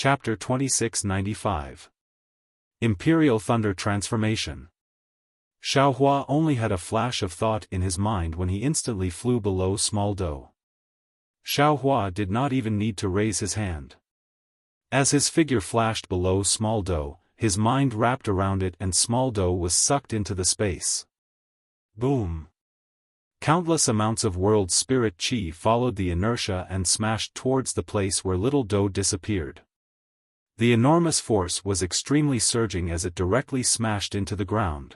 Chapter 2695. Imperial Thunder Transformation. Xiaohua only had a flash of thought in his mind when he instantly flew below Small Dough. Xiaohua did not even need to raise his hand. As his figure flashed below Small Dough, his mind wrapped around it and Small Dough was sucked into the space. Boom! Countless amounts of world spirit chi followed the inertia and smashed towards the place where Little Dough disappeared. The enormous force was extremely surging as it directly smashed into the ground.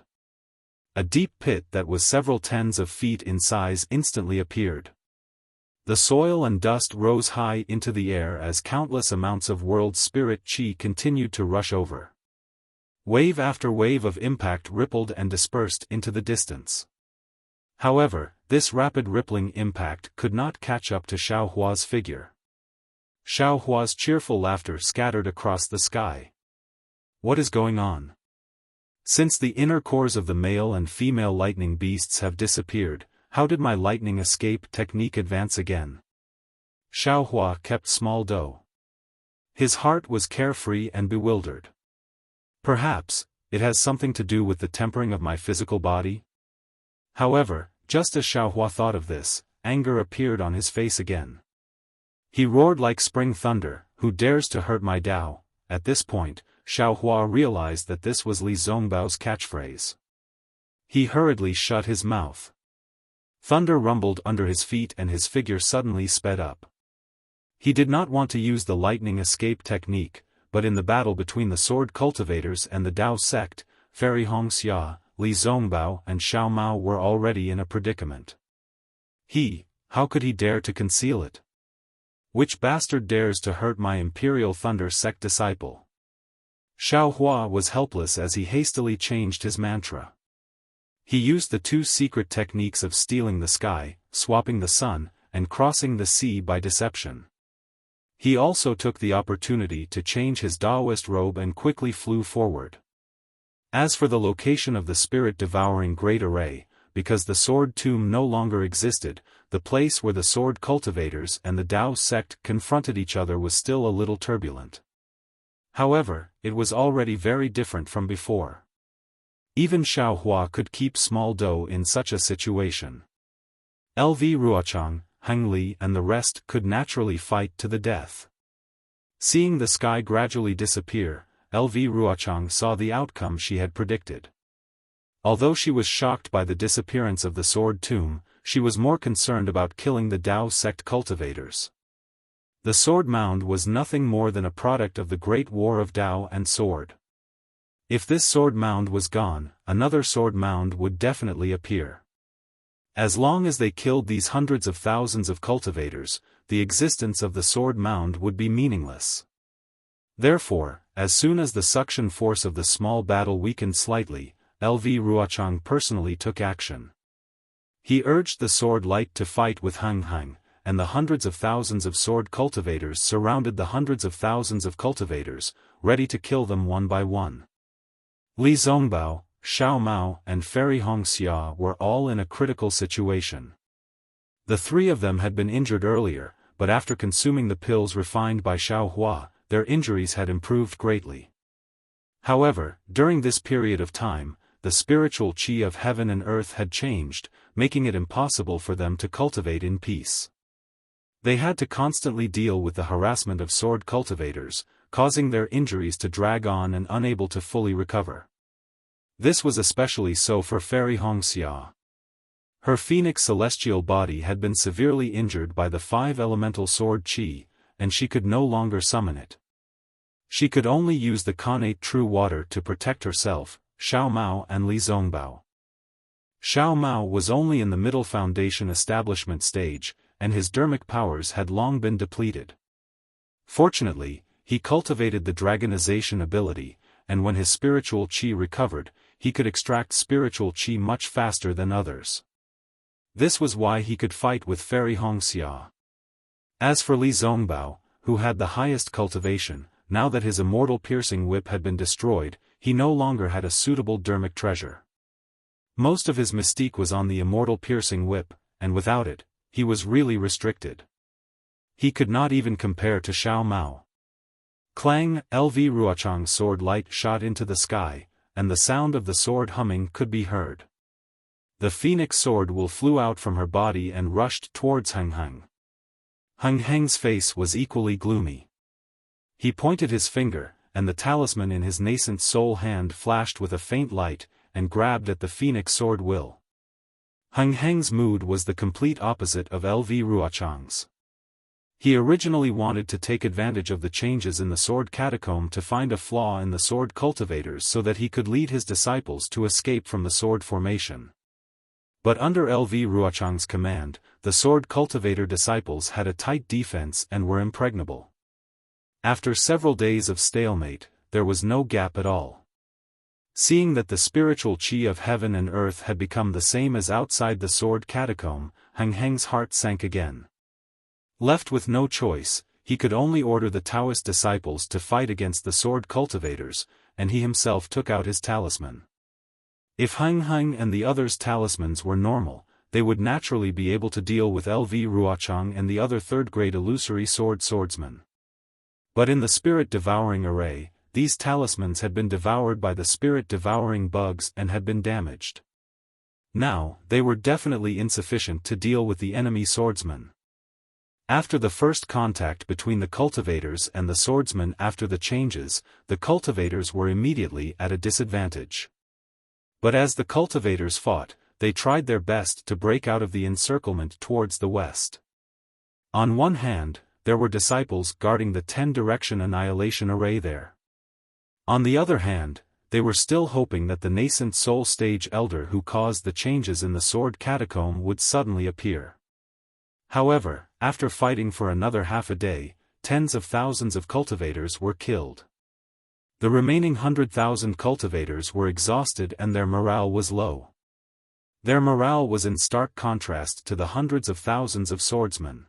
A deep pit that was several tens of feet in size instantly appeared. The soil and dust rose high into the air as countless amounts of world spirit chi continued to rush over. Wave after wave of impact rippled and dispersed into the distance. However, this rapid rippling impact could not catch up to Xiaohua's figure. Xiaohua's cheerful laughter scattered across the sky. What is going on? Since the inner cores of the male and female lightning beasts have disappeared, how did my lightning escape technique advance again? Xiaohua kept Small Dough. His heart was carefree and bewildered. Perhaps, it has something to do with the tempering of my physical body? However, just as Xiaohua thought of this, anger appeared on his face again. He roared like spring thunder, "Who dares to hurt my Dao?" At this point, Xiaohua realized that this was Li Zongbao's catchphrase. He hurriedly shut his mouth. Thunder rumbled under his feet and his figure suddenly sped up. He did not want to use the lightning escape technique, but in the battle between the sword cultivators and the Dao sect, Fairy Wuxia, Li Zongbao and Xiao Mao were already in a predicament. How could he dare to conceal it? Which bastard dares to hurt my Imperial Thunder sect disciple? Xiaohua was helpless as he hastily changed his mantra. He used the two secret techniques of stealing the sky, swapping the sun, and crossing the sea by deception. He also took the opportunity to change his Daoist robe and quickly flew forward. As for the location of the spirit-devouring Great Array, because the sword tomb no longer existed, the place where the sword cultivators and the Dao sect confronted each other was still a little turbulent. However, it was already very different from before. Even Xiaohua could keep Small Dough in such a situation. LV Ruochang, Heng Li and the rest could naturally fight to the death. Seeing the sky gradually disappear, LV Ruochang saw the outcome she had predicted. Although she was shocked by the disappearance of the sword tomb, she was more concerned about killing the Dao sect cultivators. The sword mound was nothing more than a product of the Great War of Dao and Sword. If this sword mound was gone, another sword mound would definitely appear. As long as they killed these hundreds of thousands of cultivators, the existence of the sword mound would be meaningless. Therefore, as soon as the suction force of the small battle weakened slightly, LV Ruochang personally took action. He urged the sword light to fight with Heng, and the hundreds of thousands of sword cultivators surrounded the hundreds of thousands of cultivators, ready to kill them one by one. Li Zongbao, Xiao Mao and Fairy Wuxia were all in a critical situation. The three of them had been injured earlier, but after consuming the pills refined by Xiaohua, their injuries had improved greatly. However, during this period of time, the spiritual chi of heaven and earth had changed, making it impossible for them to cultivate in peace. They had to constantly deal with the harassment of sword cultivators, causing their injuries to drag on and unable to fully recover. This was especially so for Fairy Wuxia. Her phoenix celestial body had been severely injured by the five elemental sword chi, and she could no longer summon it. She could only use the connate true water to protect herself, Xiao Mao and Li Zongbao. Xiao Mao was only in the middle foundation establishment stage, and his dermic powers had long been depleted. Fortunately, he cultivated the dragonization ability, and when his spiritual chi recovered, he could extract spiritual chi much faster than others. This was why he could fight with Fairy Wuxia. As for Li Zongbao, who had the highest cultivation, now that his immortal piercing whip had been destroyed, he no longer had a suitable dermic treasure. Most of his mystique was on the immortal piercing whip, and without it, he was really restricted. He could not even compare to Xiao Mao. Clang, LV Ruochang's sword light shot into the sky, and the sound of the sword humming could be heard. The phoenix sword will flew out from her body and rushed towards Heng Heng. Heng Heng's face was equally gloomy. He pointed his finger, and the talisman in his nascent soul hand flashed with a faint light, and grabbed at the phoenix sword will. Heng Heng's mood was the complete opposite of LV Ruochang's. He originally wanted to take advantage of the changes in the sword catacomb to find a flaw in the sword cultivators so that he could lead his disciples to escape from the sword formation. But under LV Ruochang's command, the sword cultivator disciples had a tight defense and were impregnable. After several days of stalemate, there was no gap at all. Seeing that the spiritual chi of heaven and earth had become the same as outside the sword catacomb, Heng Heng's heart sank again. Left with no choice, he could only order the Taoist disciples to fight against the sword cultivators, and he himself took out his talisman. If Heng Heng and the others' talismans were normal, they would naturally be able to deal with LV Ruochang and the other third-grade illusory swordsmen. But in the spirit-devouring array, these talismans had been devoured by the spirit-devouring bugs and had been damaged. Now, they were definitely insufficient to deal with the enemy swordsmen. After the first contact between the cultivators and the swordsmen after the changes, the cultivators were immediately at a disadvantage. But as the cultivators fought, they tried their best to break out of the encirclement towards the west. On one hand, there were disciples guarding the 10-direction annihilation array there. On the other hand, they were still hoping that the nascent soul stage elder who caused the changes in the sword catacomb would suddenly appear. However, after fighting for another half a day, tens of thousands of cultivators were killed. The remaining 100,000 cultivators were exhausted and their morale was low. Their morale was in stark contrast to the hundreds of thousands of swordsmen.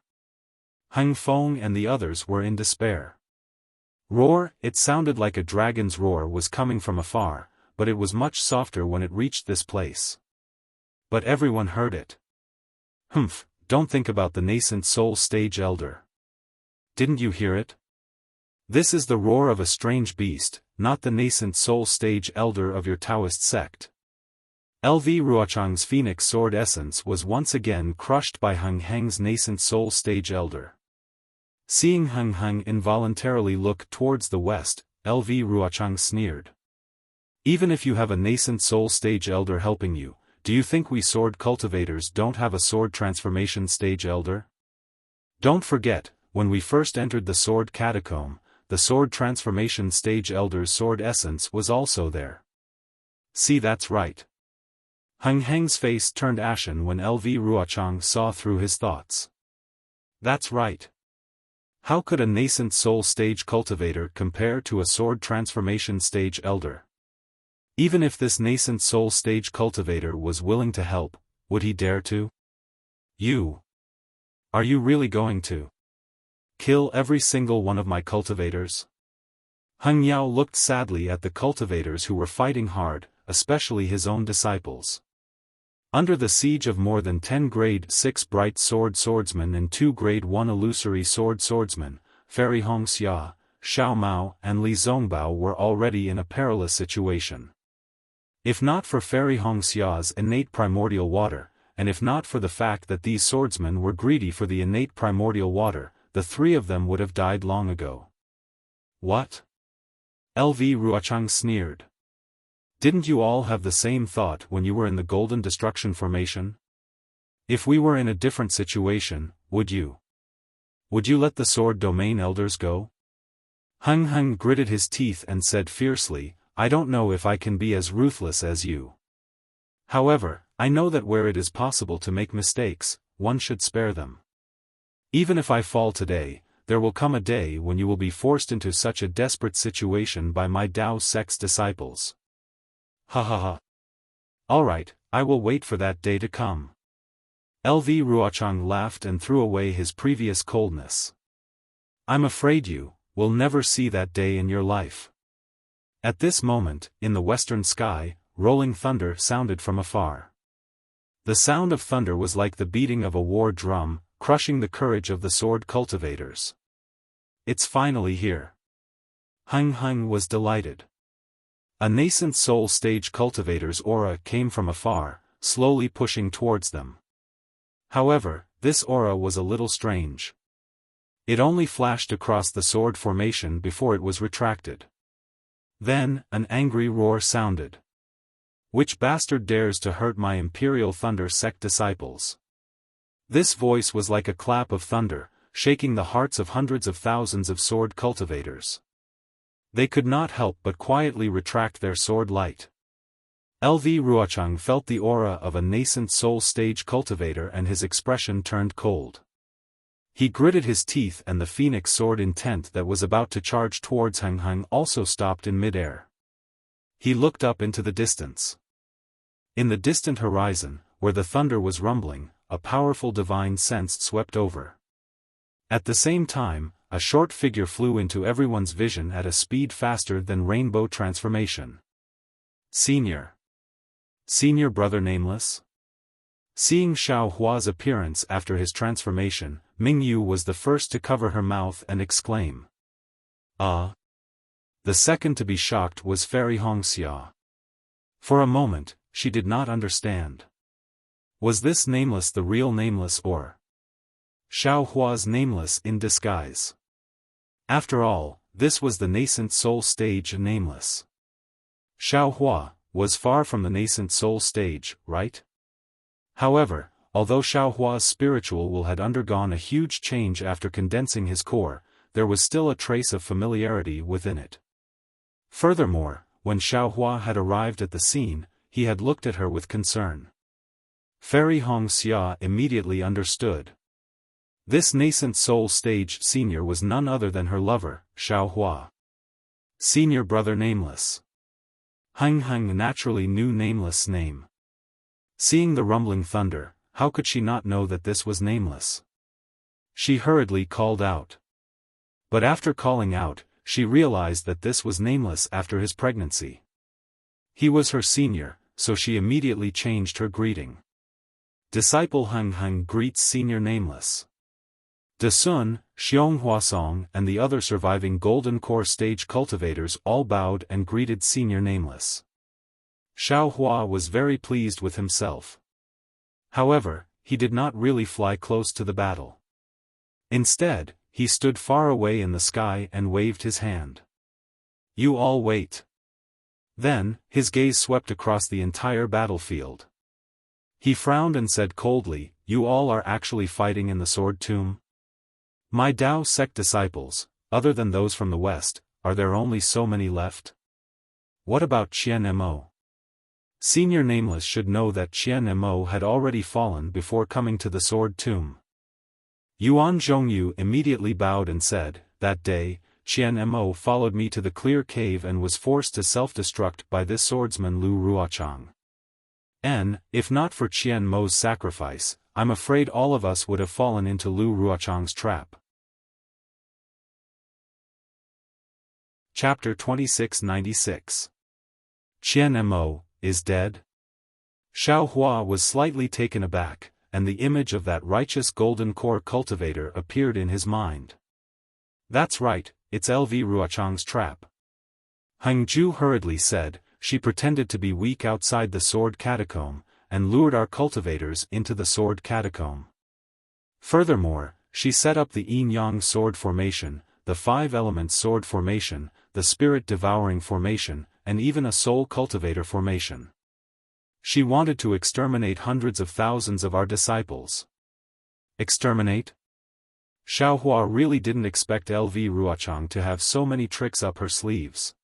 Heng Feng and the others were in despair. Roar, it sounded like a dragon's roar was coming from afar, but it was much softer when it reached this place. But everyone heard it. Humph. Don't think about the nascent soul stage elder. Didn't you hear it? This is the roar of a strange beast, not the nascent soul stage elder of your Taoist sect. LV Ruochang's phoenix sword essence was once again crushed by Heng Heng's nascent soul stage elder. Seeing Heng Heng involuntarily look towards the west, LV Ruochang sneered. Even if you have a nascent soul stage elder helping you, do you think we sword cultivators don't have a sword transformation stage elder? Don't forget, when we first entered the sword catacomb, the sword transformation stage elder's sword essence was also there. See, that's right. Heng Heng's face turned ashen when LV Ruochang saw through his thoughts. That's right. How could a nascent soul stage cultivator compare to a sword transformation stage elder? Even if this nascent soul stage cultivator was willing to help, would he dare to? Are you really going to kill every single one of my cultivators? Heng Yao looked sadly at the cultivators who were fighting hard, especially his own disciples. Under the siege of more than 10 grade 6 bright swordsmen and 2 grade 1 illusory swordsmen, Fairy Hongxia, Xiao Mao and Li Zongbao were already in a perilous situation. If not for Fairy Hongxia's innate primordial water, and if not for the fact that these swordsmen were greedy for the innate primordial water, the three of them would have died long ago. What? LV Ruochang sneered. Didn't you all have the same thought when you were in the Golden Destruction Formation? If we were in a different situation, would you let the sword domain elders go? Heng Heng gritted his teeth and said fiercely, I don't know if I can be as ruthless as you. However, I know that where it is possible to make mistakes, one should spare them. Even if I fall today, there will come a day when you will be forced into such a desperate situation by my Dao sect's disciples. Ha ha ha. Alright, I will wait for that day to come. LV Ruochang laughed and threw away his previous coldness. I'm afraid you will never see that day in your life. At this moment, in the western sky, rolling thunder sounded from afar. The sound of thunder was like the beating of a war drum, crushing the courage of the sword cultivators. It's finally here. Heng Heng was delighted. A nascent soul stage cultivator's aura came from afar, slowly pushing towards them. However, this aura was a little strange. It only flashed across the sword formation before it was retracted. Then, an angry roar sounded. "Which bastard dares to hurt my Imperial Thunder sect disciples?" This voice was like a clap of thunder, shaking the hearts of hundreds of thousands of sword cultivators. They could not help but quietly retract their sword light. LV Ruochang felt the aura of a nascent soul stage cultivator and his expression turned cold. He gritted his teeth and the phoenix sword intent that was about to charge towards Heng Heng also stopped in midair. He looked up into the distance. In the distant horizon, where the thunder was rumbling, a powerful divine sense swept over. At the same time, a short figure flew into everyone's vision at a speed faster than rainbow transformation. Senior Brother Nameless? Seeing Xiao Hua's appearance after his transformation, Ming Yu was the first to cover her mouth and exclaim. "Ah!" The second to be shocked was Fairy Hongxia. For a moment, she did not understand. Was this Nameless the real Nameless or Xiao Hua's Nameless in disguise? After all, this was the nascent soul stage Nameless. Xiao Hua was far from the nascent soul stage, right? However, although Xiao Hua's spiritual will had undergone a huge change after condensing his core, there was still a trace of familiarity within it. Furthermore, when Xiao Hua had arrived at the scene, he had looked at her with concern. Fairy Hongxia immediately understood. This nascent soul stage senior was none other than her lover, Xiao Hua. Senior Brother Nameless. Heng Heng naturally knew Nameless' name. Seeing the rumbling thunder, how could she not know that this was Nameless? She hurriedly called out. But after calling out, she realized that this was Nameless after his pregnancy. He was her senior, so she immediately changed her greeting. Disciple Heng Heng greets Senior Nameless. De Sun, Xiong Huasong and the other surviving Golden Core stage cultivators all bowed and greeted Senior Nameless. Xiao Hua was very pleased with himself. However, he did not really fly close to the battle. Instead, he stood far away in the sky and waved his hand. "You all wait." Then, his gaze swept across the entire battlefield. He frowned and said coldly, "You all are actually fighting in the sword tomb? My Dao sect disciples, other than those from the west, are there only so many left? What about Qian Mo? Senior Nameless should know that Qian Mo had already fallen before coming to the sword tomb." Yuan Zhongyu immediately bowed and said, "That day, Qian Mo followed me to the clear cave and was forced to self-destruct by this swordsman Lu Ruochang. If not for Qian Mo's sacrifice, I'm afraid all of us would have fallen into Lu Ruochang's trap." Chapter 2696. Qian Mo is dead? Xiao Hua was slightly taken aback, and the image of that righteous golden core cultivator appeared in his mind. "That's right, it's LV Ruochang's trap." Heng Ju hurriedly said, "She pretended to be weak outside the sword catacomb, and lured our cultivators into the sword catacomb. Furthermore, she set up the yin-yang sword formation, the five-element sword formation, the spirit-devouring formation, and even a soul cultivator formation. She wanted to exterminate hundreds of thousands of our disciples." Exterminate? Xiao Hua really didn't expect LV Ruochang to have so many tricks up her sleeves.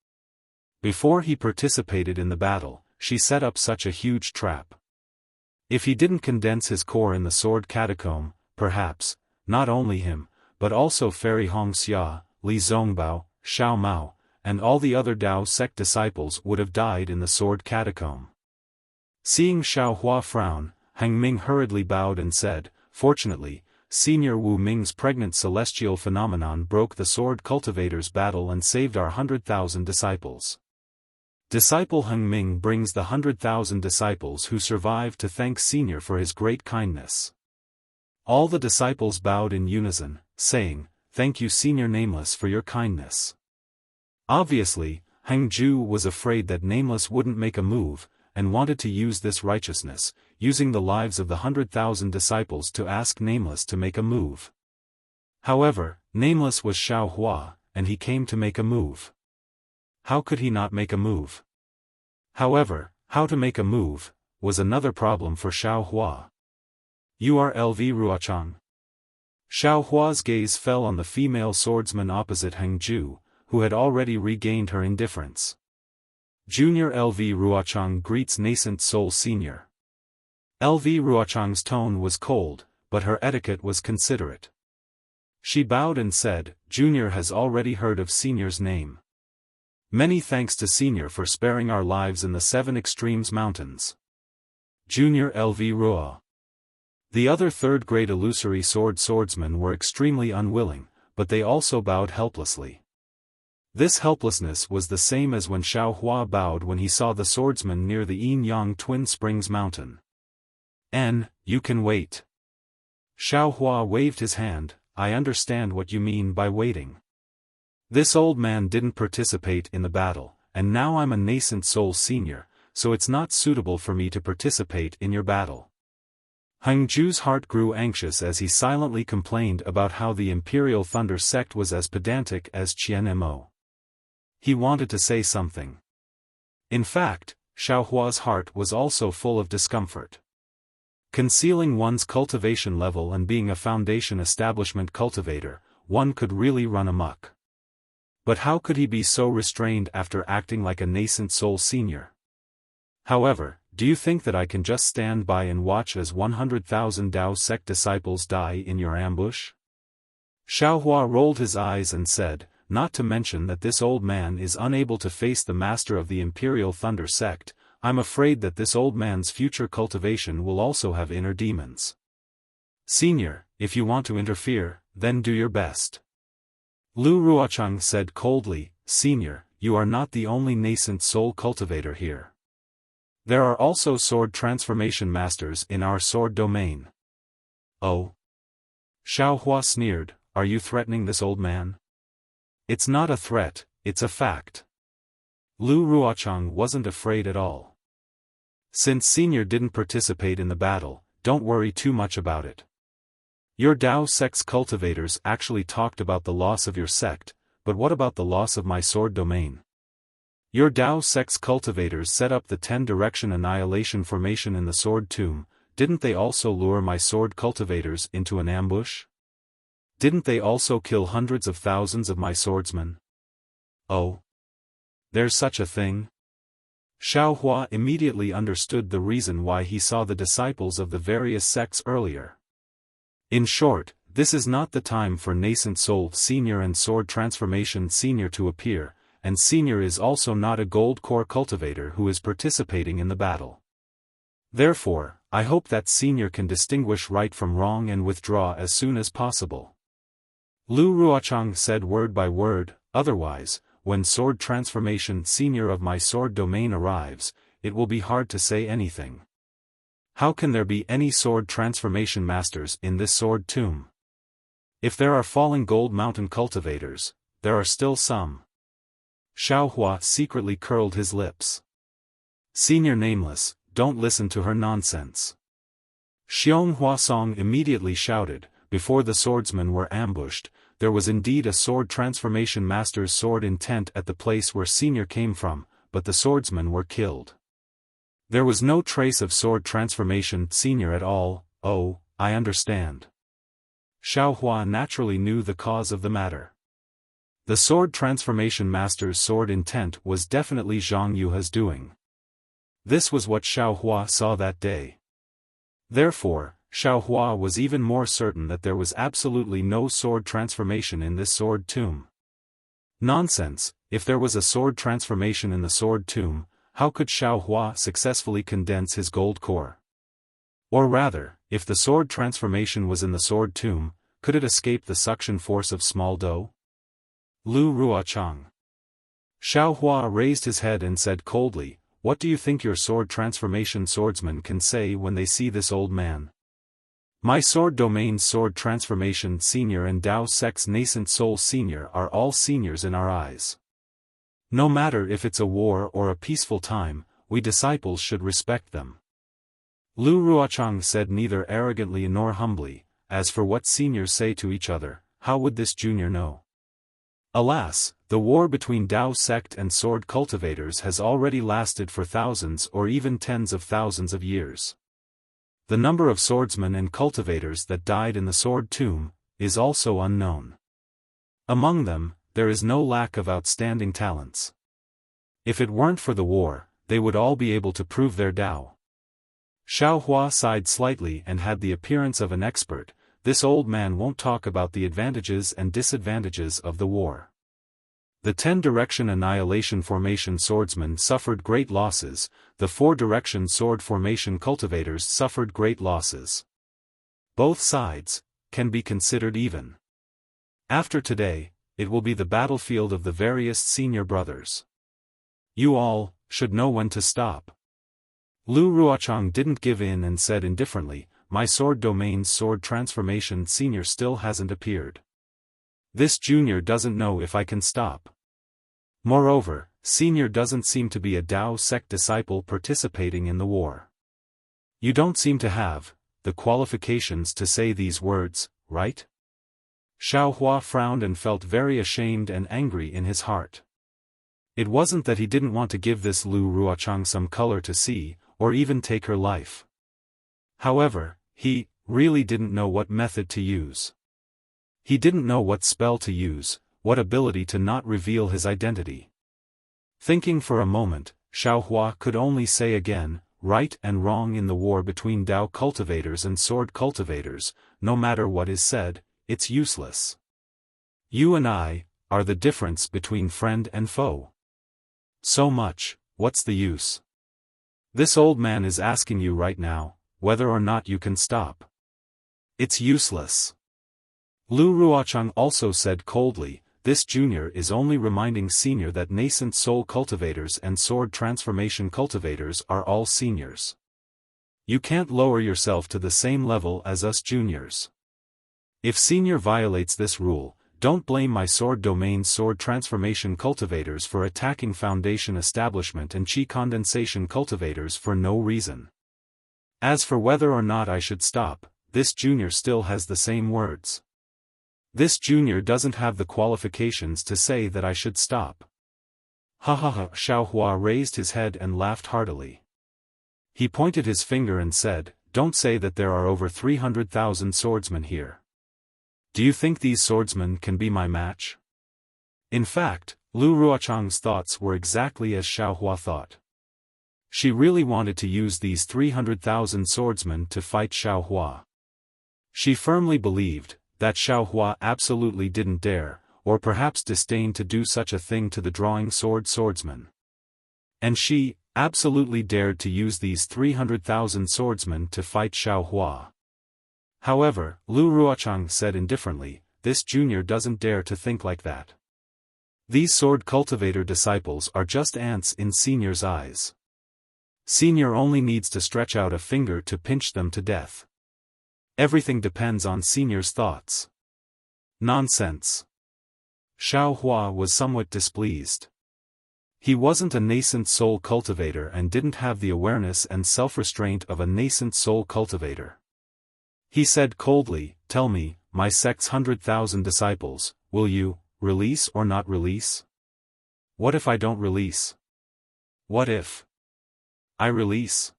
Before he participated in the battle, she set up such a huge trap. If he didn't condense his core in the sword catacomb, perhaps, not only him, but also Fairy Hongxia, Li Zongbao, Xiao Mao, and all the other Dao sect disciples would have died in the sword catacomb. Seeing Xiao Hua frown, Heng Ming hurriedly bowed and said, "Fortunately, Senior Wu Ming's pregnant celestial phenomenon broke the sword cultivators' battle and saved our 100,000 disciples. Disciple Heng Ming brings the 100,000 disciples who survived to thank Senior for his great kindness." All the disciples bowed in unison, saying, "Thank you Senior Nameless for your kindness." Obviously, Heng Ju was afraid that Nameless wouldn't make a move, and wanted to use this righteousness, using the lives of the 100,000 disciples to ask Nameless to make a move. However, Nameless was Xiaohua, and he came to make a move. How could he not make a move? However, how to make a move was another problem for Xiaohua. You are LV Ruochang. Xiaohua's gaze fell on the female swordsman opposite Heng Ju, who had already regained her indifference. Junior LV Ruochang greets nascent soul senior. LV Ruochang's tone was cold, but her etiquette was considerate. She bowed and said, Junior has already heard of Senior's name. Many thanks to Senior for sparing our lives in the 7 Extremes Mountains. Junior LV Ruo. The other third-grade illusory swordsmen were extremely unwilling, but they also bowed helplessly. This helplessness was the same as when Xiaohua bowed when he saw the swordsman near the Yin-Yang Twin Springs Mountain. You can wait. Xiaohua waved his hand. I understand what you mean by waiting. This old man didn't participate in the battle, and now I'm a nascent soul senior, so it's not suitable for me to participate in your battle. Heng Ju's heart grew anxious as he silently complained about how the Imperial Thunder sect was as pedantic as Qian Mo. He wanted to say something. In fact, Xiaohua's heart was also full of discomfort. Concealing one's cultivation level and being a foundation establishment cultivator, one could really run amok. But how could he be so restrained after acting like a nascent soul senior? However, do you think that I can just stand by and watch as 100,000 Dao sect disciples die in your ambush? Xiaohua rolled his eyes and said, not to mention that this old man is unable to face the master of the Imperial Thunder sect, I'm afraid that this old man's future cultivation will also have inner demons. Senior, if you want to interfere, then do your best. Lu Ruochang said coldly, Senior, you are not the only nascent soul cultivator here. There are also sword transformation masters in our sword domain. Oh? Xiaohua sneered, are you threatening this old man? It's not a threat, it's a fact. Lu Ruochang wasn't afraid at all. Since Senior didn't participate in the battle, don't worry too much about it. Your Dao sect's cultivators actually talked about the loss of your sect, but what about the loss of my sword domain? Your Dao sect's cultivators set up the 10-direction annihilation formation in the sword tomb, didn't they also lure my sword cultivators into an ambush? Didn't they also kill hundreds of thousands of my swordsmen? Oh? There's such a thing? Xiaohua immediately understood the reason why he saw the disciples of the various sects earlier. In short, this is not the time for nascent soul senior and sword transformation senior to appear, and senior is also not a gold core cultivator who is participating in the battle. Therefore, I hope that senior can distinguish right from wrong and withdraw as soon as possible. Lu Ruochang said word by word, otherwise, when sword transformation senior of my sword domain arrives, it will be hard to say anything. How can there be any sword transformation masters in this sword tomb? If there are falling gold mountain cultivators, there are still some. Xiaohua secretly curled his lips. Senior Nameless, don't listen to her nonsense. Xiong Huasong immediately shouted, before the swordsmen were ambushed, there was indeed a sword transformation master's sword intent at the place where Senior came from, but the swordsmen were killed. There was no trace of sword transformation Senior at all. Oh, I understand. Xiaohua naturally knew the cause of the matter. The sword transformation master's sword intent was definitely Zhang Yuha's doing. This was what Xiaohua saw that day. Therefore, Xiaohua was even more certain that there was absolutely no sword transformation in this sword tomb. Nonsense, if there was a sword transformation in the sword tomb, how could Xiaohua successfully condense his gold core? Or rather, if the sword transformation was in the sword tomb, could it escape the suction force of small dough? Lu Ruochang. Xiaohua raised his head and said coldly, what do you think your sword transformation swordsmen can say when they see this old man? My sword domain's sword transformation senior and Dao sect's nascent soul senior are all seniors in our eyes. No matter if it's a war or a peaceful time, we disciples should respect them. Lu Ruochang said neither arrogantly nor humbly, as for what seniors say to each other, how would this junior know? Alas, the war between Dao sect and sword cultivators has already lasted for thousands or even tens of thousands of years. The number of swordsmen and cultivators that died in the sword tomb is also unknown. Among them, there is no lack of outstanding talents. If it weren't for the war, they would all be able to prove their Dao. Xiaofan sighed slightly and had the appearance of an expert. This old man won't talk about the advantages and disadvantages of the war. The 10-direction annihilation formation swordsmen suffered great losses, the 4-direction sword formation cultivators suffered great losses. Both sides can be considered even. After today, it will be the battlefield of the various senior brothers. You all should know when to stop. Lu Ruochang didn't give in and said indifferently, my sword domain's sword transformation senior still hasn't appeared. This junior doesn't know if I can stop. Moreover, senior doesn't seem to be a Dao sect disciple participating in the war. You don't seem to have the qualifications to say these words, right? Xiaofan frowned and felt very ashamed and angry in his heart. It wasn't that he didn't want to give this Lu Ruochang some color to see, or even take her life. However, he really didn't know what method to use. He didn't know what spell to use, what ability to not reveal his identity. Thinking for a moment, Xiaofan could only say again, right and wrong in the war between Dao cultivators and sword cultivators, no matter what is said, it's useless. You and I are the difference between friend and foe. So much, what's the use? This old man is asking you right now, whether or not you can stop. It's useless. Lu Ruochang also said coldly, this junior is only reminding senior that nascent soul cultivators and sword transformation cultivators are all seniors. You can't lower yourself to the same level as us juniors. If senior violates this rule, don't blame my sword domain sword transformation cultivators for attacking foundation establishment and chi condensation cultivators for no reason. As for whether or not I should stop, this junior still has the same words. This junior doesn't have the qualifications to say that I should stop. Ha ha ha! Xiaofan raised his head and laughed heartily. He pointed his finger and said, don't say that there are over 300,000 swordsmen here. Do you think these swordsmen can be my match? In fact, Lu Ruochang's thoughts were exactly as Xiaofan thought. She really wanted to use these 300,000 swordsmen to fight Xiaofan. She firmly believed that Xiaofan absolutely didn't dare, or perhaps disdained to do such a thing to the drawing swordsman. And she absolutely dared to use these 300,000 swordsmen to fight Xiaofan. However, Lu Ruochang said indifferently, this junior doesn't dare to think like that. These sword cultivator disciples are just ants in senior's eyes. Senior only needs to stretch out a finger to pinch them to death. Everything depends on senior's thoughts. Nonsense. Xiaofan was somewhat displeased. He wasn't a nascent soul cultivator and didn't have the awareness and self-restraint of a nascent soul cultivator. He said coldly, tell me, my sect's 100,000 disciples, will you release or not release? What if I don't release? What if I release?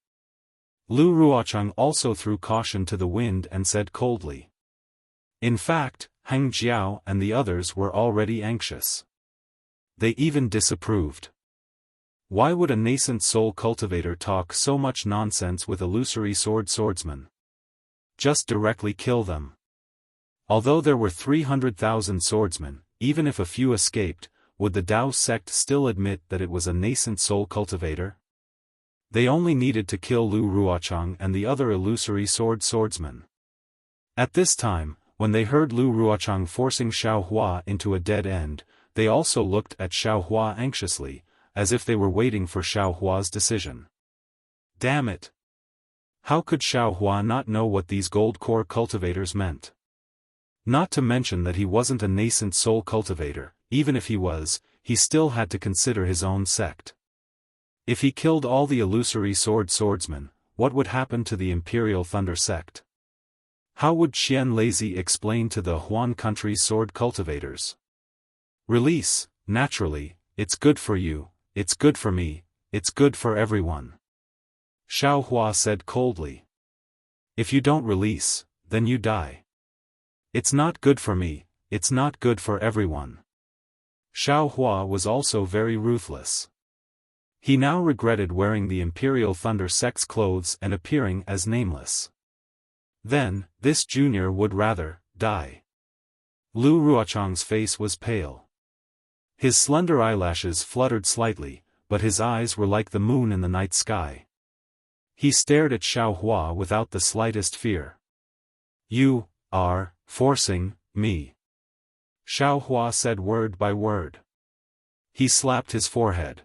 Lu Ruochang also threw caution to the wind and said coldly. In fact, Hang Jiao and the others were already anxious. They even disapproved. Why would a nascent soul cultivator talk so much nonsense with illusory swordsmen? Just directly kill them. Although there were 300,000 swordsmen, even if a few escaped, would the Dao sect still admit that it was a nascent soul cultivator? They only needed to kill Lu Ruochang and the other illusory swordsmen. At this time, when they heard Lu Ruochang forcing Xiaofan into a dead end, they also looked at Xiaofan anxiously, as if they were waiting for Xiaohua's decision. Damn it! How could Xiaofan not know what these gold core cultivators meant? Not to mention that he wasn't a nascent soul cultivator, even if he was, he still had to consider his own sect. If he killed all the illusory swordsmen, what would happen to the Imperial Thunder sect? How would Xian Lazy explain to the Huan country's sword cultivators? Release, naturally, it's good for you, it's good for me, it's good for everyone. Xiao Hua said coldly. If you don't release, then you die. It's not good for me, it's not good for everyone. Xiao Hua was also very ruthless. He now regretted wearing the Imperial Thunder sect's clothes and appearing as nameless. Then, this junior would rather die. Lu Ruochang's face was pale. His slender eyelashes fluttered slightly, but his eyes were like the moon in the night sky. He stared at Xiao Hua without the slightest fear. You are forcing me. Xiao Hua said word by word. He slapped his forehead.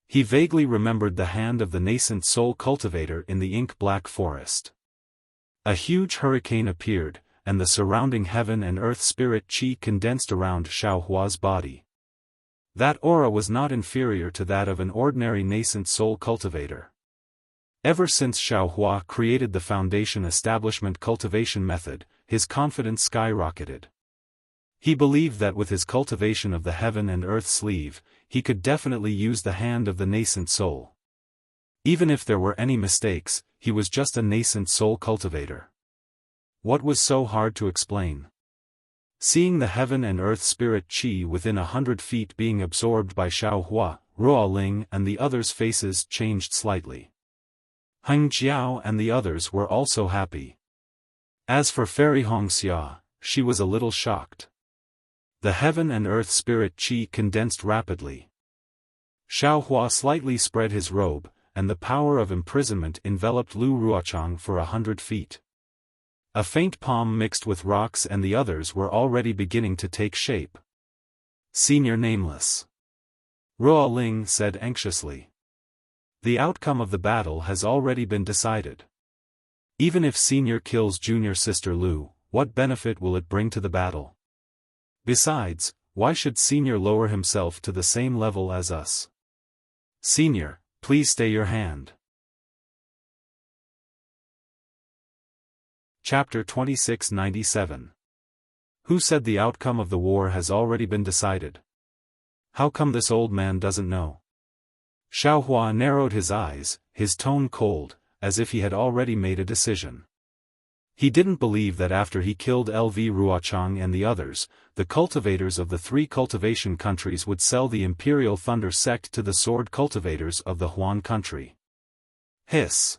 He vaguely remembered the hand of the nascent soul cultivator in the ink-black forest. A huge hurricane appeared, and the surrounding heaven and earth spirit chi condensed around Xiao Hua's body. That aura was not inferior to that of an ordinary nascent soul cultivator. Ever since Xiao Hua created the Foundation Establishment cultivation method, his confidence skyrocketed. He believed that with his cultivation of the heaven and earth sleeve, he could definitely use the hand of the nascent soul. Even if there were any mistakes, he was just a nascent soul cultivator. What was so hard to explain? Seeing the heaven and earth spirit chi within 100 feet being absorbed by Xiao Hua, Ruo Ling and the others' faces changed slightly. Heng Jiao and the others were also happy. As for Fairy Hongxia, she was a little shocked. The heaven and earth spirit chi condensed rapidly. Xiao Hua slightly spread his robe, and the power of imprisonment enveloped Lu Ruochang for 100 feet. A faint palm mixed with rocks and the others were already beginning to take shape. Senior Nameless. Ruo Ling said anxiously. The outcome of the battle has already been decided. Even if Senior kills Junior Sister Lu, what benefit will it bring to the battle? Besides, why should Senior lower himself to the same level as us? Senior, please stay your hand. Chapter 2697. Who said the outcome of the war has already been decided? How come this old man doesn't know? Xiao Hua narrowed his eyes, his tone cold, as if he had already made a decision. He didn't believe that after he killed LV Ruochang and the others, the cultivators of the 3 cultivation countries would sell the Imperial Thunder sect to the sword cultivators of the Huan country. Hiss.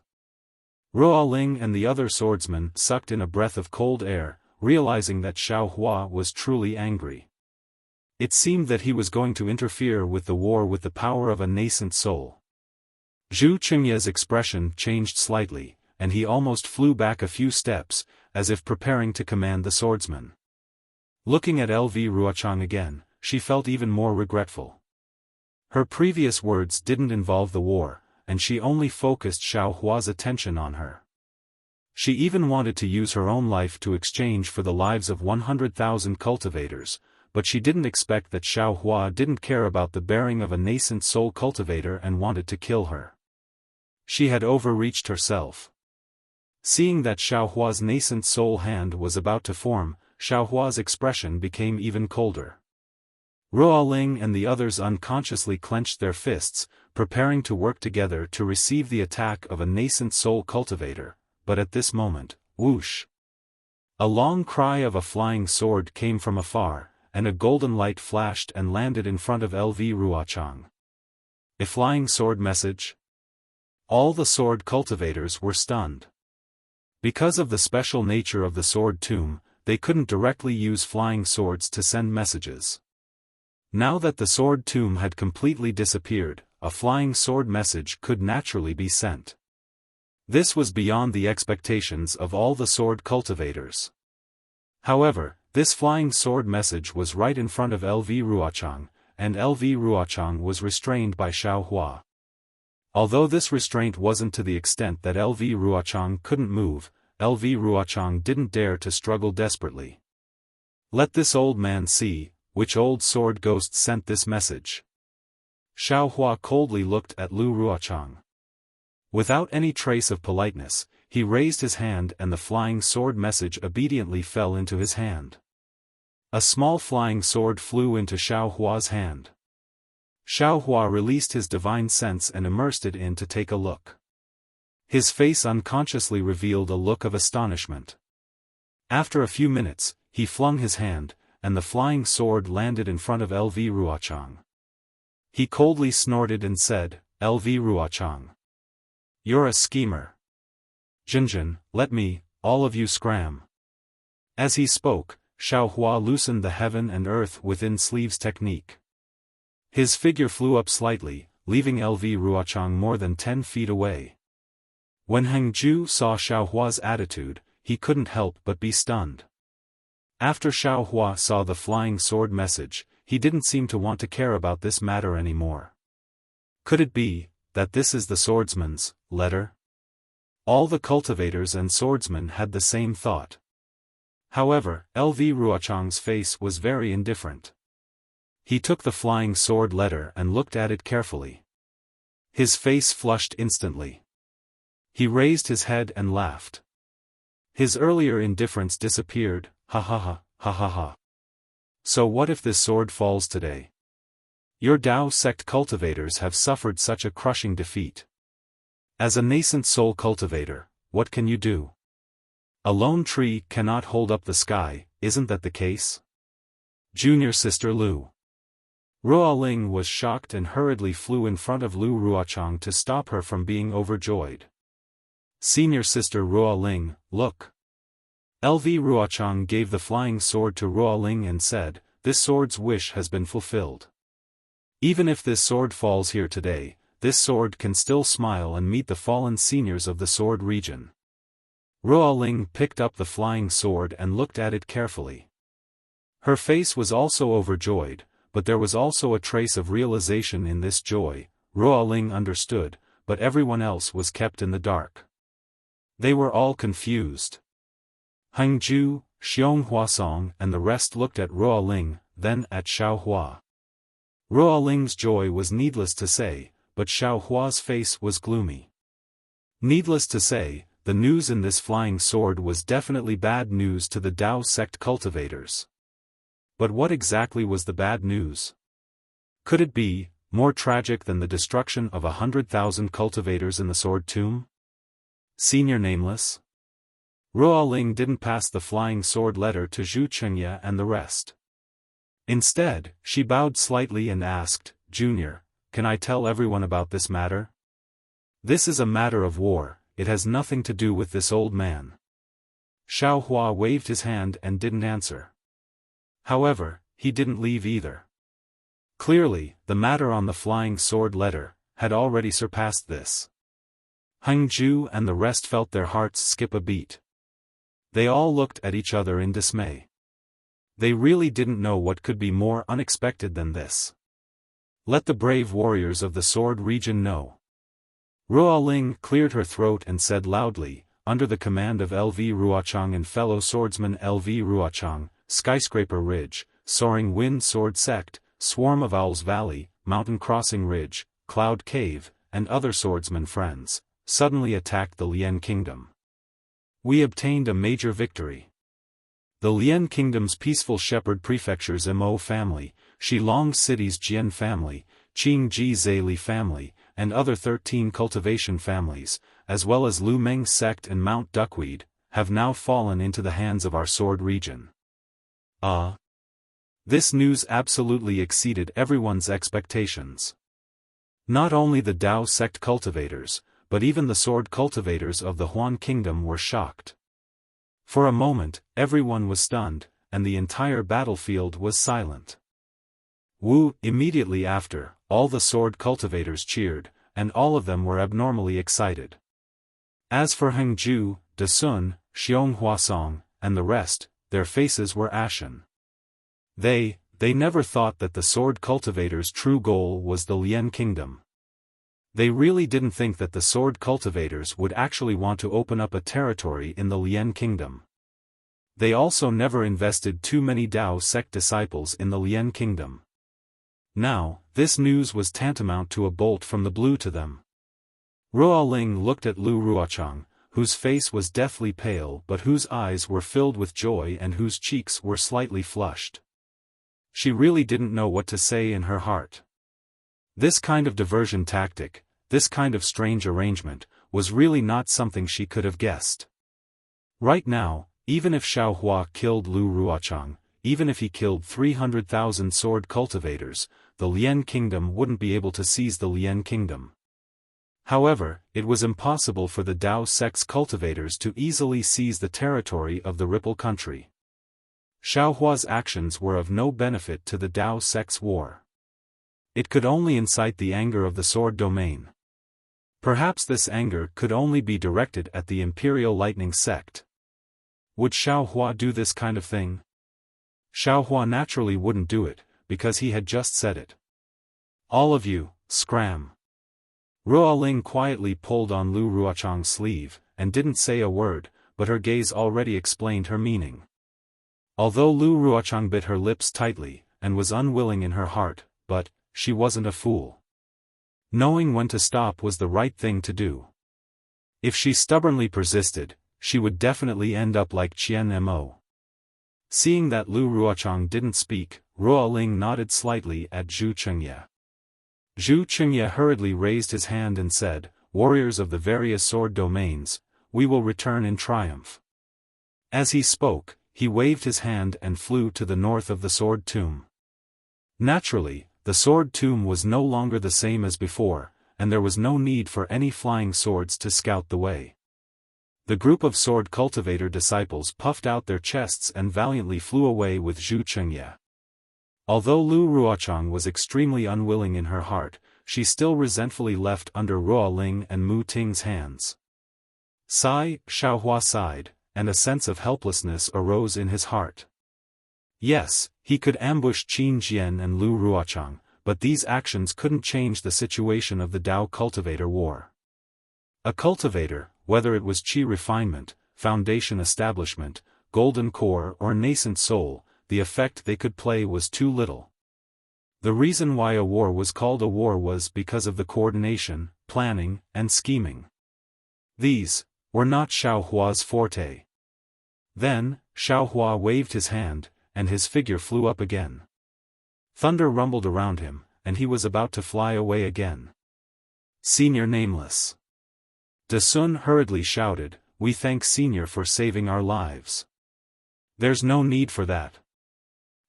Ruo Ling and the other swordsmen sucked in a breath of cold air, realizing that Xiao Hua was truly angry. It seemed that he was going to interfere with the war with the power of a nascent soul. Zhu Qingye's expression changed slightly, and he almost flew back a few steps, as if preparing to command the swordsman. Looking at LV Ruochang again, she felt even more regretful. Her previous words didn't involve the war, and she only focused Xiao Hua's attention on her. She even wanted to use her own life to exchange for the lives of 100,000 cultivators, but she didn't expect that Xiao Hua didn't care about the bearing of a nascent soul cultivator and wanted to kill her. She had overreached herself. Seeing that Xiao Hua's nascent soul hand was about to form, Xiao Hua's expression became even colder. Ruo Ling and the others unconsciously clenched their fists, preparing to work together to receive the attack of a nascent soul cultivator, but at this moment, whoosh! A long cry of a flying sword came from afar, and a golden light flashed and landed in front of LV Ruochang. A flying sword message? All the sword cultivators were stunned. Because of the special nature of the sword tomb, they couldn't directly use flying swords to send messages. Now that the sword tomb had completely disappeared, a flying sword message could naturally be sent. This was beyond the expectations of all the sword cultivators. However, this flying sword message was right in front of LV Ruochang, and LV Ruochang was restrained by Xiao Hua. Although this restraint wasn't to the extent that LV Ruochang couldn't move, LV Ruochang didn't dare to struggle desperately. Let this old man see, which old sword ghost sent this message? Xiaohua coldly looked at Lu Ruochang. Without any trace of politeness, he raised his hand and the flying sword message obediently fell into his hand. A small flying sword flew into Xiaohua's hand. Xiaohua released his divine sense and immersed it in to take a look. His face unconsciously revealed a look of astonishment. After a few minutes, he flung his hand, and the flying sword landed in front of Lv Ruochang. He coldly snorted and said, "Lv Ruochang. You're a schemer. Jinjin, let me, all of you scram." As he spoke, Xiaohua loosened the heaven and earth within sleeves technique. His figure flew up slightly, leaving Lv Ruochang more than 10 feet away. When Hengju saw Xiaohua's attitude, he couldn't help but be stunned. After Xiaohua saw the flying sword message, he didn't seem to want to care about this matter anymore. Could it be that this is the swordsman's letter? All the cultivators and swordsmen had the same thought. However, Lv Ruochang's face was very indifferent. He took the flying sword letter and looked at it carefully. His face flushed instantly. He raised his head and laughed. His earlier indifference disappeared, ha ha ha, ha ha ha. So what if this sword falls today? Your Dao sect cultivators have suffered such a crushing defeat. As a nascent soul cultivator, what can you do? A lone tree cannot hold up the sky, isn't that the case? Junior sister Lu Ruoling was shocked and hurriedly flew in front of Lu Ruochang to stop her from being overjoyed. Senior sister Ruoling, look. Lv Ruochang gave the flying sword to Ruoling and said, "This sword's wish has been fulfilled. Even if this sword falls here today, this sword can still smile and meet the fallen seniors of the sword region." Ruoling picked up the flying sword and looked at it carefully. Her face was also overjoyed, but there was also a trace of realization in this joy. Ruoling understood, but everyone else was kept in the dark. They were all confused. Hengju, Xionghuasong and the rest looked at Ruoling, then at Xiaohua. Ruoling's joy was needless to say, but Xiaohua's face was gloomy. Needless to say, the news in this flying sword was definitely bad news to the Dao sect cultivators. But what exactly was the bad news? Could it be more tragic than the destruction of 100,000 cultivators in the sword tomb? Senior Nameless? Ruoling didn't pass the flying sword letter to Zhu Chengye and the rest. Instead, she bowed slightly and asked, "Junior, can I tell everyone about this matter? This is a matter of war. It has nothing to do with this old man." Xiaohua waved his hand and didn't answer. However, he didn't leave either. Clearly, the matter on the flying sword letter had already surpassed this. Hengju and the rest felt their hearts skip a beat. They all looked at each other in dismay. They really didn't know what could be more unexpected than this. Let the brave warriors of the sword region know. Ruoling cleared her throat and said loudly, under the command of Lv Ruochang and fellow swordsman Lv Ruochang, Skyscraper Ridge, Soaring Wind Sword Sect, Swarm of Owls Valley, Mountain Crossing Ridge, Cloud Cave, and other swordsman friends, suddenly attacked the Lian Kingdom. We obtained a major victory. The Lian Kingdom's peaceful shepherd prefecture's Mo family, Shilong City's Jian family, Qingji Zeli family, and other 13 cultivation families, as well as Lu Meng sect and Mount Duckweed, have now fallen into the hands of our sword region. This news absolutely exceeded everyone's expectations. Not only the Dao sect cultivators, but even the sword cultivators of the Huan Kingdom were shocked. For a moment, everyone was stunned, and the entire battlefield was silent. Immediately after, all the sword cultivators cheered, and all of them were abnormally excited. As for Hengju, Desun, Xionghuasong, and the rest, their faces were ashen. They never thought that the sword cultivators' true goal was the Lian Kingdom. They really didn't think that the sword cultivators would actually want to open up a territory in the Lian Kingdom. They also never invested too many Dao sect disciples in the Lian kingdom. Now, this news was tantamount to a bolt from the blue to them. Ruoling looked at Lu Ruochang, whose face was deathly pale but whose eyes were filled with joy and whose cheeks were slightly flushed. She really didn't know what to say in her heart. This kind of diversion tactic, this kind of strange arrangement, was really not something she could have guessed. Right now, even if Xiaohua killed Lu Ruochang, even if he killed 300,000 sword cultivators, the Lian kingdom wouldn't be able to seize the Lian kingdom. However, it was impossible for the Dao sect's cultivators to easily seize the territory of the Ripple country. Xiaohua's actions were of no benefit to the Dao sect's war. It could only incite the anger of the sword domain. Perhaps this anger could only be directed at the Imperial Lightning sect. Would Xiaohua do this kind of thing? Xiaohua naturally wouldn't do it, because he had just said it. All of you, scram. Ruoling quietly pulled on Lu Ruochang's sleeve, and didn't say a word, but her gaze already explained her meaning. Although Lu Ruochang bit her lips tightly, and was unwilling in her heart, but she wasn't a fool. Knowing when to stop was the right thing to do. If she stubbornly persisted, she would definitely end up like Qian Mo. Seeing that Lu Ruochang didn't speak, Ruoling nodded slightly at Zhu Chengye. Zhu Chengye hurriedly raised his hand and said, "Warriors of the various sword domains, we will return in triumph." As he spoke, he waved his hand and flew to the north of the sword tomb. Naturally, the sword tomb was no longer the same as before, and there was no need for any flying swords to scout the way. The group of sword cultivator disciples puffed out their chests and valiantly flew away with Zhu Chengye. Although Lu Ruochang was extremely unwilling in her heart, she still resentfully left under Ruoling and Mu Ting's hands. Xiaohua sighed, and a sense of helplessness arose in his heart. Yes, he could ambush Qin Jian and Lu Ruochang, but these actions couldn't change the situation of the Dao cultivator war. A cultivator, whether it was Qi refinement, foundation establishment, golden core or nascent soul, the effect they could play was too little. The reason why a war was called a war was because of the coordination, planning, and scheming. These were not Xiaohua's forte. Then, Xiaohua waved his hand, and his figure flew up again. Thunder rumbled around him, and he was about to fly away again. "Senior Nameless." De Sun hurriedly shouted, "We thank Senior for saving our lives." "There's no need for that."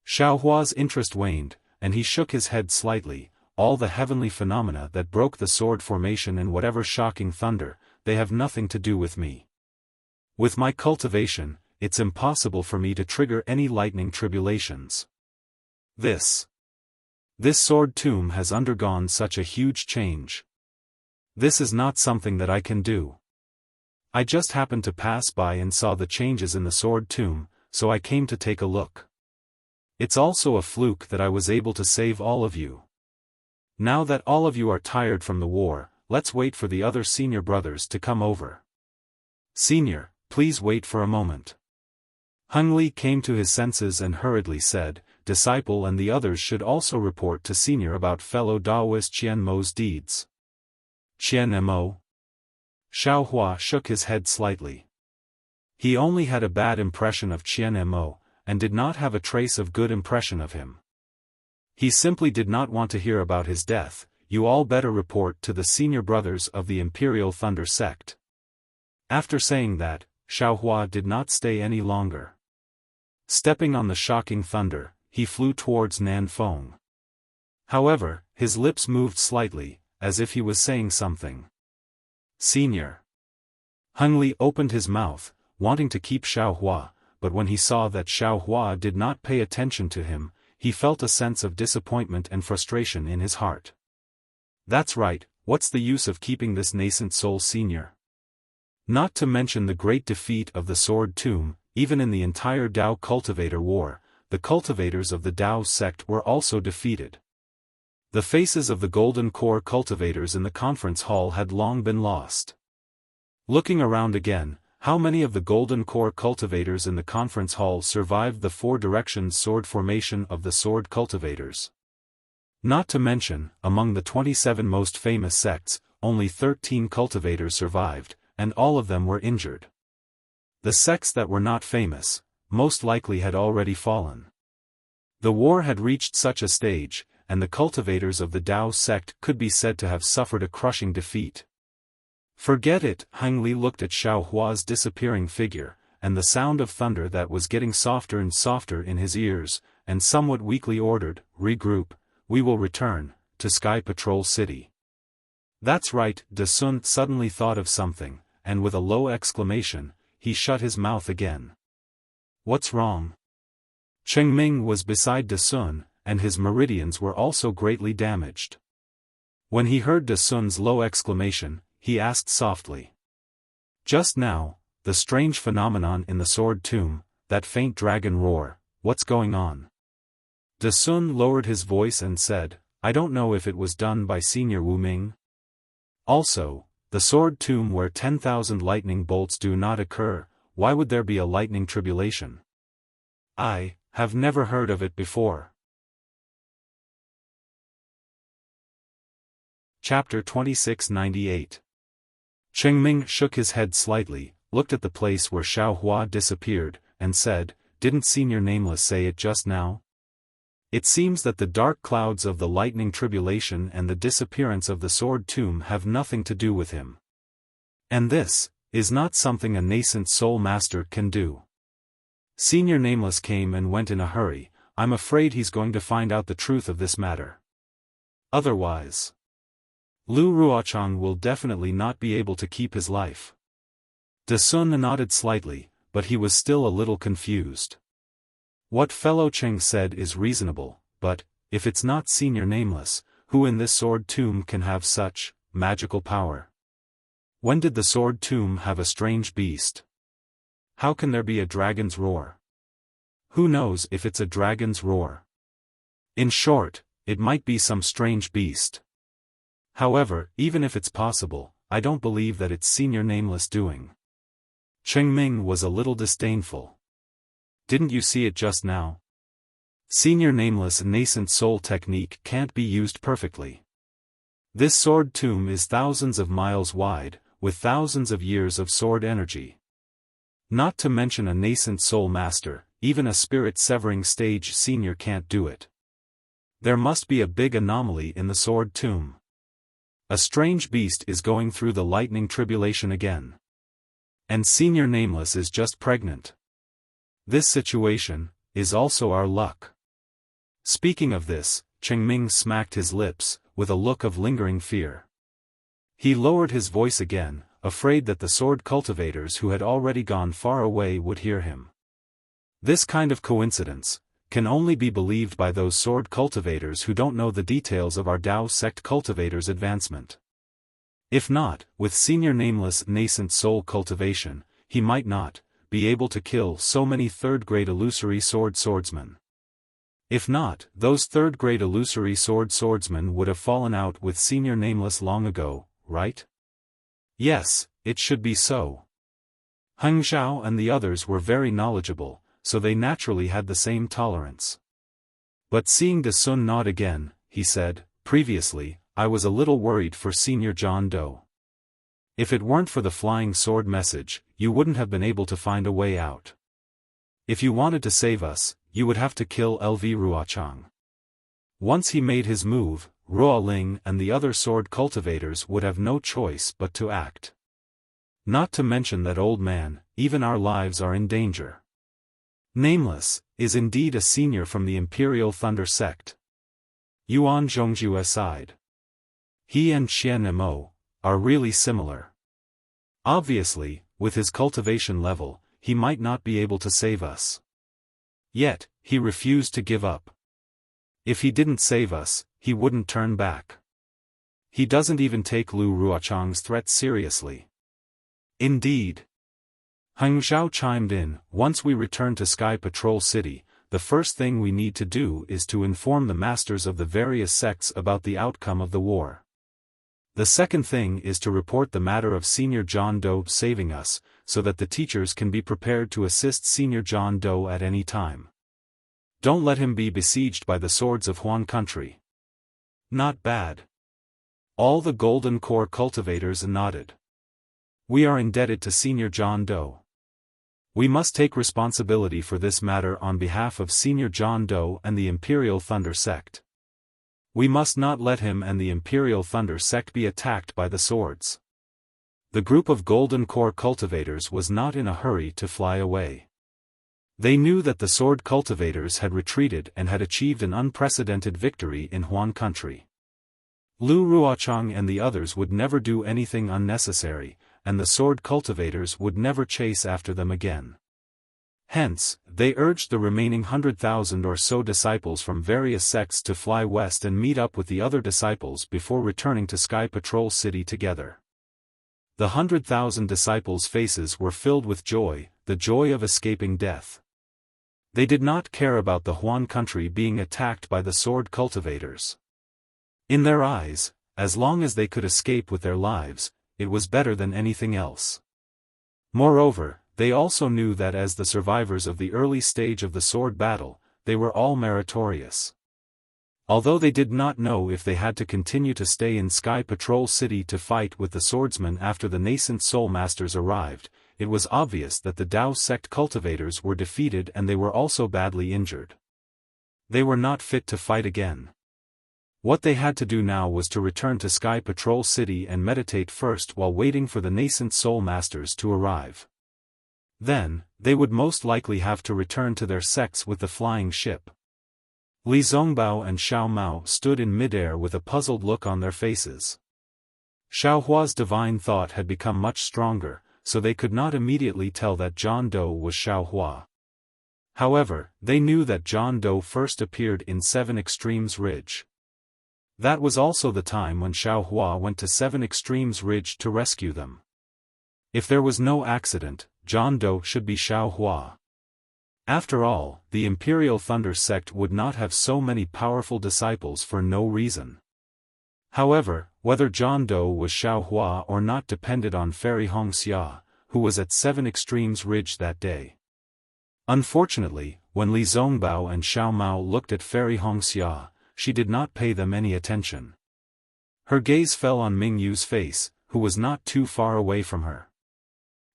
Xiaohua's interest waned, and he shook his head slightly. "All the heavenly phenomena that broke the sword formation and whatever shocking thunder, they have nothing to do with me. With my cultivation, it's impossible for me to trigger any lightning tribulations. This sword tomb has undergone such a huge change. This is not something that I can do. I just happened to pass by and saw the changes in the sword tomb, so I came to take a look. It's also a fluke that I was able to save all of you. Now that all of you are tired from the war, let's wait for the other senior brothers to come over. Senior, please wait for a moment." Hung Li came to his senses and hurriedly said, "Disciple and the others should also report to Senior about fellow Daoist Qian Mo's deeds." "Qian Mo?" Xiaohua shook his head slightly. He only had a bad impression of Qian Mo, and did not have a trace of good impression of him. He simply did not want to hear about his death. "You all better report to the senior brothers of the Imperial Thunder sect." After saying that, Xiaohua did not stay any longer. Stepping on the shocking thunder, he flew towards Nanfeng. However, his lips moved slightly, as if he was saying something. "Senior." Hung Li opened his mouth, wanting to keep Xiaohua, but when he saw that Xiaohua did not pay attention to him, he felt a sense of disappointment and frustration in his heart. That's right, what's the use of keeping this nascent soul senior? Not to mention the great defeat of the Sword Tomb, even in the entire Dao Cultivator War, the cultivators of the Dao sect were also defeated. The faces of the Golden Core cultivators in the conference hall had long been lost. Looking around again, How many of the Golden Core cultivators in the conference hall survived the 4 directions sword formation of the sword cultivators? Not to mention, among the 27 most famous sects, only 13 cultivators survived, and all of them were injured. The sects that were not famous, most likely had already fallen. The war had reached such a stage, and the cultivators of the Dao sect could be said to have suffered a crushing defeat. Forget it. Heng Li looked at Xiao Hua's disappearing figure, and the sound of thunder that was getting softer and softer in his ears, and somewhat weakly ordered, "Regroup, we will return to Sky Patrol City." That's right. De Sun suddenly thought of something, and with a low exclamation, he shut his mouth again. What's wrong? Cheng Ming was beside De Sun, and his meridians were also greatly damaged. When he heard De Sun's low exclamation, he asked softly. Just now, the strange phenomenon in the sword tomb, that faint dragon roar, what's going on? De Sun lowered his voice and said, I don't know if it was done by Senior Wu Ming. Also, the sword tomb where 10,000 lightning bolts do not occur, why would there be a lightning tribulation? I have never heard of it before. Chapter 2698. Cheng Ming shook his head slightly, looked at the place where Xiao Hua disappeared, and said, Didn't Senior Nameless say it just now? It seems that the dark clouds of the lightning tribulation and the disappearance of the sword tomb have nothing to do with him. And this is not something a nascent soul master can do. Senior Nameless came and went in a hurry. I'm afraid he's going to find out the truth of this matter. Otherwise, Lu Ruochang will definitely not be able to keep his life. De Sun nodded slightly, but he was still a little confused. What Fellow Cheng said is reasonable, but, if it's not Senior Nameless, who in this sword tomb can have such magical power? When did the sword tomb have a strange beast? How can there be a dragon's roar? Who knows if it's a dragon's roar? In short, it might be some strange beast. However, even if it's possible, I don't believe that it's Senior Nameless doing. Cheng Ming was a little disdainful. Didn't you see it just now? Senior Nameless nascent soul technique can't be used perfectly. This sword tomb is thousands of miles wide, with thousands of years of sword energy. Not to mention a nascent soul master, even a spirit-severing stage senior can't do it. There must be a big anomaly in the sword tomb. A strange beast is going through the lightning tribulation again. And Senior Nameless is just pregnant. This situation is also our luck. Speaking of this, Cheng Ming smacked his lips, with a look of lingering fear. He lowered his voice again, afraid that the sword cultivators who had already gone far away would hear him. This kind of coincidence can only be believed by those sword cultivators who don't know the details of our Dao sect cultivators' advancement. If not, with Senior Nameless nascent soul cultivation, he might not be able to kill so many third-grade illusory swordsmen. If not, those third-grade illusory swordsmen would have fallen out with Senior Nameless long ago, right? Yes, it should be so. Heng Zhao and the others were very knowledgeable, so they naturally had the same tolerance. But seeing De Sun nod again, he said, Previously, I was a little worried for Senior John Doe. If it weren't for the flying sword message, you wouldn't have been able to find a way out. If you wanted to save us, you would have to kill LV Ruochang. Once he made his move, Ruo Ling and the other sword cultivators would have no choice but to act. Not to mention that old man, even our lives are in danger. Nameless is indeed a senior from the Imperial Thunder sect. Yuan Zhongzhu aside. He and Xian Emo are really similar. Obviously, with his cultivation level, he might not be able to save us. Yet, he refused to give up. If he didn't save us, he wouldn't turn back. He doesn't even take Lu Ruochang's threat seriously. Indeed. Heng Zhao chimed in, Once we return to Sky Patrol City, the first thing we need to do is to inform the masters of the various sects about the outcome of the war. The second thing is to report the matter of Senior John Doe saving us, so that the teachers can be prepared to assist Senior John Doe at any time. Don't let him be besieged by the swords of Huan country. Not bad. All the Golden Core cultivators nodded. We are indebted to Senior John Doe. We must take responsibility for this matter on behalf of Senior John Doe and the Imperial Thunder Sect. We must not let him and the Imperial Thunder Sect be attacked by the swords. The group of Golden Core cultivators was not in a hurry to fly away. They knew that the sword cultivators had retreated and had achieved an unprecedented victory in Huan country. Lu Ruochang and the others would never do anything unnecessary, and the sword cultivators would never chase after them again. Hence, they urged the remaining 100,000 or so disciples from various sects to fly west and meet up with the other disciples before returning to Sky Patrol City together. The 100,000 disciples' faces were filled with joy, the joy of escaping death. They did not care about the Huan country being attacked by the sword cultivators. In their eyes, as long as they could escape with their lives, it was better than anything else. Moreover, they also knew that as the survivors of the early stage of the sword battle, they were all meritorious. Although they did not know if they had to continue to stay in Sky Patrol City to fight with the swordsmen after the nascent Soul Masters arrived, it was obvious that the Dao sect cultivators were defeated and they were also badly injured. They were not fit to fight again. What they had to do now was to return to Sky Patrol City and meditate first while waiting for the nascent Soul Masters to arrive. Then, they would most likely have to return to their sects with the flying ship. Li Zongbao and Xiao Mao stood in midair with a puzzled look on their faces. Xiao Hua's divine thought had become much stronger, so they could not immediately tell that John Doe was Xiao Hua. However, they knew that John Doe first appeared in 7 Extremes Ridge. That was also the time when Xiao Hua went to 7 Extremes Ridge to rescue them. If there was no accident, John Doe should be Xiao Hua. After all, the Imperial Thunder Sect would not have so many powerful disciples for no reason. However, whether John Doe was Xiao Hua or not depended on Fairy Hongxia, who was at 7 Extremes Ridge that day. Unfortunately, when Li Zongbao and Xiao Mao looked at Fairy Hongxia, she did not pay them any attention. Her gaze fell on Ming Yu's face, who was not too far away from her.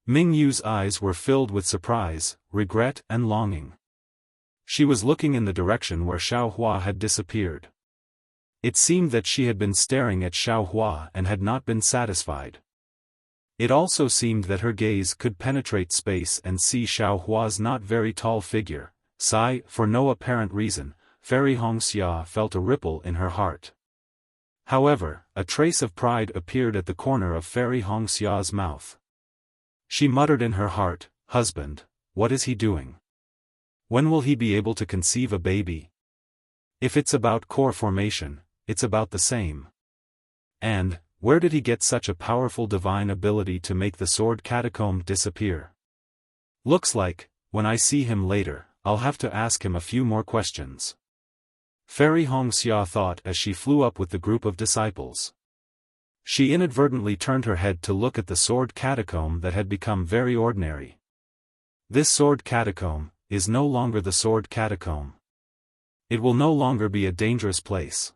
Ming Yu's eyes were filled with surprise, regret and longing. She was looking in the direction where Xiao Hua had disappeared. It seemed that she had been staring at Xiao Hua and had not been satisfied. It also seemed that her gaze could penetrate space and see Xiao Hua's not very tall figure. For no apparent reason, Fairy Hongxia felt a ripple in her heart. However, a trace of pride appeared at the corner of Fairy Hongxia's mouth. She muttered in her heart, "Husband, what is he doing? When will he be able to conceive a baby? If it's about core formation, it's about the same. And, where did he get such a powerful divine ability to make the sword catacomb disappear? Looks like, when I see him later, I'll have to ask him a few more questions." Fairy Hongxia thought as she flew up with the group of disciples. She inadvertently turned her head to look at the sword catacomb that had become very ordinary. This sword catacomb is no longer the sword catacomb. It will no longer be a dangerous place.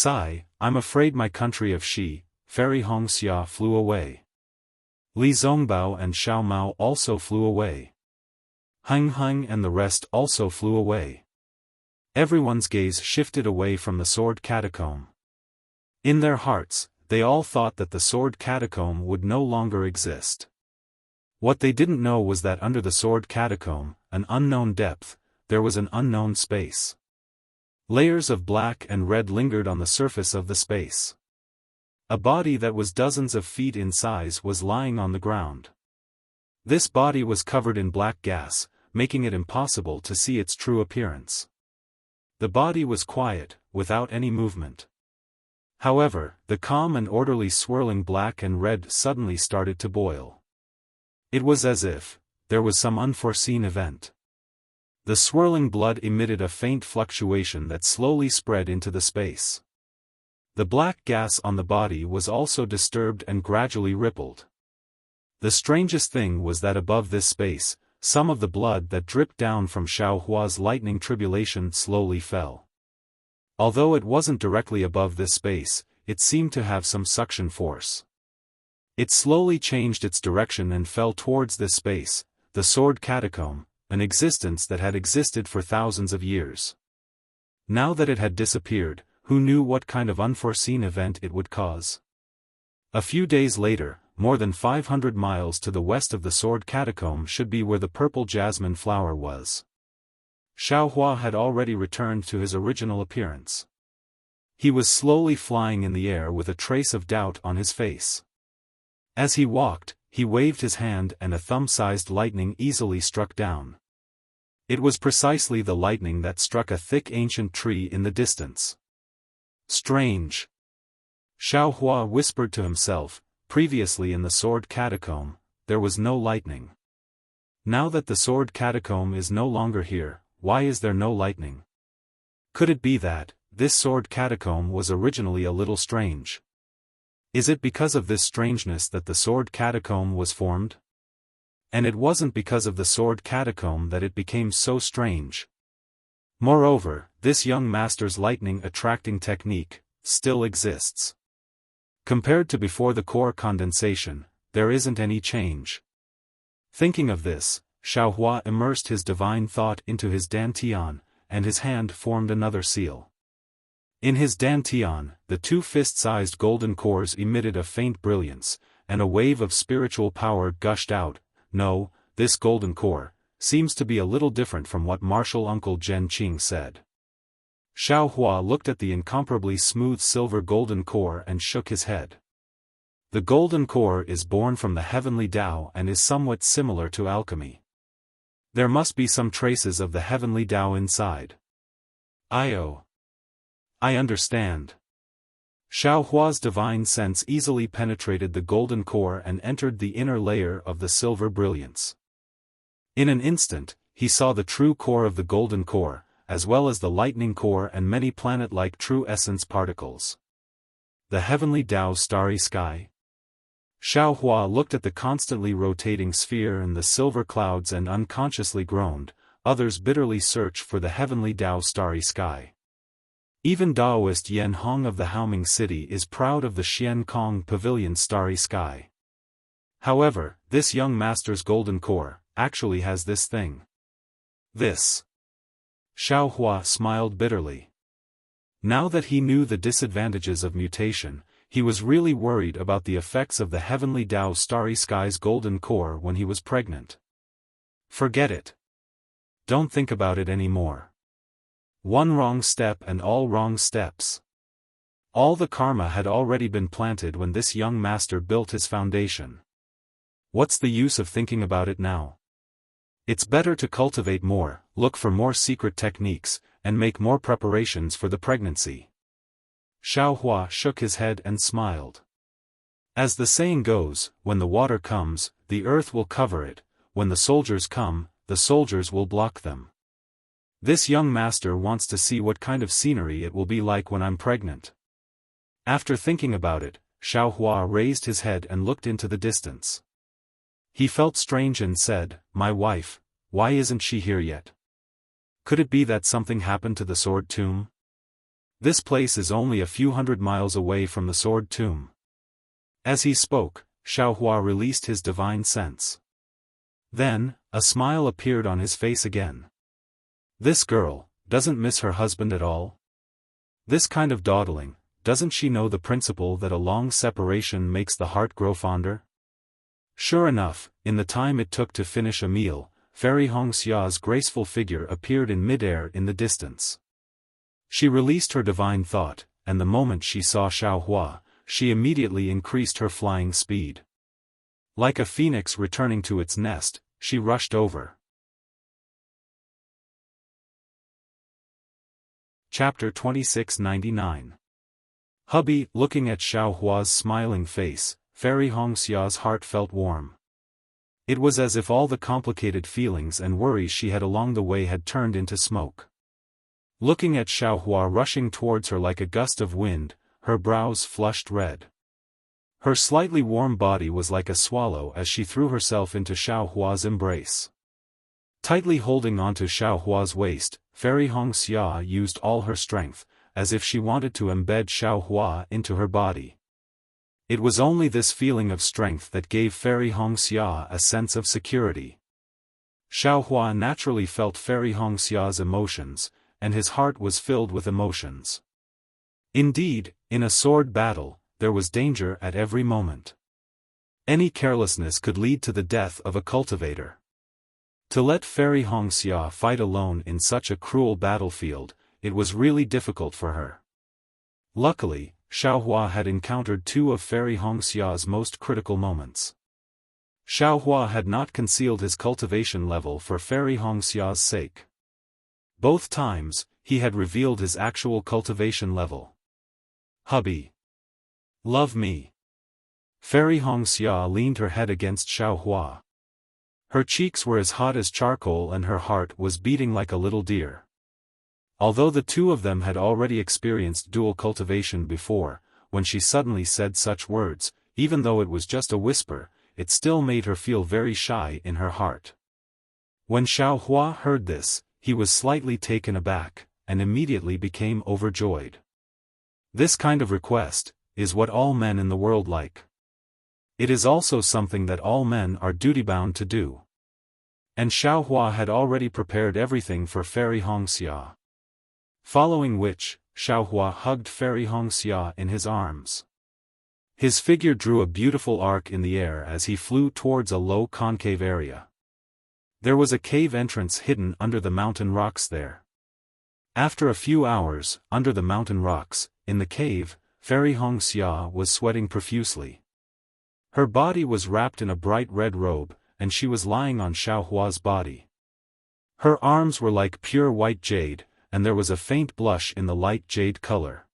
I'm afraid my country of Shi. Fairy Hongxia flew away. Li Zongbao and Xiao Mao also flew away. Heng and the rest also flew away. Everyone's gaze shifted away from the sword catacomb. In their hearts, they all thought that the sword catacomb would no longer exist. What they didn't know was that under the sword catacomb, an unknown depth, there was an unknown space. Layers of black and red lingered on the surface of the space. A body that was dozens of feet in size was lying on the ground. This body was covered in black gas, making it impossible to see its true appearance. The body was quiet, without any movement. However, the calm and orderly swirling black and red suddenly started to boil. It was as if there was some unforeseen event. The swirling blood emitted a faint fluctuation that slowly spread into the space. The black gas on the body was also disturbed and gradually rippled. The strangest thing was that above this space, some of the blood that dripped down from Xiaohua's lightning tribulation slowly fell. Although it wasn't directly above this space, it seemed to have some suction force. It slowly changed its direction and fell towards this space, the sword catacomb, an existence that had existed for thousands of years. Now that it had disappeared, who knew what kind of unforeseen event it would cause? A few days later, more than 500 miles to the west of the sword catacomb should be where the purple jasmine flower was. Xiaohua had already returned to his original appearance. He was slowly flying in the air with a trace of doubt on his face. As he walked, he waved his hand and a thumb-sized lightning easily struck down. It was precisely the lightning that struck a thick ancient tree in the distance. Strange. Xiaohua whispered to himself, previously in the sword catacomb, there was no lightning. Now that the sword catacomb is no longer here, why is there no lightning? Could it be that this sword catacomb was originally a little strange? Is it because of this strangeness that the sword catacomb was formed? And it wasn't because of the sword catacomb that it became so strange. Moreover, this young master's lightning attracting technique still exists. Compared to before the core condensation, there isn't any change. Thinking of this, Xiaohua immersed his divine thought into his dantian, and his hand formed another seal. In his dantian, the two fist-sized golden cores emitted a faint brilliance, and a wave of spiritual power gushed out. No, this golden core seems to be a little different from what martial uncle Zhen Qing said. Xiaohua looked at the incomparably smooth silver golden core and shook his head. The golden core is born from the heavenly Tao and is somewhat similar to alchemy. There must be some traces of the heavenly Tao inside. I understand. Xiaohua's divine sense easily penetrated the golden core and entered the inner layer of the silver brilliance. In an instant, he saw the true core of the golden core, as well as the lightning core and many planet-like true essence particles. The heavenly Tao starry sky. Xiaohua looked at the constantly rotating sphere and the silver clouds and unconsciously groaned. Others bitterly search for the heavenly Tao starry sky. Even Taoist Yan Hong of the Haoming City is proud of the Xian Kong Pavilion starry sky. However, this young master's golden core actually has this thing. This. Xiaohua smiled bitterly. Now that he knew the disadvantages of mutation, he was really worried about the effects of the heavenly Tao starry sky's golden core when he was pregnant. Forget it. Don't think about it anymore. One wrong step and all wrong steps. All the karma had already been planted when this young master built his foundation. What's the use of thinking about it now? It's better to cultivate more, look for more secret techniques, and make more preparations for the pregnancy. Xiaohua shook his head and smiled. As the saying goes, when the water comes, the earth will cover it, when the soldiers come, the soldiers will block them. This young master wants to see what kind of scenery it will be like when I'm pregnant. After thinking about it, Xiaohua raised his head and looked into the distance. He felt strange and said, "My wife, why isn't she here yet? Could it be that something happened to the sword tomb? This place is only a few hundred miles away from the sword tomb." As he spoke, Xiaohua released his divine sense. Then, a smile appeared on his face again. This girl doesn't miss her husband at all? This kind of dawdling, doesn't she know the principle that a long separation makes the heart grow fonder? Sure enough, in the time it took to finish a meal, Fairy Hongxia's graceful figure appeared in midair in the distance. She released her divine thought, and the moment she saw Xiaohua, she immediately increased her flying speed. Like a phoenix returning to its nest, she rushed over. Chapter 2699. Hubby, looking at Xiaohua's smiling face, Fairy Hongxia's heart felt warm. It was as if all the complicated feelings and worries she had along the way had turned into smoke. Looking at Xiaohua rushing towards her like a gust of wind, her brows flushed red. Her slightly warm body was like a swallow as she threw herself into Xiaohua's embrace. Tightly holding onto Xiaohua's waist, Fairy Hongxia used all her strength, as if she wanted to embed Xiaohua into her body. It was only this feeling of strength that gave Fairy Hongxia a sense of security. Xiaohua naturally felt Fairy Hongxia's emotions, and his heart was filled with emotions. Indeed, in a sword battle, there was danger at every moment. Any carelessness could lead to the death of a cultivator. To let Fairy Hongxia fight alone in such a cruel battlefield, it was really difficult for her. Luckily, Xiaohua had encountered two of Fairy Hongxia's most critical moments. Xiaohua had not concealed his cultivation level for Fairy Hongxia's sake. Both times, he had revealed his actual cultivation level. "Hubby. Love me." Fairy Hongxia leaned her head against Xiaohua. Her cheeks were as hot as charcoal and her heart was beating like a little deer. Although the two of them had already experienced dual cultivation before, when she suddenly said such words, even though it was just a whisper, it still made her feel very shy in her heart. When Xiaohua heard this, he was slightly taken aback, and immediately became overjoyed. This kind of request is what all men in the world like. It is also something that all men are duty-bound to do. And Xiaohua had already prepared everything for Fairy Hongxia. Following which, Xiaohua hugged Fairy Hongxia in his arms. His figure drew a beautiful arc in the air as he flew towards a low concave area. There was a cave entrance hidden under the mountain rocks there. After a few hours, under the mountain rocks, in the cave, Fairy Hongxia was sweating profusely. Her body was wrapped in a bright red robe, and she was lying on Xiaohua's body. Her arms were like pure white jade, and there was a faint blush in the light jade color.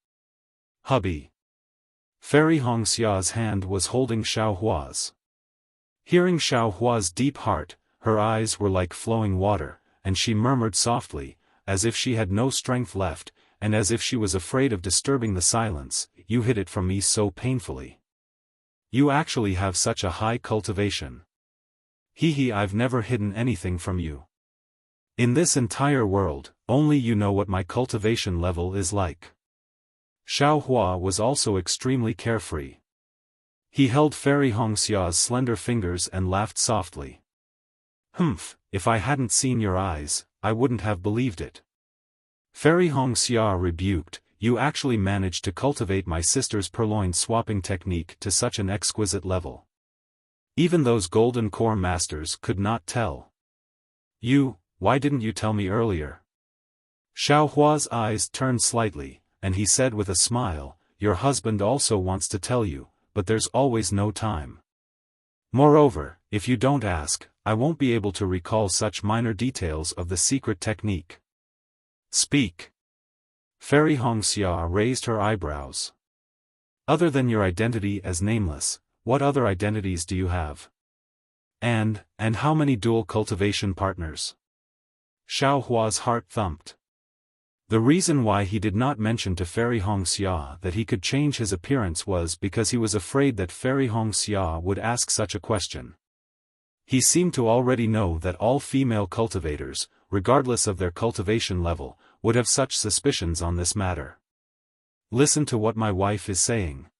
"Hubby." Fairy Hongxia's hand was holding Xiaohua's. Hearing Xiaohua's deep heart, her eyes were like flowing water, and she murmured softly, as if she had no strength left, and as if she was afraid of disturbing the silence, "You hid it from me so painfully. You actually have such a high cultivation. Hee, I've never hidden anything from you. In this entire world, only you know what my cultivation level is like." Xiaohua was also extremely carefree. He held Fairy Hongxia's slender fingers and laughed softly. "Humph, if I hadn't seen your eyes, I wouldn't have believed it." Fairy Hongxia rebuked, "You actually managed to cultivate my sister's purloined swapping technique to such an exquisite level. Even those golden core masters could not tell. Why didn't you tell me earlier?" Xiaohua's eyes turned slightly, and he said with a smile, "Your husband also wants to tell you, but there's always no time. Moreover, if you don't ask, I won't be able to recall such minor details of the secret technique." "Speak." Fairy Hongxia raised her eyebrows. "Other than your identity as nameless, what other identities do you have? And how many dual cultivation partners?" Xiaohua's heart thumped. The reason why he did not mention to Fairy Hongxia that he could change his appearance was because he was afraid that Fairy Hongxia would ask such a question. He seemed to already know that all female cultivators, regardless of their cultivation level, would have such suspicions on this matter. "Listen to what my wife is saying.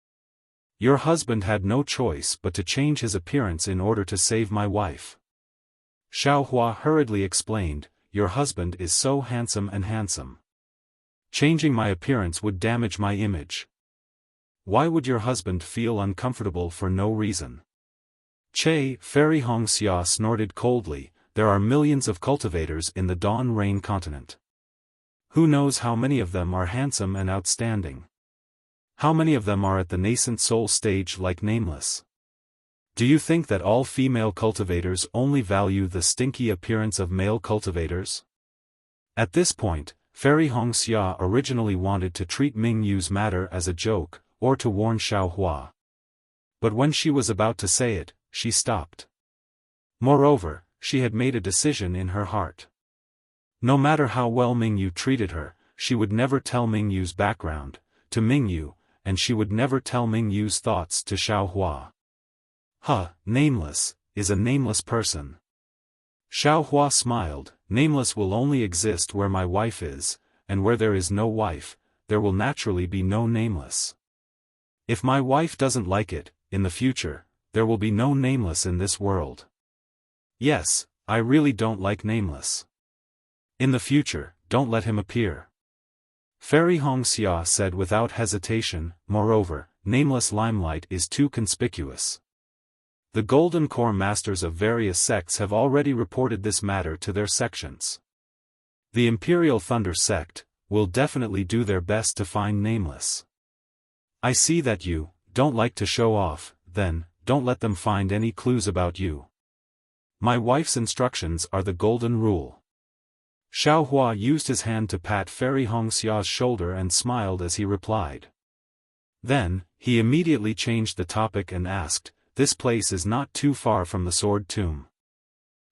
Your husband had no choice but to change his appearance in order to save my wife." Xiaohua hurriedly explained, "Your husband is so handsome and handsome. Changing my appearance would damage my image. Why would your husband feel uncomfortable for no reason?" "Che," Fairy Hongxia snorted coldly, "there are millions of cultivators in the Dawn Rain continent. Who knows how many of them are handsome and outstanding? How many of them are at the nascent soul stage like Nameless? Do you think that all female cultivators only value the stinky appearance of male cultivators?" At this point, Fairy Hongxia originally wanted to treat Mingyu's matter as a joke, or to warn Xiaohua. But when she was about to say it, she stopped. Moreover, she had made a decision in her heart. No matter how well Mingyu treated her, she would never tell Mingyu's background to Mingyu, and she would never tell Ming Yu's thoughts to Xiaohua. Nameless, is a nameless person. Xiaohua smiled. Nameless will only exist where my wife is, and where there is no wife, there will naturally be no nameless. If my wife doesn't like it, in the future, there will be no nameless in this world. Yes, I really don't like nameless. In the future, don't let him appear. Fairy Hongxia said without hesitation. Moreover, nameless limelight is too conspicuous. The Golden Core Masters of various sects have already reported this matter to their sections. The Imperial Thunder sect will definitely do their best to find nameless. I see that you don't like to show off, then, don't let them find any clues about you. My wife's instructions are the golden rule. Xiaohua used his hand to pat Fairy Hongxia's shoulder and smiled as he replied. Then, he immediately changed the topic and asked, "This place is not too far from the Sword Tomb.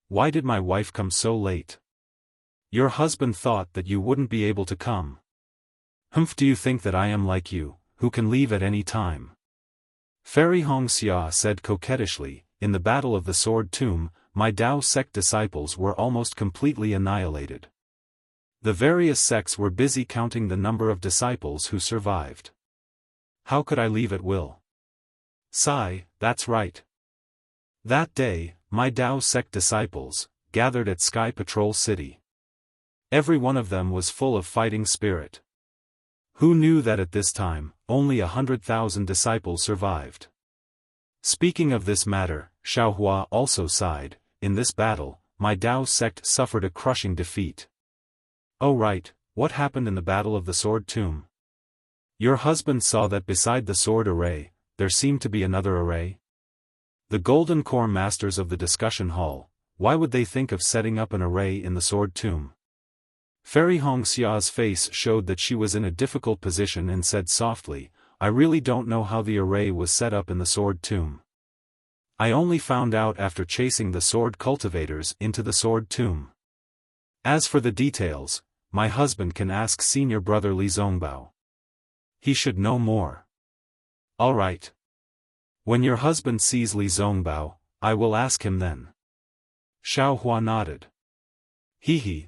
Why did my wife come so late? Your husband thought that you wouldn't be able to come. Do you think that I am like you, who can leave at any time?" Fairy Hongxia said coquettishly, "In the Battle of the Sword Tomb, my Dao sect disciples were almost completely annihilated. The various sects were busy counting the number of disciples who survived. How could I leave at will?" Sigh, that's right. That day, my Dao sect disciples gathered at Sky Patrol City. Every one of them was full of fighting spirit. Who knew that at this time, only 100,000 disciples survived? Speaking of this matter, Xiaohua also sighed. In this battle, my Dao sect suffered a crushing defeat. Oh right, what happened in the Battle of the Sword Tomb? Your husband saw that beside the sword array, there seemed to be another array? The Golden Core Masters of the discussion hall, why would they think of setting up an array in the Sword Tomb? Fairy Hongxia's face showed that she was in a difficult position and said softly, "I really don't know how the array was set up in the Sword Tomb. I only found out after chasing the sword cultivators into the Sword Tomb. As for the details, my husband can ask senior brother Li Zongbao. He should know more." "All right. When your husband sees Li Zongbao, I will ask him then." Xiaohua nodded.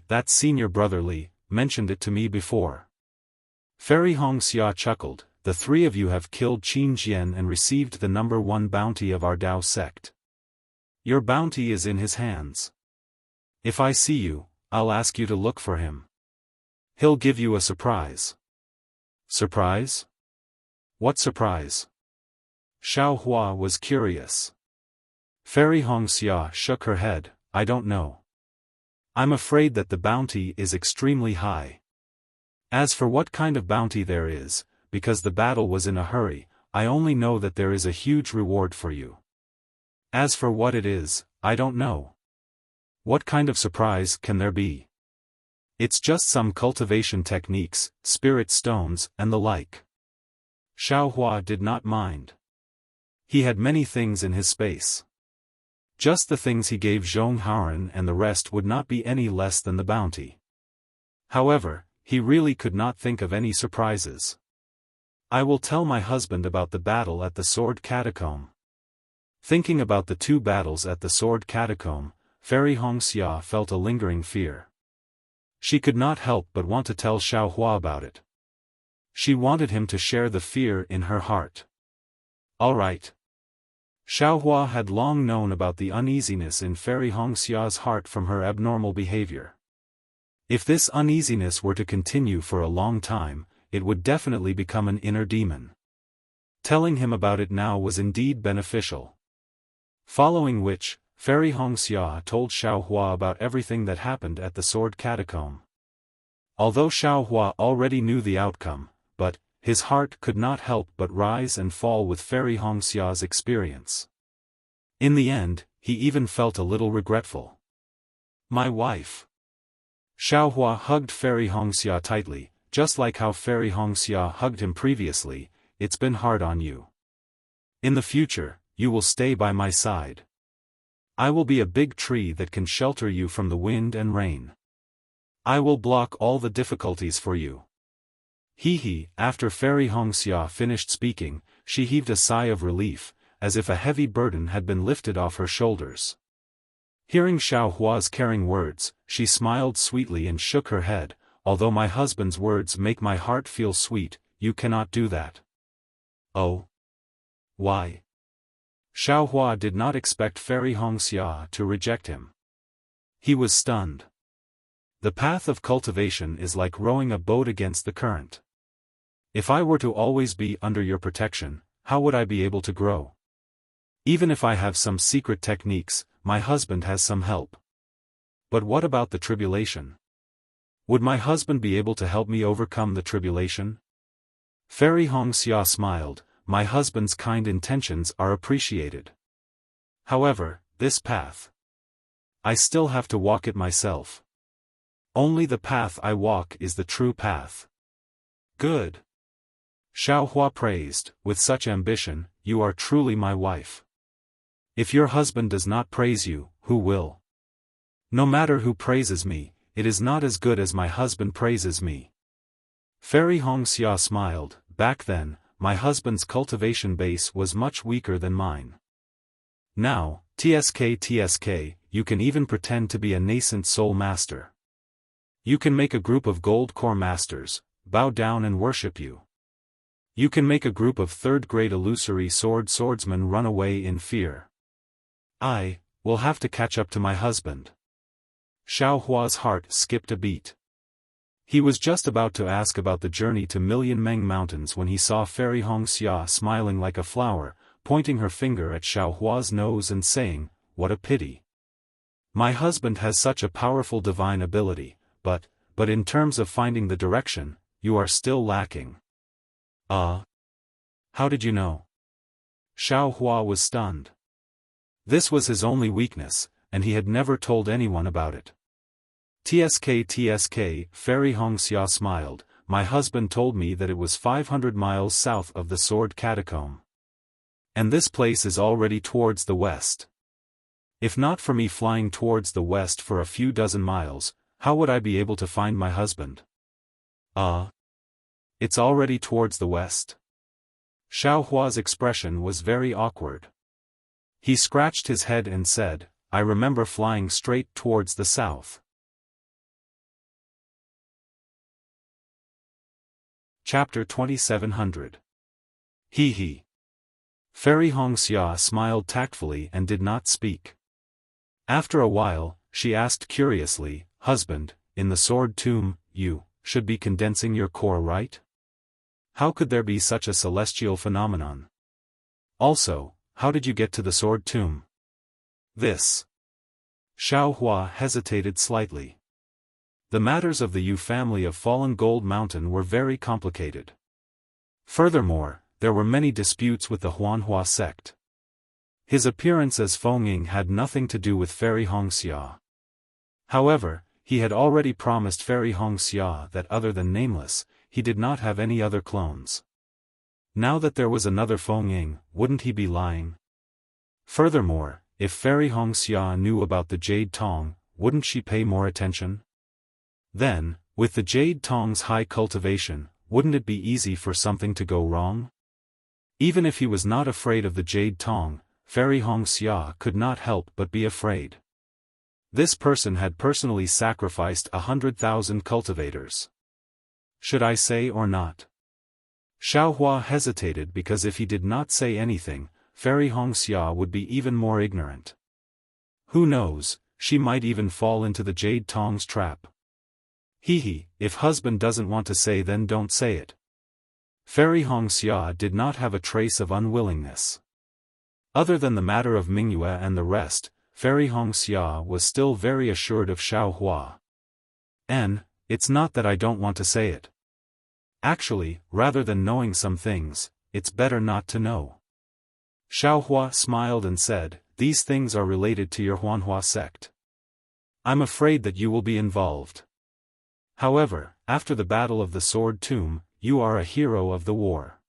That senior brother Li mentioned it to me before." Fairy Hongxia chuckled. "The three of you have killed Qin Jian and received the #1 bounty of our Dao sect. Your bounty is in his hands. If I see you, I'll ask you to look for him. He'll give you a surprise." "Surprise? What surprise?" Xiaohua was curious. Fairy Hongxia shook her head. "I don't know. I'm afraid that the bounty is extremely high. As for what kind of bounty there is, because the battle was in a hurry, I only know that there is a huge reward for you. As for what it is, I don't know. What kind of surprise can there be? It's just some cultivation techniques, spirit stones, and the like." Xiaohua did not mind. He had many things in his space. Just the things he gave Zhong Haoran, and the rest would not be any less than the bounty. However, he really could not think of any surprises. "I will tell my husband about the battle at the Sword Catacomb." Thinking about the 2 battles at the Sword Catacomb, Fairy Hongxia felt a lingering fear. She could not help but want to tell Xiaohua about it. She wanted him to share the fear in her heart. All right. Xiaohua had long known about the uneasiness in Fairy Hongxia's heart from her abnormal behavior. If this uneasiness were to continue for a long time, it would definitely become an inner demon. Telling him about it now was indeed beneficial. Following which, Fairy Hongxia told Xiaohua about everything that happened at the Sword Catacomb. Although Xiaohua already knew the outcome, but his heart could not help but rise and fall with Fairy Hongxia's experience. In the end, he even felt a little regretful. "My wife." Xiaohua hugged Fairy Hongxia tightly, just like how Fairy Hongxia hugged him previously. "It's been hard on you. In the future, you will stay by my side. I will be a big tree that can shelter you from the wind and rain. I will block all the difficulties for you. After Fairy Hongxia finished speaking, she heaved a sigh of relief, as if a heavy burden had been lifted off her shoulders. Hearing Xiao Hua's caring words, she smiled sweetly and shook her head. Although my husband's words make my heart feel sweet, you cannot do that. Oh? Why? Xiao Hua did not expect Fairy Hongxia to reject him. He was stunned. The path of cultivation is like rowing a boat against the current. If I were to always be under your protection, how would I be able to grow? Even if I have some secret techniques, my husband has some help. But what about the tribulation? Would my husband be able to help me overcome the tribulation? Fairy Hongxia smiled. My husband's kind intentions are appreciated. However, this path, I still have to walk it myself. Only the path I walk is the true path. Good. Xiao Hua praised. With such ambition, you are truly my wife. If your husband does not praise you, who will? No matter who praises me, it is not as good as my husband praises me. Fairy Hongxia smiled. Back then, my husband's cultivation base was much weaker than mine. Now, TSK, you can even pretend to be a nascent soul master. You can make a group of gold core masters bow down and worship you. You can make a group of third-grade illusory swordsmen run away in fear. I will have to catch up to my husband. Xiao Hua's heart skipped a beat. He was just about to ask about the journey to Million Meng Mountains when he saw Fairy Hongxia smiling like a flower, pointing her finger at Xiao Hua's nose and saying, "What a pity. My husband has such a powerful divine ability, but in terms of finding the direction, you are still lacking." How did you know? Xiao Hua was stunned. This was his only weakness, and he had never told anyone about it. TSK, Fairy Hongxia smiled. My husband told me that it was 500 miles south of the Sword Catacomb. And this place is already towards the west. If not for me flying towards the west for a few dozen miles, how would I be able to find my husband? It's already towards the west? Xiao Hua's expression was very awkward. He scratched his head and said, I remember flying straight towards the south. Chapter 2700. Fairy Hongxia smiled tactfully and did not speak. After a while, she asked curiously, Husband, in the sword tomb, you should be condensing your core, right? How could there be such a celestial phenomenon? Also, how did you get to the sword tomb? This. Xiao Hua hesitated slightly. The matters of the Yu family of Fallen Gold Mountain were very complicated. Furthermore, there were many disputes with the Huanhua sect. His appearance as Fengying had nothing to do with Fairy Hongxia. However, he had already promised Fairy Hongxia that other than Nameless, he did not have any other clones. Now that there was another Fengying, wouldn't he be lying? Furthermore, if Fairy Hongxia knew about the Jade Tong, wouldn't she pay more attention? Then, with the Jade Tong's high cultivation, wouldn't it be easy for something to go wrong? Even if he was not afraid of the Jade Tong, Fairy Hongxia could not help but be afraid. This person had personally sacrificed 100,000 cultivators. Should I say or not? Xiao Hua hesitated because if he did not say anything, Fairy Hongxia would be even more ignorant. Who knows, she might even fall into the Jade Tong's trap. If husband doesn't want to say, then don't say it. Fairy Hongxia did not have a trace of unwillingness. Other than the matter of Mingyue and the rest, Fairy Hongxia was still very assured of Xiao Hua. It's not that I don't want to say it. Actually, rather than knowing some things, it's better not to know. Xiao Hua smiled and said, these things are related to your Huanhua sect. I'm afraid that you will be involved. However, after the Battle of the Sword Tomb, you are a hero of the war.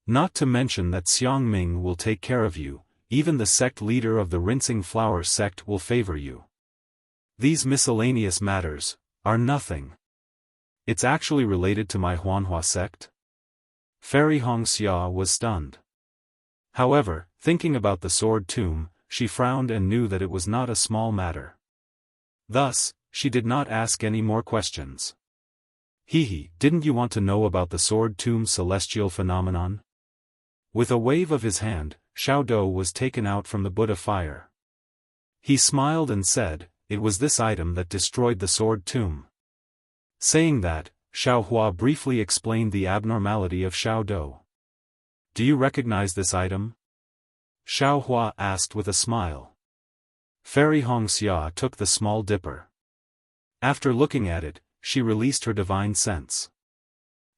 Not to mention that Xiangming will take care of you, even the sect leader of the Rinsing Flower sect will favor you. These miscellaneous matters are nothing. It's actually related to my Huanhua sect? Fairy Hongxia was stunned. However, thinking about the sword tomb, she frowned and knew that it was not a small matter. Thus, she did not ask any more questions. Hehe, didn't you want to know about the sword tomb's celestial phenomenon? With a wave of his hand, Xiao Dou was taken out from the Buddha fire. He smiled and said, it was this item that destroyed the sword tomb. Saying that, Xiao Hua briefly explained the abnormality of Xiao Dou. Do you recognize this item? Xiao Hua asked with a smile. Fairy Hongxia took the small dipper. After looking at it, she released her divine sense.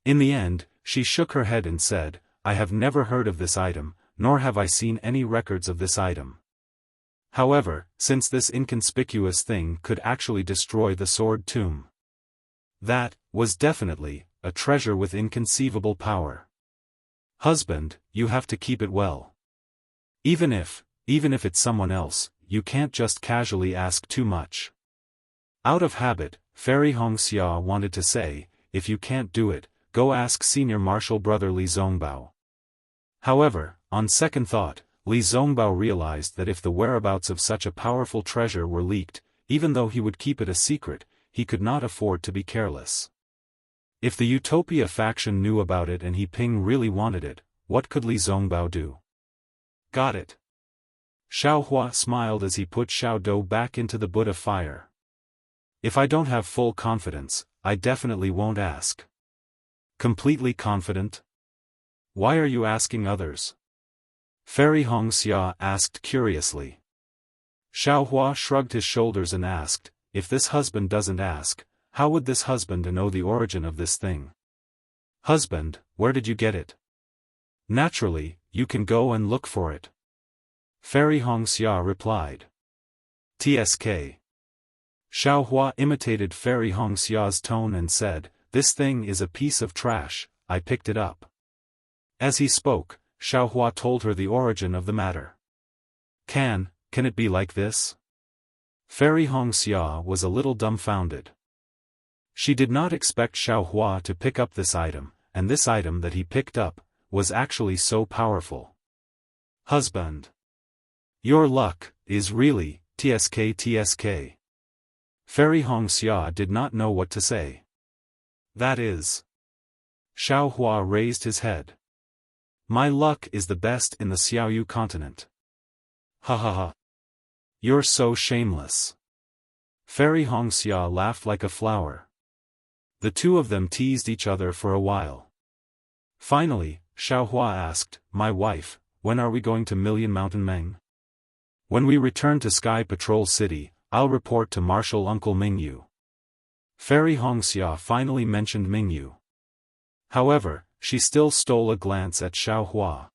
In the end, she shook her head and said, I have never heard of this item, nor have I seen any records of this item. However, since this inconspicuous thing could actually destroy the sword tomb, that was definitely a treasure with inconceivable power. Husband, you have to keep it well. Even if it's someone else, you can't just casually ask too much. Out of habit, Fairy Hongxia wanted to say, if you can't do it, go ask senior martial brother Li Zongbao. However, on second thought, Li Zongbao realized that if the whereabouts of such a powerful treasure were leaked, even though he would keep it a secret, he could not afford to be careless. If the Utopia faction knew about it and He Ping really wanted it, what could Li Zongbao do? Got it. Xiao Hua smiled as he put Xiao Dou back into the Buddha fire. If I don't have full confidence, I definitely won't ask. Completely confident? Why are you asking others? Fairy Hongxia asked curiously. Xiao Hua shrugged his shoulders and asked, if this husband doesn't ask, how would this husband know the origin of this thing? Husband, where did you get it? Naturally, you can go and look for it. Fairy Hongxia replied. TSK. Xiao Hua imitated Fairy Hongxia's tone and said, this thing is a piece of trash, I picked it up. As he spoke, Xiao Hua told her the origin of the matter. Can it be like this? Fairy Hongxia was a little dumbfounded. She did not expect Xiao Hua to pick up this item, and this item that he picked up was actually so powerful. Husband. Your luck is really TSK. Fairy Hongxia did not know what to say. That is. Xiao Hua raised his head. My luck is the best in the Xiaoyu continent. Ha ha ha. You're so shameless. Fairy Hongxia laughed like a flower. The two of them teased each other for a while. Finally, Xiao Hua asked, my wife, when are we going to Million Mountain Meng? When we return to Sky Patrol City, I'll report to Martial Uncle Mingyu. Fairy Hongxia finally mentioned Mingyu. However, she still stole a glance at Xiao Hua.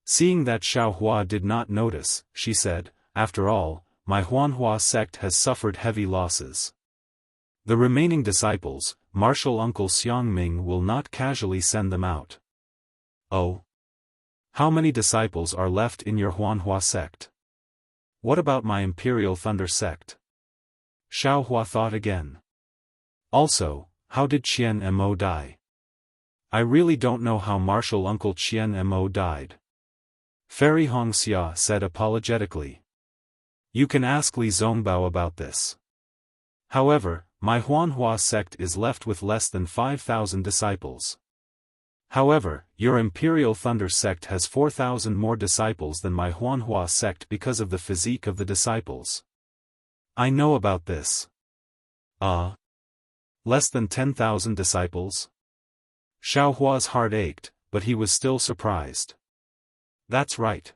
Seeing that Xiao Hua did not notice, she said, after all, my Huanhua sect has suffered heavy losses. The remaining disciples, Martial Uncle Xiangming will not casually send them out. Oh? How many disciples are left in your Huanhua sect? What about my Imperial Thunder sect? Xiao Hua thought again. Also, how did Qian Mo die? I really don't know how Martial Uncle Qian Mo died. Fairy Hongxia said apologetically. You can ask Li Zongbao about this. However, my Huanhua sect is left with less than 5,000 disciples. However, your Imperial Thunder sect has 4,000 more disciples than my Huanhua sect because of the physique of the disciples. I know about this. Less than 10,000 disciples? Xiao Hua's heart ached, but he was still surprised. That's right.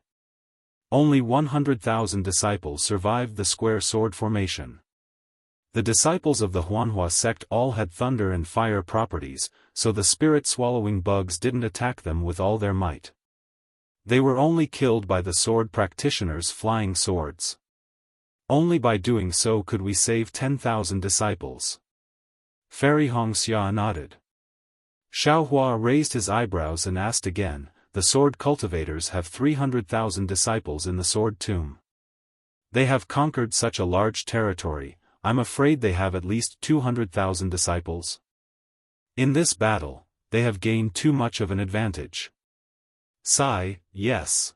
Only 100,000 disciples survived the square sword formation. The disciples of the Huanhua sect all had thunder and fire properties, so the spirit-swallowing bugs didn't attack them with all their might. They were only killed by the sword practitioners' flying swords. Only by doing so could we save 10,000 disciples. Fairy Hongxia nodded. Xiao Hua raised his eyebrows and asked again, the sword cultivators have 300,000 disciples in the sword tomb. They have conquered such a large territory, I'm afraid they have at least 200,000 disciples. In this battle, they have gained too much of an advantage. Sigh, yes.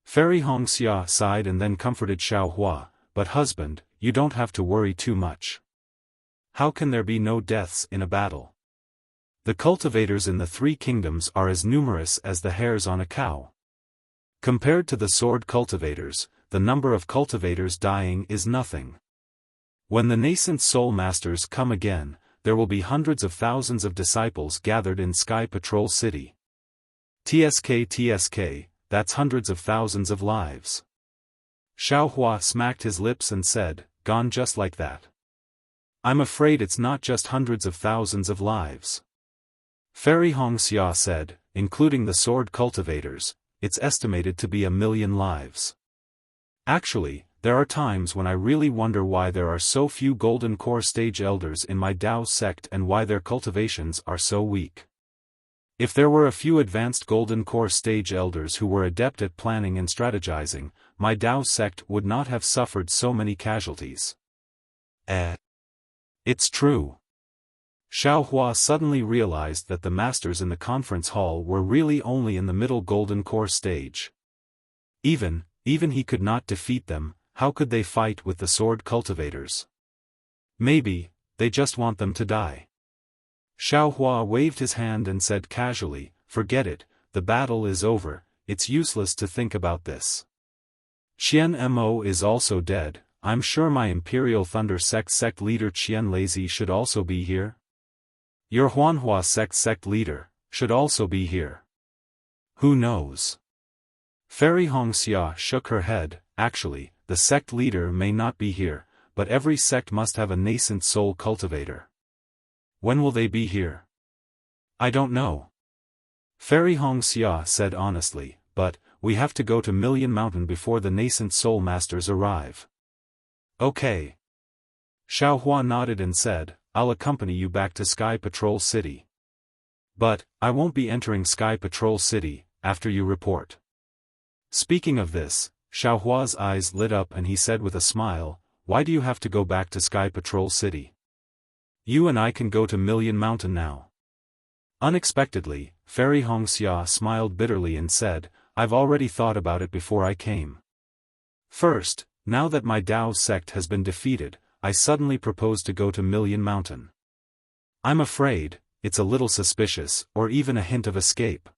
Fairy Hongxia sighed and then comforted Xiaohua, but husband, you don't have to worry too much. How can there be no deaths in a battle? The cultivators in the three kingdoms are as numerous as the hairs on a cow. Compared to the sword cultivators, the number of cultivators dying is nothing. When the nascent soul masters come again, there will be hundreds of thousands of disciples gathered in Sky Patrol City. TSK, that's hundreds of thousands of lives. Xiaohua smacked his lips and said, gone just like that. I'm afraid it's not just hundreds of thousands of lives. Fairy Hongxia said, including the sword cultivators, it's estimated to be 1 million lives. Actually, there are times when I really wonder why there are so few Golden Core stage elders in my Dao sect and why their cultivations are so weak. If there were a few advanced Golden Core stage elders who were adept at planning and strategizing, my Dao sect would not have suffered so many casualties. It's true. Xiaohua suddenly realized that the masters in the conference hall were really only in the middle Golden Core stage. Even he could not defeat them. How could they fight with the sword cultivators? Maybe, they just want them to die. Xiaohua waved his hand and said casually, forget it, the battle is over, it's useless to think about this. Qian Mo is also dead, I'm sure my Imperial Thunder sect leader Qian Lazy should also be here. Your Huanhua sect leader should also be here. Who knows? Fairy Hongxia shook her head, actually, the sect leader may not be here, but every sect must have a nascent soul cultivator. When will they be here? I don't know. Fairy Hongxia said honestly, but, we have to go to Million Mountain before the nascent soul masters arrive. Okay. Xiaohua nodded and said, I'll accompany you back to Sky Patrol City. But, I won't be entering Sky Patrol City, after you report. Speaking of this, Xiaohua's eyes lit up and he said with a smile, why do you have to go back to Sky Patrol City? You and I can go to Million Mountain now. Unexpectedly, Fairy Hongxia smiled bitterly and said, I've already thought about it before I came. First, now that my Dao sect has been defeated, I suddenly propose to go to Million Mountain. I'm afraid, it's a little suspicious, or even a hint of escape.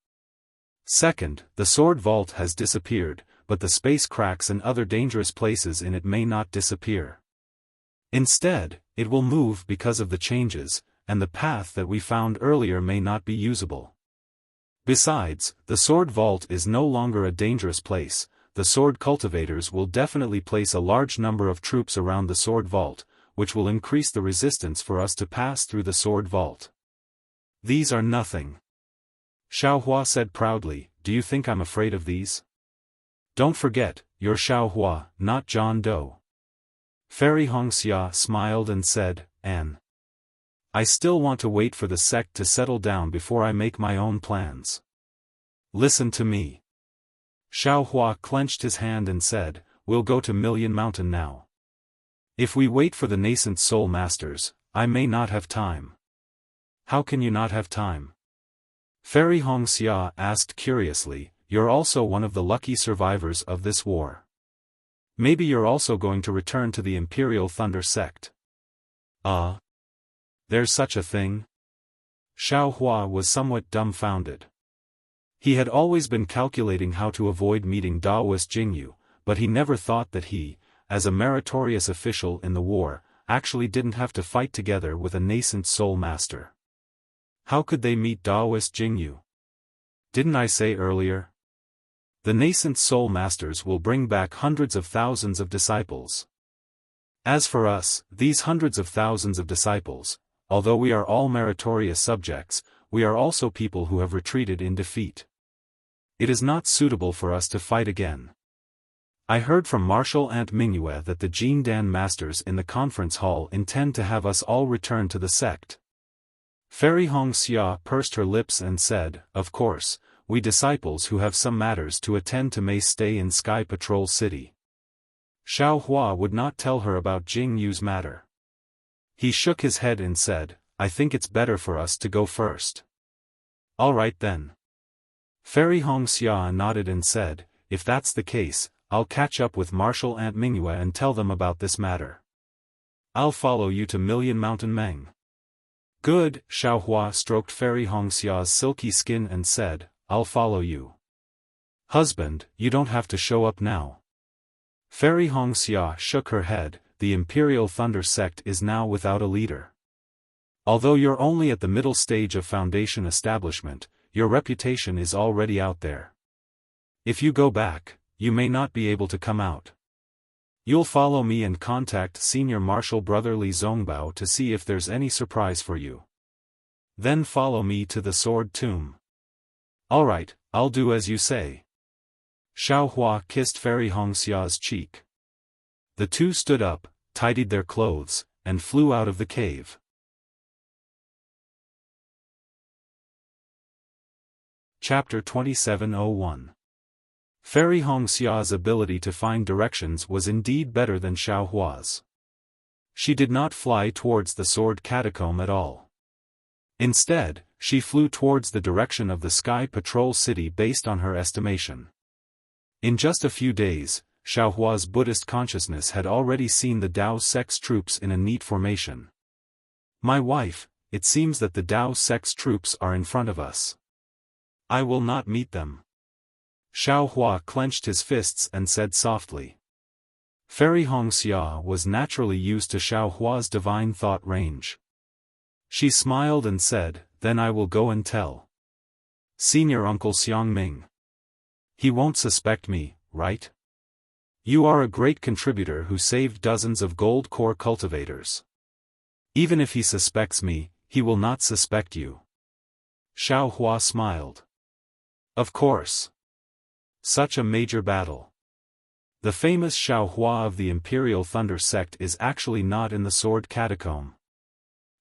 Second, the sword vault has disappeared, but the space cracks and other dangerous places in it may not disappear. Instead, it will move because of the changes, and the path that we found earlier may not be usable. Besides, the sword vault is no longer a dangerous place, the sword cultivators will definitely place a large number of troops around the sword vault, which will increase the resistance for us to pass through the sword vault. These are nothing. Xiaohua said proudly, do you think I'm afraid of these? Don't forget, you're Xiaohua, not John Doe. Fairy Hongxia smiled and said, I still want to wait for the sect to settle down before I make my own plans. Listen to me. Xiaohua clenched his hand and said, we'll go to Million Mountain now. If we wait for the nascent soul masters, I may not have time. How can you not have time? Fairy Hongxia asked curiously, you're also one of the lucky survivors of this war. Maybe you're also going to return to the Imperial Thunder sect. There's such a thing? Xiaohua was somewhat dumbfounded. He had always been calculating how to avoid meeting Daoist Jingyu, but he never thought that he, as a meritorious official in the war, actually didn't have to fight together with a nascent soul master. How could they meet Daoist Jingyu? Didn't I say earlier? The nascent soul masters will bring back hundreds of thousands of disciples. As for us, these hundreds of thousands of disciples, although we are all meritorious subjects, we are also people who have retreated in defeat. It is not suitable for us to fight again. I heard from Marshal Aunt Mingyue that the Jindan masters in the conference hall intend to have us all return to the sect. Fairy Hongxia pursed her lips and said, of course, we disciples who have some matters to attend to may stay in Sky Patrol City. Xiaohua would not tell her about Jingyu's matter. He shook his head and said, I think it's better for us to go first. All right then. Fairy Hongxia nodded and said, if that's the case, I'll catch up with Marshal Aunt Mingyue and tell them about this matter. I'll follow you to Million Mountain Meng. Good, Xiaohua stroked Fairy Hongxia's silky skin and said, I'll follow you. Husband, you don't have to show up now. Fairy Hongxia shook her head, the Imperial Thunder Sect is now without a leader. Although you're only at the middle stage of foundation establishment, your reputation is already out there. If you go back, you may not be able to come out. You'll follow me and contact Senior Marshal Brother Li Zongbao to see if there's any surprise for you. Then follow me to the Sword Tomb. All right, I'll do as you say. Xiaohua kissed Fairy Hongxia's cheek. The two stood up, tidied their clothes, and flew out of the cave. Chapter 2701. Fairy Hongxia's ability to find directions was indeed better than Xiaohua's. She did not fly towards the Sword Catacomb at all. Instead, she flew towards the direction of the Sky Patrol City based on her estimation. In just a few days, Xiaohua's Buddhist consciousness had already seen the Dao sect's troops in a neat formation. My wife, it seems that the Dao sect's troops are in front of us. I will not meet them. Xiaohua clenched his fists and said softly. Fairy Hongxia was naturally used to Xiaohua's divine thought range. She smiled and said, then I will go and tell Senior Uncle Xiangming. He won't suspect me, right? You are a great contributor who saved dozens of gold core cultivators. Even if he suspects me, he will not suspect you. Xiaohua smiled. Of course. Such a major battle. The famous Xiaohua of the Imperial Thunder Sect is actually not in the Sword Catacomb.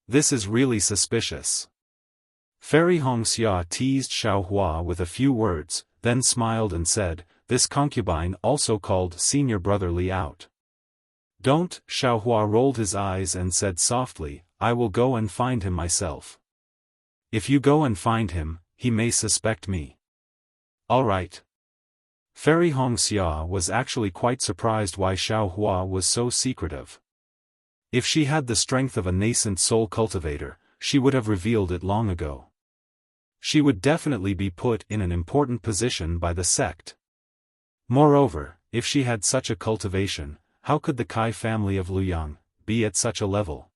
This is really suspicious. Fairy Hongxia teased Xiaohua with a few words, then smiled and said, this concubine also called Senior Brother Li out. Don't, Xiaohua rolled his eyes and said softly, I will go and find him myself. If you go and find him, he may suspect me. All right. Fairy Hongxia was actually quite surprised why Xiaohua was so secretive. If she had the strength of a nascent soul cultivator, she would have revealed it long ago. She would definitely be put in an important position by the sect. Moreover, if she had such a cultivation, how could the Kai family of Luyang be at such a level?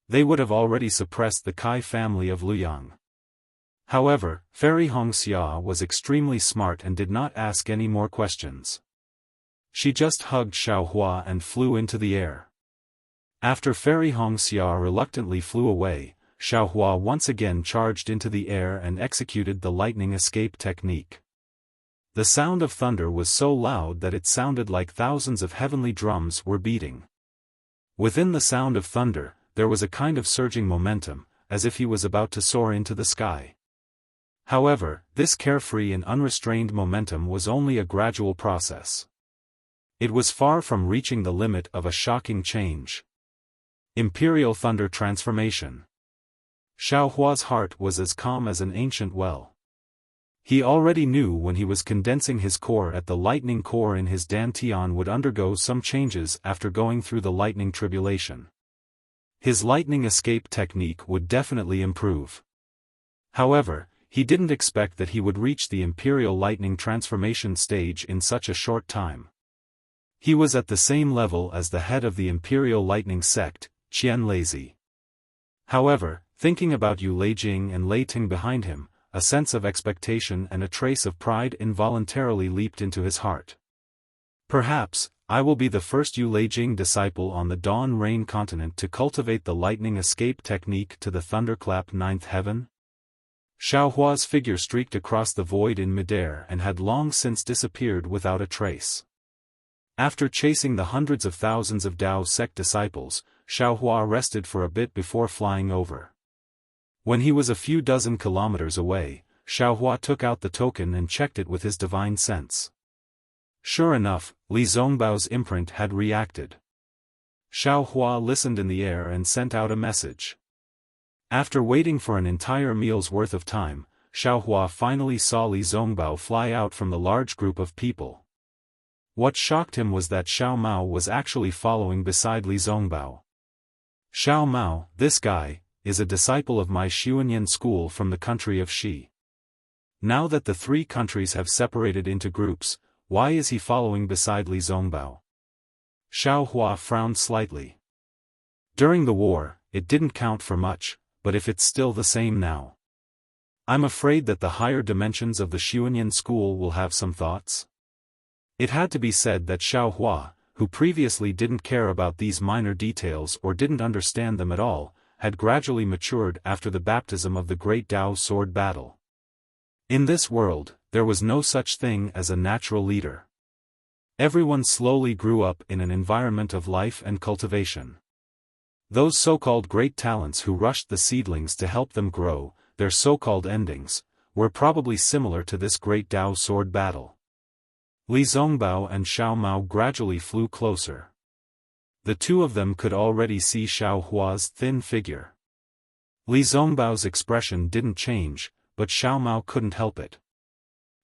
They would have already suppressed the Kai family of Luyang. However, Fairy Hongxia was extremely smart and did not ask any more questions. She just hugged Xiaohua and flew into the air. After Fairy Hongxia reluctantly flew away, Xiaohua once again charged into the air and executed the lightning escape technique. The sound of thunder was so loud that it sounded like thousands of heavenly drums were beating. Within the sound of thunder, there was a kind of surging momentum, as if he was about to soar into the sky. However, this carefree and unrestrained momentum was only a gradual process. It was far from reaching the limit of a shocking change. Imperial Thunder Transformation. Xiaohua's heart was as calm as an ancient well. He already knew when he was condensing his core at the lightning core in his dantian would undergo some changes after going through the lightning tribulation. His lightning escape technique would definitely improve. However, he didn't expect that he would reach the Imperial Lightning Transformation stage in such a short time. He was at the same level as the head of the Imperial Lightning Sect, Qian Lazy. However, thinking about Yu Leijing and Lei Ting behind him, a sense of expectation and a trace of pride involuntarily leaped into his heart. Perhaps, I will be the first Yu Leijing disciple on the Dawn Rain continent to cultivate the lightning escape technique to the thunderclap ninth heaven? Xiaohua's figure streaked across the void in midair and had long since disappeared without a trace. After chasing the hundreds of thousands of Dao sect disciples, Xiaohua rested for a bit before flying over. When he was a few dozen kilometers away, Xiaohua took out the token and checked it with his divine sense. Sure enough, Li Zongbao's imprint had reacted. Xiaohua listened in the air and sent out a message. After waiting for an entire meal's worth of time, Xiaohua finally saw Li Zongbao fly out from the large group of people. What shocked him was that Xiao Mao was actually following beside Li Zongbao. Xiao Mao, this guy, is a disciple of my Xuanyan school from the country of Xi. Now that the three countries have separated into groups, why is he following beside Li Zongbao? Xiaohua frowned slightly. During the war, it didn't count for much, but if it's still the same now. I'm afraid that the higher dimensions of the Xuanyan school will have some thoughts. It had to be said that Xiaohua, who previously didn't care about these minor details or didn't understand them at all, had gradually matured after the baptism of the Great Dao sword battle. In this world, there was no such thing as a natural leader. Everyone slowly grew up in an environment of life and cultivation. Those so-called great talents who rushed the seedlings to help them grow, their so-called endings, were probably similar to this Great Dao sword battle. Li Zongbao and Xiao Mao gradually flew closer. The two of them could already see Xiaohua's thin figure. Li Zongbao's expression didn't change, but Xiao Mao couldn't help it.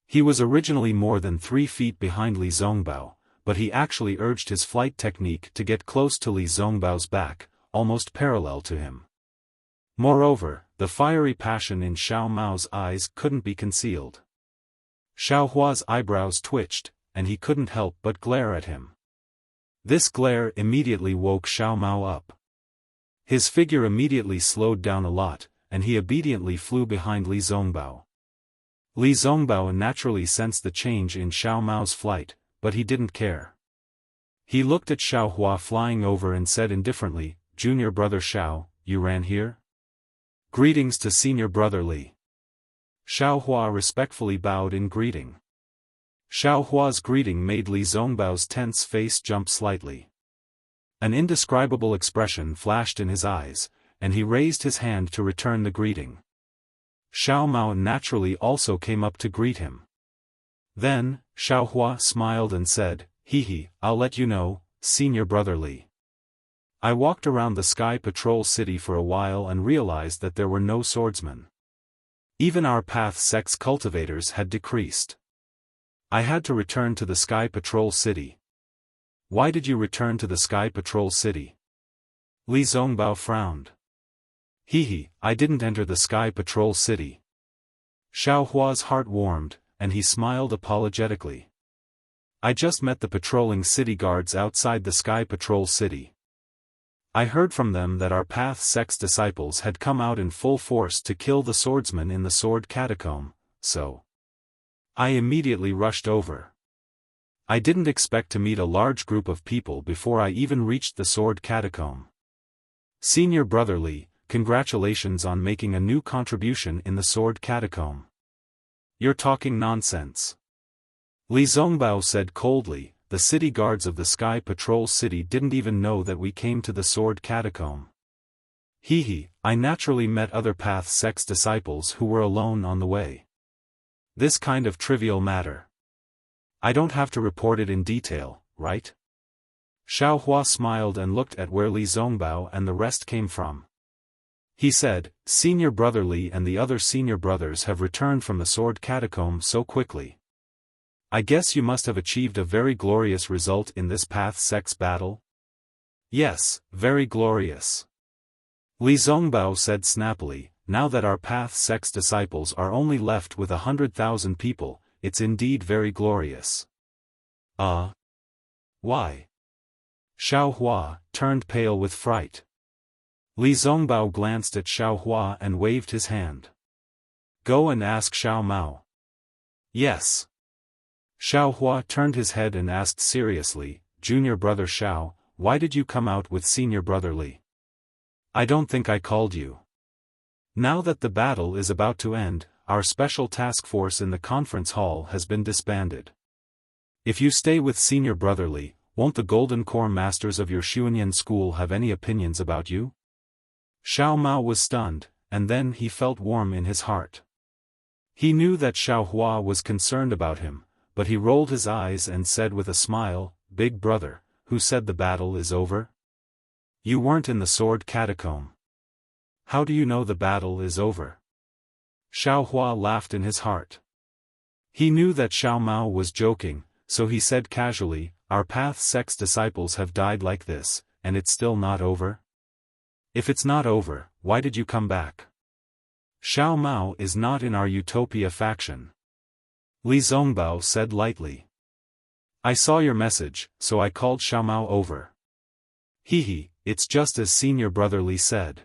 He was originally more than 3 feet behind Li Zongbao, but he actually urged his flight technique to get close to Li Zongbao's back, almost parallel to him. Moreover, the fiery passion in Xiao Mao's eyes couldn't be concealed. Xiaohua's eyebrows twitched, and he couldn't help but glare at him. This glare immediately woke Xiao Mao up. His figure immediately slowed down a lot, and he obediently flew behind Li Zongbao. Li Zongbao naturally sensed the change in Xiao Mao's flight, but he didn't care. He looked at Xiaohua flying over and said indifferently, "Junior brother Xiao, you ran here? Greetings to senior brother Li." Xiaohua respectfully bowed in greeting. Xiaohua's greeting made Li Zongbao's tense face jump slightly. An indescribable expression flashed in his eyes, and he raised his hand to return the greeting. Xiao Mao naturally also came up to greet him. Then, Xiaohua smiled and said, "Hee, I'll let you know, senior brother Li. I walked around the Sky Patrol City for a while and realized that there were no swordsmen. Even our path sect's cultivators had decreased. I had to return to the Sky Patrol City." "Why did you return to the Sky Patrol City?" Li Zongbao frowned. I didn't enter the Sky Patrol City." Xiaohua's heart warmed, and he smiled apologetically. "I just met the patrolling city guards outside the Sky Patrol City. I heard from them that our path sect's disciples had come out in full force to kill the swordsman in the sword catacomb, so I immediately rushed over. I didn't expect to meet a large group of people before I even reached the sword catacomb. Senior brother Li, congratulations on making a new contribution in the sword catacomb." "You're talking nonsense," Li Zongbao said coldly. "The city guards of the Sky Patrol City didn't even know that we came to the sword catacomb. I naturally met other path sect's disciples who were alone on the way. This kind of trivial matter. I don't have to report it in detail, right?" Xiaohua smiled and looked at where Li Zongbao and the rest came from. He said, "Senior brother Li and the other senior brothers have returned from the sword catacomb so quickly. I guess you must have achieved a very glorious result in this path sect's battle?" "Yes, very glorious," Li Zongbao said snappily. "Now that our path sect's disciples are only left with 100,000 people, it's indeed very glorious." Why?" Xiaohua turned pale with fright. Li Zongbao glanced at Xiaohua and waved his hand. "Go and ask Xiao Mao." "Yes." Xiaohua turned his head and asked seriously, "Junior brother Xiao, why did you come out with senior brother Li? I don't think I called you." "Now that the battle is about to end, our special task force in the conference hall has been disbanded. If you stay with senior brother Li, won't the Golden Core masters of your Xuanyan school have any opinions about you?" Xiao Mao was stunned, and then he felt warm in his heart. He knew that Xiaohua was concerned about him, but he rolled his eyes and said with a smile, "Big brother, who said the battle is over? You weren't in the sword catacomb. how do you know the battle is over? Xiaohua laughed in his heart. He knew that Xiao Mao was joking, so he said casually, our path sect's disciples have died like this, and it's still not over? If it's not over, why did you come back? Xiao Mao is not in our Utopia faction. Li Zongbao said lightly. I saw your message, so I called Xiao Mao over. Hehe, it's just as senior brother Li said.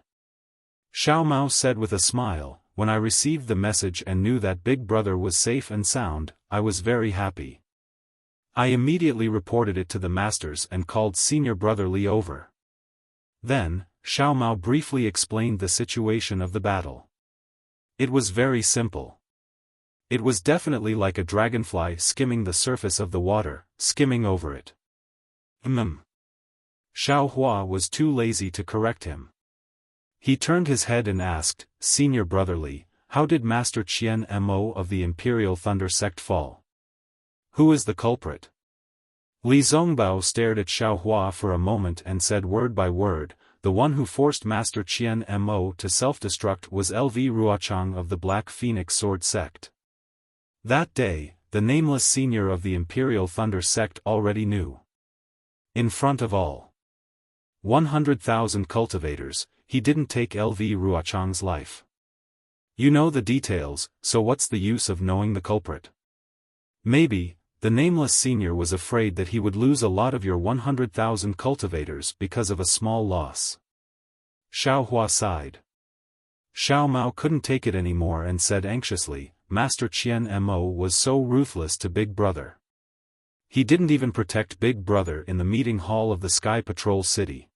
Xiao Mao said with a smile, when I received the message and knew that big brother was safe and sound, I was very happy. I immediately reported it to the masters and called senior brother Li over. Then, Xiao Mao briefly explained the situation of the battle. It was very simple. It was definitely like a dragonfly skimming the surface of the water, skimming over it. Xiaohua was too lazy to correct him. He turned his head and asked, Senior Brother Li, how did Master Qian Mo of the Imperial Thunder Sect fall? Who is the culprit? Li Zongbao stared at Xiaohua for a moment and said word by word, the one who forced Master Qian Mo to self-destruct was LV Ruochang of the Black Phoenix Sword Sect. That day, the nameless senior of the Imperial Thunder Sect already knew. In front of all 100,000 cultivators, he didn't take LV Ruochang's life. You know the details, so what's the use of knowing the culprit? Maybe, the nameless senior was afraid that he would lose a lot of your 100,000 cultivators because of a small loss. Xiaohua sighed. Xiao Mao couldn't take it anymore and said anxiously, Master Qian Mo was so ruthless to Big Brother. He didn't even protect Big Brother in the meeting hall of the Sky Patrol City.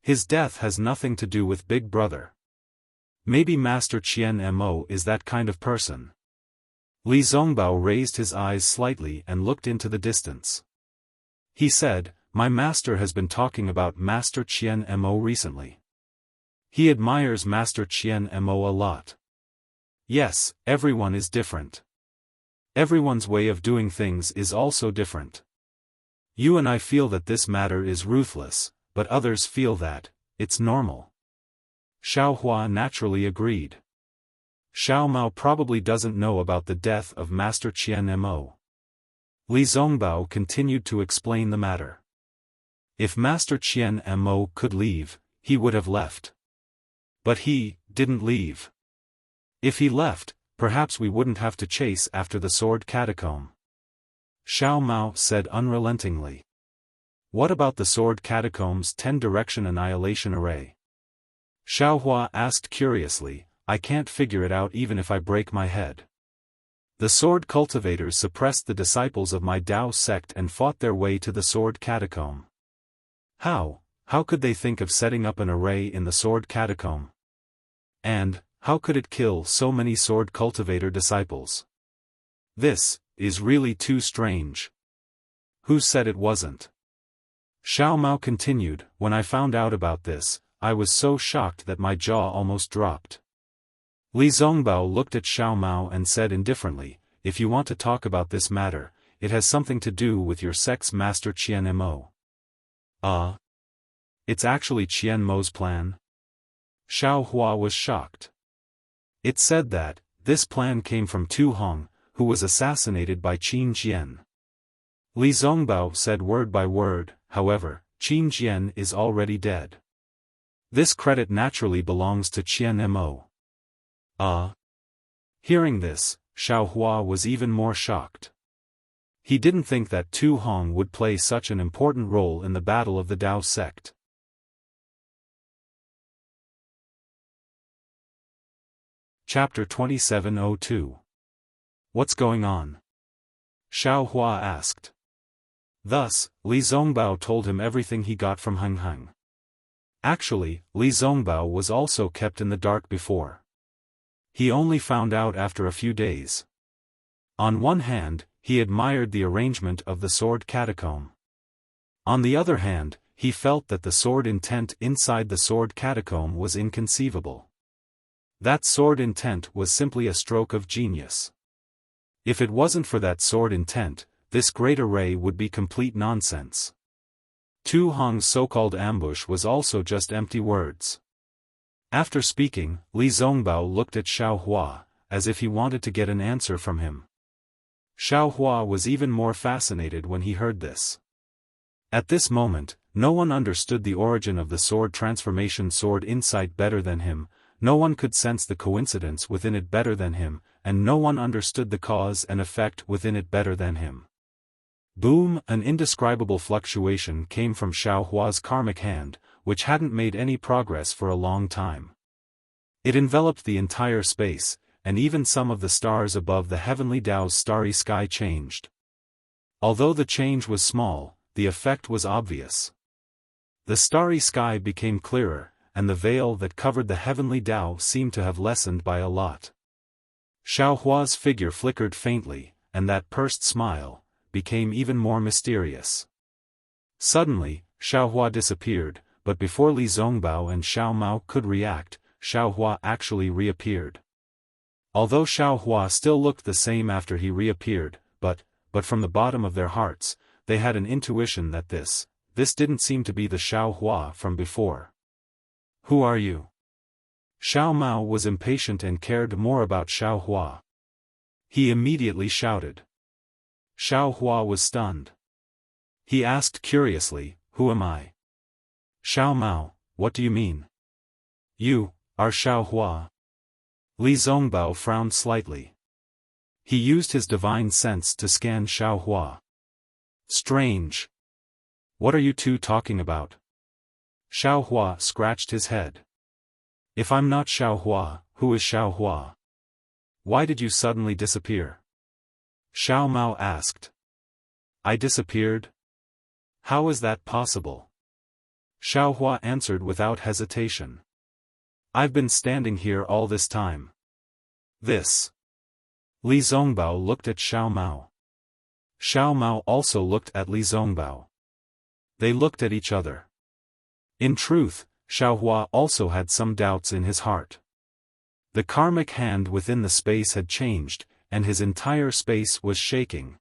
His death has nothing to do with Big Brother. Maybe Master Qian Mo is that kind of person. Li Zongbao raised his eyes slightly and looked into the distance. He said, my master has been talking about Master Qian Mo recently. He admires Master Qian Mo a lot. Yes, everyone is different. Everyone's way of doing things is also different. You and I feel that this matter is ruthless, but others feel that it's normal. Xiaohua naturally agreed. Xiao Mao probably doesn't know about the death of Master Qian Mo. Li Zongbao continued to explain the matter. If Master Qian Mo could leave, he would have left. But he didn't leave. If he left, perhaps we wouldn't have to chase after the sword catacomb. Xiao Mao said unrelentingly. What about the sword catacomb's 10-direction annihilation array? Xiaohua asked curiously, I can't figure it out even if I break my head. The sword cultivators suppressed the disciples of my Dao sect and fought their way to the sword catacomb. How could they think of setting up an array in the sword catacomb? And, how could it kill so many sword cultivator disciples? This is really too strange. Who said it wasn't? Xiao Mao continued, when I found out about this, I was so shocked that my jaw almost dropped. Li Zongbao looked at Xiao Mao and said indifferently, if you want to talk about this matter, it has something to do with your sect's Master Qian Mo. It's actually Qian Mo's plan? Xiaohua was shocked. It said that, this plan came from Tu Hong, who was assassinated by Qin Jian. Li Zongbao said word by word, however, Qin Jian is already dead. This credit naturally belongs to Qian Mo. Hearing this, Xiaohua was even more shocked. He didn't think that Tu Hong would play such an important role in the battle of the Dao sect. Chapter 2702. What's going on? Xiaohua asked. Thus, Li Zongbao told him everything he got from Heng Heng. Actually, Li Zongbao was also kept in the dark before. He only found out after a few days. On one hand, he admired the arrangement of the sword catacomb. On the other hand, he felt that the sword intent inside the sword catacomb was inconceivable. That sword intent was simply a stroke of genius. If it wasn't for that sword intent, this great array would be complete nonsense. Tu Hong's so-called ambush was also just empty words. After speaking, Li Zongbao looked at Xiaohua, as if he wanted to get an answer from him. Xiaohua was even more fascinated when he heard this. At this moment, no one understood the origin of the sword transformation sword insight better than him, no one could sense the coincidence within it better than him, and no one understood the cause and effect within it better than him. Boom! An indescribable fluctuation came from Xiaohua's karmic hand, which hadn't made any progress for a long time. It enveloped the entire space, and even some of the stars above the heavenly Tao's starry sky changed. Although the change was small, the effect was obvious. The starry sky became clearer, and the veil that covered the heavenly Tao seemed to have lessened by a lot. Xiaohua's figure flickered faintly, and that pursed smile became even more mysterious. Suddenly, Xiaohua disappeared, but before Li Zongbao and Xiao Mao could react, Xiaohua actually reappeared. Although Xiaohua still looked the same after he reappeared, but from the bottom of their hearts, they had an intuition that this didn't seem to be the Xiaohua from before. "Who are you?" Xiao Mao was impatient and cared more about Xiaohua. He immediately shouted. Xiaohua was stunned. He asked curiously, "Who am I?" "Xiao Mao, what do you mean? You are Xiaohua." Li Zongbao frowned slightly. He used his divine sense to scan Xiaohua. "Strange. What are you two talking about?" Xiaohua scratched his head. "If I'm not Xiaohua, who is Xiaohua? Why did you suddenly disappear?" Xiao Mao asked. "I disappeared? How is that possible?" Xiaohua answered without hesitation. "I've been standing here all this time." "This." Li Zongbao looked at Xiao Mao. Xiao Mao also looked at Li Zongbao. They looked at each other. In truth, Xiaohua also had some doubts in his heart. The karmic hand within the space had changed, and his entire space was shaking.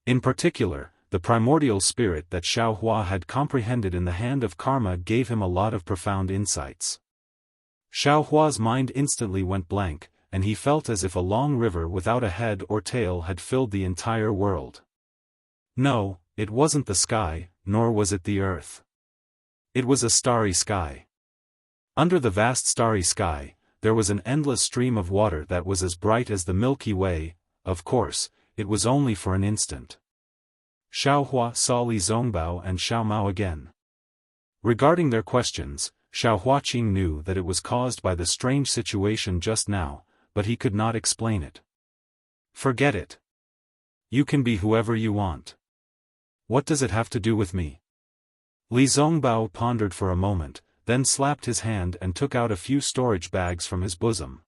In particular, the primordial spirit that Xiaohua had comprehended in the hand of karma gave him a lot of profound insights. Xiaohua's mind instantly went blank, and he felt as if a long river without a head or tail had filled the entire world. No, it wasn't the sky, nor was it the earth. It was a starry sky. Under the vast starry sky, there was an endless stream of water that was as bright as the Milky Way. Of course, it was only for an instant. Xiaohua saw Li Zongbao and Xiao Mao again. Regarding their questions, Xiaohua Qing knew that it was caused by the strange situation just now, but he could not explain it. "Forget it. You can be whoever you want. What does it have to do with me?" Li Zongbao pondered for a moment, then slapped his hand and took out a few storage bags from his bosom.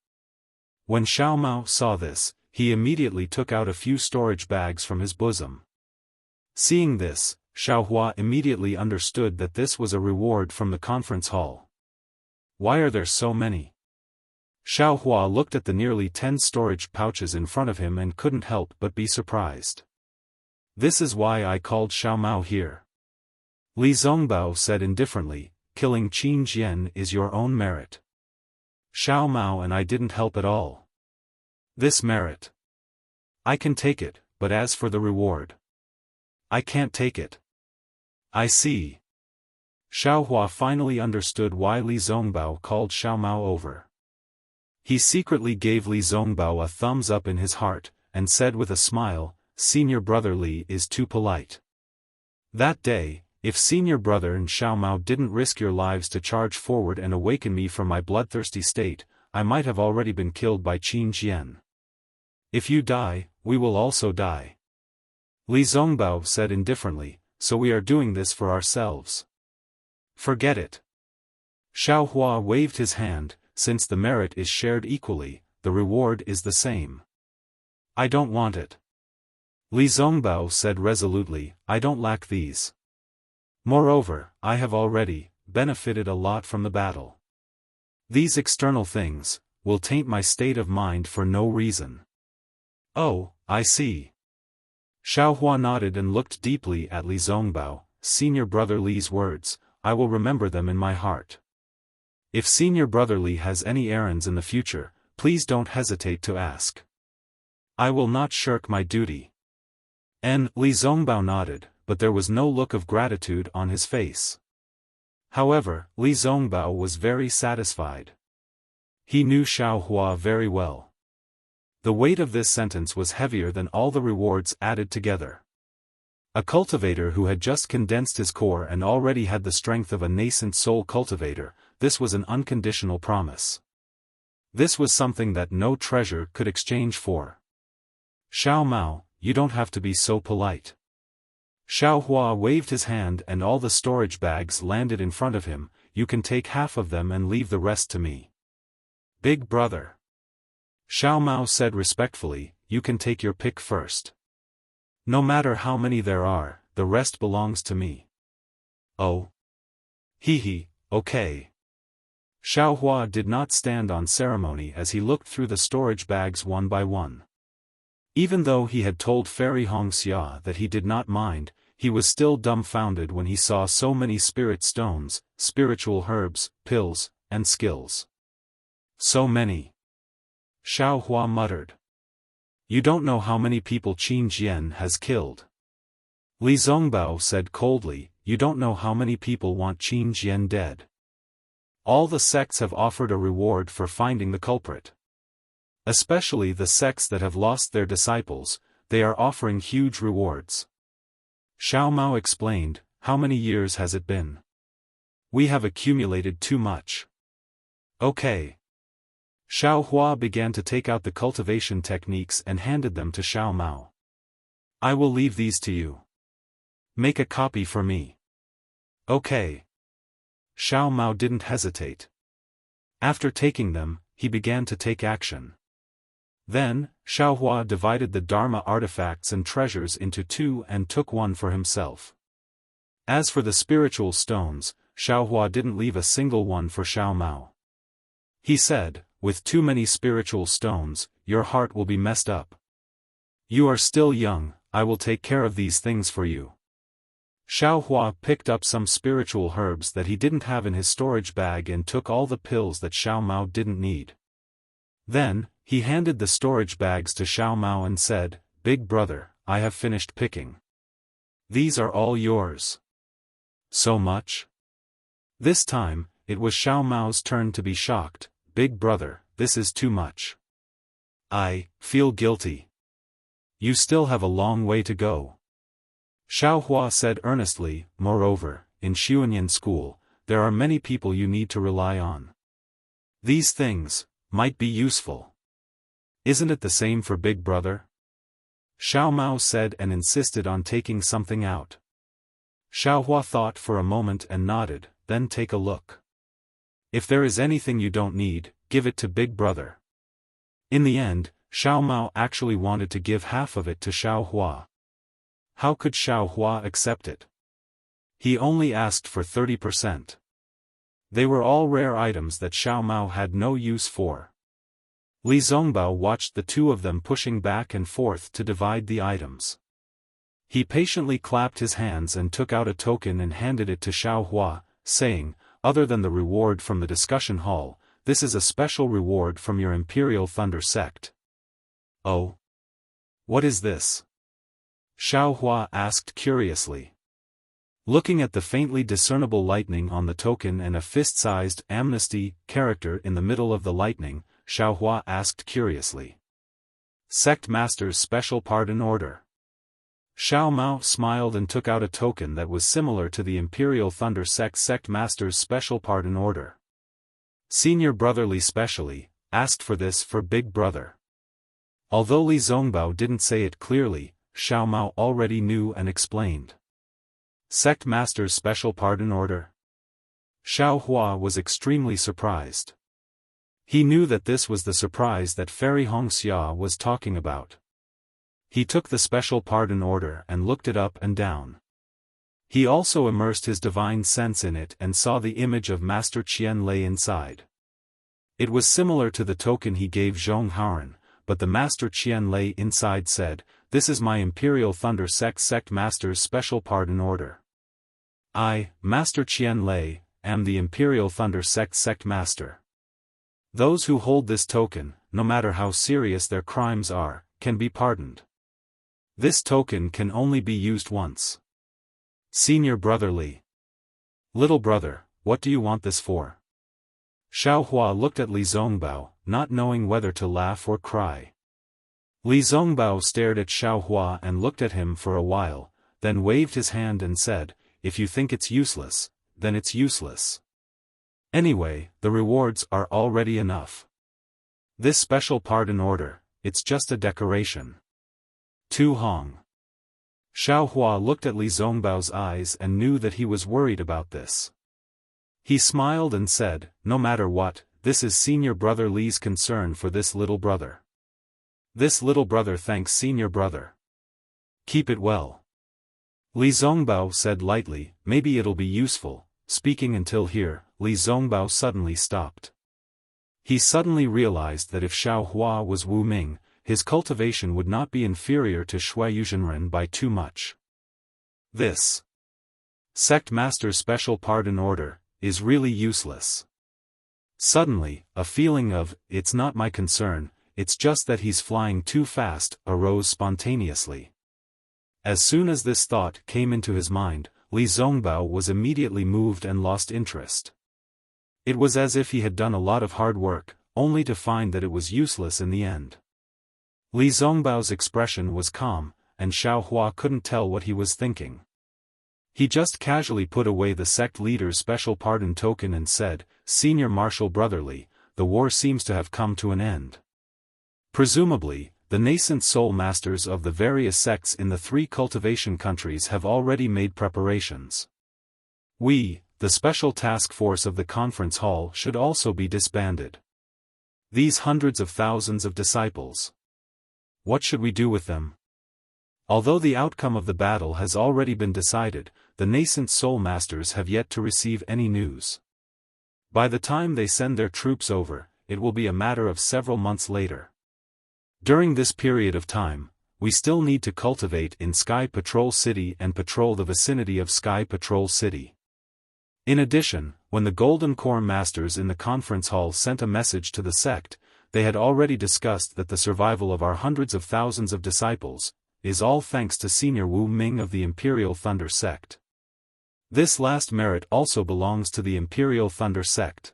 When Xiao Mao saw this, he immediately took out a few storage bags from his bosom. Seeing this, Xiaohua immediately understood that this was a reward from the conference hall. "Why are there so many?" Xiaohua looked at the nearly 10 storage pouches in front of him and couldn't help but be surprised. "This is why I called Xiao Mao here." Li Zongbao said indifferently, "Killing Qin Jian is your own merit. Xiao Mao and I didn't help at all. This merit. I can take it, but as for the reward, I can't take it." "I see." Xiaohua finally understood why Li Zongbao called Xiao Mao over. He secretly gave Li Zongbao a thumbs up in his heart, and said with a smile, "Senior brother Li is too polite. That day, if senior brother and Xiao Mao didn't risk your lives to charge forward and awaken me from my bloodthirsty state, I might have already been killed by Qin Jian. If you die, we will also die." Li Zongbao said indifferently, "So we are doing this for ourselves." "Forget it." Xiaohua waved his hand, "Since the merit is shared equally, the reward is the same." "I don't want it." Li Zongbao said resolutely, "I don't lack these. Moreover, I have already benefited a lot from the battle. These external things will taint my state of mind for no reason." "Oh, I see." Xiaohua nodded and looked deeply at Li Zongbao. "Senior brother Li's words, I will remember them in my heart. If Senior Brother Li has any errands in the future, please don't hesitate to ask. I will not shirk my duty. Li Zongbao nodded, but there was no look of gratitude on his face. However, Li Zongbao was very satisfied. He knew Xiaohua very well. The weight of this sentence was heavier than all the rewards added together. A cultivator who had just condensed his core and already had the strength of a nascent soul cultivator, this was an unconditional promise. This was something that no treasure could exchange for. Xiao Mao, you don't have to be so polite. Xiaohua waved his hand and all the storage bags landed in front of him. You can take half of them and leave the rest to me. Big brother. Xiao Mao said respectfully, you can take your pick first. No matter how many there are, the rest belongs to me. Oh. Hee, okay. Xiaohua did not stand on ceremony as he looked through the storage bags one by one. Even though he had told Fairy Hongxia that he did not mind, he was still dumbfounded when he saw so many spirit stones, spiritual herbs, pills, and skills. So many. Xiaohua muttered. You don't know how many people Qin Jian has killed. Li Zongbao said coldly, you don't know how many people want Qin Jian dead. All the sects have offered a reward for finding the culprit. Especially the sects that have lost their disciples, they are offering huge rewards. Xiao Mao explained, how many years has it been? We have accumulated too much. Okay. Xiaohua began to take out the cultivation techniques and handed them to Xiao Mao. I will leave these to you. Make a copy for me. Okay. Xiao Mao didn't hesitate. After taking them, he began to take action. Then, Xiaohua divided the Dharma artifacts and treasures into two and took one for himself. As for the spiritual stones, Xiaohua didn't leave a single one for Xiao Mao. He said, with too many spiritual stones, your heart will be messed up. You are still young, I will take care of these things for you. Xiaohua picked up some spiritual herbs that he didn't have in his storage bag and took all the pills that Xiao Mao didn't need. Then, he handed the storage bags to Xiao Mao and said, Big brother, I have finished picking. These are all yours. So much? This time, it was Xiao Mao's turn to be shocked. Big brother, this is too much. I feel guilty. You still have a long way to go. Xiaohua said earnestly, moreover, in Xuanyan school, there are many people you need to rely on. These things might be useful. Isn't it the same for Big Brother? Xiao Mao said and insisted on taking something out. Xiaohua thought for a moment and nodded, then take a look. If there is anything you don't need, give it to Big Brother. In the end, Xiao Mao actually wanted to give half of it to Xiaohua. How could Xiaohua accept it? He only asked for 30%. They were all rare items that Xiao Mao had no use for. Li Zongbao watched the two of them pushing back and forth to divide the items. He patiently clapped his hands and took out a token and handed it to Xiaohua, saying, other than the reward from the discussion hall, this is a special reward from your Imperial Thunder sect. Oh? What is this? Xiaohua asked curiously. Looking at the faintly discernible lightning on the token and a fist-sized amnesty character in the middle of the lightning, Xiaohua asked curiously. Sect Master's Special Pardon Order. Xiao Mao smiled and took out a token that was similar to the Imperial Thunder Sect Master's Special Pardon Order. Senior Brother Li specially asked for this for Big Brother. Although Li Zongbao didn't say it clearly, Xiao Mao already knew and explained. Sect Master's Special Pardon Order. Xiaohua was extremely surprised. He knew that this was the surprise that Fairy Hongxia was talking about. He took the Special Pardon Order and looked it up and down. He also immersed his divine sense in it and saw the image of Master Qian lay inside. It was similar to the token he gave Zhong Haoran, but the Master Qian lay inside said, "This is my Imperial Thunder Sect Master's Special Pardon Order. I, Master Qian lay, am the Imperial Thunder Sect Master. Those who hold this token, no matter how serious their crimes are, can be pardoned. This token can only be used once. Senior Brother Li. Little brother, what do you want this for? Xiaohua looked at Li Zongbao, not knowing whether to laugh or cry. Li Zongbao stared at Xiaohua and looked at him for a while, then waved his hand and said, if you think it's useless, then it's useless. Anyway, the rewards are already enough. This special pardon order, it's just a decoration. Tu Hong. Xiaohua looked at Li Zongbao's eyes and knew that he was worried about this. He smiled and said, no matter what, this is Senior Brother Li's concern for this little brother. This little brother thanks Senior Brother. Keep it well. Li Zongbao said lightly, maybe it'll be useful. Speaking until here, Li Zongbao suddenly stopped. He suddenly realized that if Xiaohua was Wu Ming, his cultivation would not be inferior to Shui Yuzhenren by too much. This Sect Master's special pardon order is really useless. Suddenly, a feeling of, it's not my concern, it's just that he's flying too fast, arose spontaneously. As soon as this thought came into his mind, Li Zongbao was immediately moved and lost interest. It was as if he had done a lot of hard work, only to find that it was useless in the end. Li Zongbao's expression was calm, and Xiaohua couldn't tell what he was thinking. He just casually put away the sect leader's special pardon token and said, Senior Marshal Brother Li, the war seems to have come to an end. Presumably, the nascent soul masters of the various sects in the 3 cultivation countries have already made preparations. We, the special task force of the conference hall, should also be disbanded. These hundreds of thousands of disciples. What should we do with them? Although the outcome of the battle has already been decided, the nascent soul masters have yet to receive any news. By the time they send their troops over, it will be a matter of several months later. During this period of time, we still need to cultivate in Sky Patrol City and patrol the vicinity of Sky Patrol City. In addition, when the Golden Core Masters in the conference hall sent a message to the sect, they had already discussed that the survival of our hundreds of thousands of disciples is all thanks to Senior Wu Ming of the Imperial Thunder Sect. This last merit also belongs to the Imperial Thunder Sect.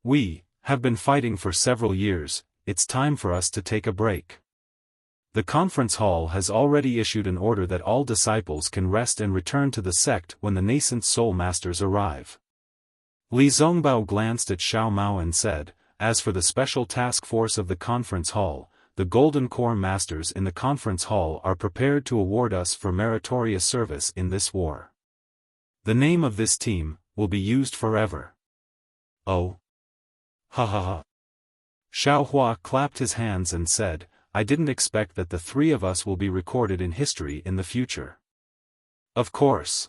We have been fighting for several years, it's time for us to take a break. The conference hall has already issued an order that all disciples can rest and return to the sect when the nascent soul masters arrive. Li Zongbao glanced at Xiao Mao and said, as for the special task force of the conference hall, the Golden Core Masters in the conference hall are prepared to award us for meritorious service in this war. The name of this team will be used forever. Oh. Ha ha ha. Xiaohua clapped his hands and said, I didn't expect that the 3 of us will be recorded in history in the future. Of course.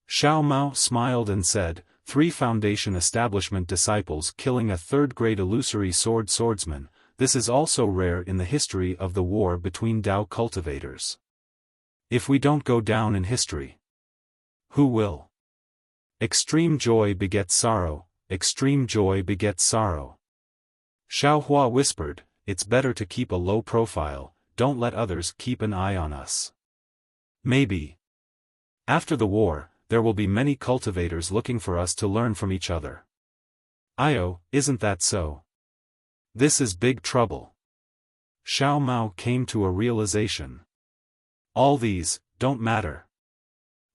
Xiao Mao smiled and said, 3 Foundation establishment disciples killing a 3rd-grade illusory swordsman, this is also rare in the history of the war between Dao cultivators. If we don't go down in history, who will? Extreme joy begets sorrow, extreme joy begets sorrow. Xiaohua whispered, it's better to keep a low profile, don't let others keep an eye on us. Maybe. After the war, there will be many cultivators looking for us to learn from each other. Io, isn't that so? This is big trouble. Xiao Mao came to a realization. All these don't matter.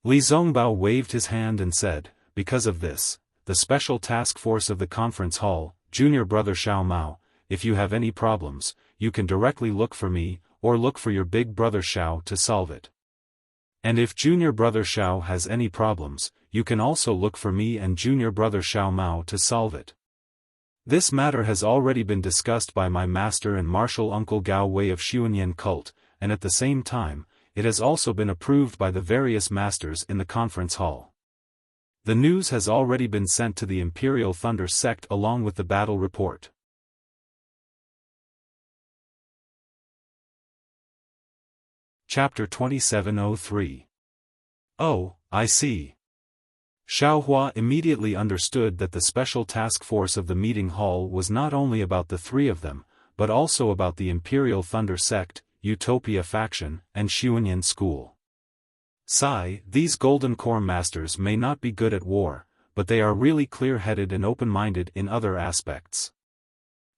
Li Zongbao waved his hand and said, because of this, the special task force of the conference hall, Junior Brother Xiao Mao, if you have any problems, you can directly look for me, or look for your big brother Xiao to solve it. And if Junior Brother Xiao has any problems, you can also look for me and Junior Brother Xiao Mao to solve it. This matter has already been discussed by my master and martial uncle Gao Wei of Xuanyan cult, and at the same time, it has also been approved by the various masters in the conference hall. The news has already been sent to the Imperial Thunder Sect along with the battle report. Chapter 2703. Oh, I see. Xiaohua immediately understood that the special task force of the meeting hall was not only about the three of them, but also about the Imperial Thunder Sect, Utopia faction, and Xuanyan school. These Golden Core masters may not be good at war, but they are really clear-headed and open-minded in other aspects.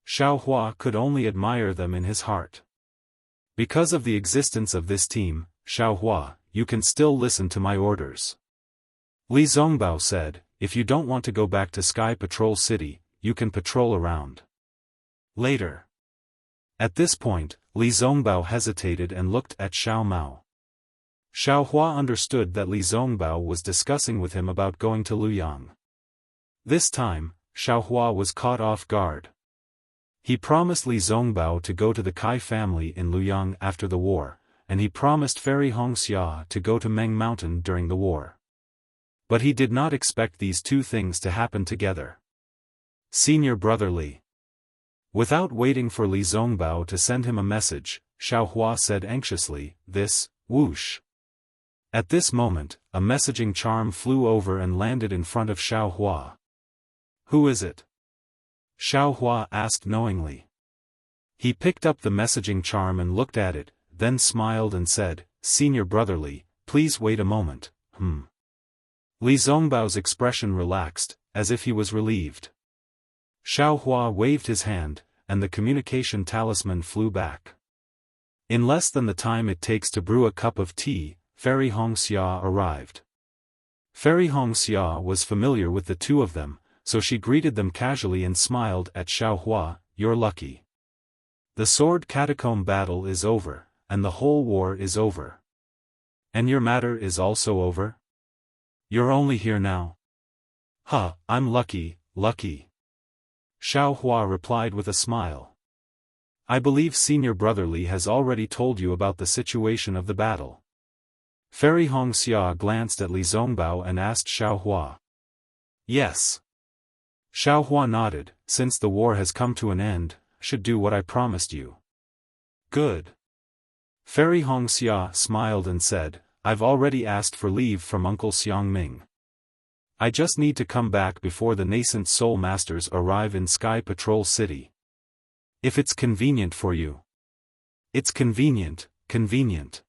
Xiaohua could only admire them in his heart. Because of the existence of this team, Xiaohua, you can still listen to my orders. Li Zongbao said, if you don't want to go back to Sky Patrol City, you can patrol around. Later. At this point, Li Zongbao hesitated and looked at Xiao Mao. Xiaohua understood that Li Zongbao was discussing with him about going to Luoyang. This time, Xiaohua was caught off guard. He promised Li Zongbao to go to the Kai family in Luoyang after the war, and he promised Fairy Hongxia to go to Meng Mountain during the war. But he did not expect these two things to happen together. Senior brother Li. Without waiting for Li Zongbao to send him a message, Xiaohua said anxiously, this, whoosh. At this moment, a messaging charm flew over and landed in front of Xiaohua. Who is it? Xiaohua asked knowingly. He picked up the messaging charm and looked at it, then smiled and said, Senior brother Li, please wait a moment, Li Zongbao's expression relaxed, as if he was relieved. Xiaohua waved his hand, and the communication talisman flew back. In less than the time it takes to brew a cup of tea, Fairy Hongxia arrived. Fairy Hongxia was familiar with the two of them, so she greeted them casually and smiled at Xiaohua, you're lucky. The sword catacomb battle is over, and the whole war is over. And your matter is also over? You're only here now. I'm lucky, lucky. Xiaohua replied with a smile. I believe Senior Brother Li has already told you about the situation of the battle. Fairy Hongxia glanced at Li Zongbao and asked Xiaohua. Yes. Xiaohua nodded, since the war has come to an end, I should do what I promised you. Good. Fairy Hongxia smiled and said, I've already asked for leave from Uncle Xiangming. I just need to come back before the nascent Soul Masters arrive in Sky Patrol City. If it's convenient for you. It's convenient, convenient.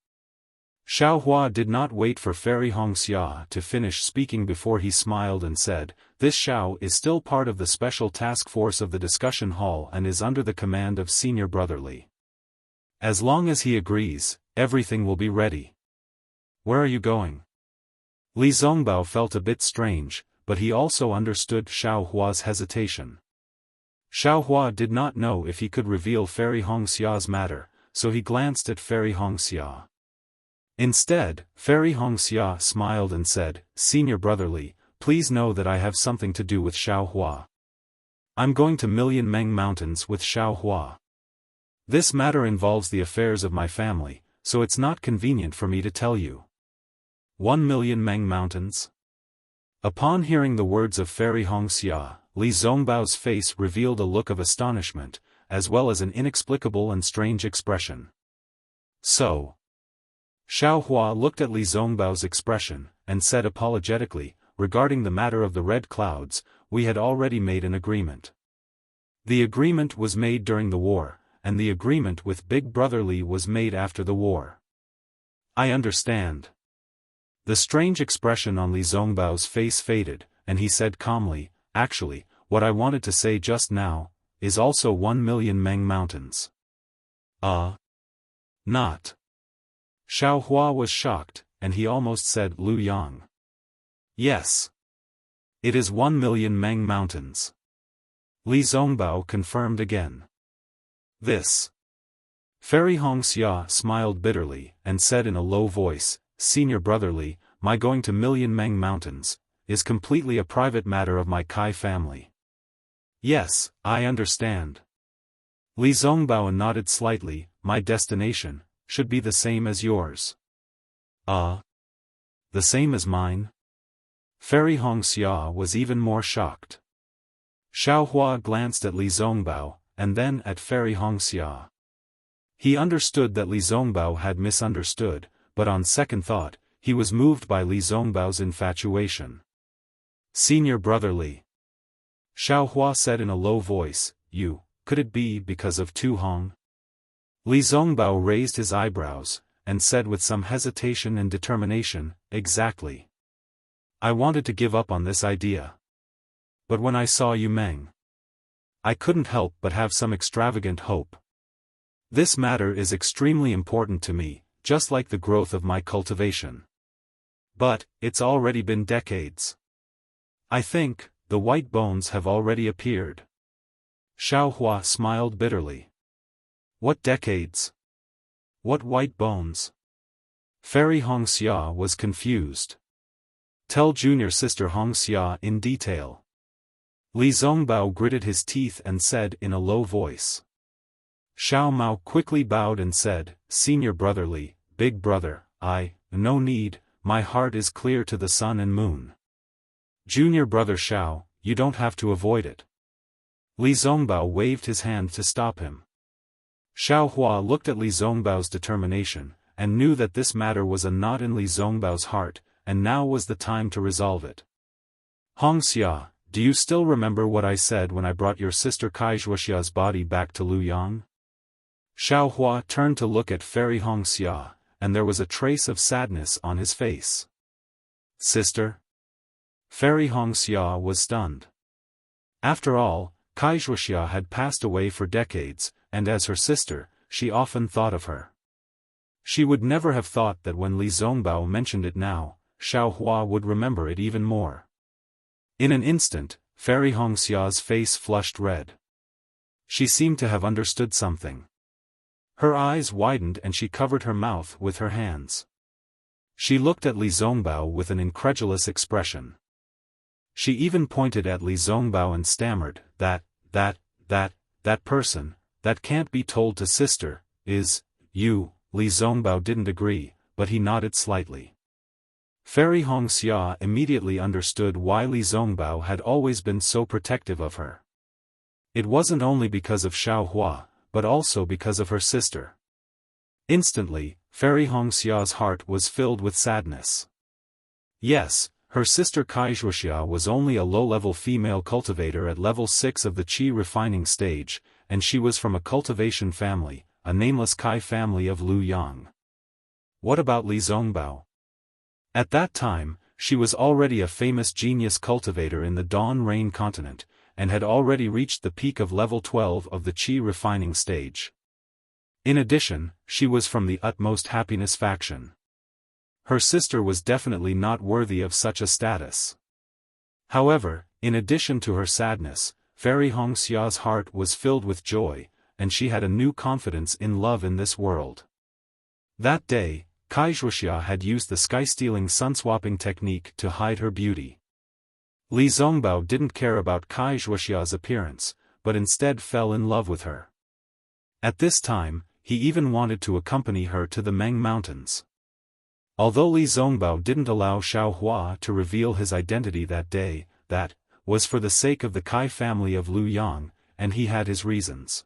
Xiaohua did not wait for Fairy Hongxia to finish speaking before he smiled and said, this Xiao is still part of the special task force of the discussion hall and is under the command of Senior Brother Li. As long as he agrees, everything will be ready. Where are you going? Li Zongbao felt a bit strange, but he also understood Xiaohua's hesitation. Xiaohua did not know if he could reveal Fairy Hongxia's matter, so he glanced at Fairy Hongxia. Instead, Fairy Hongxia smiled and said, Senior Brother Li, please know that I have something to do with Xiaohua. I'm going to Million Meng Mountains with Xiaohua. This matter involves the affairs of my family, so it's not convenient for me to tell you. 1 million Meng Mountains? Upon hearing the words of Fairy Hongxia, Li Zongbao's face revealed a look of astonishment, as well as an inexplicable and strange expression. So. Xiaohua looked at Li Zongbao's expression, and said apologetically, regarding the matter of the red clouds, we had already made an agreement. The agreement was made during the war, and the agreement with Big Brother Li was made after the war. I understand. The strange expression on Li Zongbao's face faded, and he said calmly, actually, what I wanted to say just now, is also 1 million Meng Mountains. Not. Xiaohua was shocked, and he almost said Luoyang. Yes. It is 1 million Meng Mountains. Li Zongbao confirmed again. This. Fairy Hongxia smiled bitterly, and said in a low voice, Senior Brother Li, my going to Million Meng Mountains, is completely a private matter of my Kai family. Yes, I understand. Li Zongbao nodded slightly, my destination should be the same as yours. The same as mine? Fairy Hongxia was even more shocked. Xiaohua glanced at Li Zongbao, and then at Fairy Hongxia. He understood that Li Zongbao had misunderstood, but on second thought, he was moved by Li Zongbao's infatuation. Senior brother Li. Xiaohua said in a low voice, could it be because of Tu Hong? Li Zongbao raised his eyebrows, and said with some hesitation and determination, exactly. I wanted to give up on this idea. But when I saw Yu Meng, I couldn't help but have some extravagant hope. This matter is extremely important to me, just like the growth of my cultivation. But, it's already been decades. I think, the white bones have already appeared. Xiaohua smiled bitterly. What decades? What white bones? Fairy Hongxia was confused. Tell junior sister Hongxia in detail. Li Zongbao gritted his teeth and said in a low voice. Xiao Mao quickly bowed and said, Senior brother Li, big brother, no need, my heart is clear to the sun and moon. Junior brother Xiao, you don't have to avoid it. Li Zongbao waved his hand to stop him. Xiaohua looked at Li Zongbao's determination, and knew that this matter was a knot in Li Zongbao's heart, and now was the time to resolve it. Hongxia, do you still remember what I said when I brought your sister Wuxia's body back to Luyang? Xiaohua turned to look at Fairy Hongxia, and there was a trace of sadness on his face. Sister? Fairy Hongxia was stunned. After all, Wuxia had passed away for decades, and as her sister, she often thought of her. She would never have thought that when Li Zongbao mentioned it now, Xiaohua would remember it even more. In an instant, Fairy Hongxia's face flushed red. She seemed to have understood something. Her eyes widened and she covered her mouth with her hands. She looked at Li Zongbao with an incredulous expression. She even pointed at Li Zongbao and stammered, that person, that can't be told to sister, is, you. Li Zongbao didn't agree, but he nodded slightly. Fairy Hongxia immediately understood why Li Zongbao had always been so protective of her. It wasn't only because of Xiaohua, but also because of her sister. Instantly, Fairy Hongxia's heart was filled with sadness. Yes, her sister Wuxia was only a low-level female cultivator at level 6 of the Qi refining stage, and she was from a cultivation family, a nameless Kai family of Luyang. What about Li Zongbao? At that time, she was already a famous genius cultivator in the Dawn Rain continent, and had already reached the peak of level 12 of the Qi refining stage. In addition, she was from the utmost happiness faction. Her sister was definitely not worthy of such a status. However, in addition to her sadness, Fairy Hongxia's heart was filled with joy, and she had a new confidence in love in this world. That day, Wuxia had used the sky-stealing sun-swapping technique to hide her beauty. Li Zongbao didn't care about Wuxia's appearance, but instead fell in love with her. At this time, he even wanted to accompany her to the Meng Mountains. Although Li Zongbao didn't allow Xiaohua to reveal his identity that day, that was for the sake of the Kai family of Luyang, and he had his reasons.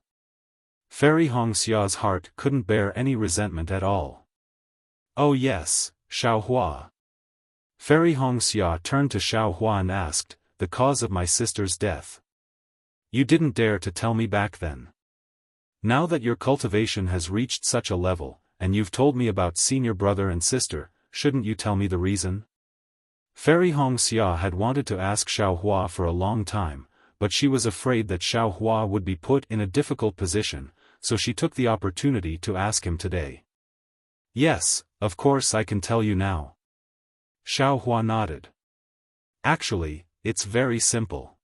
Fairy Hongxia's heart couldn't bear any resentment at all. Oh yes, Xiaohua. Fairy Hongxia turned to Xiaohua and asked, the cause of my sister's death. You didn't dare to tell me back then. Now that your cultivation has reached such a level, and you've told me about senior brother and sister, shouldn't you tell me the reason? Fairy Hongxia had wanted to ask Xiaohua for a long time, but she was afraid that Xiaohua would be put in a difficult position, so she took the opportunity to ask him today. Yes, of course I can tell you now. Xiaohua nodded. Actually, it's very simple.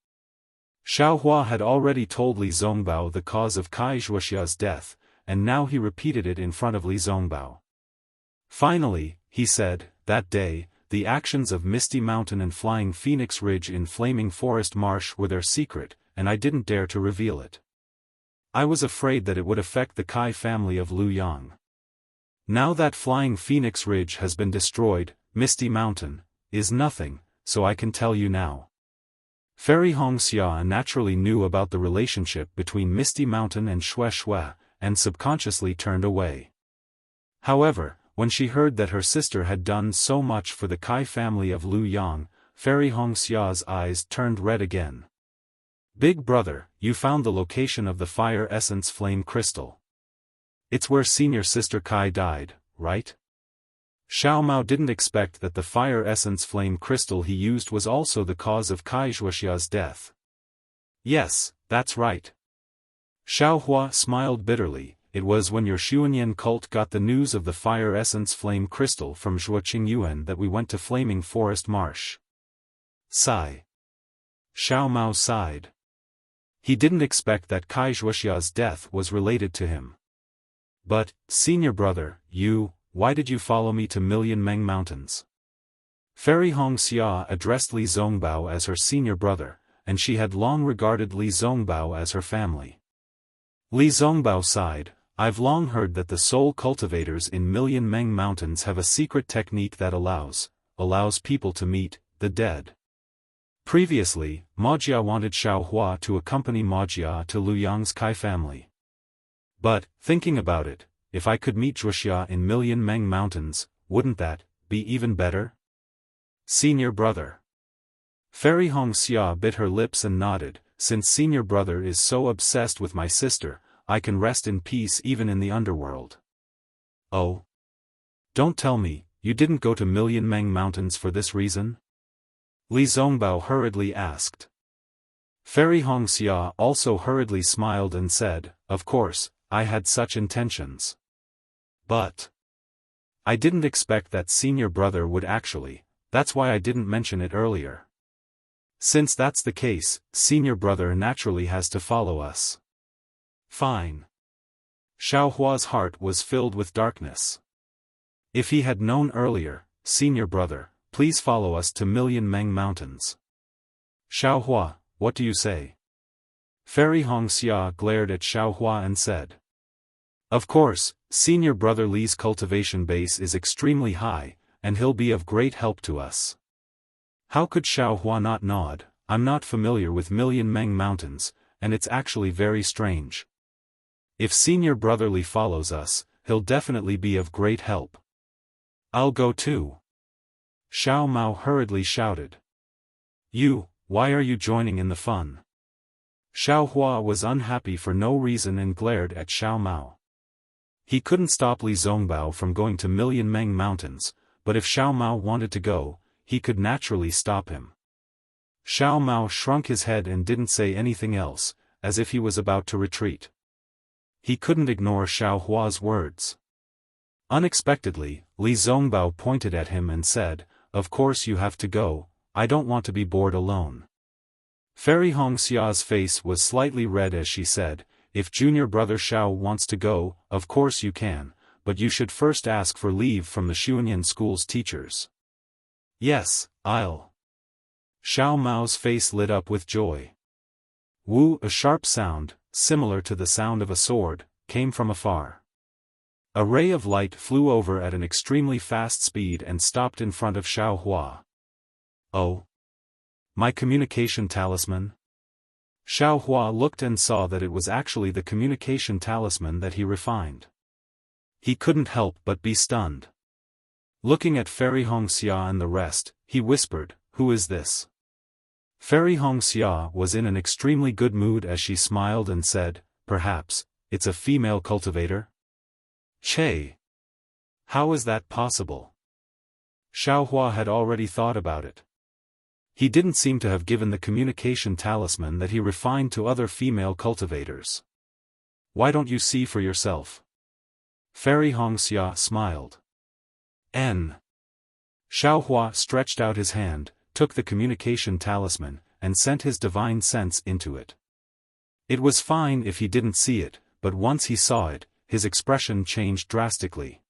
Xiaohua had already told Li Zongbao the cause of Wuxia's death, and now he repeated it in front of Li Zongbao. Finally, he said, that day, the actions of Misty Mountain and Flying Phoenix Ridge in Flaming Forest Marsh were their secret, and I didn't dare to reveal it. I was afraid that it would affect the Kai family of Luyang. Now that Flying Phoenix Ridge has been destroyed, Misty Mountain is nothing, so I can tell you now. Fairy Hongxia naturally knew about the relationship between Misty Mountain and Shui, and subconsciously turned away. However, when she heard that her sister had done so much for the Kai family of Luyang, Fairy Hongxia's eyes turned red again. Big brother, you found the location of the fire essence flame crystal. It's where senior sister Kai died, right? Xiao Mao didn't expect that the fire essence flame crystal he used was also the cause of Kai Wuxia's death. Yes, that's right. Xiao Hua smiled bitterly. It was when your Xuanyan cult got the news of the fire essence flame crystal from Zhuo Qingyuan that we went to Flaming Forest Marsh. Sigh. Xiao Mao sighed. He didn't expect that Kai Wuxia's death was related to him. But, senior brother, why did you follow me to Million Meng Mountains? Fairy Hongxia addressed Li Zongbao as her senior brother, and she had long regarded Li Zongbao as her family. Li Zongbao sighed. I've long heard that the soul cultivators in Million Meng Mountains have a secret technique that allows people to meet the dead. Previously, Maojia wanted Xiao Hua to accompany Maojia to Luyang's Kai family. But, thinking about it, if I could meet Wuxia in Million Meng Mountains, wouldn't that be even better? Senior brother. Fairy Hongxia bit her lips and nodded. Since senior brother is so obsessed with my sister, I can rest in peace even in the underworld. Oh? Don't tell me, you didn't go to Million Meng Mountains for this reason? Li Zongbao hurriedly asked. Fairy Hongxia also hurriedly smiled and said, of course, I had such intentions. But I didn't expect that senior brother would actually, that's why I didn't mention it earlier. Since that's the case, senior brother naturally has to follow us. Fine. Xiao Hua's heart was filled with darkness. If he had known earlier, senior brother, please follow us to Million Meng Mountains. Xiao Hua, what do you say? Fairy Hongxia glared at Xiao Hua and said. Of course, senior brother Li's cultivation base is extremely high, and he'll be of great help to us. How could Xiao Hua not nod? I'm not familiar with Million Meng Mountains, and it's actually very strange. If senior brother Li follows us, he'll definitely be of great help. I'll go too. Xiao Mao hurriedly shouted. Why are you joining in the fun? Xiao Hua was unhappy for no reason and glared at Xiao Mao. He couldn't stop Li Zongbao from going to Million Meng Mountains, but if Xiao Mao wanted to go, he could naturally stop him. Xiao Mao shrunk his head and didn't say anything else, as if he was about to retreat. He couldn't ignore Xiao Hua's words. Unexpectedly, Li Zongbao pointed at him and said, of course you have to go, I don't want to be bored alone. Fairy Hongxia's face was slightly red as she said, if junior brother Xiao wants to go, of course you can, but you should first ask for leave from the Xuanyan school's teachers. Yes, I'll. Xiao Mao's face lit up with joy. A sharp sound, similar to the sound of a sword, came from afar. A ray of light flew over at an extremely fast speed and stopped in front of Xiao Hua. Oh! My communication talisman? Xiao Hua looked and saw that it was actually the communication talisman that he refined. He couldn't help but be stunned. Looking at Fairy Hongxia and the rest, he whispered, who is this? Fairy Hongxia was in an extremely good mood as she smiled and said, perhaps, it's a female cultivator? Che! How is that possible? Xiao Hua had already thought about it. He didn't seem to have given the communication talisman that he refined to other female cultivators. Why don't you see for yourself? Fairy Hongxia smiled. Xiao Hua stretched out his hand, took the communication talisman, and sent his divine sense into it. It was fine if he didn't see it, but once he saw it, his expression changed drastically.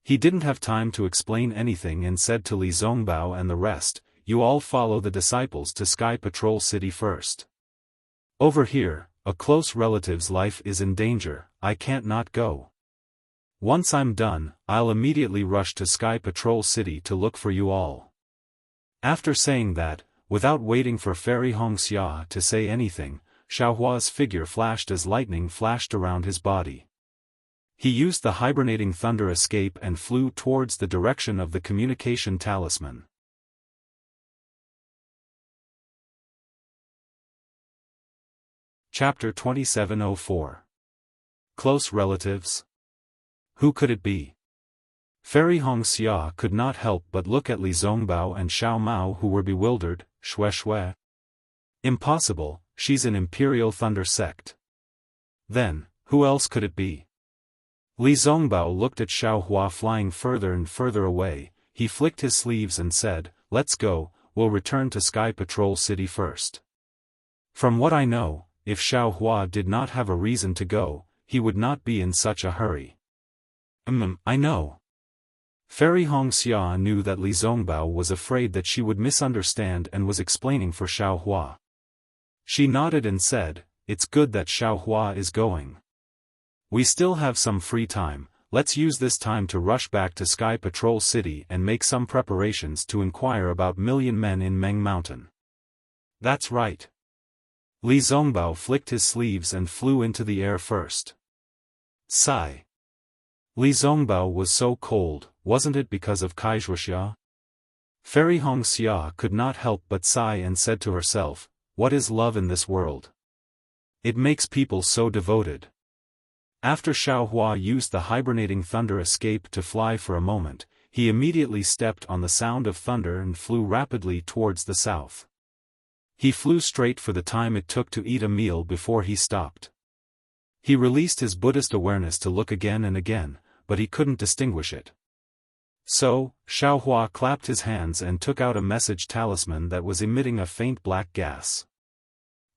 He didn't have time to explain anything and said to Li Zongbao and the rest, you all follow the disciples to Sky Patrol City first. Over here, a close relative's life is in danger, I can't not go. Once I'm done, I'll immediately rush to Sky Patrol City to look for you all. After saying that, without waiting for Fairy Hongxia to say anything, Xiao Hua's figure flashed as lightning flashed around his body. He used the hibernating thunder escape and flew towards the direction of the communication talisman. Chapter 2704. Close relatives? Who could it be? Fairy Wuxia could not help but look at Li Zongbao and Xiao Mao, who were bewildered. Shui. Impossible, she's an Imperial Thunder sect. Then, who else could it be? Li Zongbao looked at Xiaohua flying further and further away. He flicked his sleeves and said, "Let's go, we'll return to Sky Patrol City first." From what I know, if Xiaohua did not have a reason to go, he would not be in such a hurry. I know. Fairy Wuxia knew that Li Zongbao was afraid that she would misunderstand and was explaining for Xiaohua. She nodded and said, "It's good that Xiaohua is going. We still have some free time, let's use this time to rush back to Sky Patrol City and make some preparations to inquire about Million Men in Meng Mountain." That's right. Li Zongbao flicked his sleeves and flew into the air first. Sigh. Li Zongbao was so cold, wasn't it because of Wuxia? Fairy Wuxia could not help but sigh and said to herself, "What is love in this world? It makes people so devoted." After Xiaohua used the hibernating thunder escape to fly for a moment, he immediately stepped on the sound of thunder and flew rapidly towards the south. He flew straight for the time it took to eat a meal before he stopped. He released his Buddhist awareness to look again and again, but he couldn't distinguish it. So, Xiaohua clapped his hands and took out a message talisman that was emitting a faint black gas.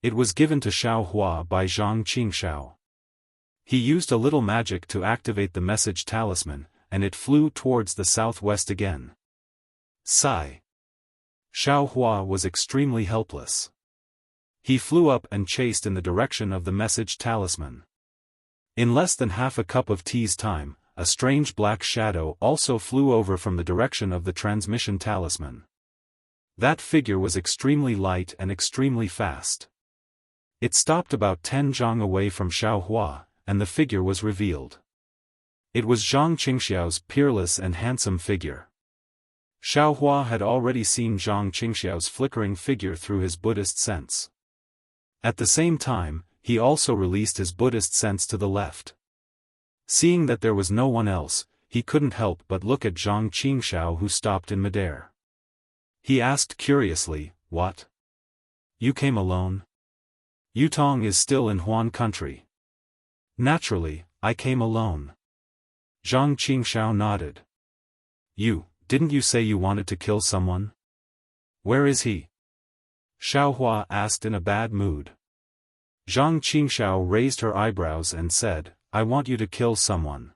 It was given to Xiaohua by Zhang Qingxiao. He used a little magic to activate the message talisman, and it flew towards the southwest again. Sigh. Xiaohua was extremely helpless. He flew up and chased in the direction of the message talisman. In less than half a cup of tea's time, a strange black shadow also flew over from the direction of the transmission talisman. That figure was extremely light and extremely fast. It stopped about 10 zhang away from Xiaohua, and the figure was revealed. It was Zhang Qingxiao's peerless and handsome figure. Xiaohua had already seen Zhang Qingxiao's flickering figure through his Buddhist sense. At the same time, he also released his Buddhist sense to the left. Seeing that there was no one else, he couldn't help but look at Zhang Qingxiao, who stopped in midair. He asked curiously, "What? You came alone? Yutong is still in Huan country." "Naturally, I came alone." Zhang Qingxiao nodded. Didn't you say you wanted to kill someone? Where is he?" Xiaohua asked in a bad mood. Zhang Qingxiao raised her eyebrows and said, "I want you to kill someone.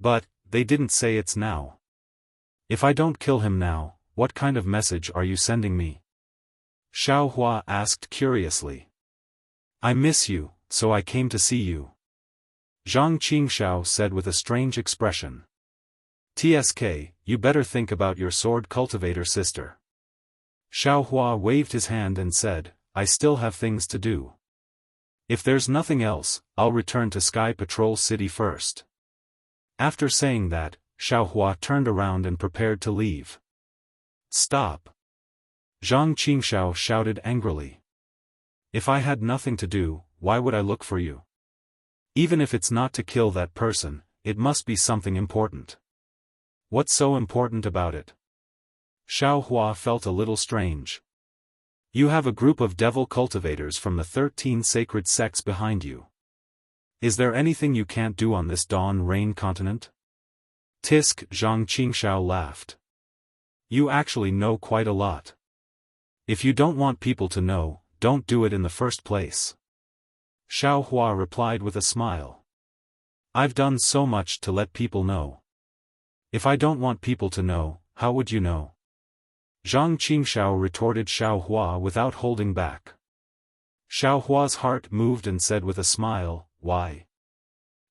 But, they didn't say it's now. If I don't kill him now, what kind of message are you sending me?" Xiaohua asked curiously. "I miss you, so I came to see you," Zhang Qingxiao said with a strange expression. "TSK, you better think about your sword cultivator sister." Xiaohua waved his hand and said, "I still have things to do. If there's nothing else, I'll return to Sky Patrol City first." After saying that, Xiaohua turned around and prepared to leave. "Stop!" Zhang Qingxiao shouted angrily. "If I had nothing to do, why would I look for you? Even if it's not to kill that person, it must be something important. What's so important about it?" Xiaohua felt a little strange. "You have a group of devil cultivators from the 13 sacred sects behind you. Is there anything you can't do on this Dawn Rain continent?" "Tisk," Zhang Qingxiao laughed. "You actually know quite a lot. If you don't want people to know, don't do it in the first place." Xiaohua replied with a smile. "I've done so much to let people know. If I don't want people to know, how would you know?" Zhang Qingxiao retorted Xiaohua without holding back. Xiaohua's heart moved and said with a smile, "Why?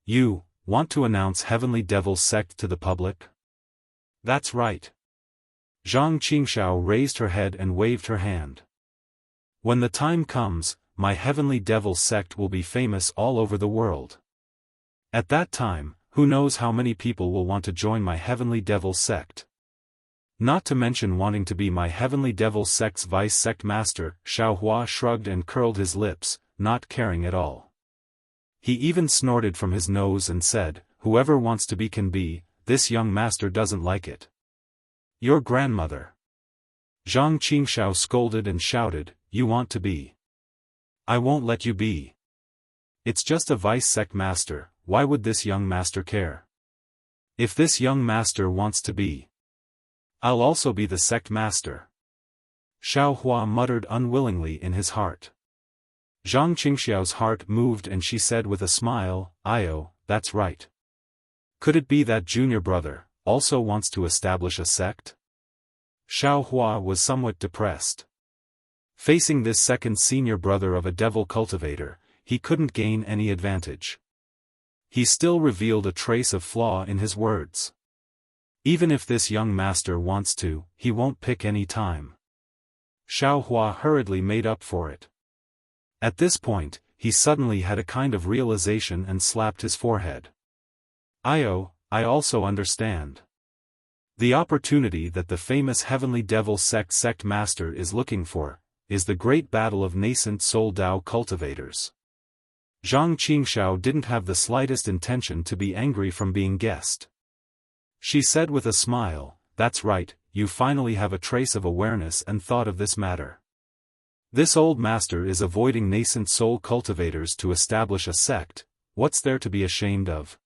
You want to announce Heavenly Devil's sect to the public?" "That's right." Zhang Qingxiao raised her head and waved her hand. "When the time comes, my Heavenly Devil sect will be famous all over the world. At that time, who knows how many people will want to join my Heavenly Devil sect? Not to mention wanting to be my Heavenly Devil sect's vice sect master." Xiaohua shrugged and curled his lips. not caring at all. He even snorted from his nose and said, "Whoever wants to be can be, this young master doesn't like it." "Your grandmother." Zhang Qingshao scolded and shouted, "You want to be? I won't let you be. It's just a vice sect master, why would this young master care? If this young master wants to be, I'll also be the sect master." Xiao Hua muttered unwillingly in his heart. Zhang Qingxiao's heart moved and she said with a smile, "Io, that's right. Could it be that junior brother also wants to establish a sect?" Xiao Hua was somewhat depressed. Facing this second senior brother of a devil cultivator, he couldn't gain any advantage. He still revealed a trace of flaw in his words. Even if this young master wants to, he won't pick any time. Xiao Hua hurriedly made up for it. At this point, he suddenly had a kind of realization and slapped his forehead. I also understand. The opportunity that the famous Heavenly Devil sect master is looking for, is the great battle of nascent soul Dao cultivators. Zhang Qingxiao didn't have the slightest intention to be angry from being guessed. She said with a smile, "That's right, you finally have a trace of awareness and thought of this matter. This old master is avoiding nascent soul cultivators to establish a sect, what's there to be ashamed of?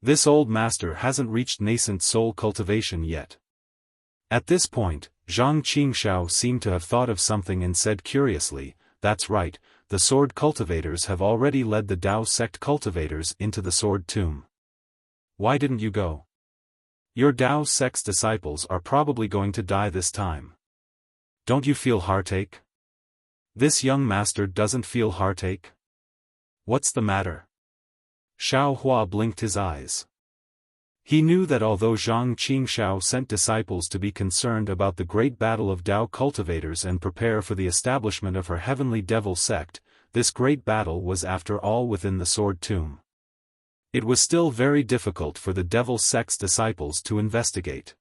This old master hasn't reached nascent soul cultivation yet." At this point, Zhang Qingxiao seemed to have thought of something and said curiously, "That's right, the sword cultivators have already led the Dao sect cultivators into the sword tomb. Why didn't you go? Your Dao sect's disciples are probably going to die this time. Don't you feel heartache? This young master doesn't feel heartache? What's the matter?" Xiao Hua blinked his eyes. He knew that although Zhang Qingxiao sent disciples to be concerned about the great battle of Dao cultivators and prepare for the establishment of her heavenly devil sect, this great battle was after all within the sword tomb. It was still very difficult for the devil sect's disciples to investigate.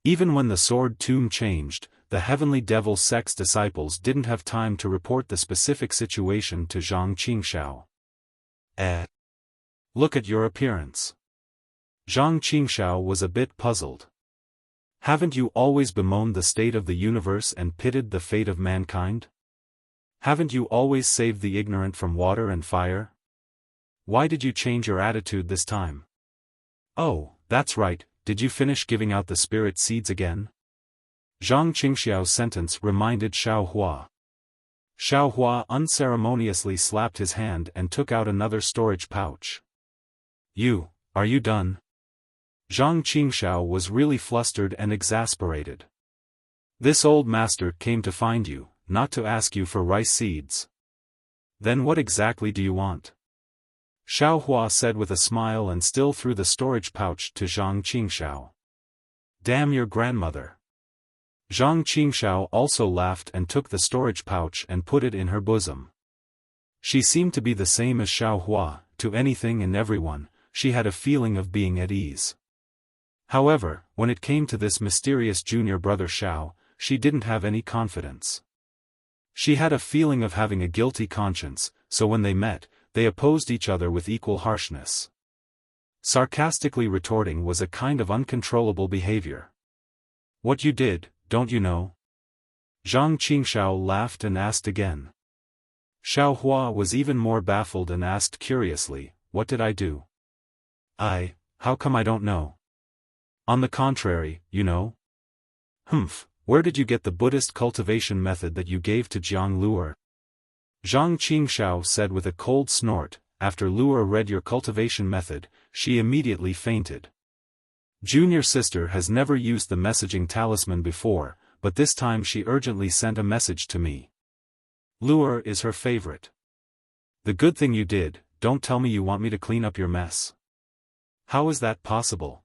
Even when the sword tomb changed, the heavenly devil sect's disciples didn't have time to report the specific situation to Zhang Qingxiao. Look at your appearance." Zhang Qingxiao was a bit puzzled. "Haven't you always bemoaned the state of the universe and pitied the fate of mankind? Haven't you always saved the ignorant from water and fire? Why did you change your attitude this time? Oh, that's right, did you finish giving out the spirit seeds again?" Zhang Qingxiao's sentence reminded Xiao Hua. Xiao Hua unceremoniously slapped his hand and took out another storage pouch. Are you done?" Zhang Qingxiao was really flustered and exasperated. "This old master came to find you, not to ask you for rice seeds. Then what exactly do you want?" Xiao Hua said with a smile and still threw the storage pouch to Zhang Qingxiao. "Damn your grandmother." Zhang Qingxiao also laughed and took the storage pouch and put it in her bosom. She seemed to be the same as Xiao Hua, to anything and everyone, she had a feeling of being at ease. However, when it came to this mysterious junior brother Xiao, she didn't have any confidence. She had a feeling of having a guilty conscience, so when they met, they opposed each other with equal harshness. Sarcastically retorting was a kind of uncontrollable behavior. "What you did, don't you know?" Zhang Qingxiao laughed and asked again. Xiao Hua was even more baffled and asked curiously, "What did I do?" How come I don't know?" "On the contrary, you know." "Humph, where did you get the Buddhist cultivation method that you gave to Jiang Luer?" Zhang Qingxiao said with a cold snort, "After Luer read your cultivation method, she immediately fainted. Junior sister has never used the messaging talisman before, but this time she urgently sent a message to me. Luer is her favorite. The good thing you did, don't tell me you want me to clean up your mess. How is that possible?"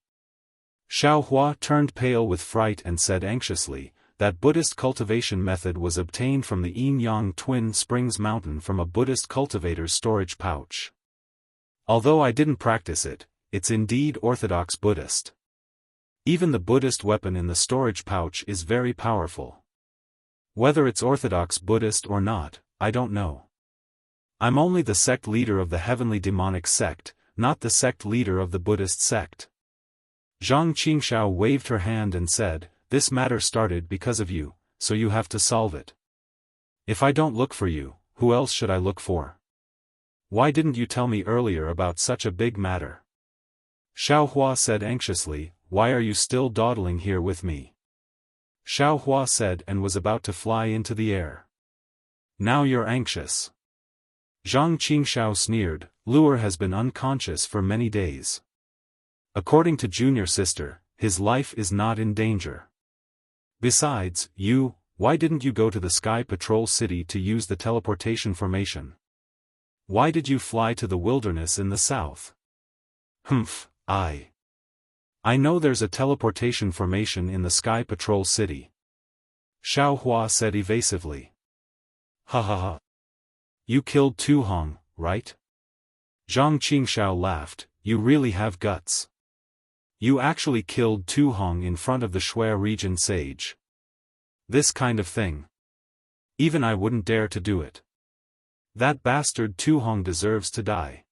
Xiao Hua turned pale with fright and said anxiously, "That Buddhist cultivation method was obtained from the Yin-Yang Twin Springs Mountain from a Buddhist cultivator's storage pouch. Although I didn't practice it, it's indeed orthodox Buddhist. Even the Buddhist weapon in the storage pouch is very powerful. Whether it's orthodox Buddhist or not, I don't know. I'm only the sect leader of the heavenly demonic sect, not the sect leader of the Buddhist sect. Zhang Qingshao waved her hand and said, this matter started because of you, so you have to solve it. If I don't look for you, who else should I look for? Why didn't you tell me earlier about such a big matter? Xiaohua said anxiously, why are you still dawdling here with me? Xiaohua said and was about to fly into the air. Now you're anxious. Zhang Qingshao sneered, Luer has been unconscious for many days. According to junior sister, his life is not in danger. Besides, why didn't you go to the Sky Patrol City to use the teleportation formation? Why did you fly to the wilderness in the south? Humph, I know there's a teleportation formation in the Sky Patrol City. Xiaohua said evasively. Ha ha ha. You killed Tu Hong, right? Zhang Qingshao laughed, you really have guts. You actually killed Tu Hong in front of the Shui region sage. This kind of thing. Even I wouldn't dare to do it. That bastard Tu Hong deserves to die.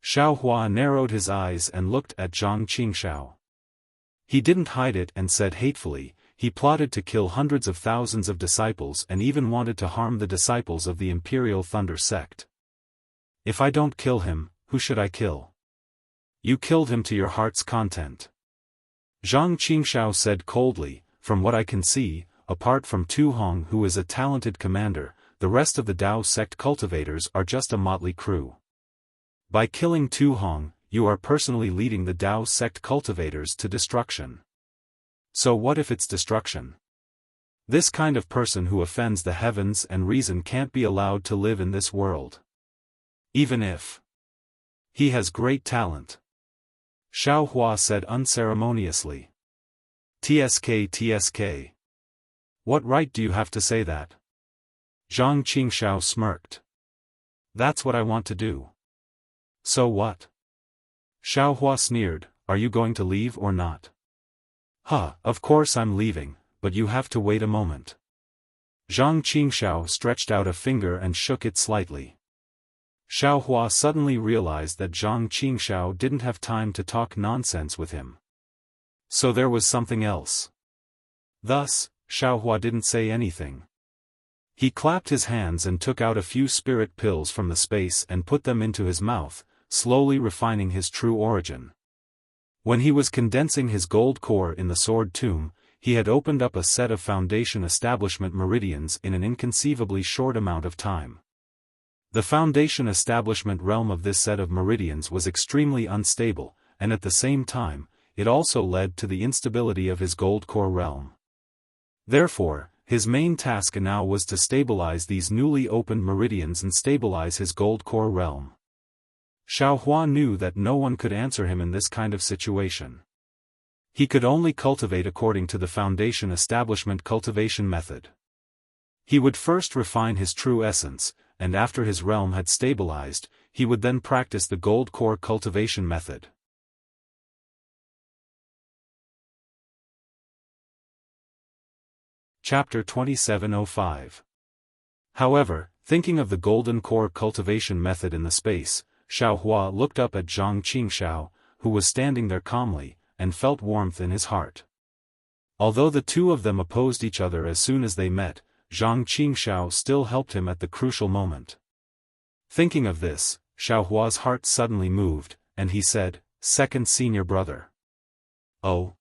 Xiaohua narrowed his eyes and looked at Zhang Qingshao. He didn't hide it and said hatefully, he plotted to kill hundreds of thousands of disciples and even wanted to harm the disciples of the Imperial Thunder sect. If I don't kill him, who should I kill? You killed him to your heart's content. Zhang Qingshao said coldly, from what I can see, apart from Tu Hong who is a talented commander, the rest of the Dao sect cultivators are just a motley crew. By killing Tu Hong, you are personally leading the Dao sect cultivators to destruction. So what if it's destruction? This kind of person who offends the heavens and reason can't be allowed to live in this world. Even if he has great talent. Xiaohua said unceremoniously. TSK. What right do you have to say that? Zhang Qingshao smirked. That's what I want to do. So what? Xiaohua sneered, are you going to leave or not? Of course I'm leaving, but you have to wait a moment. Zhang Qingshao stretched out a finger and shook it slightly. Xiaohua suddenly realized that Zhang Qingshao didn't have time to talk nonsense with him. So there was something else. Thus, Xiaohua didn't say anything. He clapped his hands and took out a few spirit pills from the space and put them into his mouth, slowly refining his true origin. When he was condensing his gold core in the sword tomb, he had opened up a set of foundation establishment meridians in an inconceivably short amount of time. The foundation establishment realm of this set of meridians was extremely unstable, and at the same time, it also led to the instability of his gold core realm. Therefore, his main task now was to stabilize these newly opened meridians and stabilize his gold core realm. Xiaohua knew that no one could answer him in this kind of situation. He could only cultivate according to the foundation establishment cultivation method. He would first refine his true essence, and after his realm had stabilized, he would then practice the gold core cultivation method. Chapter 2705. However, thinking of the golden core cultivation method in the space, Xiaohua looked up at Zhang Qingshao, who was standing there calmly, and felt warmth in his heart. Although the two of them opposed each other as soon as they met, Zhang Qingshao still helped him at the crucial moment. Thinking of this, Xiaohua's heart suddenly moved, and he said, "Second senior brother." "Oh?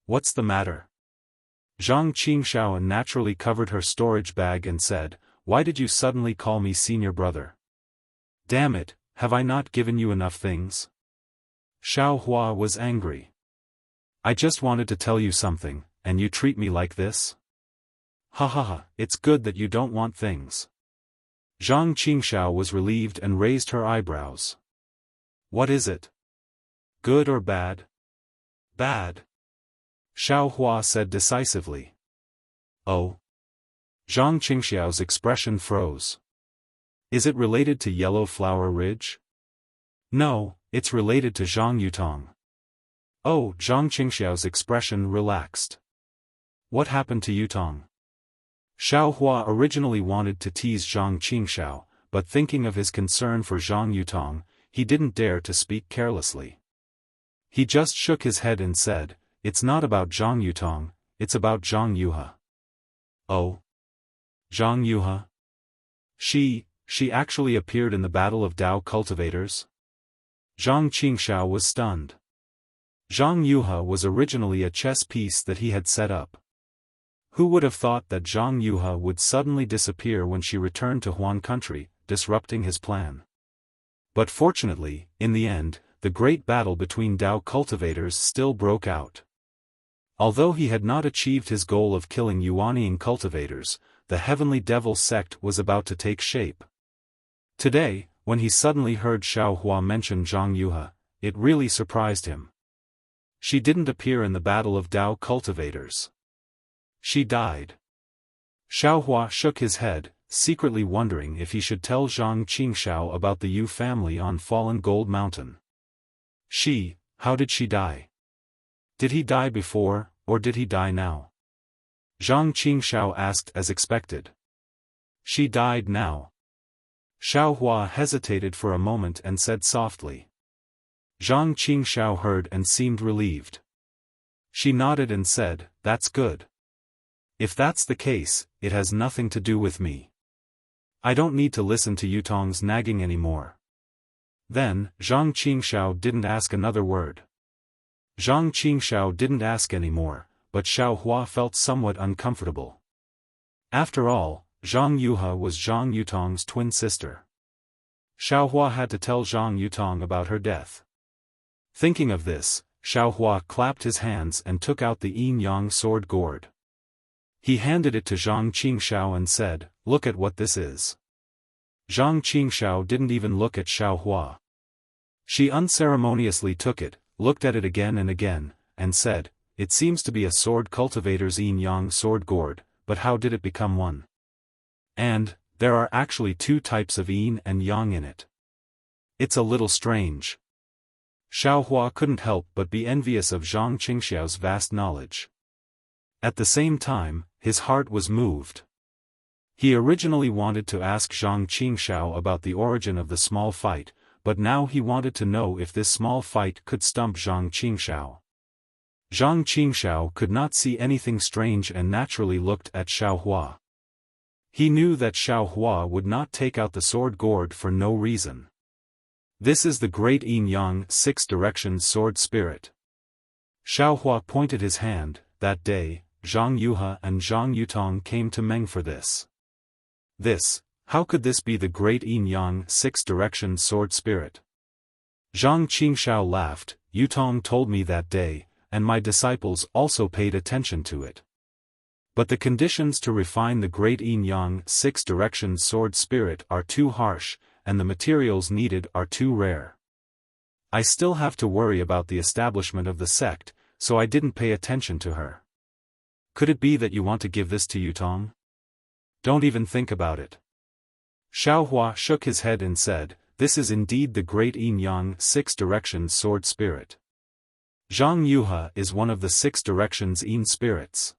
What's the matter?" Zhang Qingshao naturally covered her storage bag and said, "Why did you suddenly call me senior brother? Damn it, have I not given you enough things?" Xiaohua was angry. "I just wanted to tell you something, and you treat me like this? Ha ha ha, it's good that you don't want things." Zhang Qingshao was relieved and raised her eyebrows. "What is it? Good or bad?" "Bad," Xiaohua said decisively. "Oh?" Zhang Qingxiao's expression froze. "Is it related to Yellow Flower Ridge?" "No, it's related to Zhang Yutong." "Oh." Zhang Qingxiao's expression relaxed. "What happened to Yutong?" Xiaohua originally wanted to tease Zhang Qingxiao, but thinking of his concern for Zhang Yutong, he didn't dare to speak carelessly. He just shook his head and said, "It's not about Zhang Yutong, it's about Zhang Yuhe." "Oh? Zhang Yuhe? She actually appeared in the Battle of Dao Cultivators?" Zhang Qingxiao was stunned. Zhang Yuhe was originally a chess piece that he had set up. Who would have thought that Zhang Yuhe would suddenly disappear when she returned to Huan country, disrupting his plan? But fortunately, in the end, the great battle between Dao cultivators still broke out. Although he had not achieved his goal of killing Yuanian cultivators, the Heavenly Devil sect was about to take shape. Today, when he suddenly heard Xiaohua mention Zhang Yuhe, it really surprised him. She didn't appear in the Battle of Dao cultivators. She died. Xiaohua shook his head, secretly wondering if he should tell Zhang Qingxiao about the Yu family on Fallen Gold Mountain. How did she die? Did he die before, or did he die now? Zhang Qingxiao asked as expected. She died now. Xiaohua hesitated for a moment and said softly. Zhang Qingxiao heard and seemed relieved. She nodded and said, "That's good. If that's the case, it has nothing to do with me. I don't need to listen to Yutong's nagging anymore." Then, Zhang Qingxiao didn't ask another word. Zhang Qingxiao didn't ask anymore, but Xiaohua felt somewhat uncomfortable. After all, Zhang Yuhe was Zhang Yutong's twin sister. Xiaohua had to tell Zhang Yutong about her death. Thinking of this, Xiaohua clapped his hands and took out the yin-yang sword gourd. He handed it to Zhang Qingxiao and said, "Look at what this is." Zhang Qingxiao didn't even look at Xiaohua. She unceremoniously took it, looked at it again and again, and said, "It seems to be a sword cultivator's yin-yang sword gourd, but how did it become one? And, there are actually two types of yin and yang in it. It's a little strange." Xiaohua couldn't help but be envious of Zhang Qingxiao's vast knowledge. At the same time, his heart was moved. He originally wanted to ask Zhang Qingxiao about the origin of the small fight, but now he wanted to know if this small fight could stump Zhang Qingxiao. Zhang Qingxiao could not see anything strange and naturally looked at Xiaohua. He knew that Xiaohua would not take out the sword gourd for no reason. This is the great yin-yang six-direction sword spirit. Xiaohua pointed his hand. That day, Zhang Yuhe and Zhang Yutong came to Meng for this. How could this be the great yin-yang six-direction sword spirit? Zhang Qingxiao laughed. Yutong told me that day, and my disciples also paid attention to it. But the conditions to refine the great yin-yang six-direction sword spirit are too harsh, and the materials needed are too rare. I still have to worry about the establishment of the sect, so I didn't pay attention to her. Could it be that you want to give this to Yutong? Don't even think about it. Xiaohua shook his head and said, "This is indeed the great yin-yang six-direction sword spirit. Zhang Yuhe is one of the six directions yin spirits."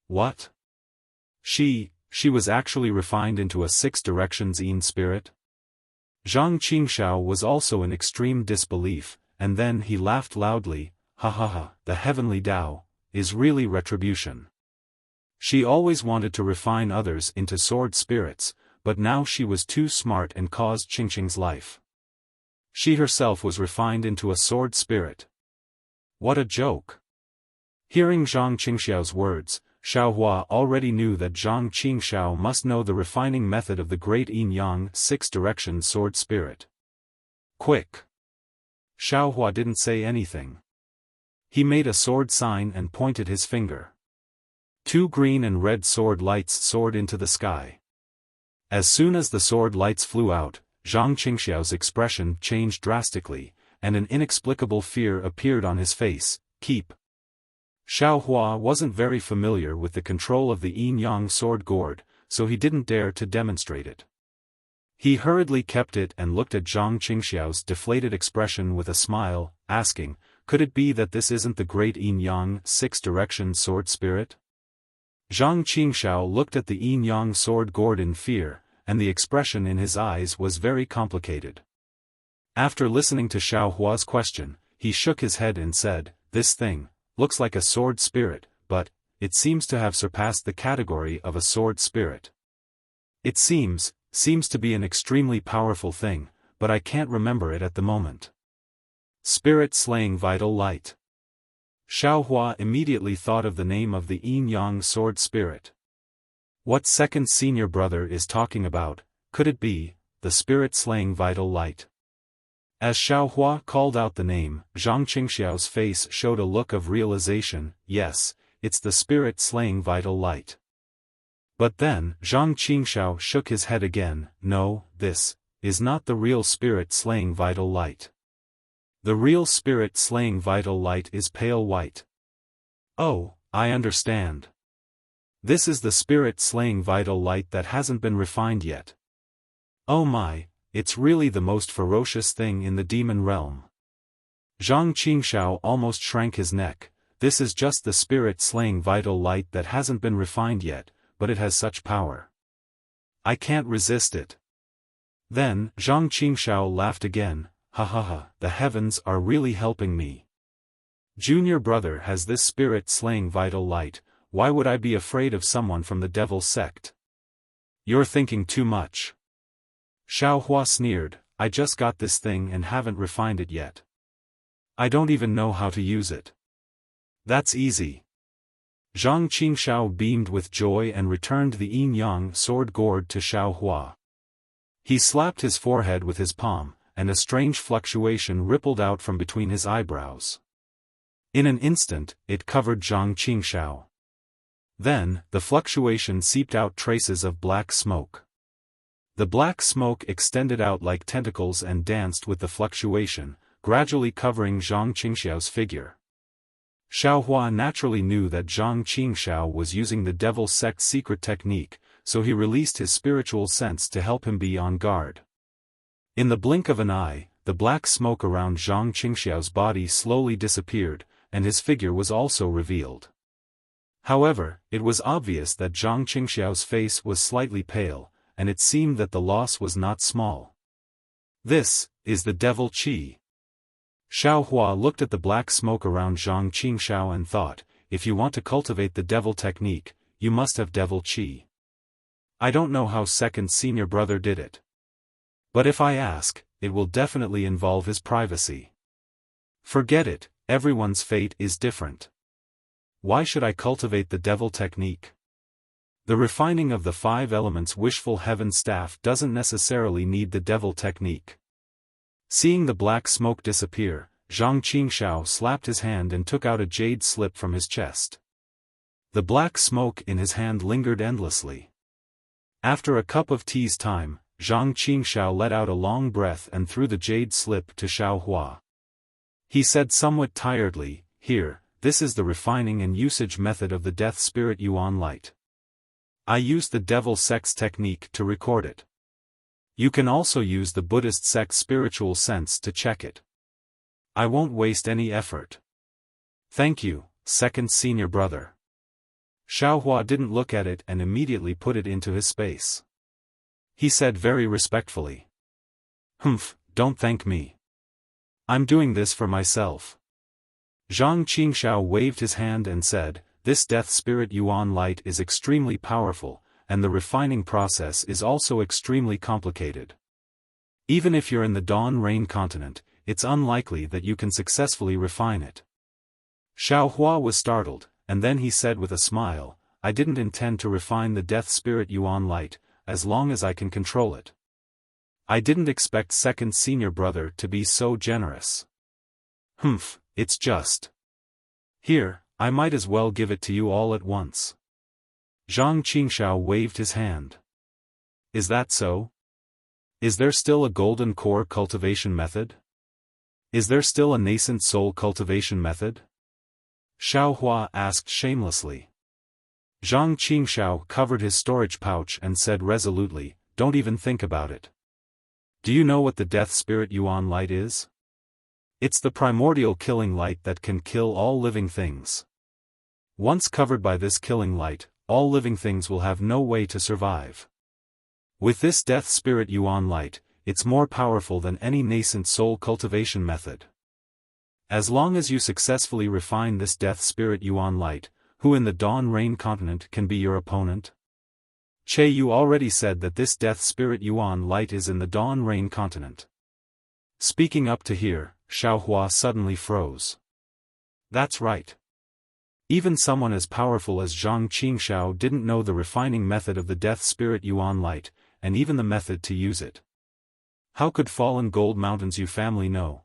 What? She was actually refined into a six directions yin spirit? Zhang Qingxiao was also in extreme disbelief, and then he laughed loudly. "Ha ha ha, the heavenly Tao is really retribution." She always wanted to refine others into sword spirits, but now she was too smart and caused Qingqing's life. She herself was refined into a sword spirit. What a joke! Hearing Zhang Qingxiao's words, Xiaohua already knew that Zhang Qingxiao must know the refining method of the great yin-yang six-direction sword spirit. Quick! Xiaohua didn't say anything. He made a sword sign and pointed his finger. Two green and red sword lights soared into the sky. As soon as the sword lights flew out, Zhang Qingxiao's expression changed drastically, and an inexplicable fear appeared on his face. Keep. Xiaohua wasn't very familiar with the control of the yin-yang sword gourd, so he didn't dare to demonstrate it. He hurriedly kept it and looked at Zhang Qingxiao's deflated expression with a smile, asking, "Could it be that this isn't the great yin-yang six-direction sword spirit?" Zhang Qingxiao looked at the yin-yang sword gourd in fear, and the expression in his eyes was very complicated. After listening to Xiao Hua's question, he shook his head and said, "This thing looks like a sword spirit, but it seems to have surpassed the category of a sword spirit. It seems to be an extremely powerful thing, but I can't remember it at the moment." Spirit-slaying vital light. Xiao Hua immediately thought of the name of the yin-yang sword spirit. What second senior brother is talking about? Could it be the spirit-slaying vital light? As Xiao Hua called out the name, Zhang Qingxiao's face showed a look of realization. Yes, it's the spirit-slaying vital light. But then, Zhang Qingxiao shook his head again. No, this is not the real spirit-slaying vital light. The real spirit-slaying vital light is pale white. Oh, I understand. This is the spirit-slaying vital light that hasn't been refined yet. Oh my, it's really the most ferocious thing in the demon realm. Zhang Qingxiao almost shrank his neck. This is just the spirit-slaying vital light that hasn't been refined yet, but it has such power. I can't resist it. Then, Zhang Qingxiao laughed again. Ha ha ha, the heavens are really helping me. Junior brother has this spirit-slaying vital light, why would I be afraid of someone from the devil sect? You're thinking too much. Xiao Hua sneered, I just got this thing and haven't refined it yet. I don't even know how to use it. That's easy. Zhang Qingxiao beamed with joy and returned the yin-yang sword gourd to Xiao Hua. He slapped his forehead with his palm, and a strange fluctuation rippled out from between his eyebrows. In an instant, it covered Zhang Qingxiao. Then, the fluctuation seeped out traces of black smoke. The black smoke extended out like tentacles and danced with the fluctuation, gradually covering Zhang Qingxiao's figure. Xiao Hua naturally knew that Zhang Qingxiao was using the devil sect's secret technique, so he released his spiritual sense to help him be on guard. In the blink of an eye, the black smoke around Zhang Qingxiao's body slowly disappeared, and his figure was also revealed. However, it was obvious that Zhang Qingxiao's face was slightly pale, and it seemed that the loss was not small. This is the devil qi. Xiao Hua looked at the black smoke around Zhang Qingxiao and thought, if you want to cultivate the devil technique, you must have devil qi. I don't know how second senior brother did it. But if I ask, it will definitely involve his privacy. Forget it, everyone's fate is different. Why should I cultivate the devil technique? The refining of the 5 elements wishful heaven staff doesn't necessarily need the devil technique. Seeing the black smoke disappear, Zhang Qingxiao slapped his hand and took out a jade slip from his chest. The black smoke in his hand lingered endlessly. After a cup of tea's time, Zhang Qingxiao let out a long breath and threw the jade slip to Xiao Hua. He said somewhat tiredly, Here, this is the refining and usage method of the Death Spirit Yuan Light. I used the Devil Sect's technique to record it. You can also use the Buddhist sect's spiritual sense to check it. I won't waste any effort. Thank you, second senior brother. Xiao Hua didn't look at it and immediately put it into his space. He said very respectfully. Humph, don't thank me. I'm doing this for myself. Zhang Qingxiao waved his hand and said, This Death Spirit Yuan Light is extremely powerful, and the refining process is also extremely complicated. Even if you're in the Dawn Rain continent, it's unlikely that you can successfully refine it. Xiao Hua was startled, and then he said with a smile, I didn't intend to refine the Death Spirit Yuan Light, as long as I can control it. I didn't expect second senior brother to be so generous. Humph, it's just. Here, I might as well give it to you all at once. Zhang Qingxiao waved his hand. Is that so? Is there still a golden core cultivation method? Is there still a nascent soul cultivation method? Xiao Hua asked shamelessly. Zhang Qingxiao covered his storage pouch and said resolutely, Don't even think about it. Do you know what the Death Spirit Yuan Light is? It's the primordial killing light that can kill all living things. Once covered by this killing light, all living things will have no way to survive. With this Death Spirit Yuan light, it's more powerful than any nascent soul cultivation method. As long as you successfully refine this Death Spirit Yuan light, who in the Dawn Rain continent can be your opponent? Che, you already said that this Death Spirit Yuan light is in the Dawn Rain continent. Speaking up to here, Xiaohua suddenly froze. That's right. Even someone as powerful as Zhang Qingxiao didn't know the refining method of the Death Spirit Yuan light, and even the method to use it. How could Fallen Gold Mountain's Yu family know?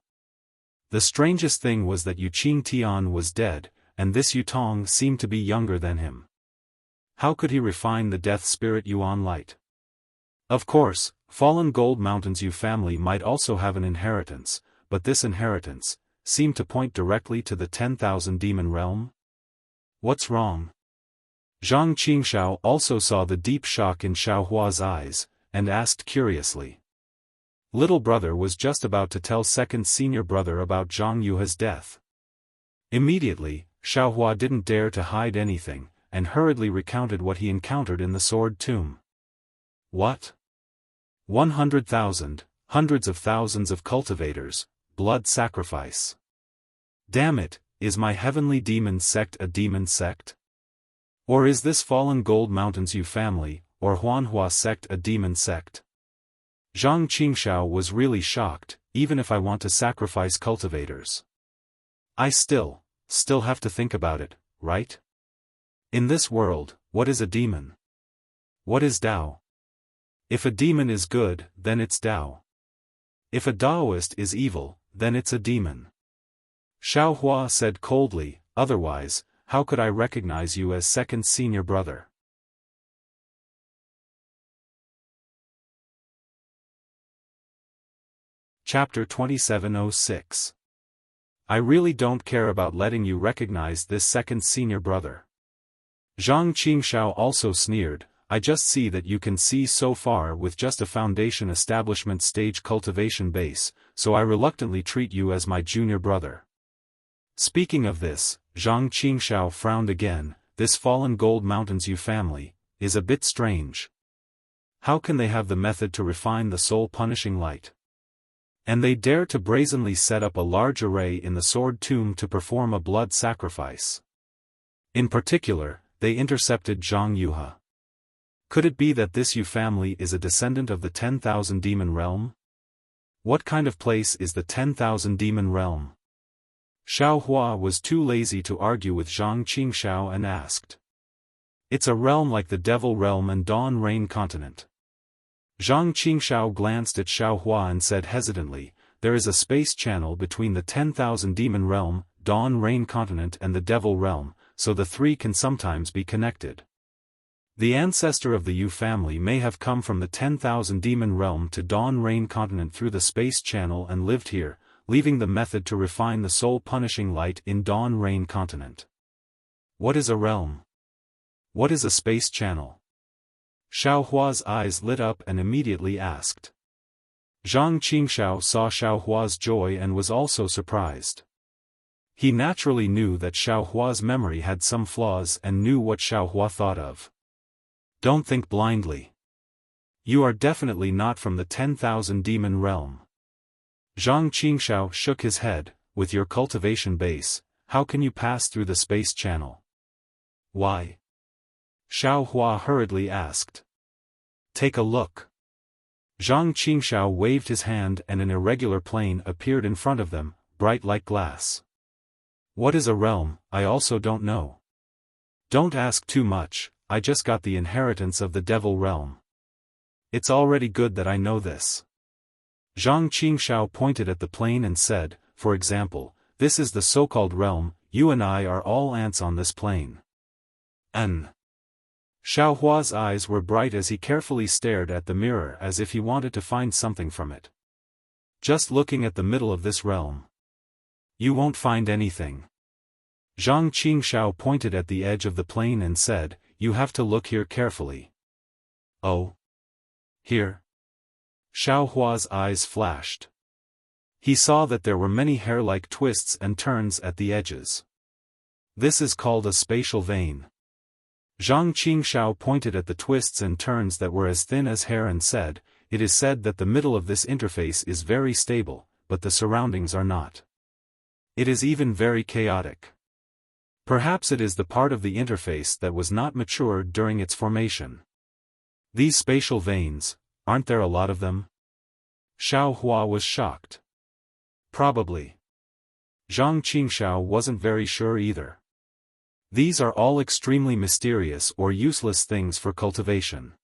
The strangest thing was that Yu Qingtian was dead, and this Yu Tong seemed to be younger than him. How could he refine the Death Spirit Yuan light? Of course, Fallen Gold Mountain's Yu family might also have an inheritance, but this inheritance seemed to point directly to the 10,000 demon realm. What's wrong? Zhang Qingxiao also saw the deep shock in Xiaohua's eyes, and asked curiously. Little brother was just about to tell second senior brother about Zhang Yuha's death. Immediately, Xiaohua didn't dare to hide anything, and hurriedly recounted what he encountered in the sword tomb. What? 100,000, hundreds of thousands of cultivators, blood sacrifice. Damn it, is my heavenly demon sect a demon sect? Or is this Fallen Gold Mountain's Yu family, or Huanhua sect a demon sect? Zhang Qingxiao was really shocked, even if I want to sacrifice cultivators. I still have to think about it, right? In this world, what is a demon? What is Dao? If a demon is good, then it's Dao. If a Daoist is evil, then it's a demon. Xiaohua said coldly, otherwise, how could I recognize you as second senior brother? Chapter 2706. I really don't care about letting you recognize this second senior brother. Zhang Qingxiao also sneered, I just see that you can see so far with just a foundation establishment stage cultivation base, so I reluctantly treat you as my junior brother. Speaking of this, Zhang Qingxiao frowned again, this Fallen Gold Mountain's Yu family is a bit strange. How can they have the method to refine the soul-punishing light? And they dare to brazenly set up a large array in the sword tomb to perform a blood sacrifice. In particular, they intercepted Zhang Yuha. Could it be that this Yu family is a descendant of the 10,000 demon realm? What kind of place is the 10,000 demon realm? Xiaohua was too lazy to argue with Zhang Qingxiao and asked. It's a realm like the Devil Realm and Dawn Rain continent. Zhang Qingxiao glanced at Xiaohua and said hesitantly, there is a space channel between the 10,000 demon realm, Dawn Rain continent and the Devil Realm, so the three can sometimes be connected. The ancestor of the Yu family may have come from the 10,000 demon realm to Dawn Rain continent through the space channel and lived here, leaving the method to refine the soul-punishing light in Dawn Rain continent. What is a realm? What is a space channel? Xiaohua's eyes lit up and immediately asked. Zhang Qingxiao saw Xiaohua's joy and was also surprised. He naturally knew that Xiaohua's memory had some flaws and knew what Xiaohua thought of. Don't think blindly. You are definitely not from the 10,000 demon realm. Zhang Qingxiao shook his head, with your cultivation base, how can you pass through the space channel? Why? Xiaohua hurriedly asked. Take a look. Zhang Qingxiao waved his hand and an irregular plane appeared in front of them, bright like glass. What is a realm, I also don't know. Don't ask too much, I just got the inheritance of the Devil Realm. It's already good that I know this. Zhang Qingxiao pointed at the plane and said, for example, this is the so-called realm, you and I are all ants on this plane. Xiaohua's eyes were bright as he carefully stared at the mirror as if he wanted to find something from it. Just looking at the middle of this realm. You won't find anything. Zhang Qingxiao pointed at the edge of the plane and said, you have to look here carefully. Oh? Here? Xiaohua's eyes flashed. He saw that there were many hair-like twists and turns at the edges. This is called a spatial vein. Zhang Qingshao pointed at the twists and turns that were as thin as hair and said, "It is said that the middle of this interface is very stable, but the surroundings are not. It is even very chaotic. Perhaps it is the part of the interface that was not mature during its formation. These spatial veins, aren't there a lot of them?" Xiao Hua was shocked. Probably. Zhang Qingshao wasn't very sure either. These are all extremely mysterious or useless things for cultivation.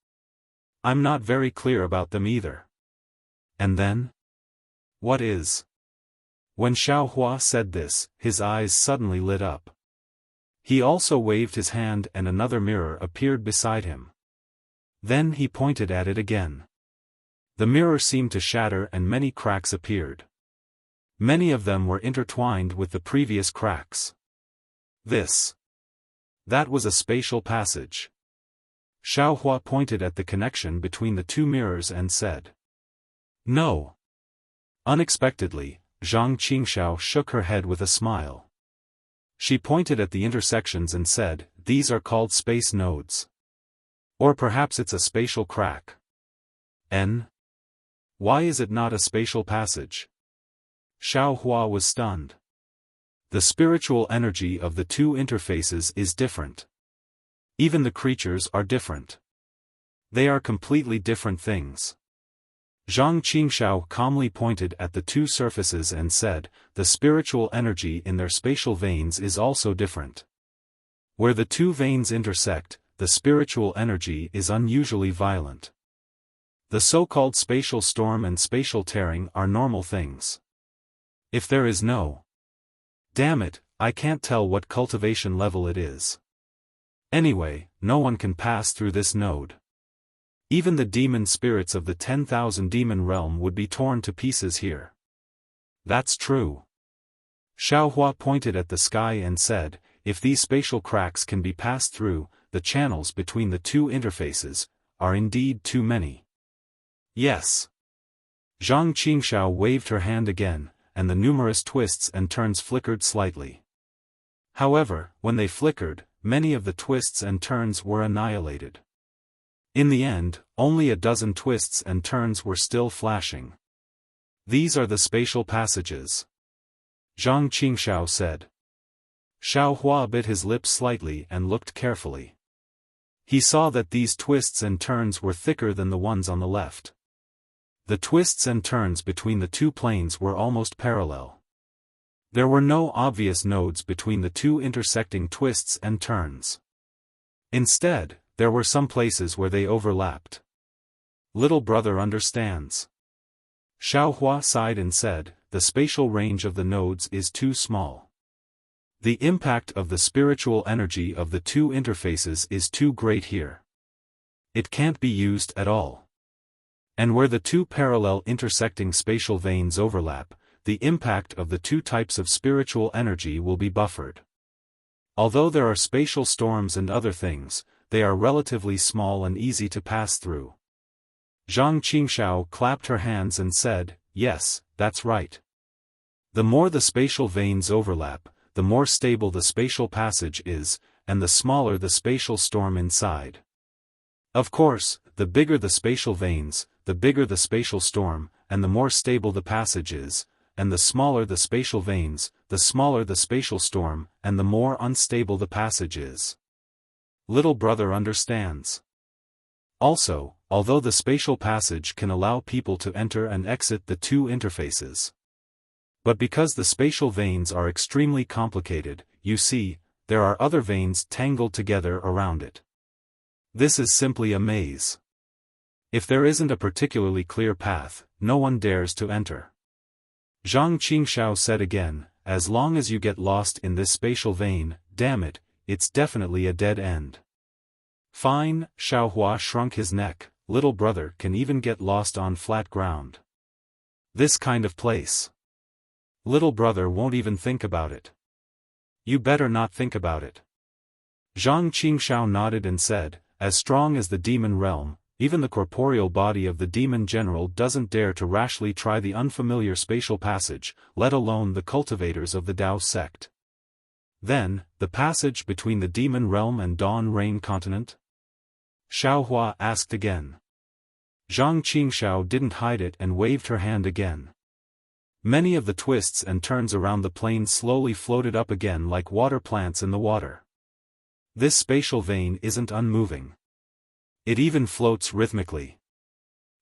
I'm not very clear about them either. And then? What is? When Xiao Hua said this, his eyes suddenly lit up. He also waved his hand and another mirror appeared beside him. Then he pointed at it again. The mirror seemed to shatter and many cracks appeared. Many of them were intertwined with the previous cracks. That was a spatial passage. Xiao Hua pointed at the connection between the two mirrors and said, "No." Unexpectedly, Zhang Qingshao shook her head with a smile. She pointed at the intersections and said, "These are called space nodes. Or perhaps it's a spatial crack. Why is it not a spatial passage?" Xiao Hua was stunned. The spiritual energy of the two interfaces is different. Even the creatures are different. They are completely different things. Zhang Qingshao calmly pointed at the two surfaces and said, "The spiritual energy in their spatial veins is also different. Where the two veins intersect, the spiritual energy is unusually violent. The so-called spatial storm and spatial tearing are normal things. If there is no... Damn it, I can't tell what cultivation level it is. Anyway, no one can pass through this node. Even the demon spirits of the 10,000 demon realm would be torn to pieces here." "That's true." Xiao Hua pointed at the sky and said, "If these spatial cracks can be passed through, the channels between the two interfaces are indeed too many." "Yes." Zhang Qingshao waved her hand again, and the numerous twists and turns flickered slightly. However, when they flickered, many of the twists and turns were annihilated. In the end, only a dozen twists and turns were still flashing. "These are the spatial passages," Zhang Qingshao said. Xiao Hua bit his lips slightly and looked carefully. He saw that these twists and turns were thicker than the ones on the left. The twists and turns between the two planes were almost parallel. There were no obvious nodes between the two intersecting twists and turns. Instead, there were some places where they overlapped. "Little brother understands." Xiao Hua sighed and said, "The spatial range of the nodes is too small. The impact of the spiritual energy of the two interfaces is too great here. It can't be used at all. And where the two parallel intersecting spatial veins overlap, the impact of the two types of spiritual energy will be buffered. Although there are spatial storms and other things, they are relatively small and easy to pass through." Zhang Qingshao clapped her hands and said, "Yes, that's right. The more the spatial veins overlap, the more stable the spatial passage is, and the smaller the spatial storm inside. Of course, the bigger the spatial veins, the bigger the spatial storm, and the more stable the passage is, and the smaller the spatial veins, the smaller the spatial storm, and the more unstable the passage is. Little brother understands." Also, although the spatial passage can allow people to enter and exit the two interfaces. But because the spatial veins are extremely complicated, you see, there are other veins tangled together around it. This is simply a maze. If there isn't a particularly clear path, no one dares to enter. Zhang Qingshao said again, "As long as you get lost in this spatial vein, damn it, it's definitely a dead end." "Fine," Xiao Hua shrunk his neck, "little brother can even get lost on flat ground. This kind of place. Little brother won't even think about it." "You better not think about it." Zhang Qingshao nodded and said, "As strong as the demon realm, even the corporeal body of the demon general doesn't dare to rashly try the unfamiliar spatial passage, let alone the cultivators of the Tao sect. Then, the passage between the demon realm and Dawn Rain continent? Xiaohua asked again. Zhang Qingxiao didn't hide it and waved her hand again. Many of the twists and turns around the plane slowly floated up again like water plants in the water. This spatial vein isn't unmoving. It even floats rhythmically.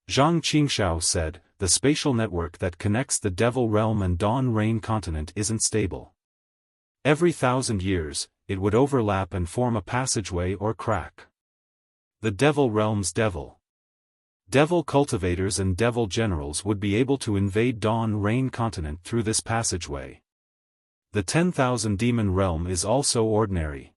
Zhang Qingxiao said, the spatial network that connects the Devil Realm and Dawn Rain continent isn't stable. Every 1,000 years, it would overlap and form a passageway or crack. The Devil Realm's devil cultivators and devil generals would be able to invade Dawn Rain continent through this passageway. The 10,000 demon realm is also ordinary.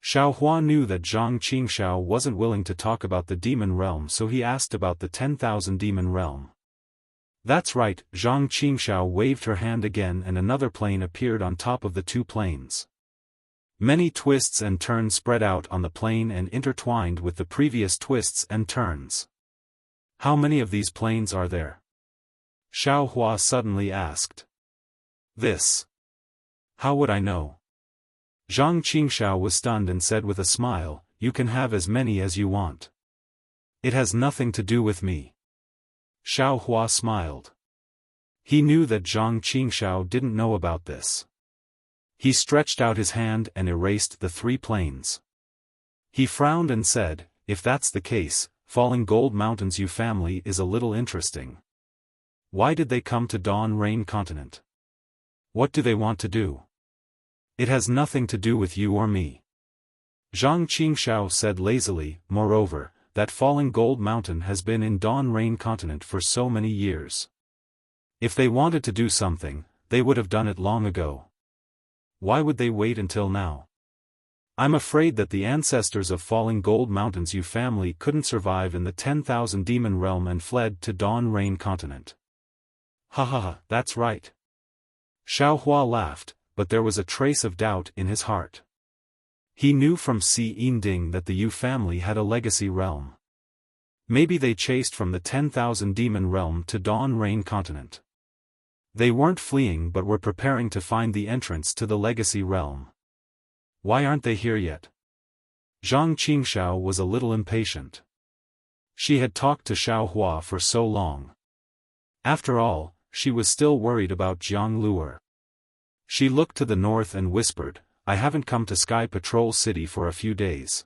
Xiaohua knew that Zhang Qingxiao wasn't willing to talk about the demon realm, so he asked about the 10,000 demon realm. That's right, Zhang Qingxiao waved her hand again and another plane appeared on top of the two planes. Many twists and turns spread out on the plane and intertwined with the previous twists and turns. How many of these planes are there? Xiaohua suddenly asked. This. How would I know? Zhang Qingxiao was stunned and said with a smile, you can have as many as you want. It has nothing to do with me. Xiaohua smiled. He knew that Zhang Qingxiao didn't know about this. He stretched out his hand and erased the three planes. He frowned and said, if that's the case, Falling Gold Mountain's Yu family is a little interesting. Why did they come to Dawn Rain continent? What do they want to do? It has nothing to do with you or me. Zhang Qingxiao said lazily, moreover, that Falling Gold Mountain has been in Dawn Rain continent for so many years. If they wanted to do something, they would have done it long ago. Why would they wait until now? I'm afraid that the ancestors of Falling Gold Mountain's Yu family couldn't survive in the 10,000 demon realm and fled to Dawn Rain continent. Ha ha ha, that's right. Xiaohua laughed, but there was a trace of doubt in his heart. He knew from Si Yinding that the Yu family had a legacy realm. Maybe they chased from the 10,000 demon realm to Dawn Rain continent. They weren't fleeing but were preparing to find the entrance to the legacy realm. Why aren't they here yet? Zhang Qingxiao was a little impatient. She had talked to Xiaohua for so long. After all, she was still worried about Jiang Luer. She looked to the north and whispered, I haven't come to Sky Patrol City for a few days.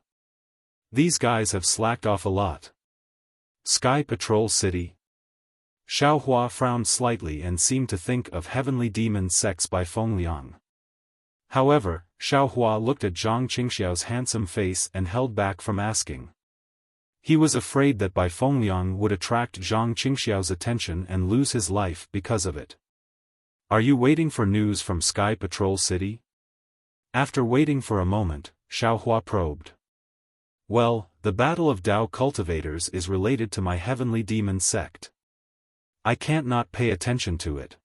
These guys have slacked off a lot. Sky Patrol City? Xiaohua frowned slightly and seemed to think of Heavenly Demon Sex by Fengliang. However, Xiaohua looked at Zhang Qingxiao's handsome face and held back from asking. He was afraid that Bai Fengliang would attract Zhang Qingxiao's attention and lose his life because of it. Are you waiting for news from Sky Patrol City? After waiting for a moment, Xiaohua probed. Well, the Battle of Dao Cultivators is related to my Heavenly Demon sect. I can't not pay attention to it.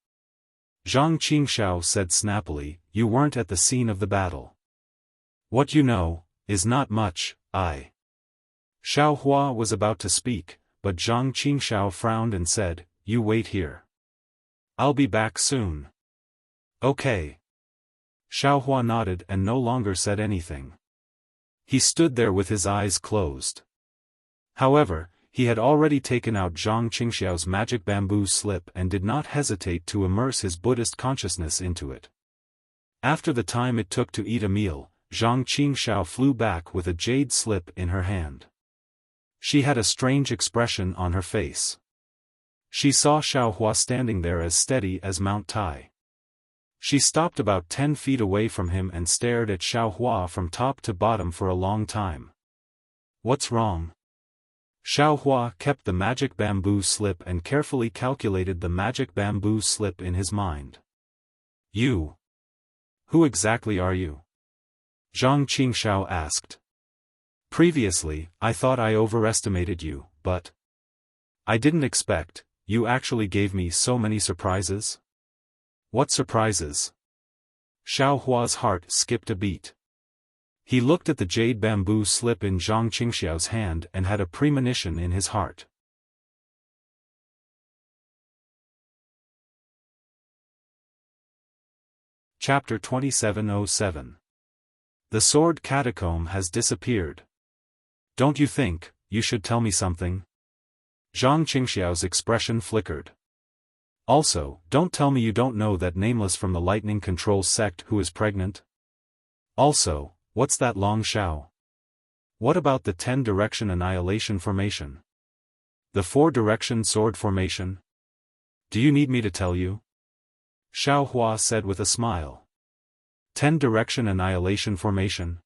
Zhang Qingxiao said snappily, you weren't at the scene of the battle. What you know, is not much, Xiaohua was about to speak, but Zhang Qingxiao frowned and said, you wait here. I'll be back soon. Okay. Xiaohua nodded and no longer said anything. He stood there with his eyes closed. However, he had already taken out Zhang Qingxiao's magic bamboo slip and did not hesitate to immerse his Buddhist consciousness into it. After the time it took to eat a meal, Zhang Qingxiao flew back with a jade slip in her hand. She had a strange expression on her face. She saw Xiaohua standing there as steady as Mount Tai. She stopped about 10 feet away from him and stared at Xiaohua from top to bottom for a long time. What's wrong? Xiaohua kept the magic bamboo slip and carefully calculated the magic bamboo slip in his mind. You? Who exactly are you? Zhang Qingxiao asked. Previously, I thought I overestimated you, but I didn't expect, you actually gave me so many surprises? What surprises? Xiaohua's heart skipped a beat. He looked at the jade bamboo slip in Zhang Qingxiao's hand and had a premonition in his heart. Chapter 2707. The sword catacomb has disappeared. Don't you think you should tell me something? Zhang Qingxiao's expression flickered. Also, don't tell me you don't know that Nameless from the Lightning Control sect who is pregnant? Also, what's that Long Shao? What about the 10-direction annihilation formation? The 4-direction sword formation? Do you need me to tell you? Xiao Hua said with a smile. 10-direction annihilation formation?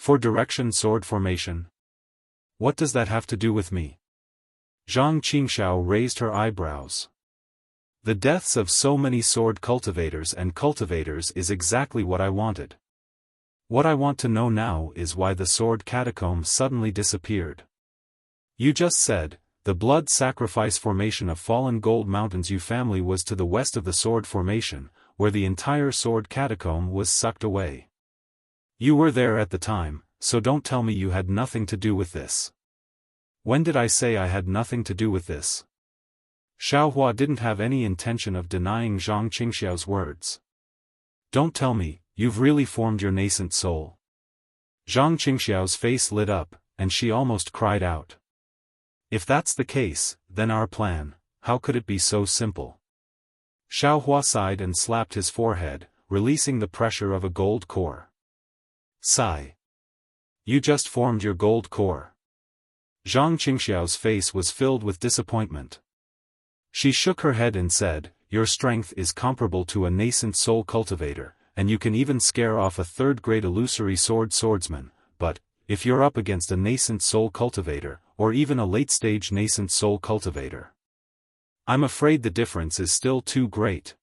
4-direction sword formation? What does that have to do with me? Zhang Qingxiao raised her eyebrows. The deaths of so many sword cultivators and cultivators is exactly what I wanted. What I want to know now is why the sword catacomb suddenly disappeared. You just said, the blood sacrifice formation of Fallen Gold Mountains U family was to the west of the sword formation, where the entire sword catacomb was sucked away. You were there at the time, so don't tell me you had nothing to do with this. When did I say I had nothing to do with this? Xiao Hua didn't have any intention of denying Zhang Qingxiao's words. Don't tell me, you've really formed your nascent soul. Zhang Qingxiao's face lit up, and she almost cried out. If that's the case, then our plan, how could it be so simple? Xiao Hua sighed and slapped his forehead, releasing the pressure of a gold core. Sigh. You just formed your gold core. Zhang Qingxiao's face was filled with disappointment. She shook her head and said, your strength is comparable to a nascent soul cultivator, and you can even scare off a third-grade illusory swordsman, but, if you're up against a nascent soul cultivator, or even a late-stage nascent soul cultivator, I'm afraid the difference is still too great.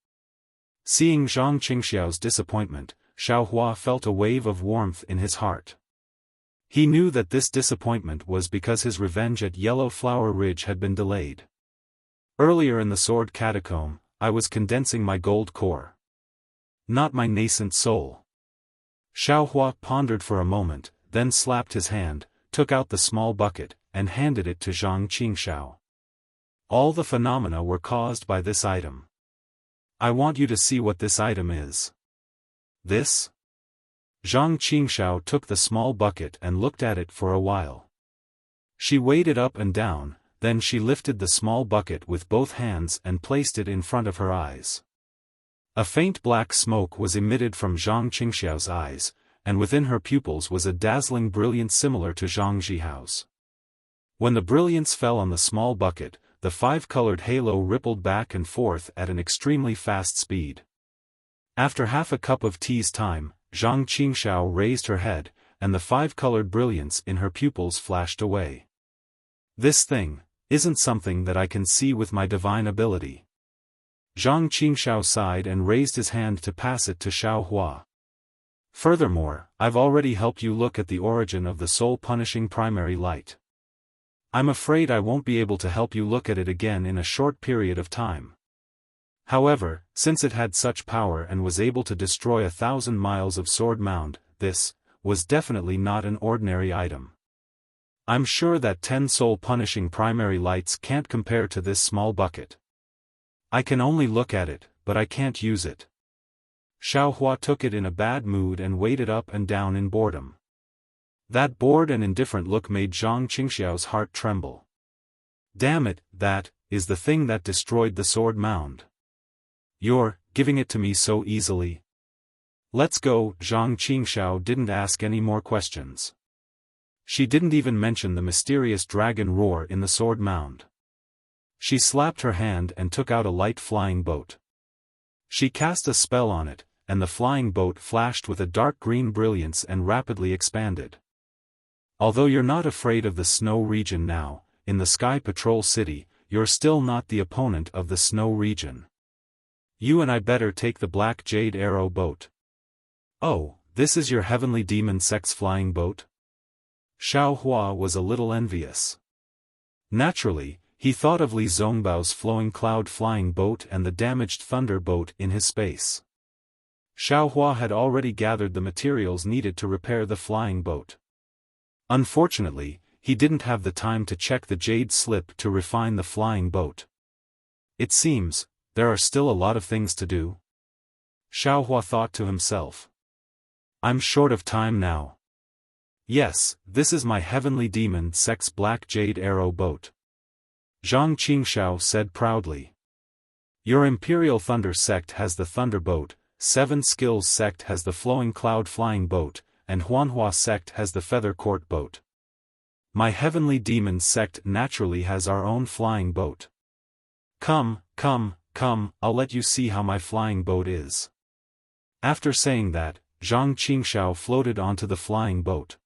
Seeing Zhang Qingxiao's disappointment, Xiao Hua felt a wave of warmth in his heart. He knew that this disappointment was because his revenge at Yellow Flower Ridge had been delayed. Earlier in the sword catacomb, I was condensing my gold core. Not my nascent soul. Xiao Hua pondered for a moment, then slapped his hand, took out the small bucket, and handed it to Zhang Qingxiao. All the phenomena were caused by this item. I want you to see what this item is. This? Zhang Qingxiao took the small bucket and looked at it for a while. She weighed it up and down, then she lifted the small bucket with both hands and placed it in front of her eyes. A faint black smoke was emitted from Zhang Qingxiao's eyes, and within her pupils was a dazzling brilliance similar to Zhang Zhihao's. When the brilliance fell on the small bucket, the 5-colored halo rippled back and forth at an extremely fast speed. After half a cup of tea's time, Zhang Qingxiao raised her head, and the 5-colored brilliance in her pupils flashed away. This thing isn't something that I can see with my divine ability. Zhang Qingxiao sighed and raised his hand to pass it to Xiao Hua. Furthermore, I've already helped you look at the origin of the soul-punishing primary light. I'm afraid I won't be able to help you look at it again in a short period of time. However, since it had such power and was able to destroy 1,000 miles of sword mound, this was definitely not an ordinary item. I'm sure that 10 soul-punishing primary lights can't compare to this small bucket. I can only look at it, but I can't use it. Xiao Hua took it in a bad mood and weighed it up and down in boredom. That bored and indifferent look made Zhang Qingxiao's heart tremble. Damn it, that is the thing that destroyed the sword mound. You're giving it to me so easily. Let's go. Zhang Qingxiao didn't ask any more questions. She didn't even mention the mysterious dragon roar in the sword mound. She slapped her hand and took out a light flying boat. She cast a spell on it, and the flying boat flashed with a dark green brilliance and rapidly expanded. Although you're not afraid of the snow region now, in the Sky Patrol City, you're still not the opponent of the snow region. You and I better take the Black Jade Arrow boat. Oh, this is your heavenly demon sex flying boat? Xiao Hua was a little envious. Naturally, he thought of Li Zongbao's flowing cloud flying boat and the damaged thunder boat in his space. Xiao Hua had already gathered the materials needed to repair the flying boat. Unfortunately, he didn't have the time to check the jade slip to refine the flying boat. It seems, there are still a lot of things to do. Xiaohua thought to himself. I'm short of time now. Yes, this is my heavenly demon sect's black jade arrow boat. Zhang Qingxiao said proudly. Your Imperial Thunder sect has the Thunder Boat, Seven Skills sect has the Flowing Cloud Flying Boat, and Huanhua sect has the Feather Court Boat. My Heavenly Demon sect naturally has our own flying boat. Come, come, come, I'll let you see how my flying boat is. After saying that, Zhang Qingxiao floated onto the flying boat.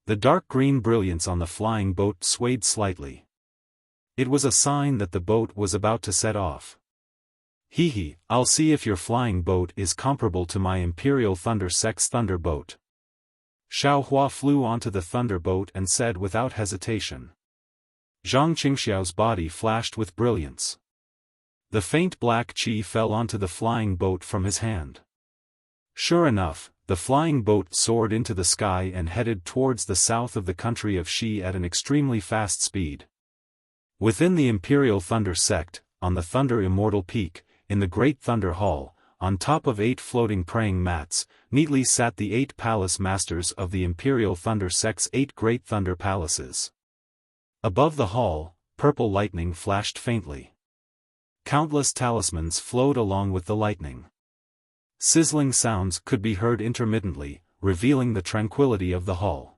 The dark green brilliance on the flying boat swayed slightly. It was a sign that the boat was about to set off. Hee, I'll see if your flying boat is comparable to my Imperial Thunder sect's Thunder Boat. Xiaohua flew onto the Thunder Boat and said without hesitation. Zhang Qingxiao's body flashed with brilliance. The faint black qi fell onto the flying boat from his hand. Sure enough, the flying boat soared into the sky and headed towards the south of the country of Xi at an extremely fast speed. Within the Imperial Thunder sect, on the Thunder Immortal Peak, in the Great Thunder Hall, on top of 8 floating praying mats, neatly sat the 8 palace masters of the Imperial Thunder sect's 8 Great Thunder Palaces. Above the hall, purple lightning flashed faintly. Countless talismans flowed along with the lightning. Sizzling sounds could be heard intermittently, revealing the tranquility of the hall.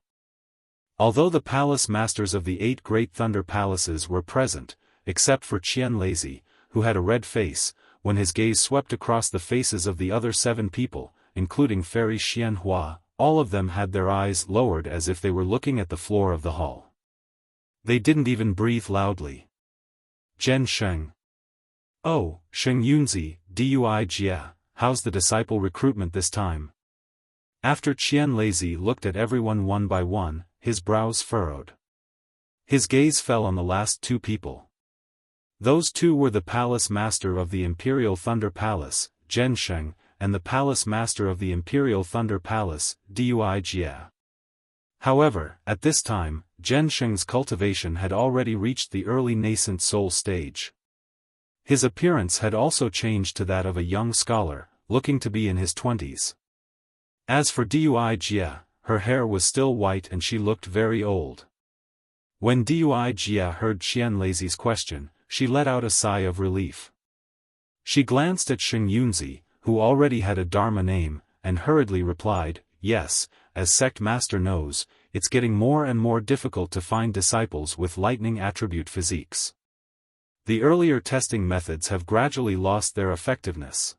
Although the palace masters of the 8 Great Thunder Palaces were present, except for Qian Lazy, who had a red face, when his gaze swept across the faces of the other 7 people, including Fairy Xianhua, all of them had their eyes lowered as if they were looking at the floor of the hall. They didn't even breathe loudly. Zhen Sheng. Oh, Sheng Yunzi, Dui Jia, how's the disciple recruitment this time? After Qian Lazy looked at everyone one by one, his brows furrowed. His gaze fell on the last 2 people. Those 2 were the Palace Master of the Imperial Thunder Palace, Zhen Sheng, and the Palace Master of the Imperial Thunder Palace, Dui Jia. However, at this time, Zhen Sheng's cultivation had already reached the early nascent soul stage. His appearance had also changed to that of a young scholar, looking to be in his 20s. As for Dui Jia, her hair was still white and she looked very old. When Dui Jia heard Qian Lazy's question, she let out a sigh of relief. She glanced at Sheng Yunzi, who already had a Dharma name, and hurriedly replied, yes, as sect master knows, it's getting more and more difficult to find disciples with lightning attribute physiques. The earlier testing methods have gradually lost their effectiveness.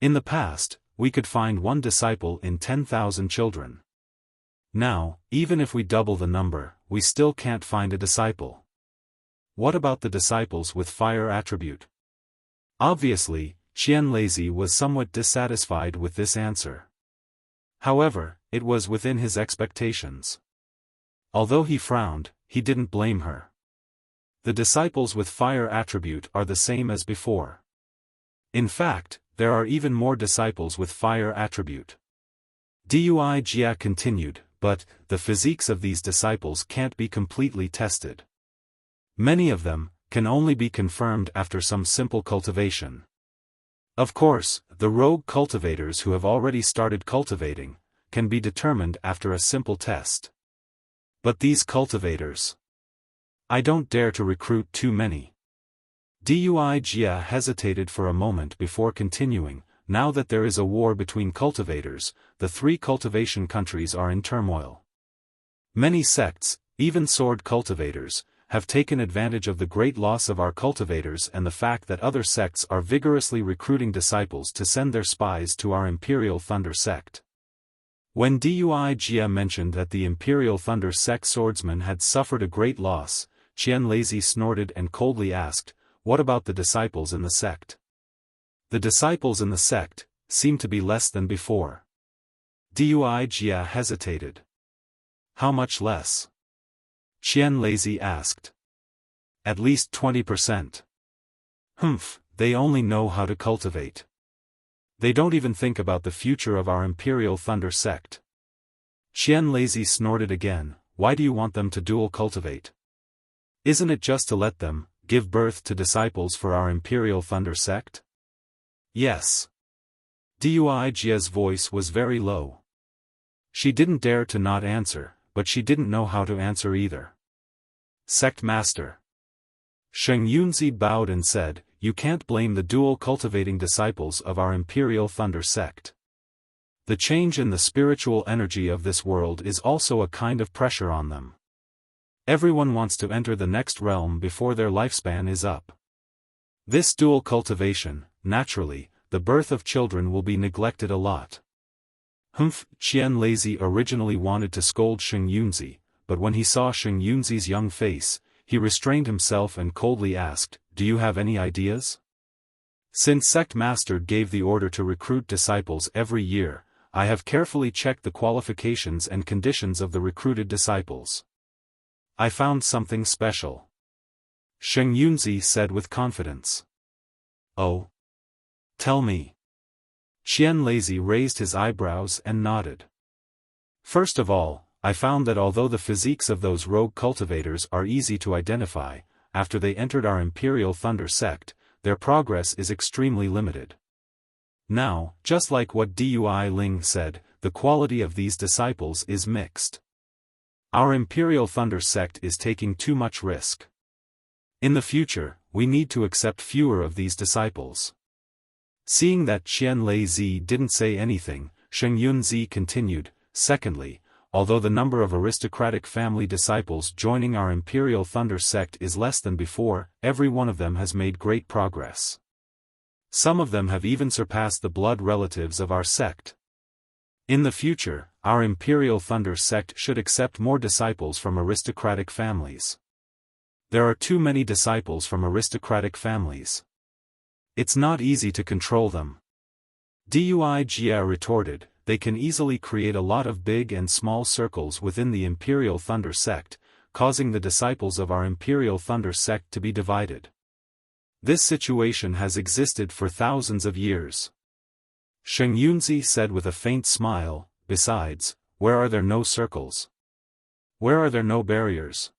In the past, we could find 1 disciple in 10,000 children. Now, even if we double the number, we still can't find a disciple. What about the disciples with fire attribute? Obviously, Qian Lazy was somewhat dissatisfied with this answer. However, it was within his expectations. Although he frowned, he didn't blame her. The disciples with fire attribute are the same as before. In fact, there are even more disciples with fire attribute. Dui Jia continued, but the physiques of these disciples can't be completely tested. Many of them can only be confirmed after some simple cultivation. Of course, the rogue cultivators who have already started cultivating can be determined after a simple test. But these cultivators, I don't dare to recruit too many. Dui Jia hesitated for a moment before continuing. Now that there is a war between cultivators, the 3 cultivation countries are in turmoil. Many sects, even sword cultivators, have taken advantage of the great loss of our cultivators and the fact that other sects are vigorously recruiting disciples to send their spies to our Imperial Thunder sect. When Dui Jia mentioned that the Imperial Thunder sect swordsmen had suffered a great loss, Qian Lazy snorted and coldly asked, what about the disciples in the sect? The disciples in the sect seem to be less than before. Dui Jia hesitated. How much less? Qian Lazy asked. At least 20%. Humph, they only know how to cultivate. They don't even think about the future of our Imperial Thunder sect. Qian Lazy snorted again, why do you want them to dual cultivate? Isn't it just to let them give birth to disciples for our Imperial Thunder sect? Yes. Dui Jia's voice was very low. She didn't dare to not answer, but she didn't know how to answer either. Sect Master. Sheng Yunzi bowed and said, "You can't blame the dual cultivating disciples of our Imperial Thunder sect. The change in the spiritual energy of this world is also a kind of pressure on them. Everyone wants to enter the next realm before their lifespan is up. This dual cultivation, naturally, the birth of children will be neglected a lot." Qian Lazy originally wanted to scold Sheng Yunzi, but when he saw Sheng Yunzi's young face, he restrained himself and coldly asked, "Do you have any ideas? Since Sect Master gave the order to recruit disciples every year, I have carefully checked the qualifications and conditions of the recruited disciples. I found something special," Sheng Yunzi said with confidence. "Oh? Tell me." Qian Lazy raised his eyebrows and nodded. "First of all, I found that although the physiques of those rogue cultivators are easy to identify, after they entered our Imperial Thunder sect, their progress is extremely limited. Now, just like what Dui Ling said, the quality of these disciples is mixed. Our Imperial Thunder sect is taking too much risk. In the future, we need to accept fewer of these disciples." Seeing that Qian Lazy didn't say anything, Sheng Yunzi continued, "Secondly, although the number of aristocratic family disciples joining our Imperial Thunder sect is less than before, every one of them has made great progress. Some of them have even surpassed the blood relatives of our sect. In the future, our Imperial Thunder sect should accept more disciples from aristocratic families. There are too many disciples from aristocratic families. It's not easy to control them." Dui Jia retorted, "They can easily create a lot of big and small circles within the Imperial Thunder sect, causing the disciples of our Imperial Thunder sect to be divided. This situation has existed for thousands of years." Sheng Yunzi said with a faint smile, "Besides, where are there no circles? Where are there no barriers?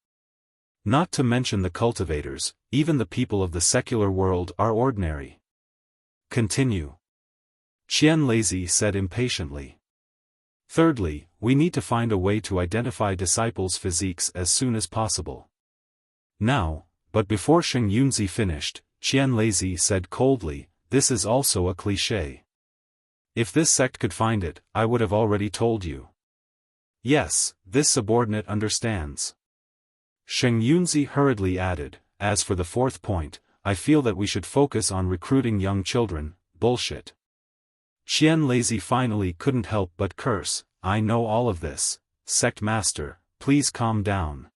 Not to mention the cultivators, even the people of the secular world are ordinary." "Continue," Qian Lazy said impatiently. "Thirdly, we need to find a way to identify disciples' physiques as soon as possible." Now, but before Sheng Yunzi finished, Qian Lazy said coldly, "This is also a cliché. If this sect could find it, I would have already told you." "Yes, this subordinate understands." Sheng Yunzi hurriedly added, "As for the fourth point, I feel that we should focus on recruiting young children." "Bullshit." Qian Lazy finally couldn't help but curse, "I know all of this, Sect Master, please calm down."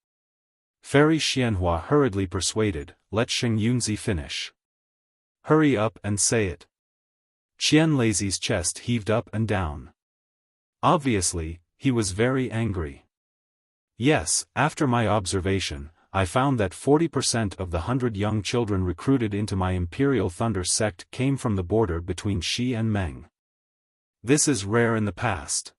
Fairy Xianhua hurriedly persuaded, "Let Sheng Yunzi finish. Hurry up and say it." Qian Lazy's chest heaved up and down. Obviously, he was very angry. "Yes, after my observation, I found that 40% of the 100 young children recruited into my Imperial Thunder sect came from the border between Xi and Meng. This is rare in the past."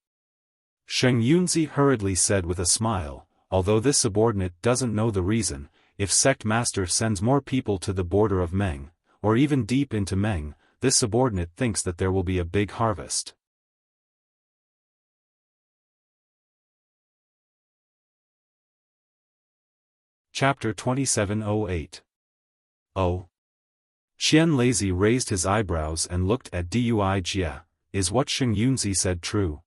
Sheng Yunzi hurriedly said with a smile, "Although this subordinate doesn't know the reason, if Sect Master sends more people to the border of Meng, or even deep into Meng, this subordinate thinks that there will be a big harvest." Chapter 2708. "Oh?" Qian Lazy raised his eyebrows and looked at Dui Jia. "Is what Sheng Yunzi said true?"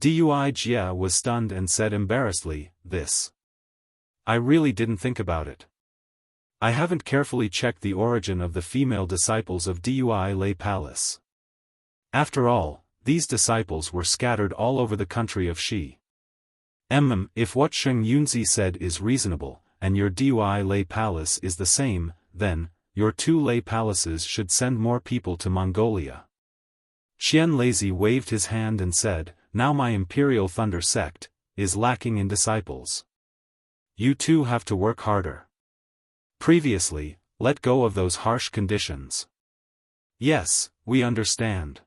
Dui Jia was stunned and said embarrassedly, "This. I really didn't think about it. I haven't carefully checked the origin of the female disciples of Dui Lei Palace. After all, these disciples were scattered all over the country of Xi. If what Sheng Yunzi said is reasonable, and your Dui Lei Palace is the same, then, your two Lei Palaces should send more people to Mongolia." Qian Lazy waved his hand and said, "Now my Imperial Thunder sect is lacking in disciples. You two have to work harder. Previously, let go of those harsh conditions." "Yes, we understand."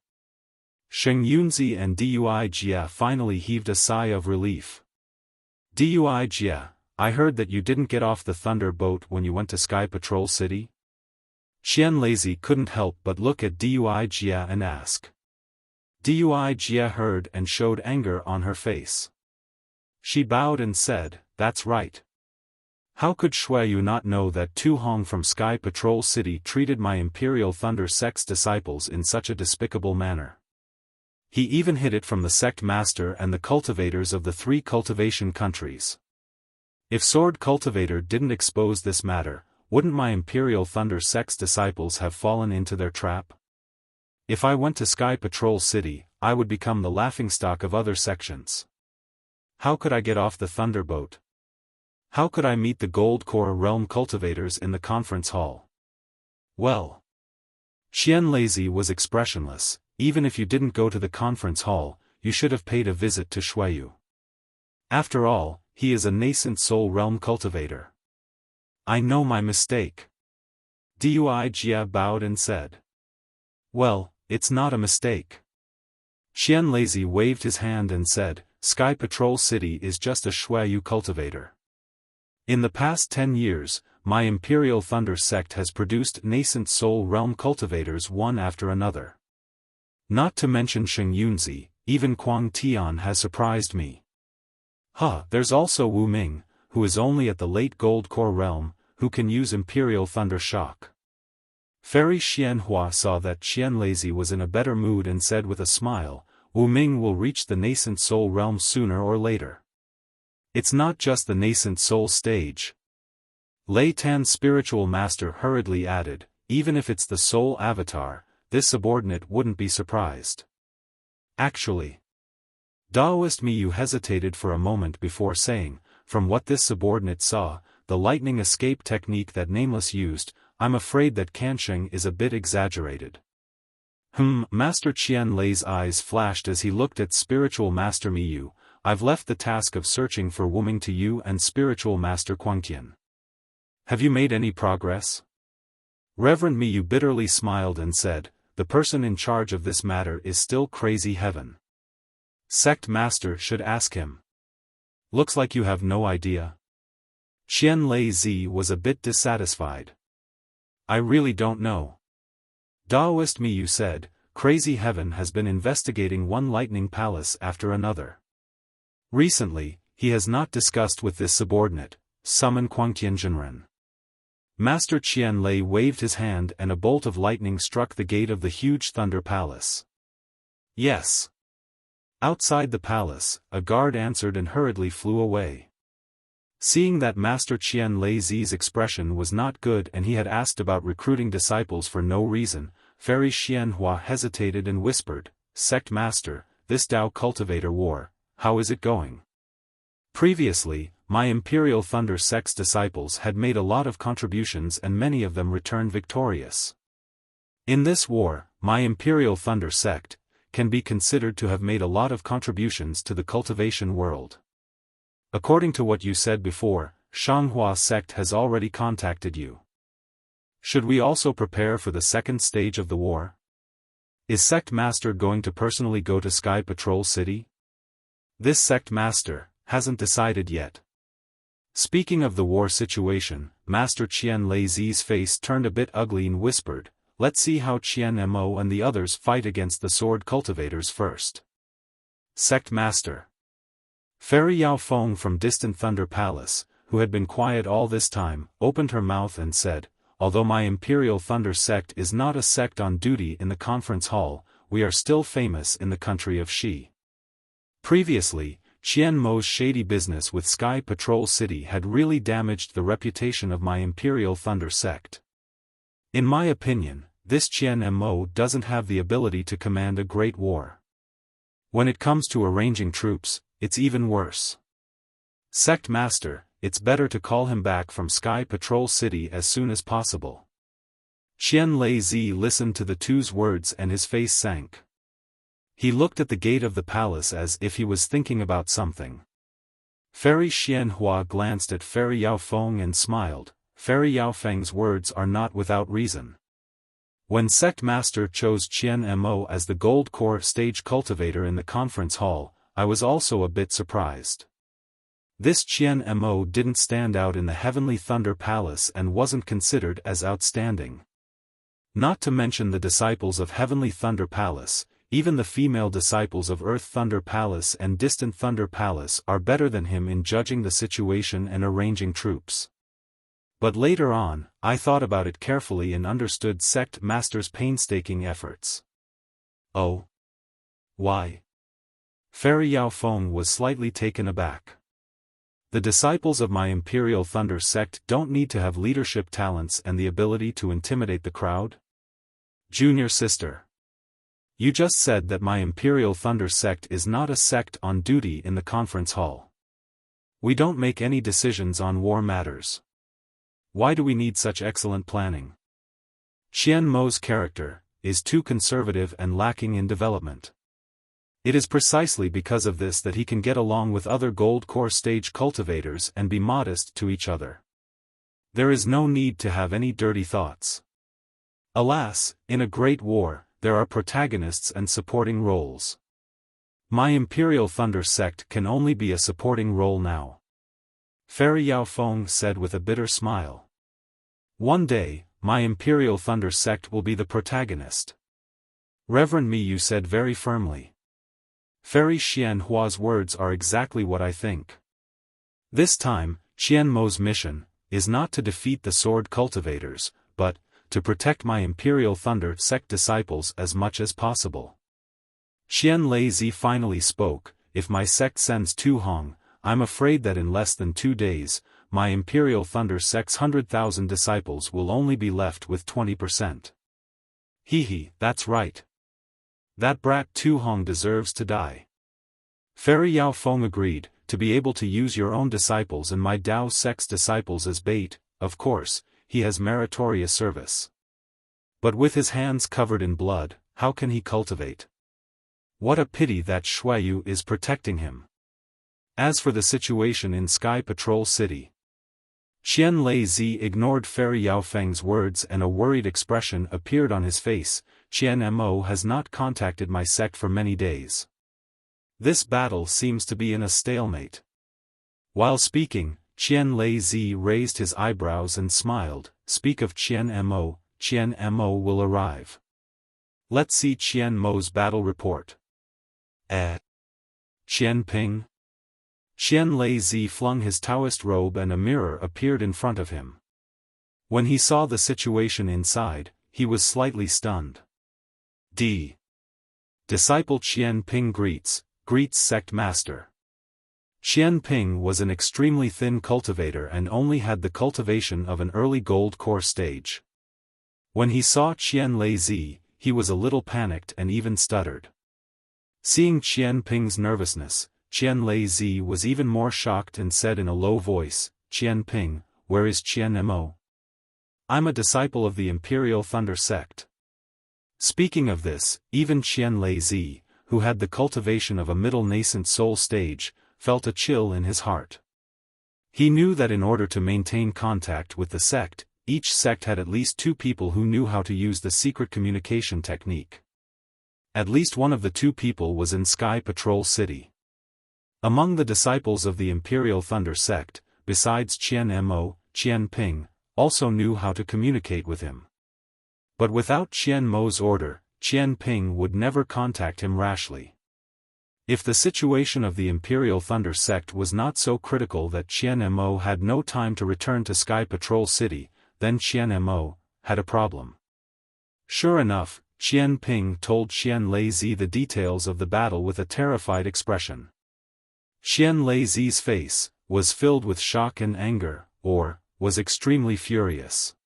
Sheng Yunzi and Dui Jia finally heaved a sigh of relief. "Dui Jia, I heard that you didn't get off the Thunder boat when you went to Sky Patrol City?" Qian Lazy couldn't help but look at Dui Jia and ask. Dui Jia heard and showed anger on her face. She bowed and said, "That's right. How could Xueyu not know that Tu Hong from Sky Patrol City treated my Imperial Thunder Sect's disciples in such a despicable manner? He even hid it from the sect master and the cultivators of the 3 cultivation countries. If Sword Cultivator didn't expose this matter, wouldn't my Imperial Thunder Sect's disciples have fallen into their trap? If I went to Sky Patrol City, I would become the laughingstock of other sections. How could I get off the Thunderboat? How could I meet the Gold Core Realm cultivators in the conference hall?" Well, Qian Lazy was expressionless. Even if you didn't go to the conference hall, you should have paid a visit to Xueyu. After all, he is a nascent soul realm cultivator. "I know my mistake." Dui Jia bowed and said. "Well, it's not a mistake." Qian Lazy waved his hand and said, "Sky Patrol City is just a Xueyu cultivator. In the past 10 years, my Imperial Thunder Sect has produced nascent soul realm cultivators one after another. Not to mention Sheng Yunzi, even Kuang Tian has surprised me. There's also Wu Ming, who is only at the late Gold Core realm, who can use Imperial Thunder Shock." Fairy Xianhua saw that Qian Lazy was in a better mood and said with a smile, "Wu Ming will reach the nascent soul realm sooner or later. It's not just the nascent soul stage." Lei Tan's spiritual master hurriedly added, "Even if it's the soul avatar, this subordinate wouldn't be surprised." Actually, Daoist Miyu hesitated for a moment before saying, "From what this subordinate saw, the lightning escape technique that Nameless used, I'm afraid that Kansheng is a bit exaggerated." Master Qian Lei's eyes flashed as he looked at Spiritual Master Miyu. "I've left the task of searching for Wu Ming to you and Spiritual Master Quangtian. Have you made any progress?" Reverend Miyu bitterly smiled and said, "The person in charge of this matter is still Crazy Heaven. Sect Master should ask him." "Looks like you have no idea." Qian Lei Zi was a bit dissatisfied. "I really don't know." Daoist Miyu said, "Crazy Heaven has been investigating one lightning palace after another. Recently, he has not discussed with this subordinate, summon Quangtian Jinren." Master Qian Lei waved his hand and a bolt of lightning struck the gate of the huge Thunder Palace. "Yes." Outside the palace, a guard answered and hurriedly flew away. Seeing that Master Qian Lei Zi's expression was not good and he had asked about recruiting disciples for no reason, Fairy Xianhua hesitated and whispered, "Sect Master, this Dao Cultivator War, how is it going?" Previously, my Imperial Thunder Sect's disciples had made a lot of contributions and many of them returned victorious. In this war, my Imperial Thunder Sect can be considered to have made a lot of contributions to the cultivation world. According to what you said before, Shanghua Sect has already contacted you. Should we also prepare for the second stage of the war? Is Sect Master going to personally go to Sky Patrol City? This Sect Master hasn't decided yet. Speaking of the war situation, Master Qian Lei Zi's face turned a bit ugly and whispered, "Let's see how Qian Mo and the others fight against the sword cultivators first." Sect Master. Fairy Xiaofan from distant Thunder Palace, who had been quiet all this time, opened her mouth and said, "Although my Imperial Thunder Sect is not a sect on duty in the conference hall, we are still famous in the country of Xi. Previously, Qian Mo's shady business with Sky Patrol City had really damaged the reputation of my Imperial Thunder Sect. In my opinion, this Qian Mo doesn't have the ability to command a great war. When it comes to arranging troops, it's even worse. Sect Master, it's better to call him back from Sky Patrol City as soon as possible." Qian Lei Zi listened to the two's words and his face sank. He looked at the gate of the palace as if he was thinking about something. Fairy Xianhua glanced at Fairy Yaofeng and smiled. Fairy Yaofeng's words are not without reason. When Sect Master chose Qian Mo as the Gold Core stage cultivator in the conference hall, I was also a bit surprised. This Qian Mo didn't stand out in the Heavenly Thunder Palace and wasn't considered as outstanding. Not to mention the disciples of Heavenly Thunder Palace, even the female disciples of Earth Thunder Palace and Distant Thunder Palace are better than him in judging the situation and arranging troops. But later on, I thought about it carefully and understood Sect Master's painstaking efforts. Oh? Why? Fairy Xiaofan was slightly taken aback. The disciples of my Imperial Thunder sect don't need to have leadership talents and the ability to intimidate the crowd? Junior sister. You just said that my Imperial Thunder sect is not a sect on duty in the conference hall. We don't make any decisions on war matters. Why do we need such excellent planning? Qian Mo's character is too conservative and lacking in development. It is precisely because of this that he can get along with other gold core stage cultivators and be modest to each other. There is no need to have any dirty thoughts. Alas, in a great war, there are protagonists and supporting roles. My Imperial Thunder sect can only be a supporting role now. Fairy Xiaofan said with a bitter smile. One day, my Imperial Thunder sect will be the protagonist. Reverend Mi, you said very firmly. Fairy Xian Hua's words are exactly what I think. This time, Qian Mo's mission is not to defeat the sword cultivators, but to protect my Imperial Thunder sect disciples as much as possible. Qian Lei finally spoke. If my sect sends Tu Hong, I'm afraid that in less than 2 days, my Imperial Thunder sect's 100,000 disciples will only be left with 20%. That's right. That brat Tu Hong deserves to die. Fairy Xiaofan agreed. To be able to use your own disciples and my Dao sect's disciples as bait, of course, he has meritorious service. But with his hands covered in blood, how can he cultivate? What a pity that Shuiyu is protecting him. As for the situation in Sky Patrol City, Qian Lei ignored Fairy Yaofeng's words and a worried expression appeared on his face. Qian Mo has not contacted my sect for many days. This battle seems to be in a stalemate. While speaking, Qian Lei raised his eyebrows and smiled. Speak of Qian Mo will arrive. Let's see Qian Mo's battle report. Qian Ping? Qian Lei flung his Taoist robe and a mirror appeared in front of him. When he saw the situation inside, he was slightly stunned. Disciple Qian Ping greets sect master. Qian Ping was an extremely thin cultivator and only had the cultivation of an early gold core stage. When he saw Qian Lei, he was a little panicked and even stuttered. Seeing Qian Ping's nervousness, Qian Lei was even more shocked and said in a low voice, Qian Ping, where is Qian Mo? I'm a disciple of the Imperial Thunder sect. Speaking of this, even Qian Lei, who had the cultivation of a middle nascent soul stage, felt a chill in his heart. He knew that in order to maintain contact with the sect, each sect had at least 2 people who knew how to use the secret communication technique. At least one of the 2 people was in Sky Patrol City. Among the disciples of the Imperial Thunder sect, besides Qian Mo, Qian Ping also knew how to communicate with him. But without Qian Mo's order, Qian Ping would never contact him rashly. If the situation of the Imperial Thunder sect was not so critical that Qian Mo had no time to return to Sky Patrol City, then Qian Mo had a problem. Sure enough, Qian Ping told Qian Lei the details of the battle with a terrified expression. Qian Lei's face was filled with shock and anger, or was extremely furious.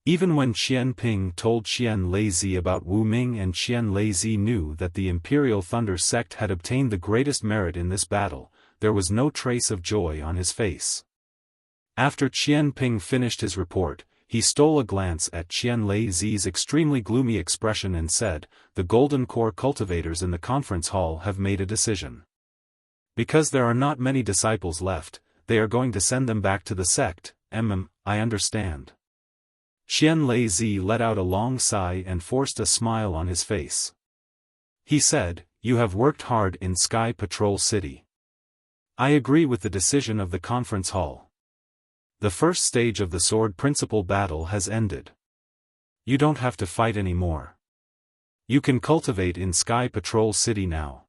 Even when Qian Ping told Qian Lei about Wu Ming and Qian Lei knew that the Imperial Thunder sect had obtained the greatest merit in this battle, there was no trace of joy on his face. After Qian Ping finished his report, he stole a glance at Qian Lei's extremely gloomy expression and said, the Golden Core cultivators in the conference hall have made a decision. Because there are not many disciples left, they are going to send them back to the sect. I understand. Qian Lei let out a long sigh and forced a smile on his face. He said, you have worked hard in Sky Patrol City. I agree with the decision of the conference hall. The first stage of the sword principle battle has ended. You don't have to fight anymore. You can cultivate in Sky Patrol City now.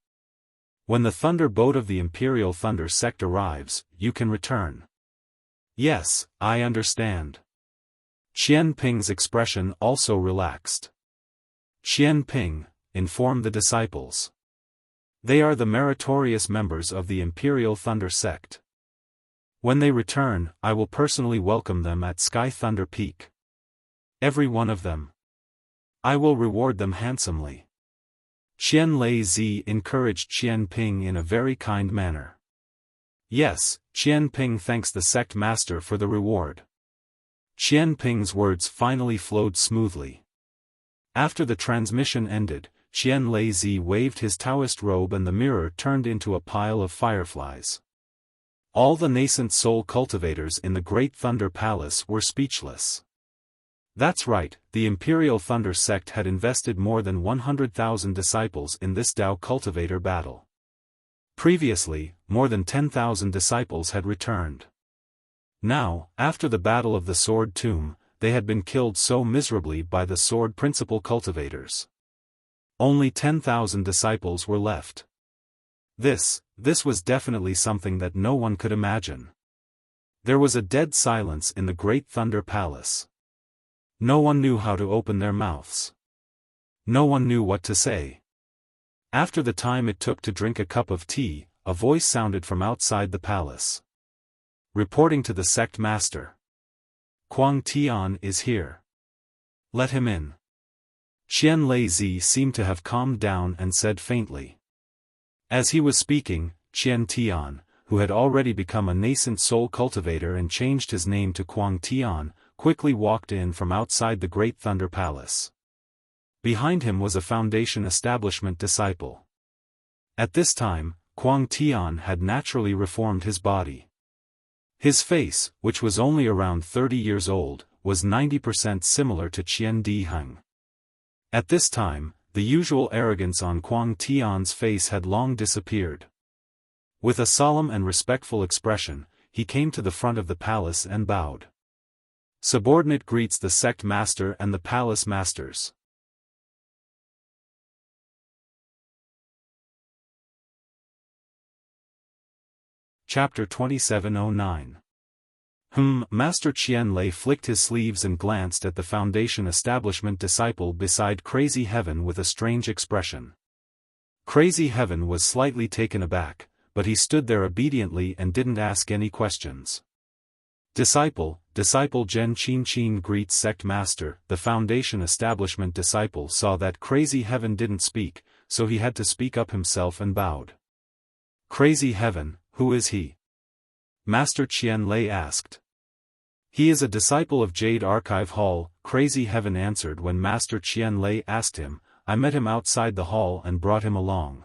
When the Thunder Boat of the Imperial Thunder Sect arrives, you can return. Yes, I understand. Qian Ping's expression also relaxed. Qian Ping, inform the disciples. They are the meritorious members of the Imperial Thunder Sect. When they return, I will personally welcome them at Sky Thunder Peak. Every one of them. I will reward them handsomely. Qian Lei Zi encouraged Qian Ping in a very kind manner. Yes, Qian Ping thanks the sect master for the reward. Qian Ping's words finally flowed smoothly. After the transmission ended, Qian Lei Zi waved his Taoist robe and the mirror turned into a pile of fireflies. All the nascent soul cultivators in the Great Thunder Palace were speechless. That's right, the Imperial Thunder Sect had invested more than 100,000 disciples in this Tao cultivator battle. Previously, more than 10,000 disciples had returned. Now, after the Battle of the Sword Tomb, they had been killed so miserably by the Sword Principal cultivators. Only 10,000 disciples were left. This was definitely something that no one could imagine. There was a dead silence in the Great Thunder Palace. No one knew how to open their mouths. No one knew what to say. After the time it took to drink a cup of tea, a voice sounded from outside the palace. Reporting to the sect master. Kuang Tian is here. Let him in. Qian Lei Zi seemed to have calmed down and said faintly. As he was speaking, Qian Tian, who had already become a nascent soul cultivator and changed his name to Kuang Tian, quickly walked in from outside the Great Thunder Palace. Behind him was a Foundation Establishment disciple. At this time, Kuang Tian had naturally reformed his body. His face, which was only around 30 years old, was 90% similar to Qian Diheng. At this time, the usual arrogance on Kuang Tian's face had long disappeared. With a solemn and respectful expression, he came to the front of the palace and bowed. Subordinate greets the sect master and the palace masters. Chapter 2709. Master Qian Lei flicked his sleeves and glanced at the Foundation Establishment disciple beside Crazy Heaven with a strange expression. Crazy Heaven was slightly taken aback, but he stood there obediently and didn't ask any questions. Disciple Zhen Qin greets sect master. The Foundation Establishment disciple saw that Crazy Heaven didn't speak, so he had to speak up himself and bowed. Crazy Heaven, who is he? Master Qian Lei asked. He is a disciple of Jade Archive Hall, Crazy Heaven answered when Master Qian Lei asked him. I met him outside the hall and brought him along.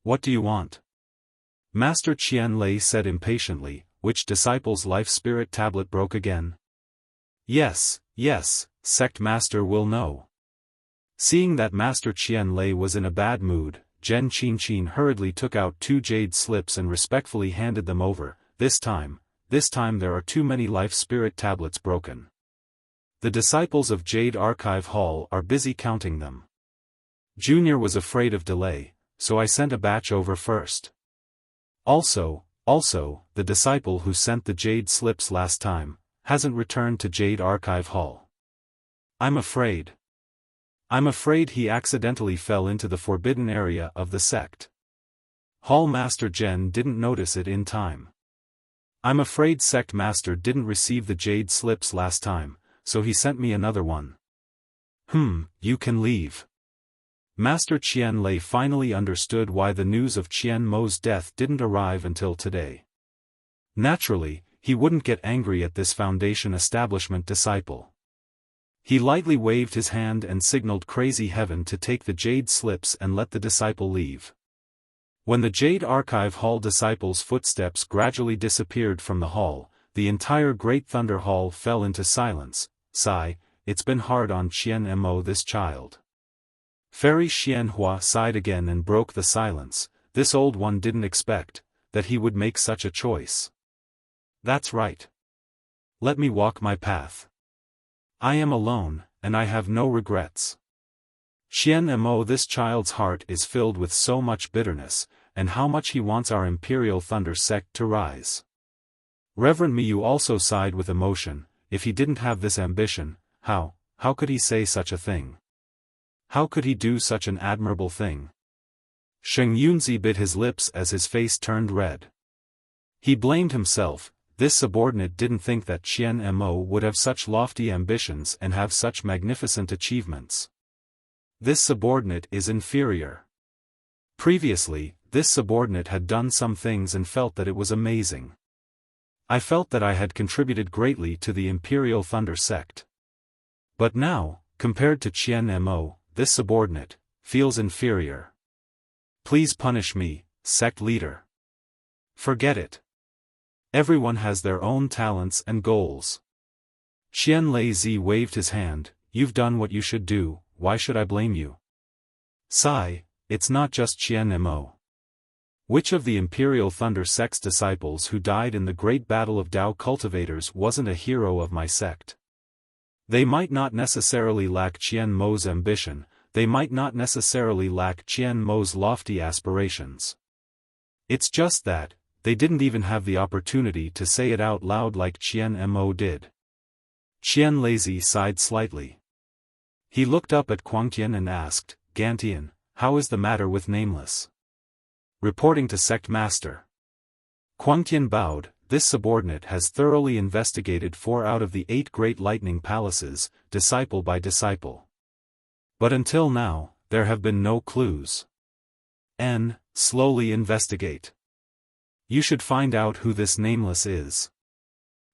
What do you want? Master Qian Lei said impatiently. Which disciple's life spirit tablet broke again? Yes, sect master will know. Seeing that Master Qian Lei was in a bad mood, Zhen Qin hurriedly took out 2 jade slips and respectfully handed them over. This time there are too many life spirit tablets broken. The disciples of Jade Archive Hall are busy counting them. Junior was afraid of delay, so I sent a batch over first. Also, the disciple who sent the jade slips last time, hasn't returned to Jade Archive Hall. I'm afraid he accidentally fell into the forbidden area of the sect. Hall Master Zhen didn't notice it in time. I'm afraid sect master didn't receive the jade slips last time, so he sent me another one. You can leave. Master Qian Lei finally understood why the news of Qian Mo's death didn't arrive until today. Naturally, he wouldn't get angry at this Foundation Establishment disciple. He lightly waved his hand and signaled Crazy Heaven to take the jade slips and let the disciple leave. When the Jade Archive Hall disciple's footsteps gradually disappeared from the hall, the entire Great Thunder Hall fell into silence. Sigh, it's been hard on Qian Mo this child. Fairy Xianhua sighed again and broke the silence. This old one didn't expect that he would make such a choice. That's right. Let me walk my path. I am alone, and I have no regrets. Xian Mo, this child's heart is filled with so much bitterness, and how much he wants our Imperial Thunder sect to rise. Reverend Miyu also sighed with emotion. If he didn't have this ambition, how could he say such a thing? How could he do such an admirable thing? Sheng Yunzi bit his lips as his face turned red. He blamed himself. This subordinate didn't think that Xian Mo would have such lofty ambitions and have such magnificent achievements. This subordinate is inferior. Previously, this subordinate had done some things and felt that it was amazing. I felt that I had contributed greatly to the Imperial Thunder sect. But now, compared to Xian Mo, this subordinate feels inferior. Please punish me, sect leader. Forget it. Everyone has their own talents and goals. Xian Lei waved his hand. You've done what you should do, why should I blame you? Sigh, it's not just Xian Mo. Which of the Imperial Thunder sect's disciples who died in the great battle of Dao cultivators wasn't a hero of my sect? They might not necessarily lack Xian Mo's ambition, they might not necessarily lack Xian Mo's lofty aspirations. It's just that, they didn't even have the opportunity to say it out loud like Xian Mo did. Xian Lei sighed slightly. He looked up at Quangtian and asked, Gantian, how is the matter with Nameless? Reporting to Sect Master. Quangtian bowed. This subordinate has thoroughly investigated 4 out of the 8 great lightning palaces, disciple by disciple. But until now, there have been no clues. Slowly investigate. You should find out who this Nameless is.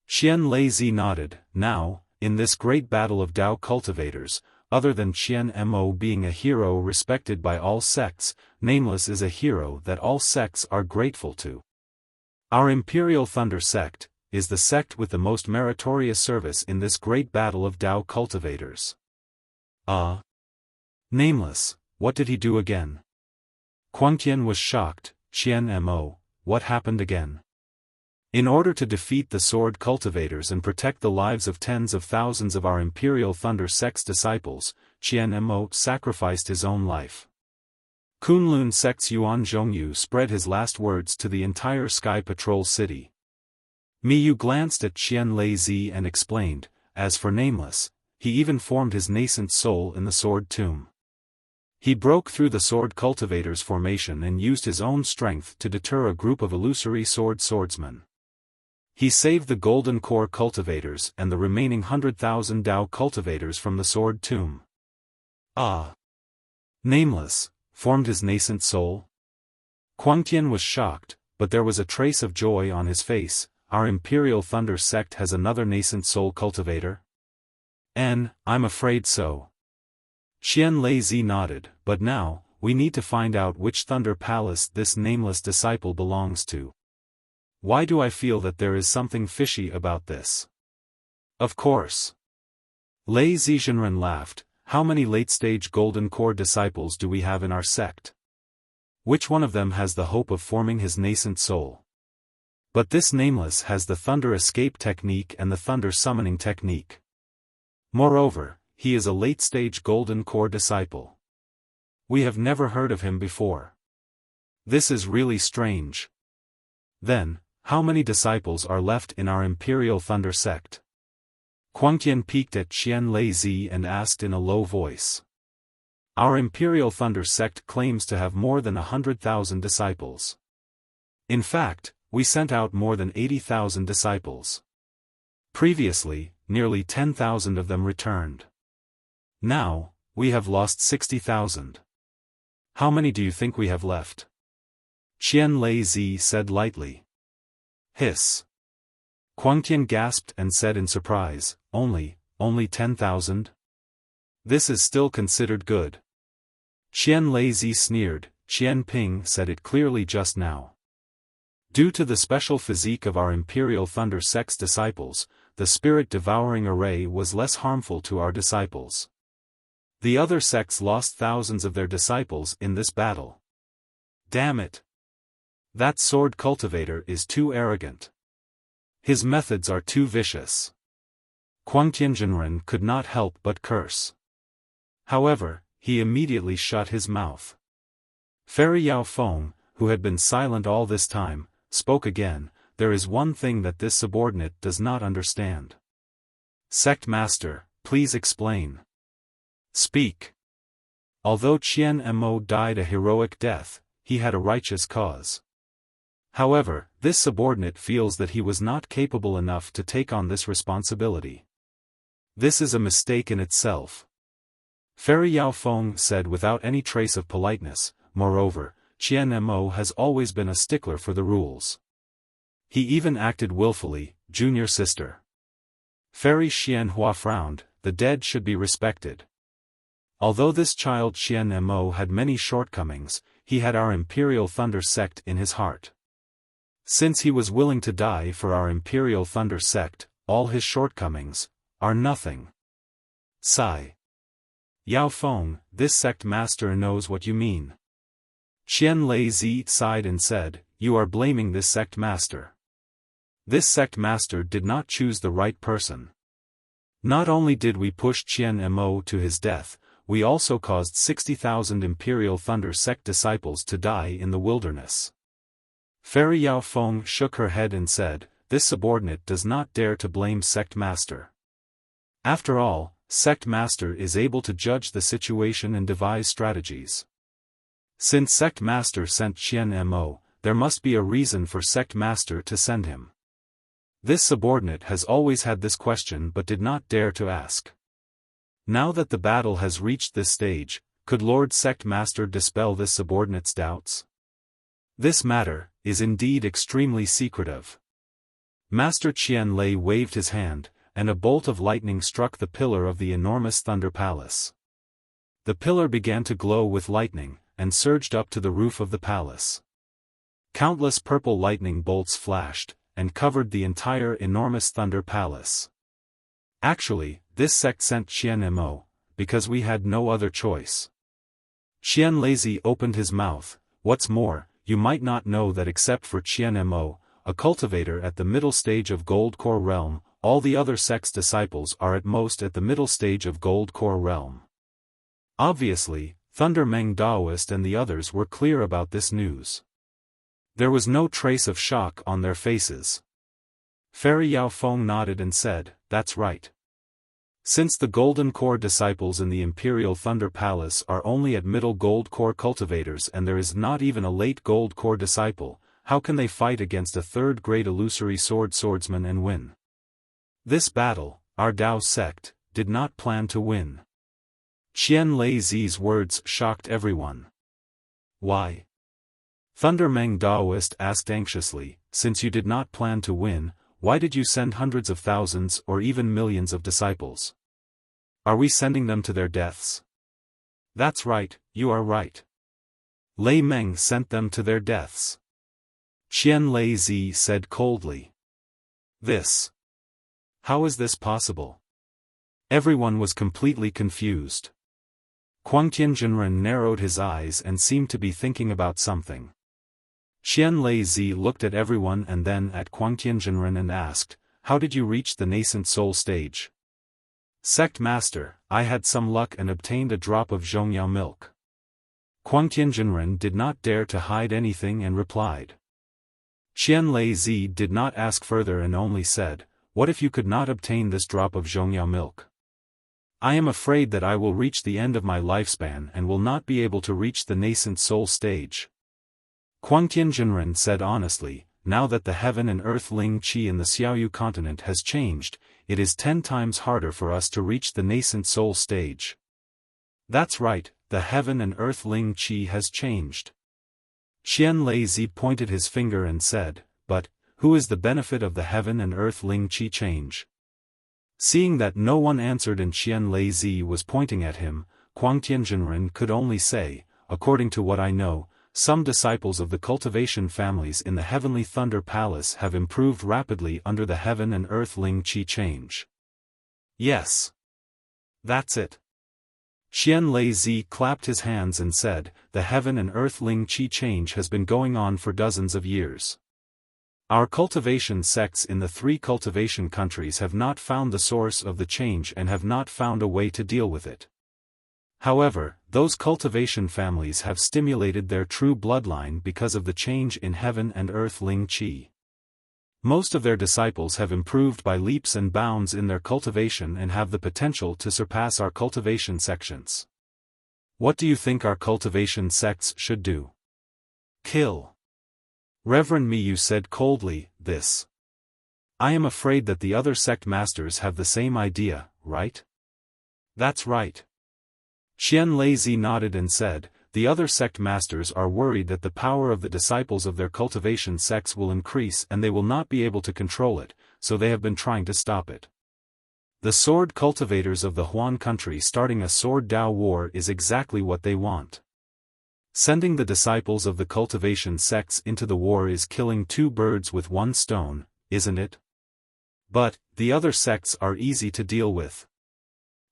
Xian Lei nodded. Now, in this great battle of Dao cultivators, other than Xian Mo being a hero respected by all sects, Nameless is a hero that all sects are grateful to. Our Imperial Thunder sect is the sect with the most meritorious service in this great battle of Dao cultivators. Nameless, what did he do again? Quangtian was shocked. Xian Mo, what happened again? In order to defeat the sword cultivators and protect the lives of tens of thousands of our Imperial Thunder sect's disciples, Xian Mo sacrificed his own life. Kunlun sect's Yuan Zhongyu spread his last words to the entire Sky Patrol city. Miyu glanced at Xian Lei and explained, as for Nameless, he even formed his nascent soul in the sword tomb. He broke through the sword cultivators' formation and used his own strength to deter a group of illusory swordsmen. He saved the Golden Core cultivators and the remaining 100,000 Dao cultivators from the sword tomb. Nameless formed his nascent soul? Quangtian was shocked, but there was a trace of joy on his face. Our Imperial Thunder sect has another nascent soul cultivator? I'm afraid so. Xian Lei nodded, but now, we need to find out which Thunder Palace this Nameless disciple belongs to. Why do I feel that there is something fishy about this? Of course. Lei Zhenren laughed. How many late-stage Golden Core disciples do we have in our sect? Which one of them has the hope of forming his nascent soul? But this Nameless has the Thunder Escape technique and the Thunder Summoning technique. Moreover, he is a late-stage Golden Core disciple. We have never heard of him before. This is really strange. Then, how many disciples are left in our Imperial Thunder sect? Quangtian peeked at Xian Lei and asked in a low voice. Our Imperial Thunder sect claims to have more than 100,000 disciples. In fact, we sent out more than 80,000 disciples. Previously, nearly 10,000 of them returned. Now, we have lost 60,000. How many do you think we have left? Xian Lei said lightly. Hiss. Quangtian gasped and said in surprise, only 10,000? This is still considered good. Xian Lei sneered. Qian Ping said it clearly just now. Due to the special physique of our Imperial Thunder sect's disciples, the spirit-devouring array was less harmful to our disciples. The other sects lost thousands of their disciples in this battle. Damn it! That sword cultivator is too arrogant. His methods are too vicious. Quangtian Zhenren could not help but curse. However, he immediately shut his mouth. Fairy Xiaofan, who had been silent all this time, spoke again. There is one thing that this subordinate does not understand. Sect Master, please explain. Speak. Although Qian Mo died a heroic death, he had a righteous cause. However, this subordinate feels that he was not capable enough to take on this responsibility. This is a mistake in itself. Fairy Xiaofan said without any trace of politeness. Moreover, Qian Mo has always been a stickler for the rules. He even acted willfully, junior sister. Fairy Xianhua frowned. The dead should be respected. Although this child Qian Mo had many shortcomings, he had our Imperial Thunder Sect in his heart. Since he was willing to die for our Imperial Thunder Sect, all his shortcomings are nothing. Sigh. Xiaofan, this sect master knows what you mean. Qian Lei sighed and said, you are blaming this sect master. This sect master did not choose the right person. Not only did we push Qian Mo to his death, we also caused 60,000 Imperial Thunder Sect disciples to die in the wilderness. Fairy Xiaofan shook her head and said, this subordinate does not dare to blame sect master. After all, sect master is able to judge the situation and devise strategies. Since sect master sent Qian Mo, there must be a reason for sect master to send him. This subordinate has always had this question but did not dare to ask. Now that the battle has reached this stage, could Lord Sect Master dispel this subordinate's doubts? This matter is indeed extremely secretive. Master Qian Lei waved his hand, and a bolt of lightning struck the pillar of the enormous Thunder Palace. The pillar began to glow with lightning, and surged up to the roof of the palace. Countless purple lightning bolts flashed, and covered the entire enormous Thunder Palace. Actually, this sect sent Qian Mo, because we had no other choice. Qian Lei opened his mouth. What's more, you might not know that except for Qian Mo, a cultivator at the middle stage of Gold Core Realm, all the other sect's disciples are at most at the middle stage of Gold Core Realm. Obviously, Thunder Meng Daoist and the others were clear about this news. There was no trace of shock on their faces. Fairy Xiaofan nodded and said, that's right. Since the Golden Core disciples in the Imperial Thunder Palace are only at middle Gold Core cultivators and there is not even a late Gold Core disciple, how can they fight against a third-grade illusory swordsman and win? This battle, our Dao sect, did not plan to win. Qian Lei's words shocked everyone. Why? Thunder Meng Daoist asked anxiously, since you did not plan to win, why did you send hundreds of thousands or even millions of disciples? Are we sending them to their deaths? That's right, you are right. Lei Meng sent them to their deaths. Qian Lei said coldly. This. How is this possible? Everyone was completely confused. Quangtianjunren narrowed his eyes and seemed to be thinking about something. Qian Lei looked at everyone and then at Quangtianjunren and asked, how did you reach the nascent soul stage? Sect Master, I had some luck and obtained a drop of Zhongyao milk. Quangtianjunren did not dare to hide anything and replied. Qian Lei did not ask further and only said, what if you could not obtain this drop of Zhongyao milk? I am afraid that I will reach the end of my lifespan and will not be able to reach the nascent soul stage. Quangtianjunren said honestly, now that the heaven and earth Ling Qi in the Xiaoyu continent has changed, it is 10 times harder for us to reach the nascent soul stage. That's right, the heaven and earth Ling Qi has changed. Qian Lei pointed his finger and said, but, who is the benefit of the heaven and earth Ling Qi change? Seeing that no one answered and Qian Lei was pointing at him, Quangtianjunren could only say, according to what I know, some disciples of the cultivation families in the Heavenly Thunder Palace have improved rapidly under the heaven and earth Ling Qi change. Yes. That's it. Qian Lei clapped his hands and said, the heaven and earth Ling Qi change has been going on for dozens of years. Our cultivation sects in the 3 cultivation countries have not found the source of the change and have not found a way to deal with it. However, those cultivation families have stimulated their true bloodline because of the change in heaven and earth Ling Qi. Most of their disciples have improved by leaps and bounds in their cultivation and have the potential to surpass our cultivation sections. What do you think our cultivation sects should do? Kill. Reverend Miyu said coldly, this. I am afraid that the other sect masters have the same idea, right? That's right. Xian Lei nodded and said, the other sect masters are worried that the power of the disciples of their cultivation sects will increase and they will not be able to control it, so they have been trying to stop it. The sword cultivators of the Huan country starting a sword Dao war is exactly what they want. Sending the disciples of the cultivation sects into the war is killing two birds with one stone, isn't it? But, the other sects are easy to deal with.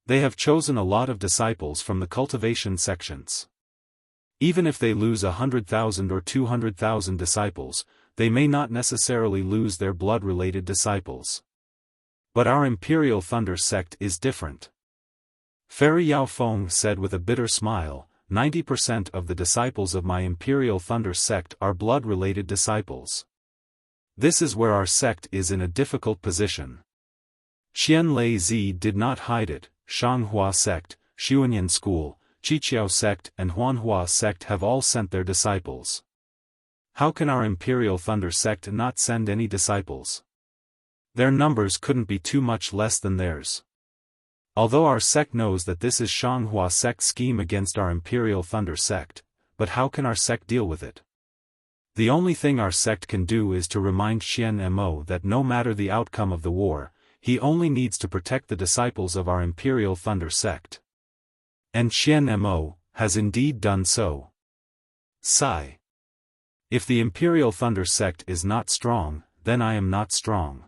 They have chosen a lot of disciples from the cultivation sections. Even if they lose 100,000 or 200,000 disciples, they may not necessarily lose their blood-related disciples. But our Imperial Thunder sect is different. Fairy Xiaofan said with a bitter smile, 90% of the disciples of my Imperial Thunder sect are blood-related disciples. This is where our sect is in a difficult position. Xian Lei did not hide it. Shanghua sect, Xuanyan school, Qiqiao sect and Huanhua sect have all sent their disciples. How can our Imperial Thunder sect not send any disciples? Their numbers couldn't be too much less than theirs. Although our sect knows that this is Shanghua sect's scheme against our Imperial Thunder sect, but how can our sect deal with it? The only thing our sect can do is to remind Xian Mo that no matter the outcome of the war, he only needs to protect the disciples of our Imperial Thunder sect. And Xian Mo has indeed done so. Sigh. If the Imperial Thunder sect is not strong, then I am not strong.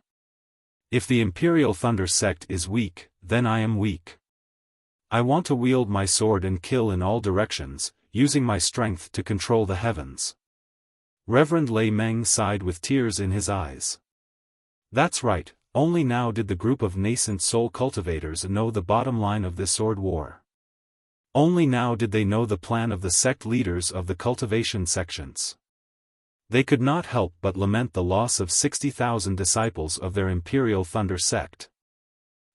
If the Imperial Thunder sect is weak, then I am weak. I want to wield my sword and kill in all directions, using my strength to control the heavens. Reverend Lei Meng sighed with tears in his eyes. That's right, only now did the group of nascent soul cultivators know the bottom line of this sword war. Only now did they know the plan of the sect leaders of the cultivation sections. They could not help but lament the loss of 60,000 disciples of their Imperial Thunder sect.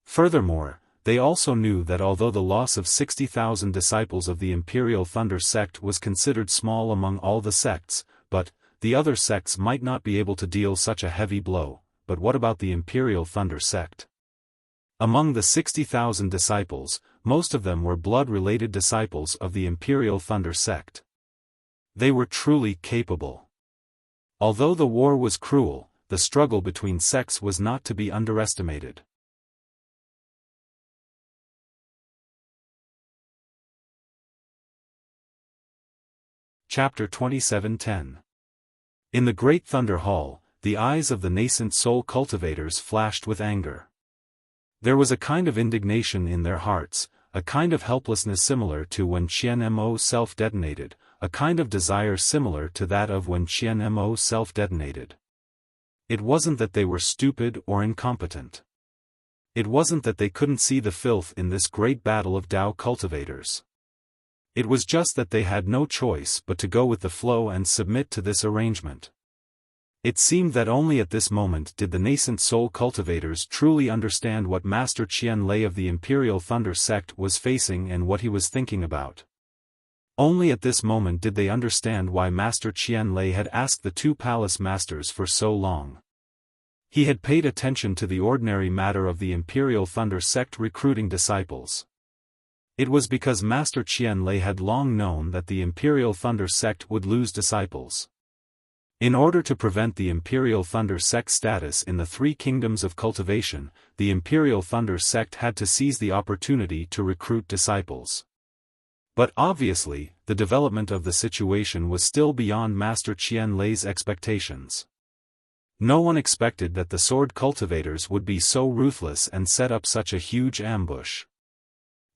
Furthermore, they also knew that although the loss of 60,000 disciples of the Imperial Thunder sect was considered small among all the sects, but the other sects might not be able to deal such a heavy blow. But what about the Imperial Thunder sect? Among the 60,000 disciples, most of them were blood-related disciples of the Imperial Thunder sect. They were truly capable. Although the war was cruel, the struggle between sects was not to be underestimated. Chapter 27:10. In the Great Thunder Hall, the eyes of the nascent soul cultivators flashed with anger. There was a kind of indignation in their hearts, a kind of helplessness similar to when Qian Mo self-detonated, a kind of desire similar to that of when Qian Mo self-detonated. It wasn't that they were stupid or incompetent. It wasn't that they couldn't see the filth in this great battle of Dao cultivators. It was just that they had no choice but to go with the flow and submit to this arrangement. It seemed that only at this moment did the nascent soul cultivators truly understand what Master Qian Lei of the Imperial Thunder sect was facing and what he was thinking about. Only at this moment did they understand why Master Qian Lei had asked the two palace masters for so long. He had paid attention to the ordinary matter of the Imperial Thunder sect recruiting disciples. It was because Master Qian Lei had long known that the Imperial Thunder sect would lose disciples. In order to prevent the Imperial Thunder sect status in the three kingdoms of cultivation, the Imperial Thunder sect had to seize the opportunity to recruit disciples. But obviously, the development of the situation was still beyond Master Qian Lei's expectations. No one expected that the sword cultivators would be so ruthless and set up such a huge ambush.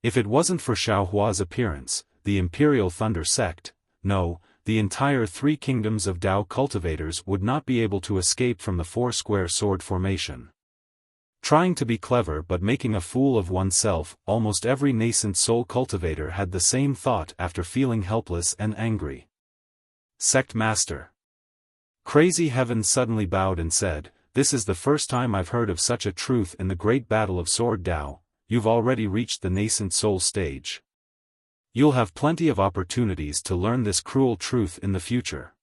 If it wasn't for Xiaohua's appearance, the Imperial Thunder sect, no, the entire three kingdoms of Dao cultivators would not be able to escape from the four-square sword formation. Trying to be clever but making a fool of oneself. Almost every nascent soul cultivator had the same thought after feeling helpless and angry. Sect Master. Crazy Heaven suddenly bowed and said, "This is the first time I've heard of such a truth in the great battle of Sword Dao. You've already reached the nascent soul stage. You'll have plenty of opportunities to learn this cruel truth in the future."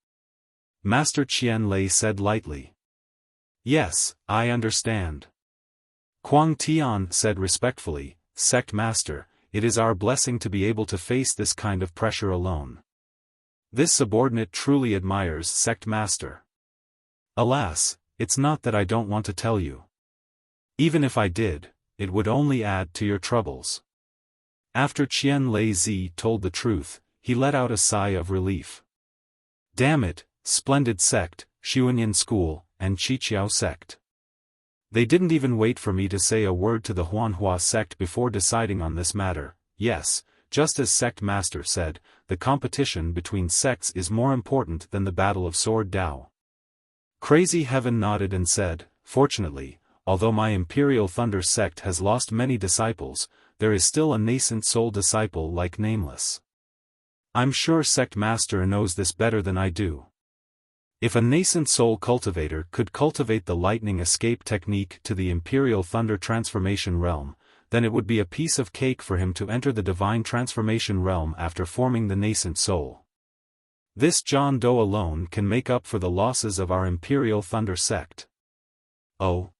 Master Qian Lei said lightly. "Yes, I understand." Kuang Tian said respectfully, "Sect Master, it is our blessing to be able to face this kind of pressure alone. This subordinate truly admires Sect Master. Alas, it's not that I don't want to tell you. Even if I did, it would only add to your troubles." After Qian Lei Zi told the truth, he let out a sigh of relief. Damn it, splendid sect, Xuanyan School, and Qiqiao sect. They didn't even wait for me to say a word to the Huanhua sect before deciding on this matter. Yes, just as Sect Master said, the competition between sects is more important than the battle of Sword Dao. Crazy Heaven nodded and said, "Fortunately, although my Imperial Thunder sect has lost many disciples, there is still a nascent soul disciple like Nameless. I'm sure Sect Master knows this better than I do. If a nascent soul cultivator could cultivate the lightning escape technique to the Imperial Thunder Transformation Realm, then it would be a piece of cake for him to enter the Divine Transformation Realm after forming the nascent soul. This John Doe alone can make up for the losses of our Imperial Thunder sect." "Oh?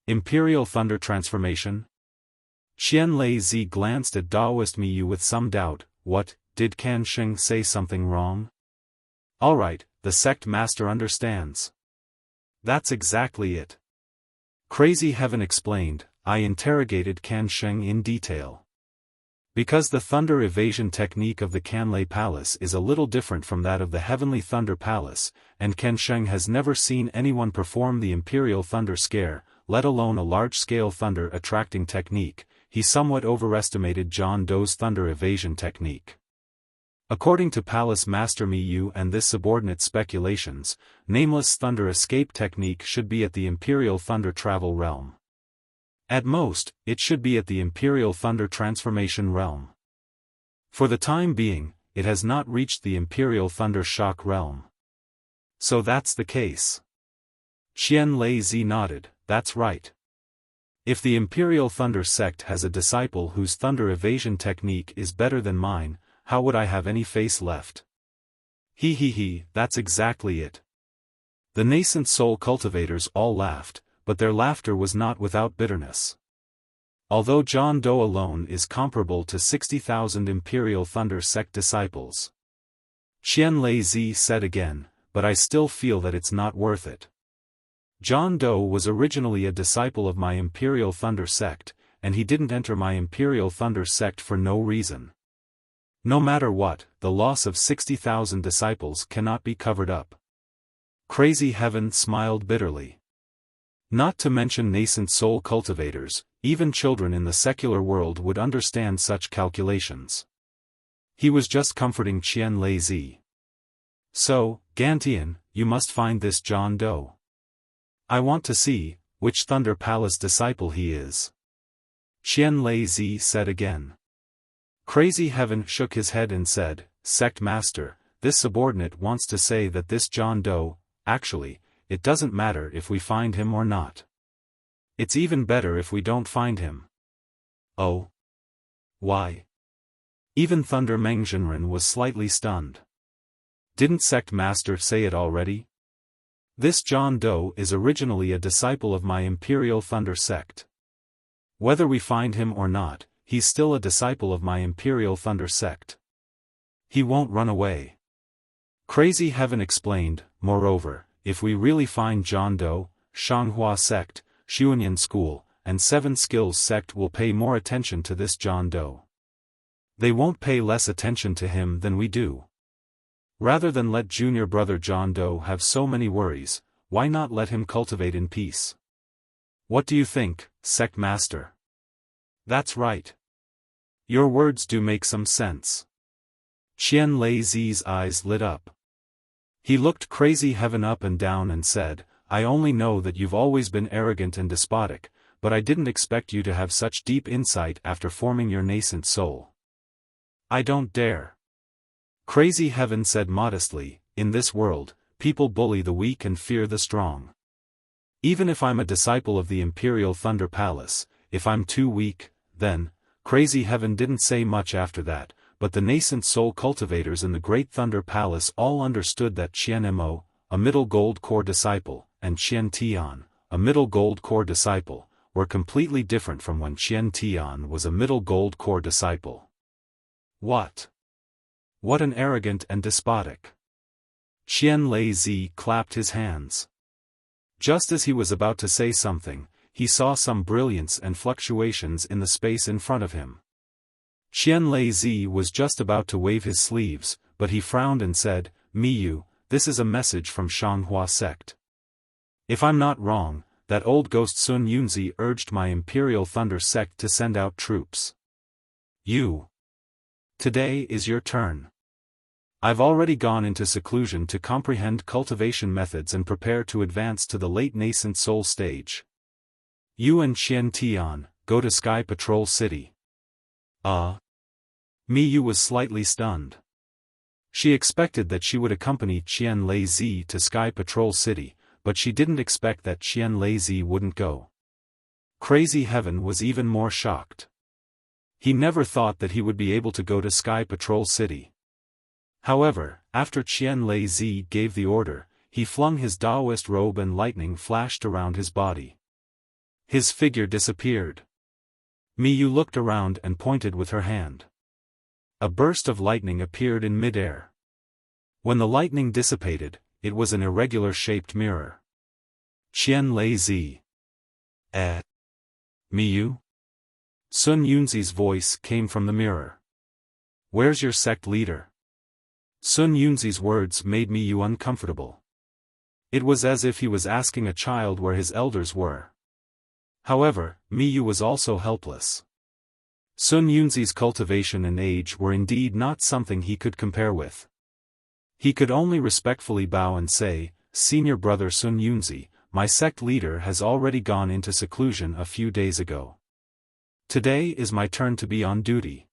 Imperial Thunder Transformation?" Qian Lei Zi glanced at Daoist Miyu with some doubt. "What, did Can Sheng say something wrong?" "Alright, the Sect Master understands." "That's exactly it." Crazy Heaven explained, "I interrogated Can Sheng in detail. Because the thunder evasion technique of the Canlei Palace is a little different from that of the Heavenly Thunder Palace, and Can Sheng has never seen anyone perform the Imperial Thunder Scare, let alone a large-scale thunder attracting technique, he somewhat overestimated John Doe's thunder evasion technique. According to Palace Master Miyu and this subordinate speculations, Nameless Thunder Escape technique should be at the Imperial Thunder Travel Realm. At most, it should be at the Imperial Thunder Transformation Realm. For the time being, it has not reached the Imperial Thunder Shock Realm. So that's the case. Qian Lei Zi nodded, "That's right. If the Imperial Thunder sect has a disciple whose thunder evasion technique is better than mine, how would I have any face left?" He, that's exactly it. The nascent soul cultivators all laughed, but their laughter was not without bitterness. Although John Doe alone is comparable to 60,000 Imperial Thunder sect disciples. Qian Lei Zi said again, "But I still feel that it's not worth it. John Doe was originally a disciple of my Imperial Thunder sect, and he didn't enter my Imperial Thunder sect for no reason. No matter what, the loss of 60,000 disciples cannot be covered up." Crazy Heaven smiled bitterly. Not to mention nascent soul cultivators, even children in the secular world would understand such calculations. He was just comforting Qian Lei Zi. "So, Gantian, you must find this John Doe. I want to see which Thunder Palace disciple he is." Qian Lei Zi said again. Crazy Heaven shook his head and said, "Sect Master, this subordinate wants to say that this John Doe, actually, it doesn't matter if we find him or not. It's even better if we don't find him." "Oh? Why?" Even Thunder Mengzhenren was slightly stunned. "Didn't Sect Master say it already? This John Doe is originally a disciple of my Imperial Thunder sect. Whether we find him or not, he's still a disciple of my Imperial Thunder sect. He won't run away." Crazy Heaven explained, "Moreover, if we really find John Doe, Shanghua sect, Xuanyan School, and Seven Skills sect will pay more attention to this John Doe. They won't pay less attention to him than we do. Rather than let junior brother John Doe have so many worries, why not let him cultivate in peace? What do you think, Sect Master?" "That's right. Your words do make some sense." Qian Lei Zi's eyes lit up. He looked Crazy Heaven up and down and said, "I only know that you've always been arrogant and despotic, but I didn't expect you to have such deep insight after forming your nascent soul. I don't dare. Crazy Heaven said modestly, in this world, people bully the weak and fear the strong. Even if I'm a disciple of the Imperial Thunder Palace, if I'm too weak, then, Crazy Heaven didn't say much after that, but the nascent soul cultivators in the Great Thunder Palace all understood that Qian Mo, a middle gold core disciple, and Qian Tian, a middle gold core disciple, were completely different from when Qian Tian was a middle gold core disciple. What? What an arrogant and despotic. Qian Lei clapped his hands. Just as he was about to say something, he saw some brilliance and fluctuations in the space in front of him. Qian Lei was just about to wave his sleeves, but he frowned and said, "Miyu, this is a message from Shanghua sect. If I'm not wrong, that old ghost Sun Yunzi urged my Imperial Thunder sect to send out troops. Today is your turn. I've already gone into seclusion to comprehend cultivation methods and prepare to advance to the late nascent soul stage. You and Qian Tian, go to Sky Patrol City." Miyu was slightly stunned. She expected that she would accompany Qian Lei to Sky Patrol City, but she didn't expect that Qian Lei wouldn't go. Crazy Heaven was even more shocked. He never thought that he would be able to go to Sky Patrol City. However, after Qian Lei gave the order, he flung his Taoist robe and lightning flashed around his body. His figure disappeared. Miyu looked around and pointed with her hand. A burst of lightning appeared in midair. When the lightning dissipated, it was an irregular-shaped mirror. Qian Lei. Miyu? Sun Yunzi's voice came from the mirror. Where's your sect leader? Sun Yunzi's words made Miyu uncomfortable. It was as if he was asking a child where his elders were. However, Miyu was also helpless. Sun Yunzi's cultivation and age were indeed not something he could compare with. He could only respectfully bow and say, "Senior brother Sun Yunzi, my sect leader has already gone into seclusion a few days ago. Today is my turn to be on duty.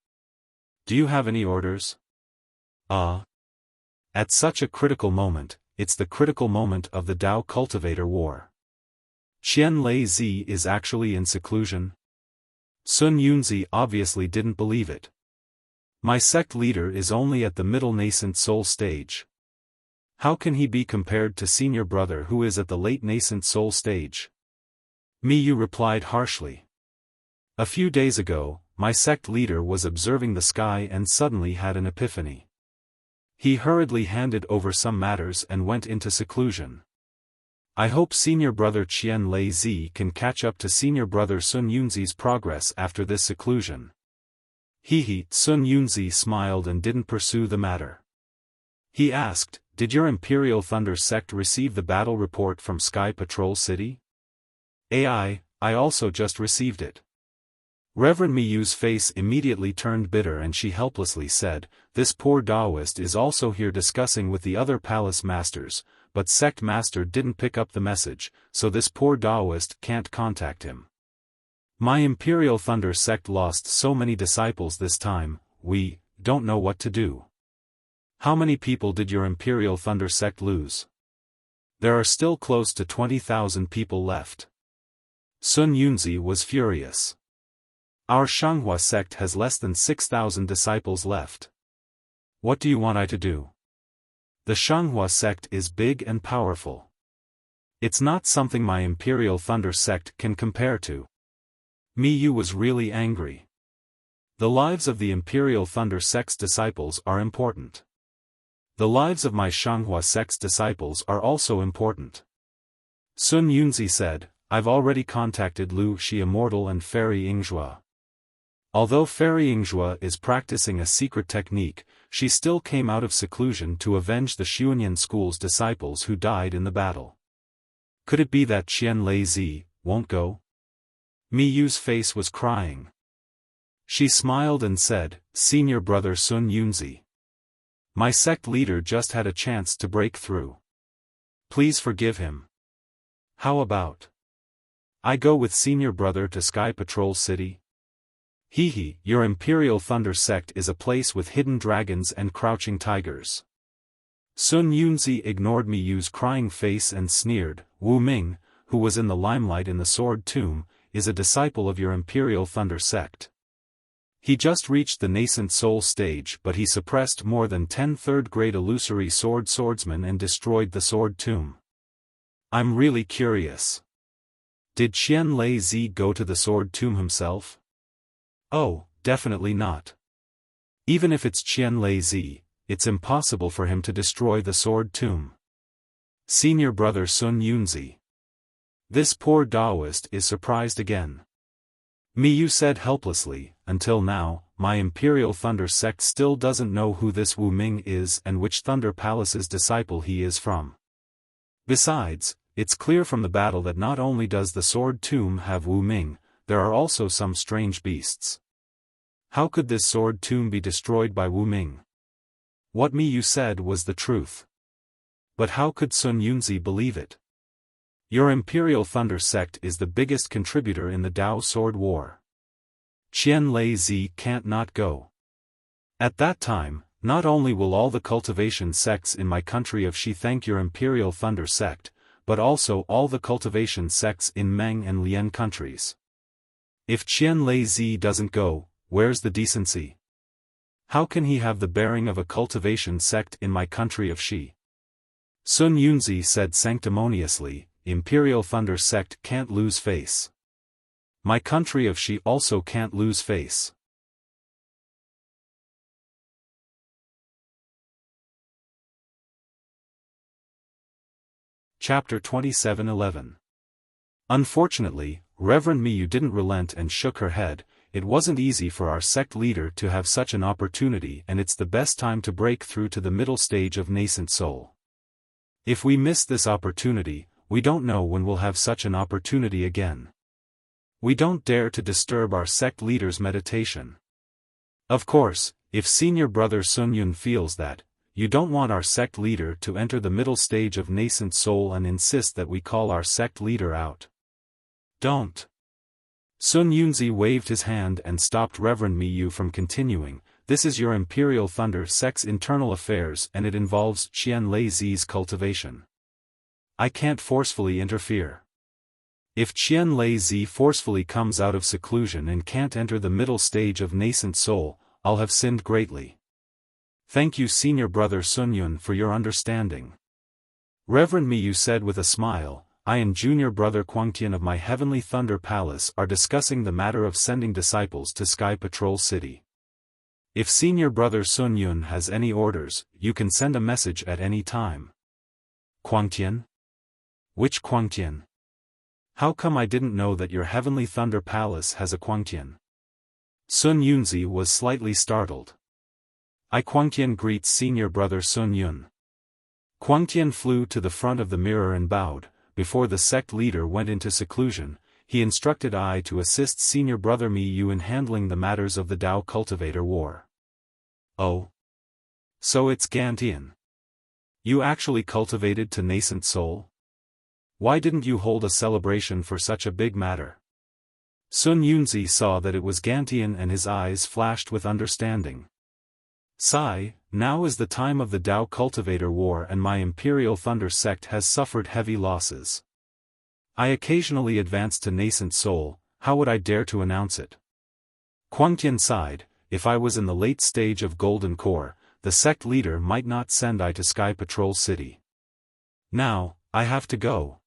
Do you have any orders?" At such a critical moment, it's the critical moment of the Tao Cultivator War. Qian Lei is actually in seclusion? Sun Yunzi obviously didn't believe it. My sect leader is only at the middle nascent soul stage. How can he be compared to senior brother who is at the late nascent soul stage? Miyu replied harshly. A few days ago, my sect leader was observing the sky and suddenly had an epiphany. He hurriedly handed over some matters and went into seclusion. I hope senior brother Qian Lei can catch up to senior brother Sun Yunzi's progress after this seclusion. Sun Yunzi smiled and didn't pursue the matter. He asked, "Did your Imperial Thunder sect receive the battle report from Sky Patrol City?" I also just received it." Reverend Miyu's face immediately turned bitter and she helplessly said, "This poor Taoist is also here discussing with the other palace masters, but sect master didn't pick up the message, so this poor Taoist can't contact him. My Imperial Thunder sect lost so many disciples this time, we don't know what to do." "How many people did your Imperial Thunder sect lose?" "There are still close to 20,000 people left." Sun Yunzi was furious. "Our Shanghua sect has less than 6,000 disciples left. What do you want I to do? The Shanghua sect is big and powerful. It's not something my Imperial Thunder sect can compare to." Miyu was really angry. The lives of the Imperial Thunder sect's disciples are important. The lives of my Shanghua sect's disciples are also important. Sun Yunzi said, "I've already contacted Lu Shi Immortal and Fairy Yingzhua. Although Fairy Yingzhua is practicing a secret technique, she still came out of seclusion to avenge the Xuanyan school's disciples who died in the battle. Could it be that Qian Lei won't go?" Miyu's face was crying. She smiled and said, "Senior brother Sun Yunzi. My sect leader just had a chance to break through. Please forgive him. How about I go with senior brother to Sky Patrol City? Hehe, your Imperial Thunder sect is a place with hidden dragons and crouching tigers. Sun Yunzi ignored Miyu's crying face and sneered. Wu Ming, who was in the limelight in the Sword Tomb, is a disciple of your Imperial Thunder sect. He just reached the nascent soul stage, but he suppressed more than 10 third-grade illusory swordsmen and destroyed the Sword Tomb. I'm really curious. Did Qian Lei Zi go to the Sword Tomb himself? Oh, definitely not. Even if it's Qian Lei Zi, it's impossible for him to destroy the Sword Tomb. Senior brother Sun Yunzi. This poor Taoist is surprised again. Miyu said helplessly, until now, my Imperial Thunder sect still doesn't know who this Wu Ming is and which Thunder Palace's disciple he is from. Besides, it's clear from the battle that not only does the Sword Tomb have Wu Ming, there are also some strange beasts. How could this Sword Tomb be destroyed by Wu Ming? What Miyu said was the truth. But how could Sun Yunzi believe it? Your Imperial Thunder sect is the biggest contributor in the Dao Sword War. Qian Lei Zi can't not go. At that time, not only will all the cultivation sects in my country of Xi thank your Imperial Thunder sect, but also all the cultivation sects in Meng and Lian countries. If Qian Lei Zi doesn't go, where's the decency? How can he have the bearing of a cultivation sect in my country of Xi? Sun Yunzi said sanctimoniously, Imperial Thunder sect can't lose face. My country of Xi also can't lose face. Chapter 27:11. Unfortunately, Reverend Miyu didn't relent and shook her head. It wasn't easy for our sect leader to have such an opportunity, and it's the best time to break through to the middle stage of nascent soul. If we miss this opportunity, we don't know when we'll have such an opportunity again. We don't dare to disturb our sect leader's meditation. Of course, if senior brother Sun Yun feels that, you don't want our sect leader to enter the middle stage of nascent soul and insist that we call our sect leader out. Don't. Sun Yunzi waved his hand and stopped Reverend Miyu from continuing. This is your Imperial Thunder sect's internal affairs and it involves Qian Lei Zi's cultivation. I can't forcefully interfere. If Qian Lei Zi forcefully comes out of seclusion and can't enter the middle stage of nascent soul, I'll have sinned greatly. Thank you senior brother Sun Yun for your understanding. Reverend Miyu said with a smile, I and junior brother Quangtian of my Heavenly Thunder Palace are discussing the matter of sending disciples to Sky Patrol City. If senior brother Sun Yun has any orders, you can send a message at any time. Quangtian? Which Quangtian? How come I didn't know that your Heavenly Thunder Palace has a Quangtian? Sun Yunzi was slightly startled. I Quangtian greets senior brother Sun Yun. Quangtian flew to the front of the mirror and bowed. Before the sect leader went into seclusion, he instructed I to assist senior brother Miyu in handling the matters of the Dao Cultivator War. Oh. So it's Gantian. You actually cultivated to nascent soul? Why didn't you hold a celebration for such a big matter? Sun Yunzi saw that it was Gantian and his eyes flashed with understanding. Sigh, now is the time of the Dao Cultivator War and my Imperial Thunder sect has suffered heavy losses. I occasionally advance to nascent soul, how would I dare to announce it? Quangtian sighed, if I was in the late stage of Golden Core, the sect leader might not send I to Sky Patrol City. Now, I have to go.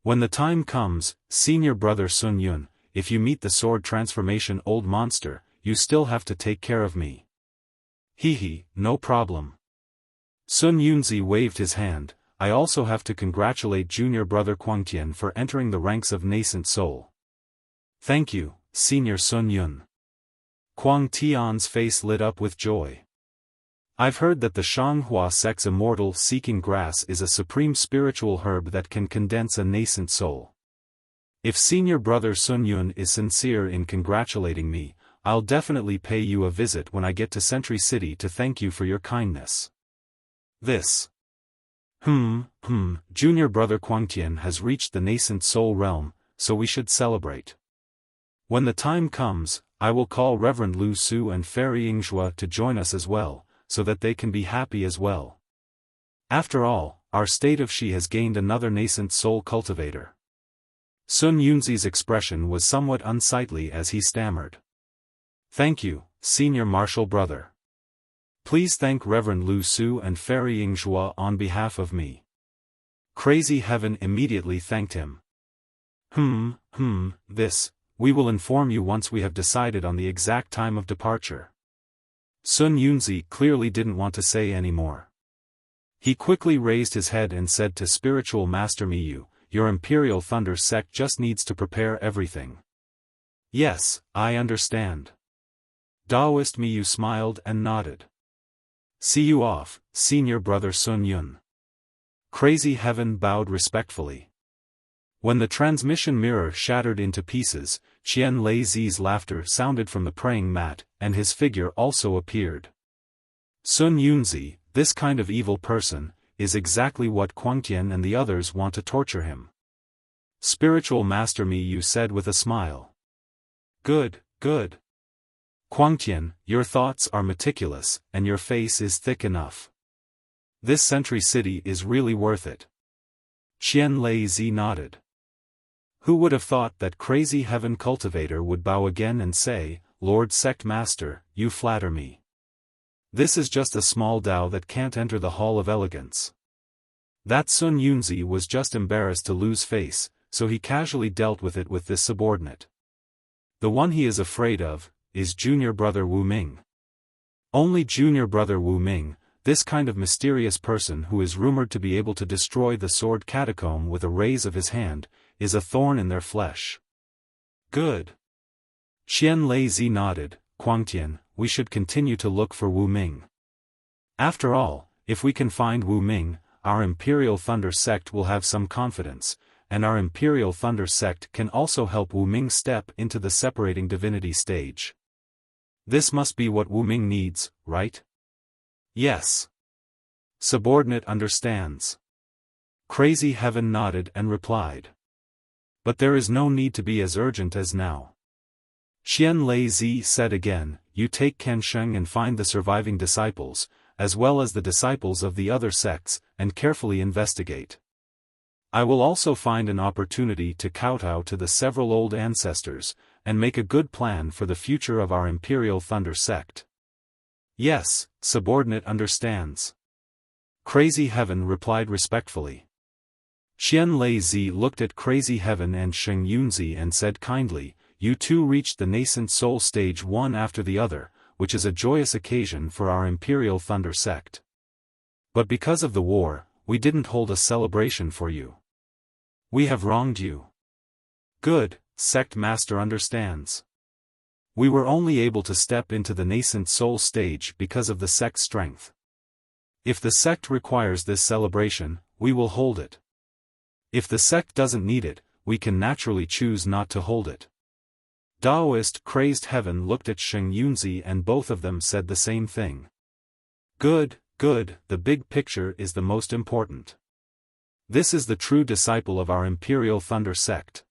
When the time comes, senior brother Sun Yun, if you meet the sword transformation old monster, you still have to take care of me. Hehe, no problem. Sun Yunzi waved his hand, I also have to congratulate junior brother Quangtian for entering the ranks of nascent soul. Thank you, senior Sun Yun. Quang Tian's face lit up with joy. I've heard that the Shanghua sect's immortal seeking grass is a supreme spiritual herb that can condense a nascent soul. If senior brother Sun Yun is sincere in congratulating me, I'll definitely pay you a visit when I get to Sentry City to thank you for your kindness. This. Junior brother Quangtian has reached the nascent soul realm, so we should celebrate. When the time comes, I will call Reverend Lu Su and Fairy Yingzhua to join us as well, so that they can be happy as well. After all, our state of Shi has gained another nascent soul cultivator. Sun Yunzi's expression was somewhat unsightly as he stammered. Thank you, Senior Marshal Brother. Please thank Reverend Lu Su and Fairy Yingzhua on behalf of me. Crazy Heaven immediately thanked him. We will inform you once we have decided on the exact time of departure. Sun Yunzi clearly didn't want to say any more. He quickly raised his head and said to Spiritual Master Miyu, your Imperial Thunder sect just needs to prepare everything. Yes, I understand. Daoist Miyu smiled and nodded. See you off, Senior Brother Sun Yun. Crazy Heaven bowed respectfully. When the transmission mirror shattered into pieces, Qian Lei Zi's laughter sounded from the praying mat, and his figure also appeared. Sun Yunzi, this kind of evil person, is exactly what Quangtian and the others want to torture him. Spiritual Master Miyu said with a smile. Good, good. Quangtian, your thoughts are meticulous, and your face is thick enough. This Sentry City is really worth it. Qian Lei Zi nodded. Who would have thought that Crazy Heaven Cultivator would bow again and say, Lord Sect Master, you flatter me. This is just a small Dao that can't enter the Hall of Elegance. That Sun Yunzi was just embarrassed to lose face, so he casually dealt with it with this subordinate. The one he is afraid of, is Junior Brother Wu Ming. Only Junior Brother Wu Ming, this kind of mysterious person who is rumored to be able to destroy the sword catacomb with a raise of his hand, is a thorn in their flesh. Good. Qian Lei Zi nodded. Quangtian, we should continue to look for Wu Ming. After all, if we can find Wu Ming, our Imperial Thunder sect will have some confidence, and our Imperial Thunder sect can also help Wu Ming step into the separating divinity stage. This must be what Wu Ming needs, right? Yes. Subordinate understands. Crazy Heaven nodded and replied. But there is no need to be as urgent as now. Qian Lei Zi said again, you take Ken Sheng and find the surviving disciples, as well as the disciples of the other sects, and carefully investigate. I will also find an opportunity to kowtow to the several old ancestors, and make a good plan for the future of our Imperial Thunder sect. Yes, subordinate understands. Crazy Heaven replied respectfully. Qian Lei Zi looked at Crazy Heaven and Sheng Yunzi and said kindly, you two reached the nascent soul stage one after the other, which is a joyous occasion for our Imperial Thunder sect. But because of the war, we didn't hold a celebration for you. We have wronged you. Good, Sect Master understands. We were only able to step into the nascent soul stage because of the sect's strength. If the sect requires this celebration, we will hold it. If the sect doesn't need it, we can naturally choose not to hold it. Daoist Crazed Heaven looked at Sheng Yunzi and both of them said the same thing. Good, good, the big picture is the most important. This is the true disciple of our Imperial Thunder sect.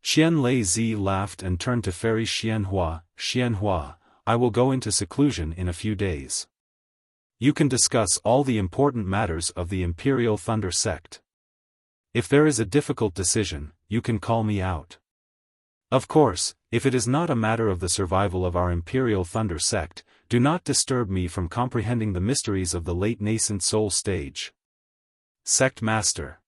Qian Lei Zi laughed and turned to Fairy Xianhua, I will go into seclusion in a few days. You can discuss all the important matters of the Imperial Thunder sect. If there is a difficult decision, you can call me out. Of course, if it is not a matter of the survival of our Imperial Thunder sect, do not disturb me from comprehending the mysteries of the late nascent soul stage. Sect Master.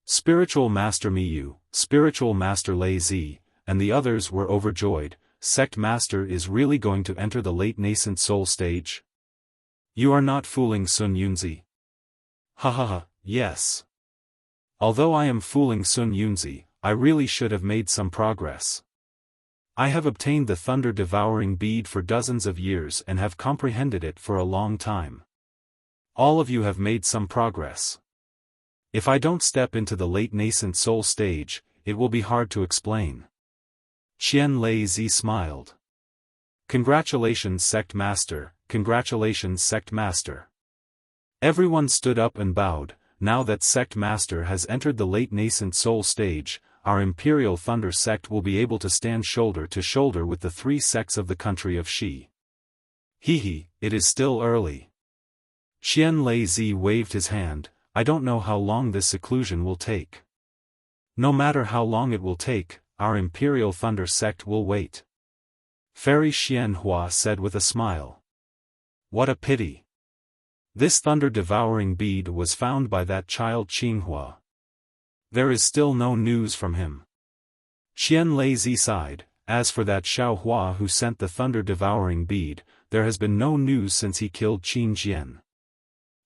Spiritual Master Miyu, Spiritual Master Lei Zi, and the others were overjoyed. Sect Master is really going to enter the late nascent soul stage? You are not fooling Sun Yunzi. Yes. Although I am fooling Sun Yunzi, I really should have made some progress. I have obtained the thunder-devouring bead for dozens of years and have comprehended it for a long time. All of you have made some progress. If I don't step into the late nascent soul stage, it will be hard to explain. Qian Lei Zi smiled. Congratulations Sect Master, congratulations Sect Master. Everyone stood up and bowed. Now that Sect Master has entered the late nascent soul stage, our Imperial Thunder sect will be able to stand shoulder to shoulder with the 3 sects of the country of Xi. Hehe, it is still early. Qian Lei waved his hand. I don't know how long this seclusion will take. No matter how long it will take, our Imperial Thunder sect will wait. Fairy Xianhua said with a smile. What a pity. This thunder-devouring bead was found by that child Qinghua. There is still no news from him. Qian Lei sighed. As for that Xiaohua who sent the thunder-devouring bead, there has been no news since he killed Qin Jian.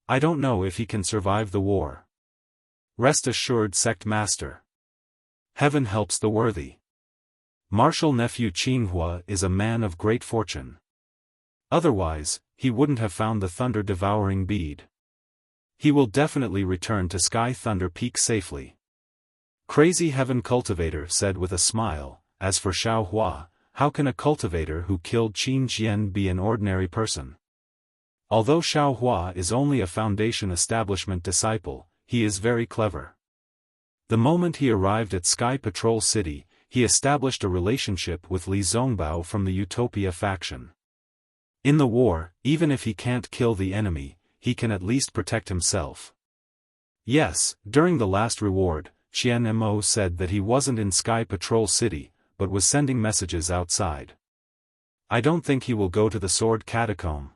I don't know if he can survive the war. Rest assured, Sect Master. Heaven helps the worthy. Martial nephew Qinghua is a man of great fortune. Otherwise, he wouldn't have found the thunder-devouring bead. He will definitely return to Sky Thunder Peak safely. Crazy Heaven Cultivator said with a smile. As for Xiaohua, how can a cultivator who killed Qin Jian be an ordinary person? Although Xiaohua is only a Foundation Establishment disciple, he is very clever. The moment he arrived at Sky Patrol City, he established a relationship with Li Zongbao from the Utopia faction. In the war, even if he can't kill the enemy, he can at least protect himself. Yes, during the last reward, Qian Mo said that he wasn't in Sky Patrol City, but was sending messages outside. I don't think he will go to the Sword Catacomb.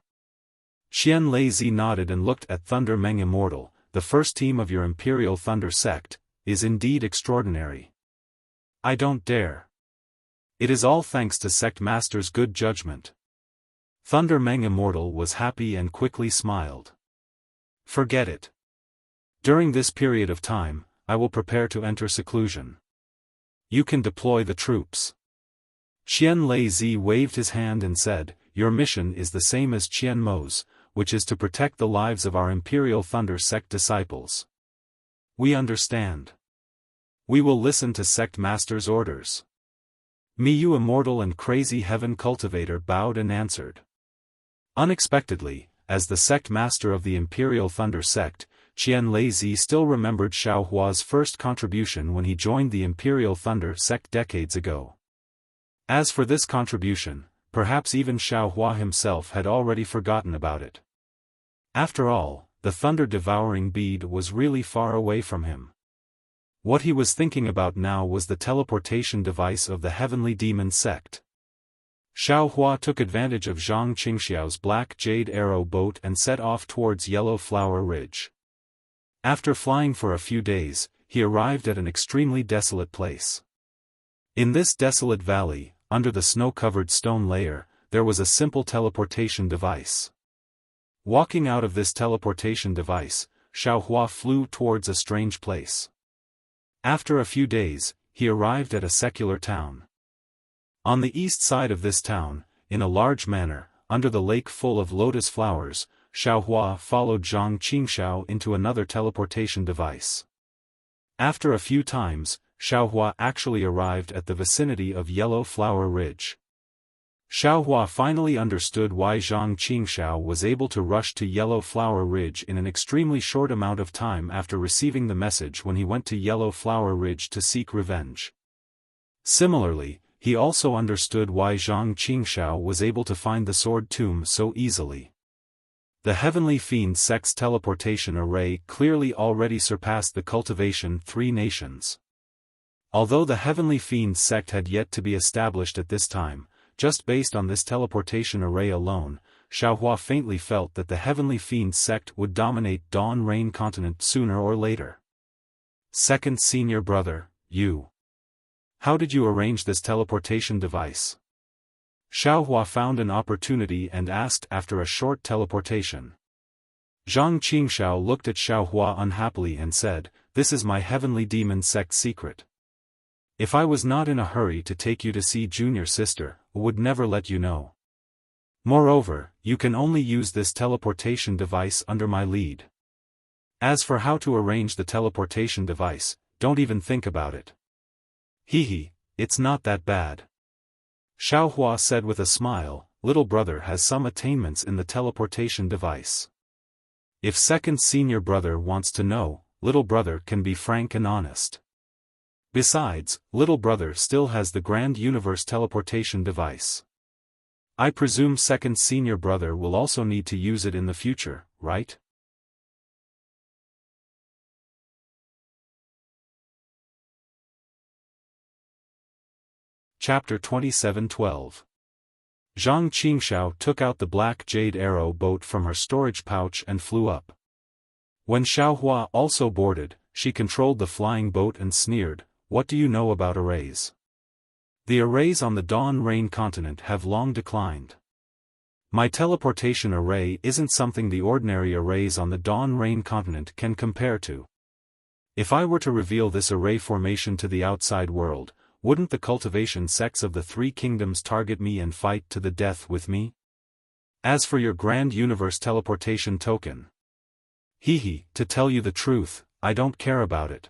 Qian Lei nodded and looked at Thunder Meng Immortal. The first team of your Imperial Thunder sect is indeed extraordinary. I don't dare. It is all thanks to Sect Master's good judgment. Thunder Meng Immortal was happy and quickly smiled. Forget it. During this period of time, I will prepare to enter seclusion. You can deploy the troops. Qian Lei waved his hand and said, your mission is the same as Qian Mo's, which is to protect the lives of our Imperial Thunder sect disciples. We understand. We will listen to Sect Master's orders. Miyu Immortal and Crazy Heaven Cultivator bowed and answered. Unexpectedly, as the Sect Master of the Imperial Thunder sect, Qian Lei still remembered Xiaohua's first contribution when he joined the Imperial Thunder sect decades ago. As for this contribution, perhaps even Xiaohua himself had already forgotten about it. After all, the thunder-devouring bead was really far away from him. What he was thinking about now was the teleportation device of the Heavenly Demon sect. Xiaohua took advantage of Zhang Qingxiao's black jade arrow boat and set off towards Yellow Flower Ridge. After flying for a few days, he arrived at an extremely desolate place. In this desolate valley, under the snow-covered stone layer, there was a simple teleportation device. Walking out of this teleportation device, Xiaohua flew towards a strange place. After a few days, he arrived at a secular town. On the east side of this town, in a large manor, under the lake full of lotus flowers, Xiaohua followed Zhang Qingxiao into another teleportation device. After a few times, Xiaohua actually arrived at the vicinity of Yellow Flower Ridge. Xiaohua finally understood why Zhang Qingxiao was able to rush to Yellow Flower Ridge in an extremely short amount of time after receiving the message when he went to Yellow Flower Ridge to seek revenge. Similarly, he also understood why Zhang Qingxiao was able to find the Sword Tomb so easily. The Heavenly Fiend sect's teleportation array clearly already surpassed the Cultivation 3 nations. Although the Heavenly Fiend sect had yet to be established at this time, just based on this teleportation array alone, Xiaohua faintly felt that the Heavenly Fiend sect would dominate Dawn Rain continent sooner or later. Second senior brother, you. How did you arrange this teleportation device? Xiaohua found an opportunity and asked after a short teleportation. Zhang Qingxiao looked at Xiaohua unhappily and said, "This is my Heavenly Demon sect secret. If I was not in a hurry to take you to see junior sister, I would never let you know. Moreover, you can only use this teleportation device under my lead. As for how to arrange the teleportation device, don't even think about it. Hehe, it's not that bad." Xiaohua said with a smile, "Little brother has some attainments in the teleportation device. If second senior brother wants to know, little brother can be frank and honest." Besides, little brother still has the Grand Universe teleportation device. I presume second senior brother will also need to use it in the future, right? Chapter 27:12. Zhang Qingxiao took out the black jade arrow boat from her storage pouch and flew up. When Xiaohua also boarded, she controlled the flying boat and sneered, "What do you know about arrays? The arrays on the Dawn Rain continent have long declined. My teleportation array isn't something the ordinary arrays on the Dawn Rain continent can compare to. If I were to reveal this array formation to the outside world, wouldn't the cultivation sects of the three kingdoms target me and fight to the death with me? As for your Grand Universe teleportation token, to tell you the truth, I don't care about it."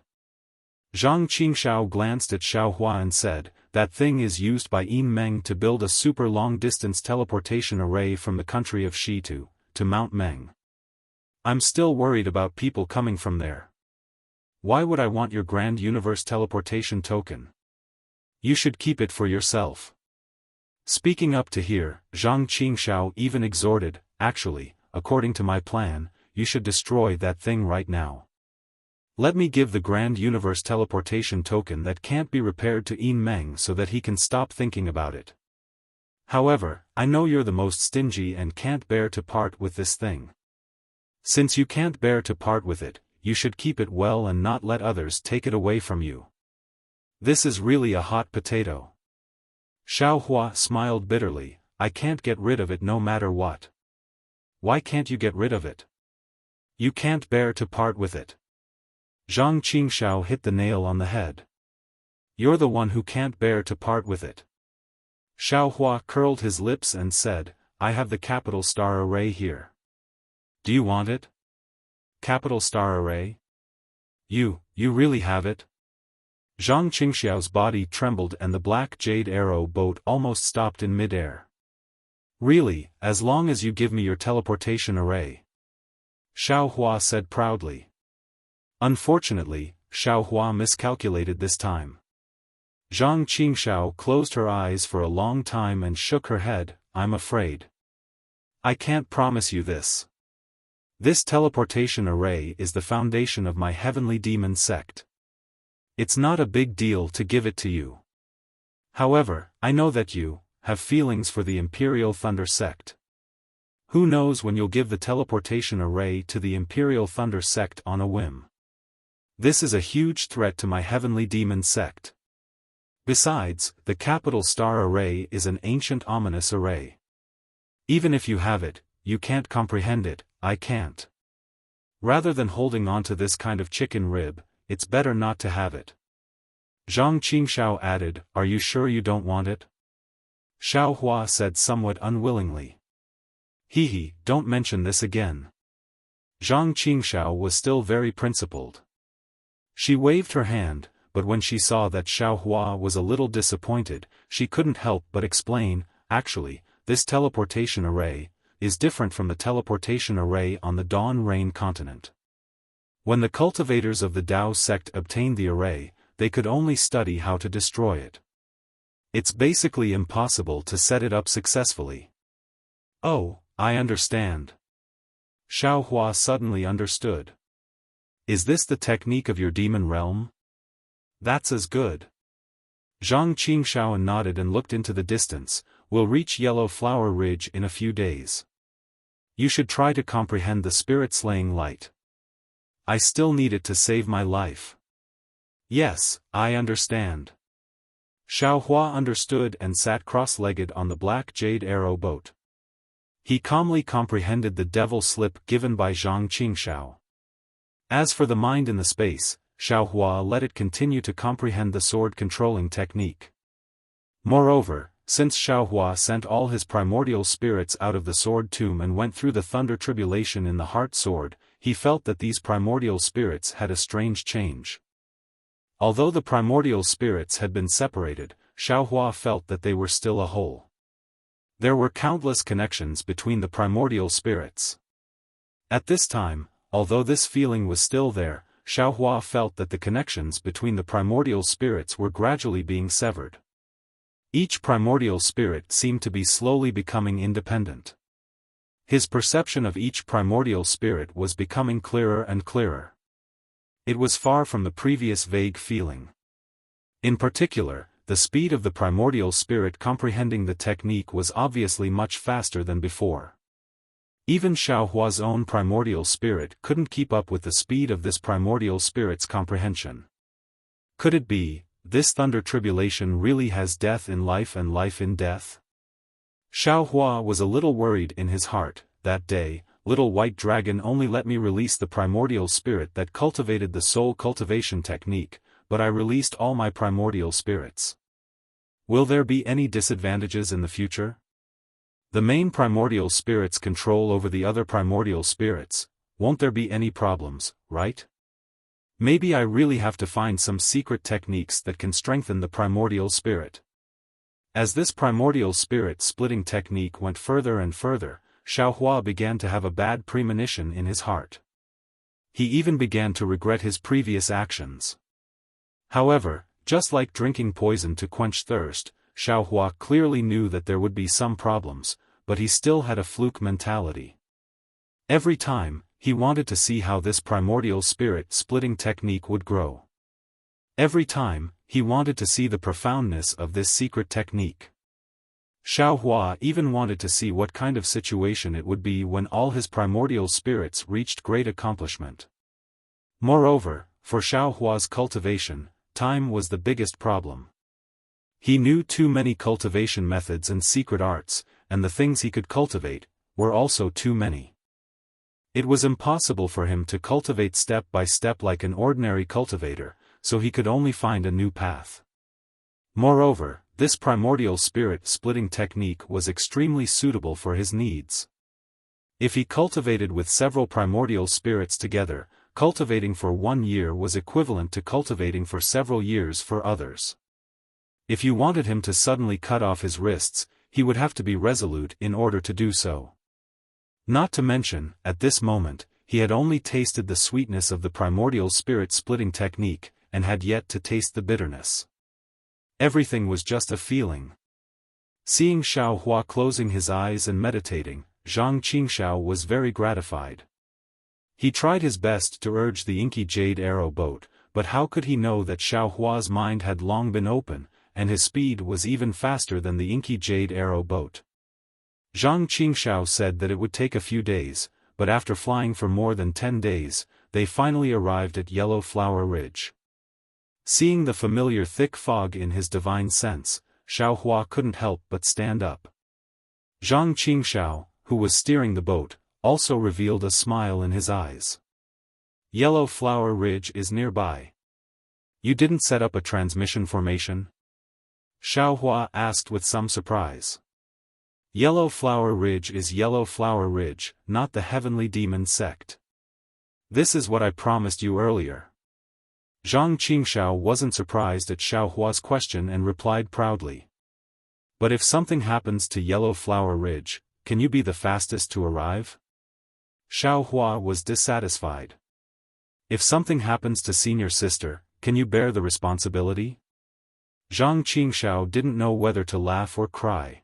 Zhang Qingxiao glanced at Xiaohua and said, "That thing is used by Yin Meng to build a super long-distance teleportation array from the country of Shi to Mount Meng. I'm still worried about people coming from there. Why would I want your Grand Universe teleportation token? You should keep it for yourself." Speaking up to here, Zhang Qingxiao even exhorted, "Actually, according to my plan, you should destroy that thing right now. Let me give the Grand Universe teleportation token that can't be repaired to Yin Meng so that he can stop thinking about it. However, I know you're the most stingy and can't bear to part with this thing. Since you can't bear to part with it, you should keep it well and not let others take it away from you. This is really a hot potato." Xiaohua smiled bitterly, "I can't get rid of it no matter what." "Why can't you get rid of it?" "You can't bear to part with it." Zhang Qingxiao hit the nail on the head. "You're the one who can't bear to part with it." Xiaohua curled his lips and said, "I have the capital star array here. Do you want it?" "Capital star array? You really have it?" Zhang Qingxiao's body trembled and the black jade arrow boat almost stopped in midair. "Really, as long as you give me your teleportation array," Xiaohua said proudly. Unfortunately, Xiaohua miscalculated this time. Zhang Qingxiao closed her eyes for a long time and shook her head, "I'm afraid. I can't promise you this. This teleportation array is the foundation of my heavenly demon sect. It's not a big deal to give it to you. However, I know that you have feelings for the Imperial Thunder sect. Who knows when you'll give the teleportation array to the Imperial Thunder sect on a whim. This is a huge threat to my heavenly demon sect. Besides, the capital star array is an ancient ominous array. Even if you have it, you can't comprehend it, I can't. Rather than holding on to this kind of chicken rib, it's better not to have it." Zhang Qingxiao added, "Are you sure you don't want it?" Xiaohua said somewhat unwillingly. Don't mention this again." Zhang Qingxiao was still very principled. She waved her hand, but when she saw that Xiaohua was a little disappointed, she couldn't help but explain, "Actually, this teleportation array is different from the teleportation array on the Dawn Rain continent. When the cultivators of the Dao sect obtained the array, they could only study how to destroy it. It's basically impossible to set it up successfully." "Oh, I understand." Xiaohua suddenly understood. "Is this the technique of your demon realm? That's as good." Zhang Qingxiao nodded and looked into the distance. "We'll reach Yellow Flower Ridge in a few days. You should try to comprehend the spirit-slaying light. I still need it to save my life." "Yes, I understand." Xiaohua understood and sat cross-legged on the black jade arrow boat. He calmly comprehended the devil slip given by Zhang Qingxiao. As for the mind in the space, Xiaohua let it continue to comprehend the sword-controlling technique. Moreover, since Xiaohua sent all his primordial spirits out of the sword tomb and went through the thunder tribulation in the heart sword, he felt that these primordial spirits had a strange change. Although the primordial spirits had been separated, Xiaohua felt that they were still a whole. There were countless connections between the primordial spirits. At this time, although this feeling was still there, Xiaohua felt that the connections between the primordial spirits were gradually being severed. Each primordial spirit seemed to be slowly becoming independent. His perception of each primordial spirit was becoming clearer and clearer. It was far from the previous vague feeling. In particular, the speed of the primordial spirit comprehending the technique was obviously much faster than before. Even Xiaohua's own primordial spirit couldn't keep up with the speed of this primordial spirit's comprehension. Could it be, this thunder tribulation really has death in life and life in death? Xiaohua was a little worried in his heart. That day, little white dragon only let me release the primordial spirit that cultivated the soul cultivation technique, but I released all my primordial spirits. Will there be any disadvantages in the future? The main primordial spirit's control over the other primordial spirits, won't there be any problems, right? Maybe I really have to find some secret techniques that can strengthen the primordial spirit. As this primordial spirit splitting technique went further and further, Xiaohua began to have a bad premonition in his heart. He even began to regret his previous actions. However, just like drinking poison to quench thirst, Xiaohua clearly knew that there would be some problems, but he still had a fluke mentality. Every time, he wanted to see how this primordial spirit splitting technique would grow. Every time, he wanted to see the profoundness of this secret technique. Xiaohua even wanted to see what kind of situation it would be when all his primordial spirits reached great accomplishment. Moreover, for Xiaohua's cultivation, time was the biggest problem. He knew too many cultivation methods and secret arts, and the things he could cultivate were also too many. It was impossible for him to cultivate step by step like an ordinary cultivator, so he could only find a new path. Moreover, this primordial spirit splitting technique was extremely suitable for his needs. If he cultivated with several primordial spirits together, cultivating for 1 year was equivalent to cultivating for several years for others. If you wanted him to suddenly cut off his wrists, he would have to be resolute in order to do so. Not to mention, at this moment, he had only tasted the sweetness of the primordial spirit splitting technique, and had yet to taste the bitterness. Everything was just a feeling. Seeing Xiaohua closing his eyes and meditating, Zhang Qingxiao was very gratified. He tried his best to urge the inky jade arrow boat, but how could he know that Xiaohua's mind had long been open, and his speed was even faster than the inky jade arrow boat? Zhang Qingxiao said that it would take a few days, but after flying for more than 10 days, they finally arrived at Yellow Flower Ridge. Seeing the familiar thick fog in his divine sense, Xiaohua couldn't help but stand up. Zhang Qingxiao, who was steering the boat, also revealed a smile in his eyes. Yellow Flower Ridge is nearby. You didn't set up a transmission formation? Xiaohua asked with some surprise. Yellow Flower Ridge is Yellow Flower Ridge, not the Heavenly Demon sect. This is what I promised you earlier. Zhang Qingxiao wasn't surprised at Xiaohua's question and replied proudly. But if something happens to Yellow Flower Ridge, can you be the fastest to arrive? Xiaohua was dissatisfied. If something happens to senior sister, can you bear the responsibility? Zhang Qingxiao didn't know whether to laugh or cry.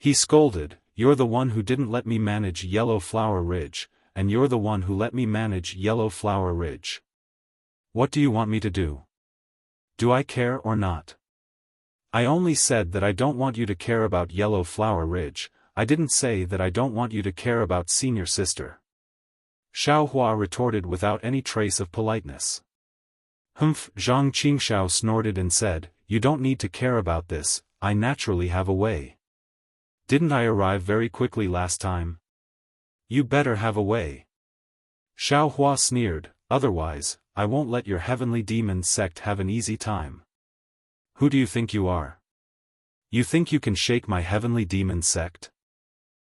He scolded, "You're the one who didn't let me manage Yellow Flower Ridge, and you're the one who let me manage Yellow Flower Ridge. What do you want me to do? Do I care or not? I only said that I don't want you to care about Yellow Flower Ridge, I didn't say that I don't want you to care about senior sister." Xiaohua retorted without any trace of politeness. "Humph," Zhang Qingxiao snorted and said, "You don't need to care about this, I naturally have a way. Didn't I arrive very quickly last time? You better have a way." Xiaohua sneered, "Otherwise, I won't let your Heavenly Demon sect have an easy time. Who do you think you are? You think you can shake my Heavenly Demon sect?"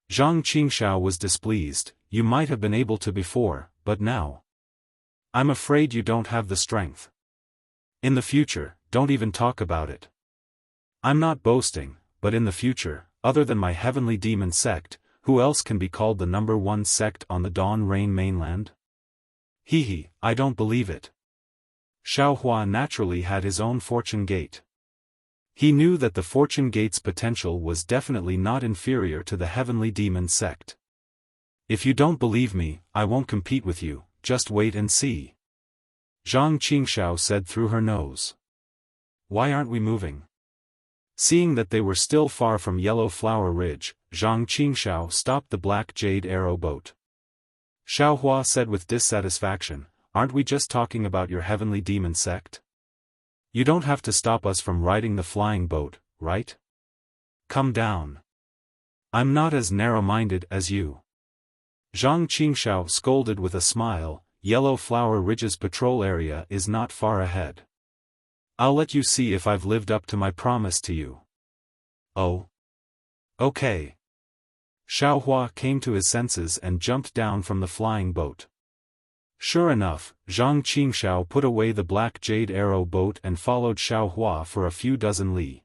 Zhang Qingxiao was displeased. "You might have been able to before, but now? I'm afraid you don't have the strength. In the future, don't even talk about it. I'm not boasting, but in the future, other than my Heavenly Demon sect, who else can be called the #1 sect on the Dawn Rain mainland?" Hee, I don't believe it. Xiaohua naturally had his own fortune gate. He knew that the fortune gate's potential was definitely not inferior to the heavenly demon sect. If you don't believe me, I won't compete with you, just wait and see. Zhang Qingxiao said through her nose. Why aren't we moving? Seeing that they were still far from Yellow Flower Ridge, Zhang Qingxiao stopped the black jade arrow boat. Xiaohua said with dissatisfaction, aren't we just talking about your heavenly demon sect? You don't have to stop us from riding the flying boat, right? Come down. I'm not as narrow-minded as you. Zhang Qingxiao scolded with a smile, Yellow Flower Ridge's patrol area is not far ahead. I'll let you see if I've lived up to my promise to you. Oh. Okay. Xiaohua came to his senses and jumped down from the flying boat. Sure enough, Zhang Qingxiao put away the black jade arrow boat and followed Xiaohua for a few dozen li.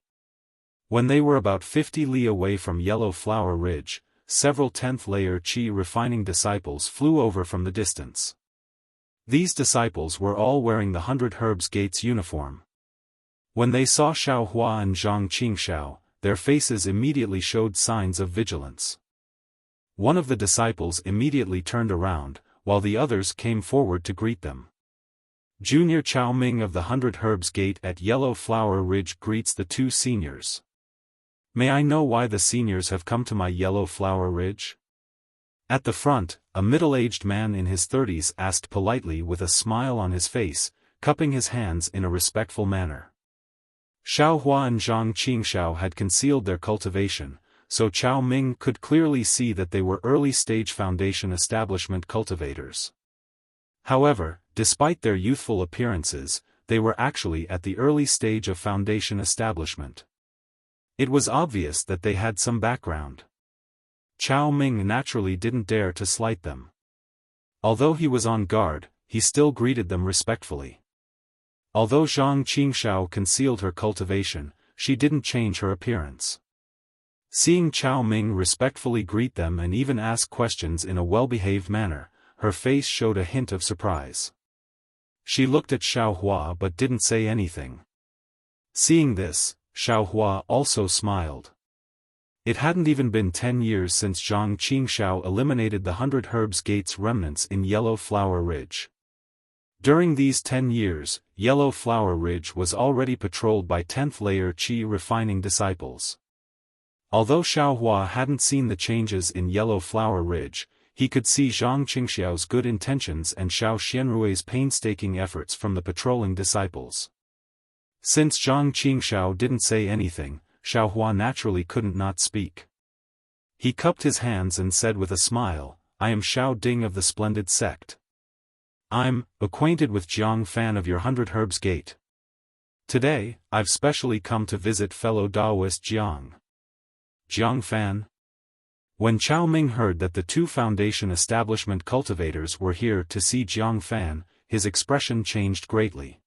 When they were about 50 li away from Yellow Flower Ridge, several 10th layer qi refining disciples flew over from the distance. These disciples were all wearing the 100 Herbs Gates uniform. When they saw Xiaohua and Zhang Qingxiao, their faces immediately showed signs of vigilance. One of the disciples immediately turned around, while the others came forward to greet them. Junior Chao Ming of the 100 Herbs Gate at Yellow Flower Ridge greets the two seniors. May I know why the seniors have come to my Yellow Flower Ridge? At the front, a middle-aged man in his 30s asked politely with a smile on his face, cupping his hands in a respectful manner. Xiaohua and Zhang Qingxiao had concealed their cultivation, so Chao Ming could clearly see that they were early-stage foundation establishment cultivators. However, despite their youthful appearances, they were actually at the early stage of foundation establishment. It was obvious that they had some background. Chao Ming naturally didn't dare to slight them. Although he was on guard, he still greeted them respectfully. Although Zhang Qingxiao concealed her cultivation, she didn't change her appearance. Seeing Chao Ming respectfully greet them and even ask questions in a well-behaved manner, her face showed a hint of surprise. She looked at Xiaohua but didn't say anything. Seeing this, Xiaohua also smiled. It hadn't even been 10 years since Zhang Qingxiao eliminated the 100 Herbs Gates remnants in Yellow Flower Ridge. During these 10 years, Yellow Flower Ridge was already patrolled by 10th layer qi refining disciples. Although Xiaohua hadn't seen the changes in Yellow Flower Ridge, he could see Zhang Qingxiao's good intentions and Xiao Xianrui's painstaking efforts from the patrolling disciples. Since Zhang Qingxiao didn't say anything, Xiaohua naturally couldn't not speak. He cupped his hands and said with a smile, I am Xiao Ding of the Splendid Sect. I'm acquainted with Jiang Fan of your 100 Herbs Gate. Today, I've specially come to visit fellow Daoist Jiang. Jiang Fan? When Chao Ming heard that the two foundation establishment cultivators were here to see Jiang Fan, his expression changed greatly.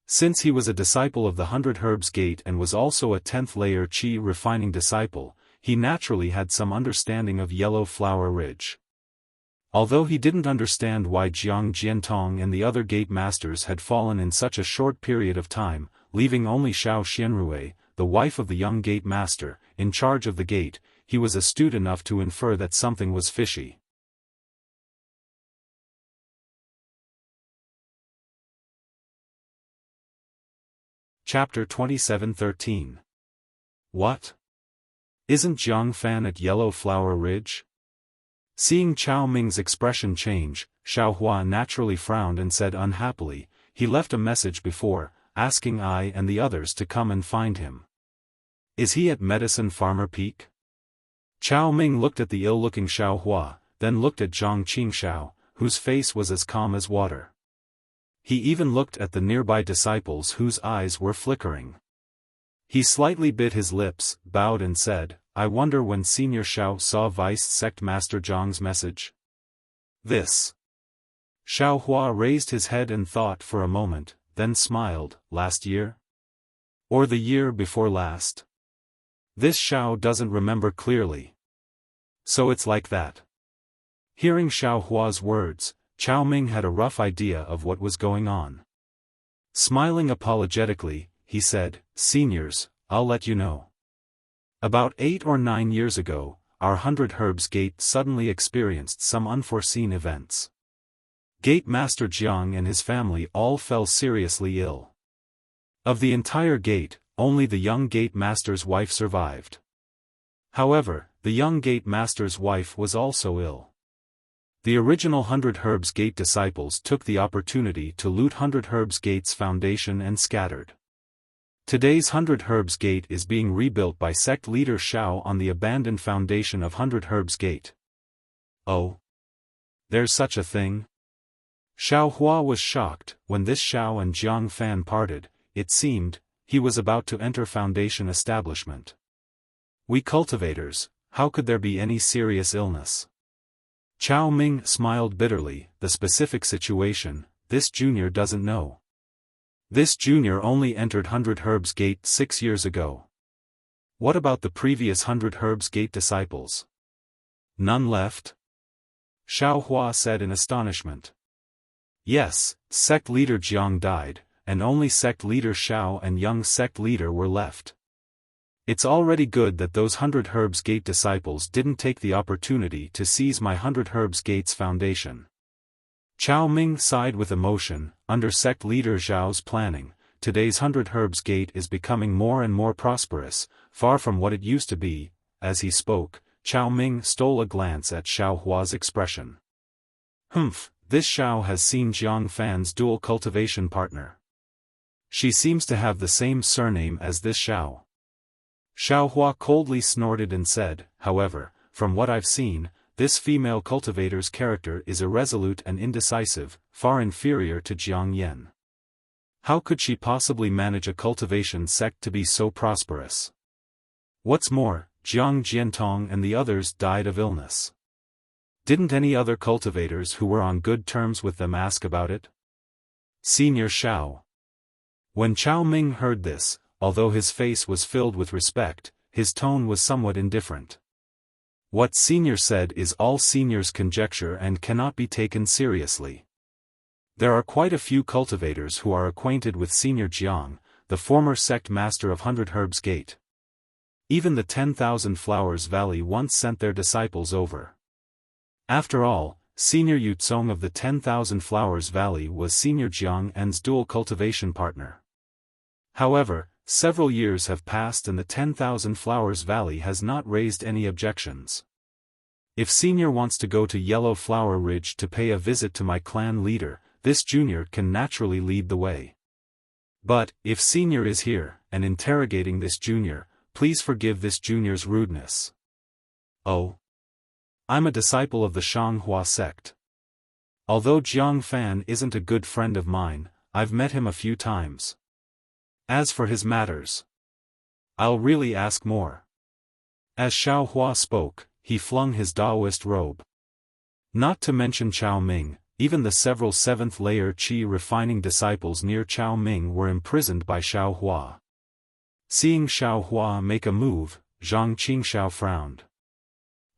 Since he was a disciple of the 100 Herbs Gate and was also a 10th layer qi refining disciple, he naturally had some understanding of Yellow Flower Ridge. Although he didn't understand why Jiang Jiantong and the other gate masters had fallen in such a short period of time, leaving only Xiao Xianrui, the wife of the young gate master, in charge of the gate, he was astute enough to infer that something was fishy. Chapter 27:13. What? Isn't Jiang Fan at Yellow Flower Ridge? Seeing Chao Ming's expression change, Xiaohua naturally frowned and said unhappily, he left a message before, asking I and the others to come and find him. Is he at Medicine Farmer Peak? Chao Ming looked at the ill-looking Xiaohua, then looked at Zhang Qingxiao, whose face was as calm as water. He even looked at the nearby disciples whose eyes were flickering. He slightly bit his lips, bowed and said, I wonder when Senior Xiao saw Vice Sect Master Zhang's message. This. Xiaohua raised his head and thought for a moment, then smiled, last year? Or the year before last? This Xiao doesn't remember clearly. So it's like that. Hearing Xiaohua's words, Chao Ming had a rough idea of what was going on. Smiling apologetically, he said, "Seniors, I'll let you know. About 8 or 9 years ago, our 100 Herbs Gate suddenly experienced some unforeseen events. Gate Master Jiang and his family all fell seriously ill. Of the entire gate, only the young Gate Master's wife survived. However, the young Gate Master's wife was also ill. The original 100 Herbs Gate disciples took the opportunity to loot 100 Herbs Gate's foundation and scattered. Today's 100 Herbs Gate is being rebuilt by sect leader Xiao on the abandoned foundation of 100 Herbs Gate." "Oh? There's such a thing?" Xiao Hua was shocked. When this Xiao and Jiang Fan parted, it seemed, he was about to enter foundation establishment. "We cultivators, how could there be any serious illness?" Chao Ming smiled bitterly. "The specific situation, this junior doesn't know. This junior only entered 100 Herbs Gate 6 years ago. What about the previous 100 Herbs Gate disciples? None left?" Xiao Hua said in astonishment. "Yes, sect leader Jiang died, and only sect leader Xiao and young sect leader were left. It's already good that those 100 Herbs Gate disciples didn't take the opportunity to seize my 100 Herbs Gate's foundation." Chao Ming sighed with emotion. Under sect leader Zhao's planning, today's 100 Herbs Gate is becoming more and more prosperous, far from what it used to be. As he spoke, Chao Ming stole a glance at Xiao Hua's expression. "Humph, this Xiao has seen Jiang Fan's dual cultivation partner. She seems to have the same surname as this Xiao." Xiao Hua coldly snorted and said, "However, from what I've seen, this female cultivator's character is irresolute and indecisive, far inferior to Jiang Yan. How could she possibly manage a cultivation sect to be so prosperous? What's more, Jiang Jiantong and the others died of illness. Didn't any other cultivators who were on good terms with them ask about it?" Senior Xiao. When Chao Ming heard this, although his face was filled with respect, his tone was somewhat indifferent. What senior said is all seniors' conjecture and cannot be taken seriously. There are quite a few cultivators who are acquainted with Senior Jiang, the former sect master of 100 Herbs Gate. Even the 10,000 Flowers Valley once sent their disciples over. After all, Senior Yutsong of the 10,000 Flowers Valley was Senior Jiang An's dual cultivation partner. However, several years have passed and the 10,000 Flowers Valley has not raised any objections. If Senior wants to go to Yellow Flower Ridge to pay a visit to my clan leader, this junior can naturally lead the way. But, if Senior is here, and interrogating this junior, please forgive this junior's rudeness." "Oh? I'm a disciple of the Shanghua sect. Although Jiang Fan isn't a good friend of mine, I've met him a few times. As for his matters, I'll really ask more." As Xiao Hua spoke, he flung his Daoist robe. Not to mention Chao Ming, even the several 7th-layer qi refining disciples near Chao Ming were imprisoned by Xiao Hua. Seeing Xiao Hua make a move, Zhang Qingxiao frowned.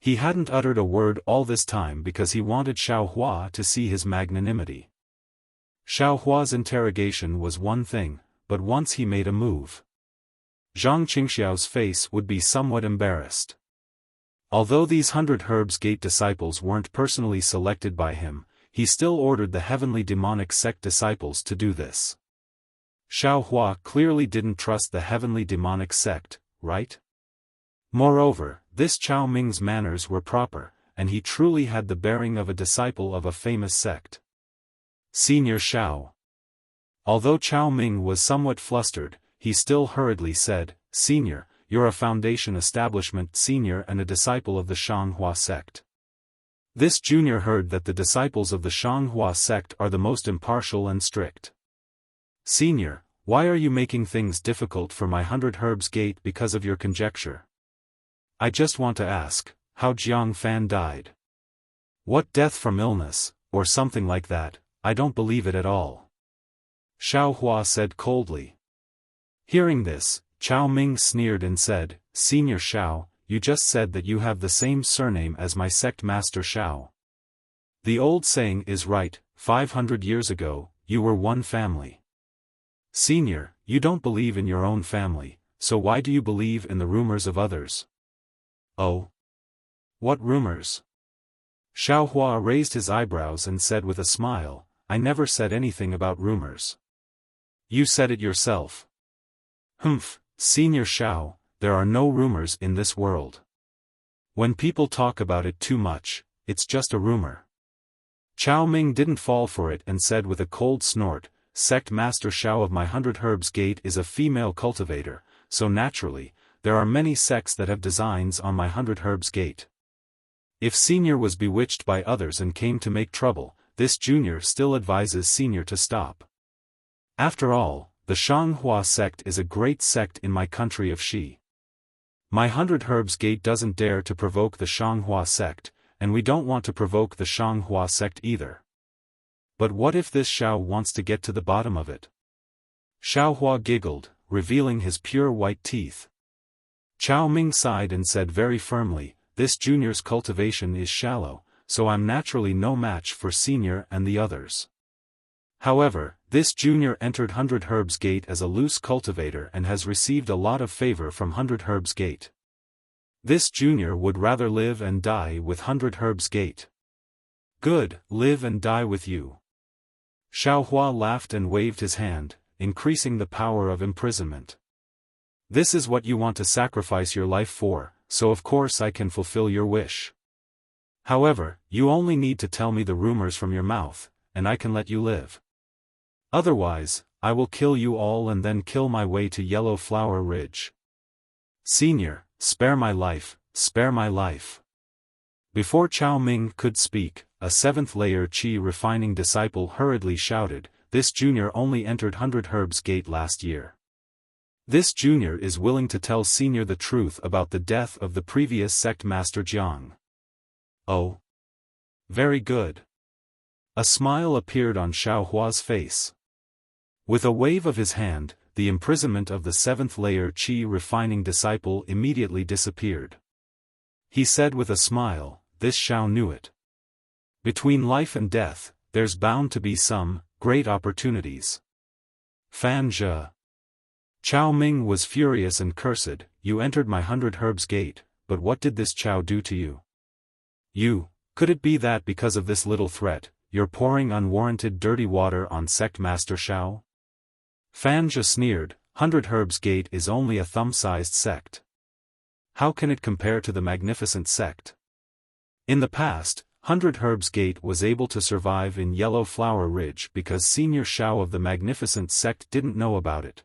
He hadn't uttered a word all this time because he wanted Xiao Hua to see his magnanimity. Xiao Hua's interrogation was one thing, but once he made a move, Zhang Qingxiao's face would be somewhat embarrassed. Although these 100 Herbs Gate disciples weren't personally selected by him, he still ordered the heavenly demonic sect disciples to do this. Xiao Hua clearly didn't trust the heavenly demonic sect, right? Moreover, this Chao Ming's manners were proper, and he truly had the bearing of a disciple of a famous sect. Senior Xiao. Although Chao Ming was somewhat flustered, he still hurriedly said, "Senior, you're a foundation establishment senior and a disciple of the Shanghua sect." This junior heard that the disciples of the Shanghua sect are the most impartial and strict. "Senior, why are you making things difficult for my 100 Herbs Gate because of your conjecture? I just want to ask, how Jiang Fan died. What death from illness, or something like that, I don't believe it at all." Xiao Hua said coldly. Hearing this, Chao Ming sneered and said, "Senior Xiao, you just said that you have the same surname as my sect master Xiao. The old saying is right, 500 years ago, you were one family. Senior, you don't believe in your own family, so why do you believe in the rumors of others? Oh. What rumors? Xiaohua raised his eyebrows and said with a smile, I never said anything about rumors. You said it yourself. Humph, Senior Xiao, there are no rumors in this world. When people talk about it too much, it's just a rumor. Chao Ming didn't fall for it and said with a cold snort, Sect Master Xiao of my 100 Herbs Gate is a female cultivator, so naturally, there are many sects that have designs on my 100 Herbs Gate. If Senior was bewitched by others and came to make trouble, this Junior still advises Senior to stop. After all, the Shanghua sect is a great sect in my country of Xi. My 100 Herbs Gate doesn't dare to provoke the Shanghua sect, and we don't want to provoke the Shanghua sect either. But what if this Xiao wants to get to the bottom of it? Xiaohua giggled, revealing his pure white teeth. Chao Ming sighed and said very firmly, this Junior's cultivation is shallow, so I'm naturally no match for Senior and the others. However, this Junior entered 100 Herbs Gate as a loose cultivator and has received a lot of favor from 100 Herbs Gate. This Junior would rather live and die with 100 Herbs Gate. Good, live and die with you. Xiaohua laughed and waved his hand, increasing the power of imprisonment. This is what you want to sacrifice your life for, so of course I can fulfill your wish. However, you only need to tell me the rumors from your mouth, and I can let you live. Otherwise, I will kill you all and then kill my way to Yellow Flower Ridge. Senior, spare my life, spare my life. Before Chao Ming could speak, a 7th layer Qi refining disciple hurriedly shouted, this Junior only entered 100 Herbs Gate last year. This Junior is willing to tell Senior the truth about the death of the previous sect master Jiang. Oh. Very good. A smile appeared on Xiaohua's face. With a wave of his hand, the imprisonment of the 7th layer Qi refining disciple immediately disappeared. He said with a smile, this Xiao knew it. Between life and death, there's bound to be some great opportunities. Fan Zhe. Chao Ming was furious and cursed, you entered my 100 Herbs Gate, but what did this Chao do to you? Could it be that because of this little threat, you're pouring unwarranted dirty water on Sect Master Xiao? Fan Zhe sneered, 100 Herbs Gate is only a thumb-sized sect. How can it compare to the magnificent sect? In the past, 100 Herbs Gate was able to survive in Yellow Flower Ridge because Senior Xiao of the magnificent sect didn't know about it.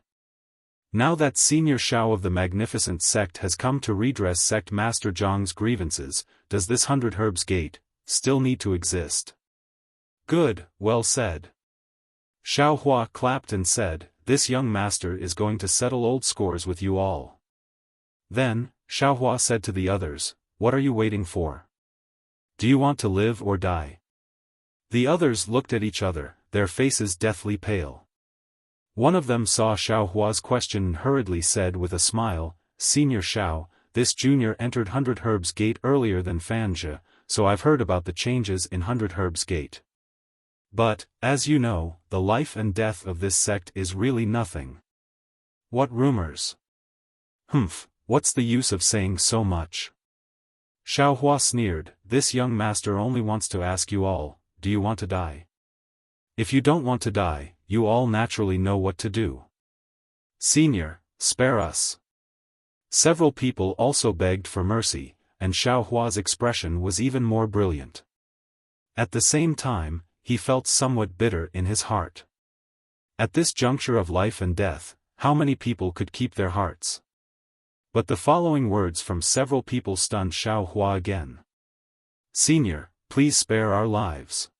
Now that Senior Xiao of the magnificent sect has come to redress Sect Master Zhang's grievances, does this 100 Herbs Gate still need to exist? Good, well said. Xiaohua clapped and said, this young master is going to settle old scores with you all. Then, Xiaohua said to the others, what are you waiting for? Do you want to live or die? The others looked at each other, their faces deathly pale. One of them saw Xiaohua's question and hurriedly said with a smile, Senior Xiao, this Junior entered 100 Herbs Gate earlier than Fan Zhe, so I've heard about the changes in 100 Herbs Gate. But, as you know, the life and death of this sect is really nothing. What rumors? Humph, what's the use of saying so much? Xiaohua sneered, this young master only wants to ask you all, do you want to die? If you don't want to die, you all naturally know what to do. Senior, spare us. Several people also begged for mercy, and Xiaohua's expression was even more brilliant. At the same time, he felt somewhat bitter in his heart. At this juncture of life and death, how many people could keep their hearts? But the following words from several people stunned Xiaohua again. Senior, please spare our lives.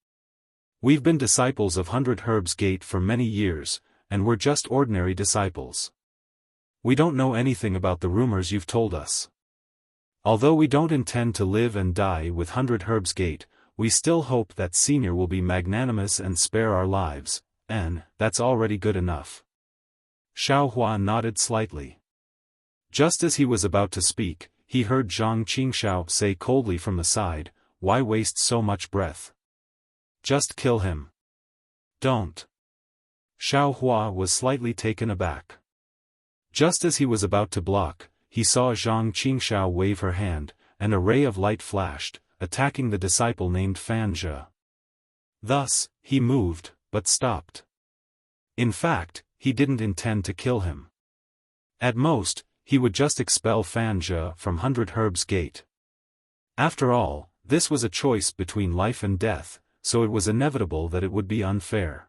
We've been disciples of 100 Herbs Gate for many years, and we're just ordinary disciples. We don't know anything about the rumors you've told us. Although we don't intend to live and die with 100 Herbs Gate, we still hope that Senior will be magnanimous and spare our lives, and that's already good enough. Xiaohua nodded slightly. Just as he was about to speak, he heard Zhang Qingxiao say coldly from the side, why waste so much breath? Just kill him. Don't. Xiao Hua was slightly taken aback. Just as he was about to block, he saw Zhang Qingxiao wave her hand, and a ray of light flashed, attacking the disciple named Fan Zhe. Thus, he moved, but stopped. In fact, he didn't intend to kill him. At most, he would just expel Fan Zhe from 100 Herbs Gate. After all, this was a choice between life and death, so it was inevitable that it would be unfair.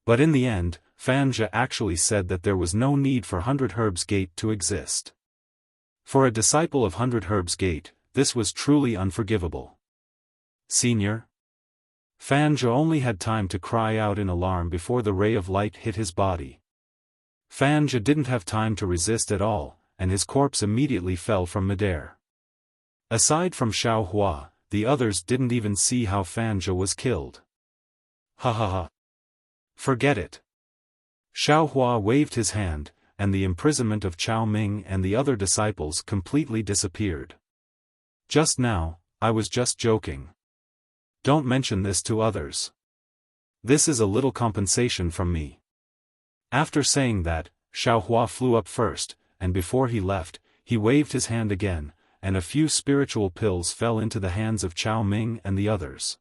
But in the end, Fan Zhe actually said that there was no need for 100 Herbs Gate to exist. For a disciple of 100 Herbs Gate, this was truly unforgivable. Senior? Fan Zhe only had time to cry out in alarm before the ray of light hit his body. Fan Zhe didn't have time to resist at all, and his corpse immediately fell from midair. Aside from Xiao Hua, the others didn't even see how Fan Zhe was killed. Ha ha ha. Forget it. Xiao Hua waved his hand, and the imprisonment of Chao Ming and the other disciples completely disappeared. Just now, I was just joking. Don't mention this to others. This is a little compensation from me. After saying that, Xiao Hua flew up first, and before he left, he waved his hand again, and a few spiritual pills fell into the hands of Chao Ming and the others.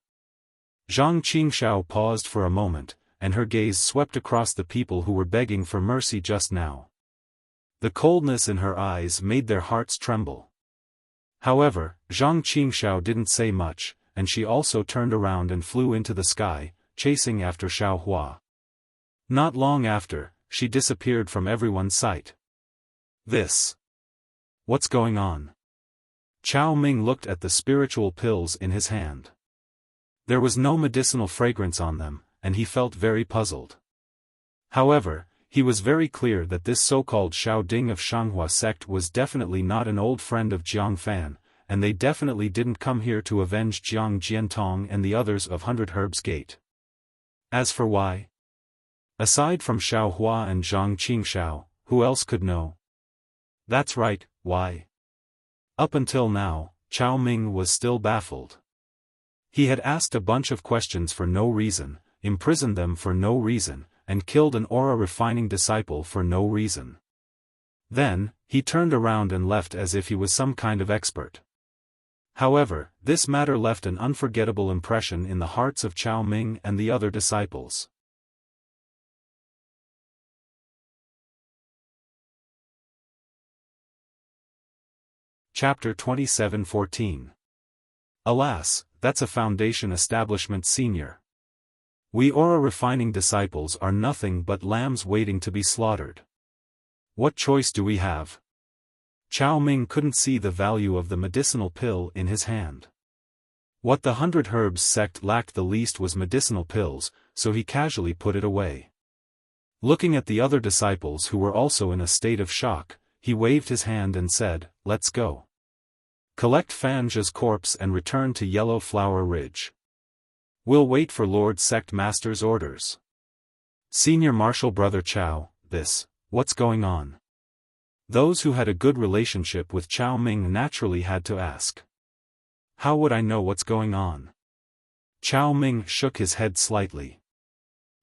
Zhang Qingxiao paused for a moment, and her gaze swept across the people who were begging for mercy just now. The coldness in her eyes made their hearts tremble. However, Zhang Qingxiao didn't say much, and she also turned around and flew into the sky, chasing after Xiao Hua. Not long after, she disappeared from everyone's sight. What's going on? Chao Ming looked at the spiritual pills in his hand. There was no medicinal fragrance on them, and he felt very puzzled. However, he was very clear that this so-called Xiao Ding of Shanghua sect was definitely not an old friend of Jiang Fan, and they definitely didn't come here to avenge Jiang Jiantong and the others of 100 Herbs Gate. As for why? Aside from Xiao Hua and Zhang Qingxiao, who else could know? That's right, why? Up until now, Chao Ming was still baffled. He had asked a bunch of questions for no reason, imprisoned them for no reason, and killed an aura-refining disciple for no reason. Then, he turned around and left as if he was some kind of expert. However, this matter left an unforgettable impression in the hearts of Chao Ming and the other disciples. Chapter 27:14. Alas, that's a Foundation establishment senior. We aura-refining disciples are nothing but lambs waiting to be slaughtered. What choice do we have? Chao Ming couldn't see the value of the medicinal pill in his hand. What the 100 Herbs sect lacked the least was medicinal pills, so he casually put it away. Looking at the other disciples who were also in a state of shock, he waved his hand and said, "Let's go. Collect Fan Zhe's corpse and return to Yellow Flower Ridge. We'll wait for Lord Sect Master's orders." Senior Marshal Brother Chao, what's going on? Those who had a good relationship with Chao Ming naturally had to ask. How would I know what's going on? Chao Ming shook his head slightly.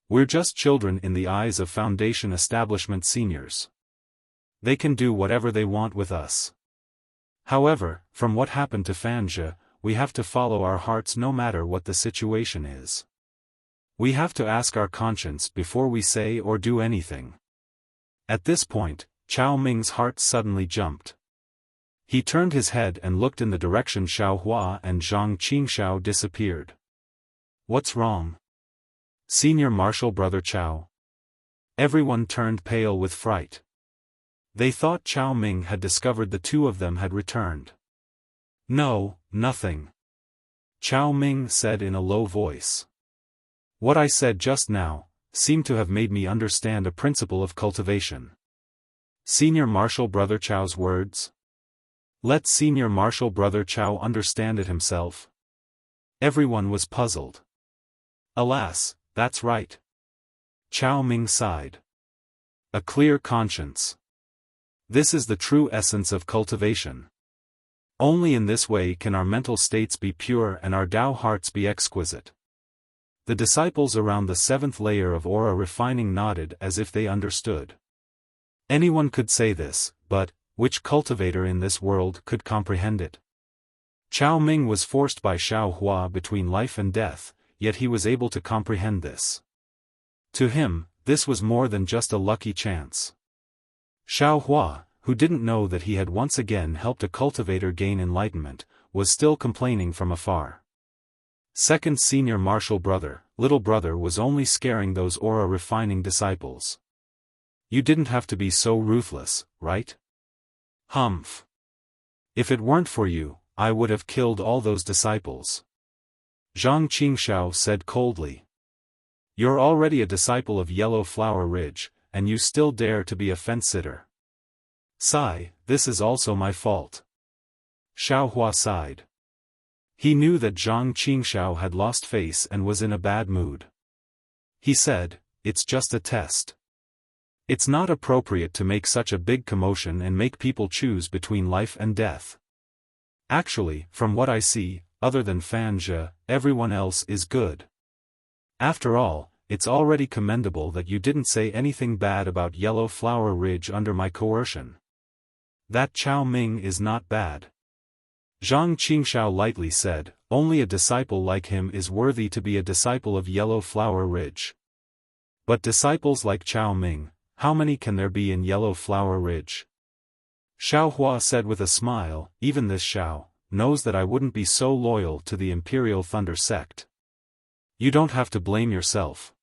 We're just children in the eyes of Foundation establishment seniors. They can do whatever they want with us. However, from what happened to Fan Zhe, we have to follow our hearts no matter what the situation is. We have to ask our conscience before we say or do anything. At this point, Chao Ming's heart suddenly jumped. He turned his head and looked in the direction Xiao Hua and Zhang Qingxiao disappeared. What's wrong? Senior Marshal Brother Chao. Everyone turned pale with fright. They thought Chao Ming had discovered the two of them had returned. No, nothing. Chao Ming said in a low voice. What I said just now seemed to have made me understand a principle of cultivation. Senior Marshal Brother Chao's words? Let Senior Marshal Brother Chao understand it himself. Everyone was puzzled. Alas, that's right. Chao Ming sighed. A clear conscience. This is the true essence of cultivation. Only in this way can our mental states be pure and our Tao hearts be exquisite. The disciples around the seventh layer of aura refining nodded as if they understood. Anyone could say this, but which cultivator in this world could comprehend it? Chao Ming was forced by Xiao Hua between life and death, yet he was able to comprehend this. To him, this was more than just a lucky chance. Xiao Hua, who didn't know that he had once again helped a cultivator gain enlightenment, was still complaining from afar. Second senior martial brother, little brother was only scaring those aura-refining disciples. You didn't have to be so ruthless, right? Humph. If it weren't for you, I would have killed all those disciples. Zhang Qingxiao said coldly. You're already a disciple of Yellow Flower Ridge, and you still dare to be a fence-sitter. Sigh, this is also my fault. Xiao Hua sighed. He knew that Zhang Qingxiao had lost face and was in a bad mood. He said, it's just a test. It's not appropriate to make such a big commotion and make people choose between life and death. Actually, from what I see, other than Fan Zhe, everyone else is good. After all, it's already commendable that you didn't say anything bad about Yellow Flower Ridge under my coercion. That Chao Ming is not bad. Zhang Qingxiao lightly said, only a disciple like him is worthy to be a disciple of Yellow Flower Ridge. But disciples like Chao Ming, how many can there be in Yellow Flower Ridge? Xiao Hua said with a smile, even this Xiao knows that I wouldn't be so loyal to the Imperial Thunder sect. You don't have to blame yourself.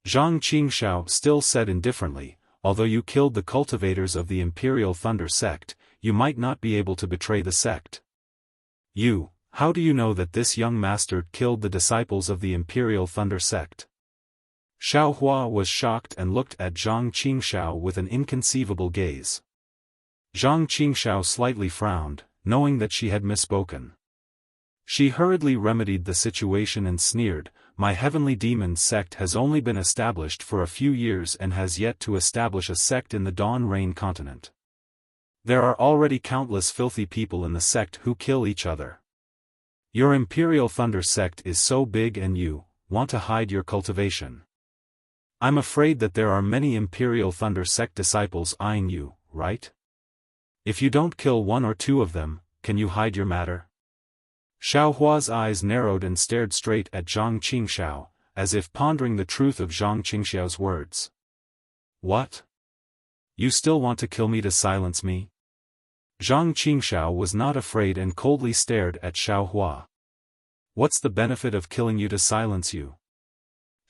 Zhang Qingxiao still said indifferently, although you killed the cultivators of the Imperial Thunder sect, you might not be able to betray the sect. How do you know that this young master killed the disciples of the Imperial Thunder sect? Xiao Hua was shocked and looked at Zhang Qingxiao with an inconceivable gaze. Zhang Qingxiao slightly frowned, knowing that she had misspoken. She hurriedly remedied the situation and sneered, my heavenly demon sect has only been established for a few years and has yet to establish a sect in the Dawn Rain continent. There are already countless filthy people in the sect who kill each other. Your Imperial Thunder sect is so big and you want to hide your cultivation. I'm afraid that there are many Imperial Thunder sect disciples eyeing you, right? If you don't kill one or two of them, can you hide your matter? Xiao Hua's eyes narrowed and stared straight at Zhang Qingxiao, as if pondering the truth of Zhang Qingxiao's words. What? You still want to kill me to silence me? Zhang Qingxiao was not afraid and coldly stared at Xiao Hua. What's the benefit of killing you to silence you?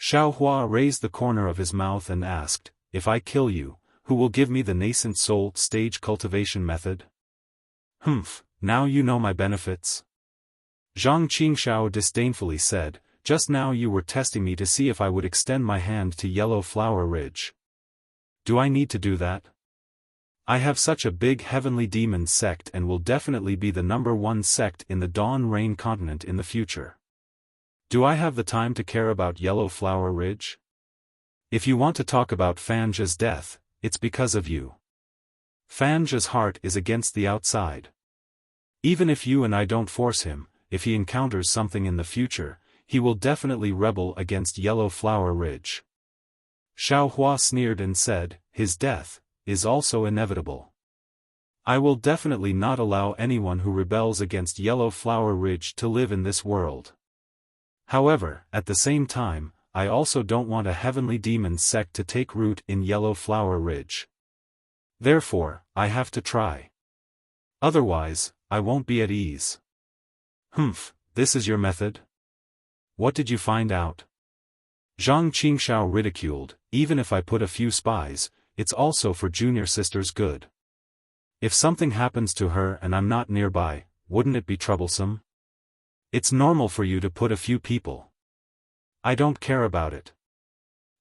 Xiao Hua raised the corner of his mouth and asked, if I kill you, who will give me the nascent soul stage cultivation method? Humph, now you know my benefits. Zhang Qingxiao disdainfully said, just now you were testing me to see if I would extend my hand to Yellow Flower Ridge. Do I need to do that? I have such a big heavenly demon sect and will definitely be the #1 sect in the Dawn Rain continent in the future. Do I have the time to care about Yellow Flower Ridge? If you want to talk about Fan Zhe's death, it's because of you. Fan Zhe's heart is against the outside. Even if you and I don't force him, if he encounters something in the future, he will definitely rebel against Yellow Flower Ridge. Xiao Hua sneered and said, his death is also inevitable. I will definitely not allow anyone who rebels against Yellow Flower Ridge to live in this world. However, at the same time, I also don't want a heavenly demon sect to take root in Yellow Flower Ridge. Therefore, I have to try. Otherwise, I won't be at ease. Humph, this is your method? What did you find out? Zhang Qingxiao ridiculed, even if I put a few spies, it's also for junior sister's good. If something happens to her and I'm not nearby, wouldn't it be troublesome? It's normal for you to put a few people. I don't care about it.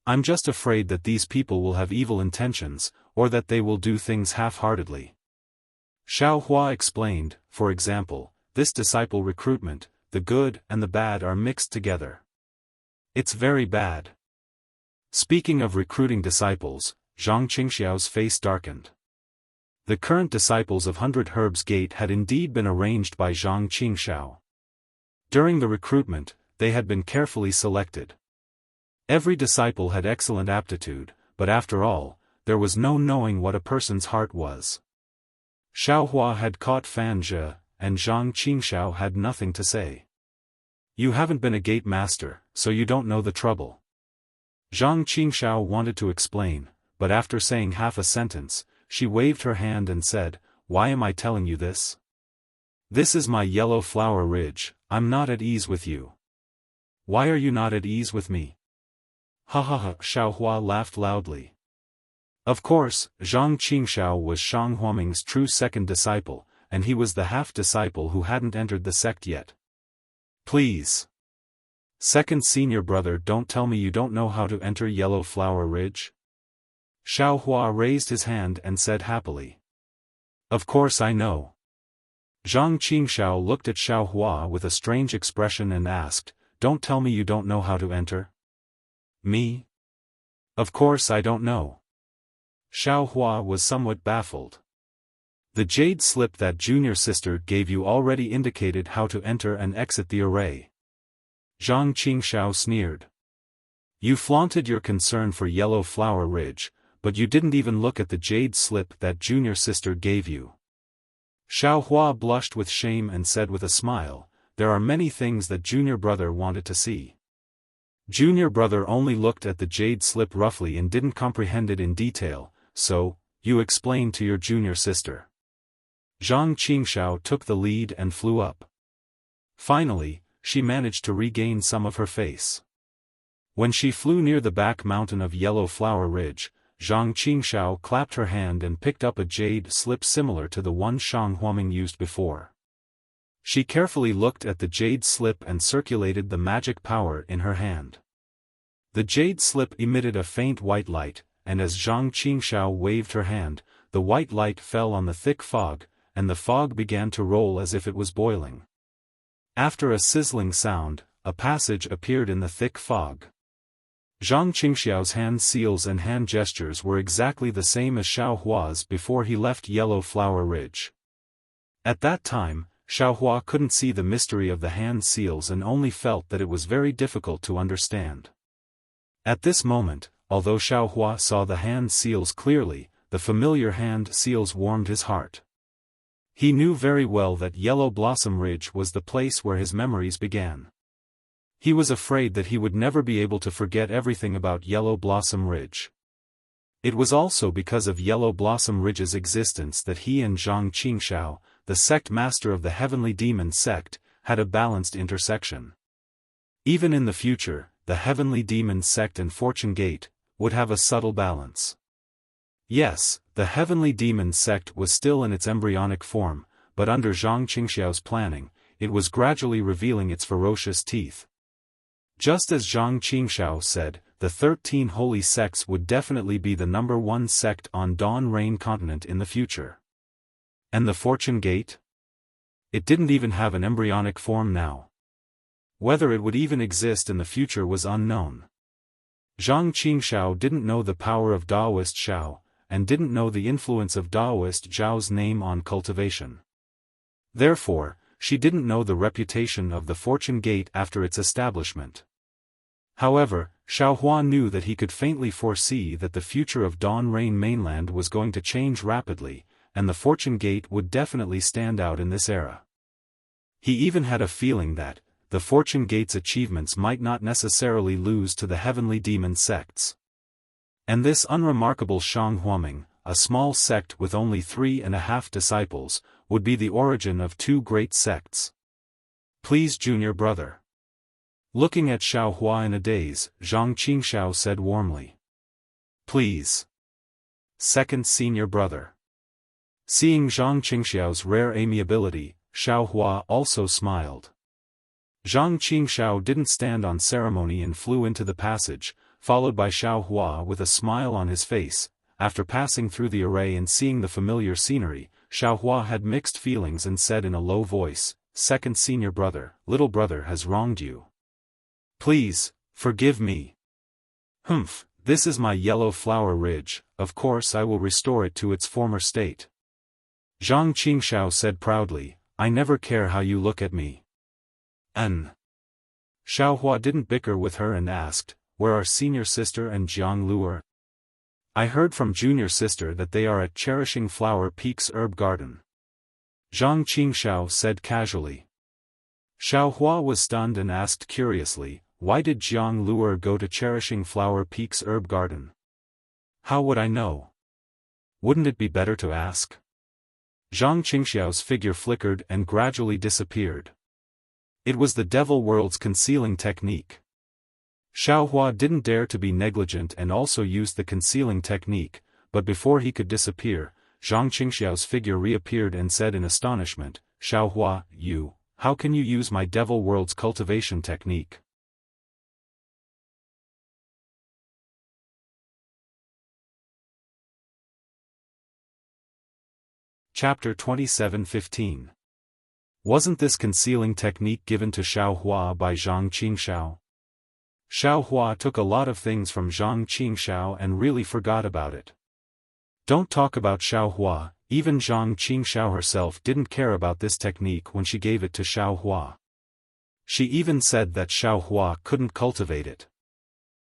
I'm just afraid that these people will have evil intentions, or that they will do things half-heartedly. Xiao Hua explained, for example, this disciple recruitment, the good and the bad are mixed together. It's very bad. Speaking of recruiting disciples, Zhang Qingxiao's face darkened. The current disciples of 100 Herbs Gate had indeed been arranged by Zhang Qingxiao. During the recruitment, they had been carefully selected. Every disciple had excellent aptitude, but after all, there was no knowing what a person's heart was. Xiaohua had caught Fan Zhe, and Zhang Qingxiao had nothing to say. You haven't been a gate master, so you don't know the trouble. Zhang Qingxiao wanted to explain, but after saying half a sentence, she waved her hand and said, "Why am I telling you this? This is my yellow flower ridge, I'm not at ease with you." "Why are you not at ease with me?" "Ha ha ha," Xiaohua laughed loudly. Of course, Zhang Qingxiao was Shang Huaming's true second disciple, and he was the half-disciple who hadn't entered the sect yet. "Please. Second senior brother, don't tell me you don't know how to enter Yellow Flower Ridge?" Xiaohua raised his hand and said happily. "Of course I know." Zhang Qingxiao looked at Xiaohua with a strange expression and asked, "Don't tell me you don't know how to enter?" "Me? Of course I don't know." Xiaohua was somewhat baffled. "The jade slip that junior sister gave you already indicated how to enter and exit the array." Zhang Qingxiao sneered. "You flaunted your concern for Yellow Flower Ridge, but you didn't even look at the jade slip that junior sister gave you." Xiaohua blushed with shame and said with a smile, "There are many things that junior brother wanted to see. Junior brother only looked at the jade slip roughly and didn't comprehend it in detail, so, you explained to your junior sister." Zhang Qingxiao took the lead and flew up. Finally, she managed to regain some of her face. When she flew near the back mountain of Yellow Flower Ridge, Zhang Qingxiao clapped her hand and picked up a jade slip similar to the one Shang Huaming used before. She carefully looked at the jade slip and circulated the magic power in her hand. The jade slip emitted a faint white light, and as Zhang Qingxiao waved her hand, the white light fell on the thick fog, and the fog began to roll as if it was boiling. After a sizzling sound, a passage appeared in the thick fog. Zhang Qingxiao's hand seals and hand gestures were exactly the same as Xiaohua's before he left Yellow Flower Ridge. At that time, Xiaohua couldn't see the mystery of the hand seals and only felt that it was very difficult to understand. At this moment, although Xiaohua saw the hand seals clearly, the familiar hand seals warmed his heart. He knew very well that Yellow Blossom Ridge was the place where his memories began. He was afraid that he would never be able to forget everything about Yellow Blossom Ridge. It was also because of Yellow Blossom Ridge's existence that he and Zhang Qingxiao, the sect master of the Heavenly Demon sect, had a balanced intersection. Even in the future, the Heavenly Demon sect and Fortune Gate would have a subtle balance. Yes, the Heavenly Demon sect was still in its embryonic form, but under Zhang Qingxiao's planning, it was gradually revealing its ferocious teeth. Just as Zhang Qingxiao said, the 13 holy sects would definitely be the #1 sect on Dawn Rain continent in the future. And the Fortune Gate? It didn't even have an embryonic form now. Whether it would even exist in the future was unknown. Zhang Qingxiao didn't know the power of Daoist Xiao, and didn't know the influence of Daoist Zhao's name on cultivation. Therefore, she didn't know the reputation of the Fortune Gate after its establishment. However, Xiaohua knew that he could faintly foresee that the future of Dawn Rain mainland was going to change rapidly, and the Fortune Gate would definitely stand out in this era. He even had a feeling that, the Fortune Gate's achievements might not necessarily lose to the Heavenly Demon sects. And this unremarkable Shang Huaming, a small sect with only 3.5 disciples, would be the origin of 2 great sects. "Please, junior brother." Looking at Xiaohua in a daze, Zhang Qingxiao said warmly. "Please. Second senior brother." Seeing Zhang Qingxiao's rare amiability, Xiaohua also smiled. Zhang Qingxiao didn't stand on ceremony and flew into the passage, followed by Xiaohua with a smile on his face. After passing through the array and seeing the familiar scenery, Xiaohua had mixed feelings and said in a low voice, "Second senior brother, little brother has wronged you. Please, forgive me." "Humph, this is my Yellow Flower Ridge, of course I will restore it to its former state." Zhang Qingxiao said proudly, "I never care how you look at me." Xiaohua didn't bicker with her and asked, "Where are senior sister and Jiang Luer?" "I heard from junior sister that they are at Cherishing Flower Peaks Herb Garden," Zhang Qingxiao said casually. Xiaohua was stunned and asked curiously, "Why did Jiang Luer go to Cherishing Flower Peaks Herb Garden?" "How would I know? Wouldn't it be better to ask?" Zhang Qingxiao's figure flickered and gradually disappeared. It was the devil world's concealing technique. Xiaohua didn't dare to be negligent and also used the concealing technique, but before he could disappear, Zhang Qingxiao's figure reappeared and said in astonishment, "Xiaohua, how can you use my devil world's cultivation technique?" Chapter 27:15. Wasn't this concealing technique given to Xiaohua by Zhang Qingxiao? Xiaohua took a lot of things from Zhang Qingxiao and really forgot about it. Don't talk about Xiaohua, even Zhang Qingxiao herself didn't care about this technique when she gave it to Xiaohua. She even said that Xiaohua couldn't cultivate it.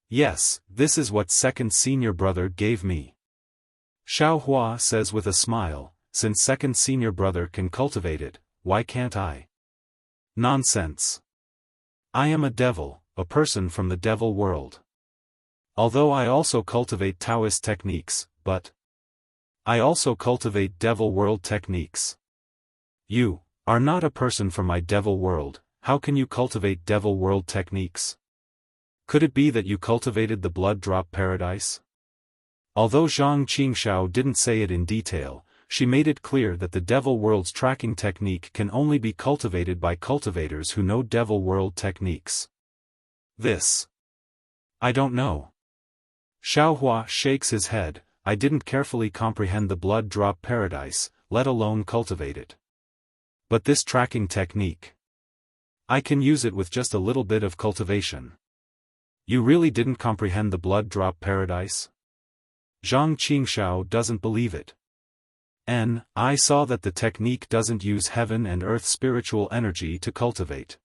"Yes, this is what second senior brother gave me," Xiaohua says with a smile, "since second senior brother can cultivate it, why can't I?" Nonsense. I am a devil, a person from the devil world. Although I also cultivate Taoist techniques, but I also cultivate devil world techniques. You are not a person from my devil world, how can you cultivate devil world techniques? Could it be that you cultivated the blood drop paradise? Although Zhang Qingxiao didn't say it in detail, she made it clear that the devil world's tracking technique can only be cultivated by cultivators who know devil world techniques. This. I don't know. Xiaohua shakes his head, I didn't carefully comprehend the blood drop paradise, let alone cultivate it. But this tracking technique. I can use it with just a little bit of cultivation. You really didn't comprehend the blood drop paradise? Zhang Qingxiao doesn't believe it. I saw that the technique doesn't use heaven and earth spiritual energy to cultivate.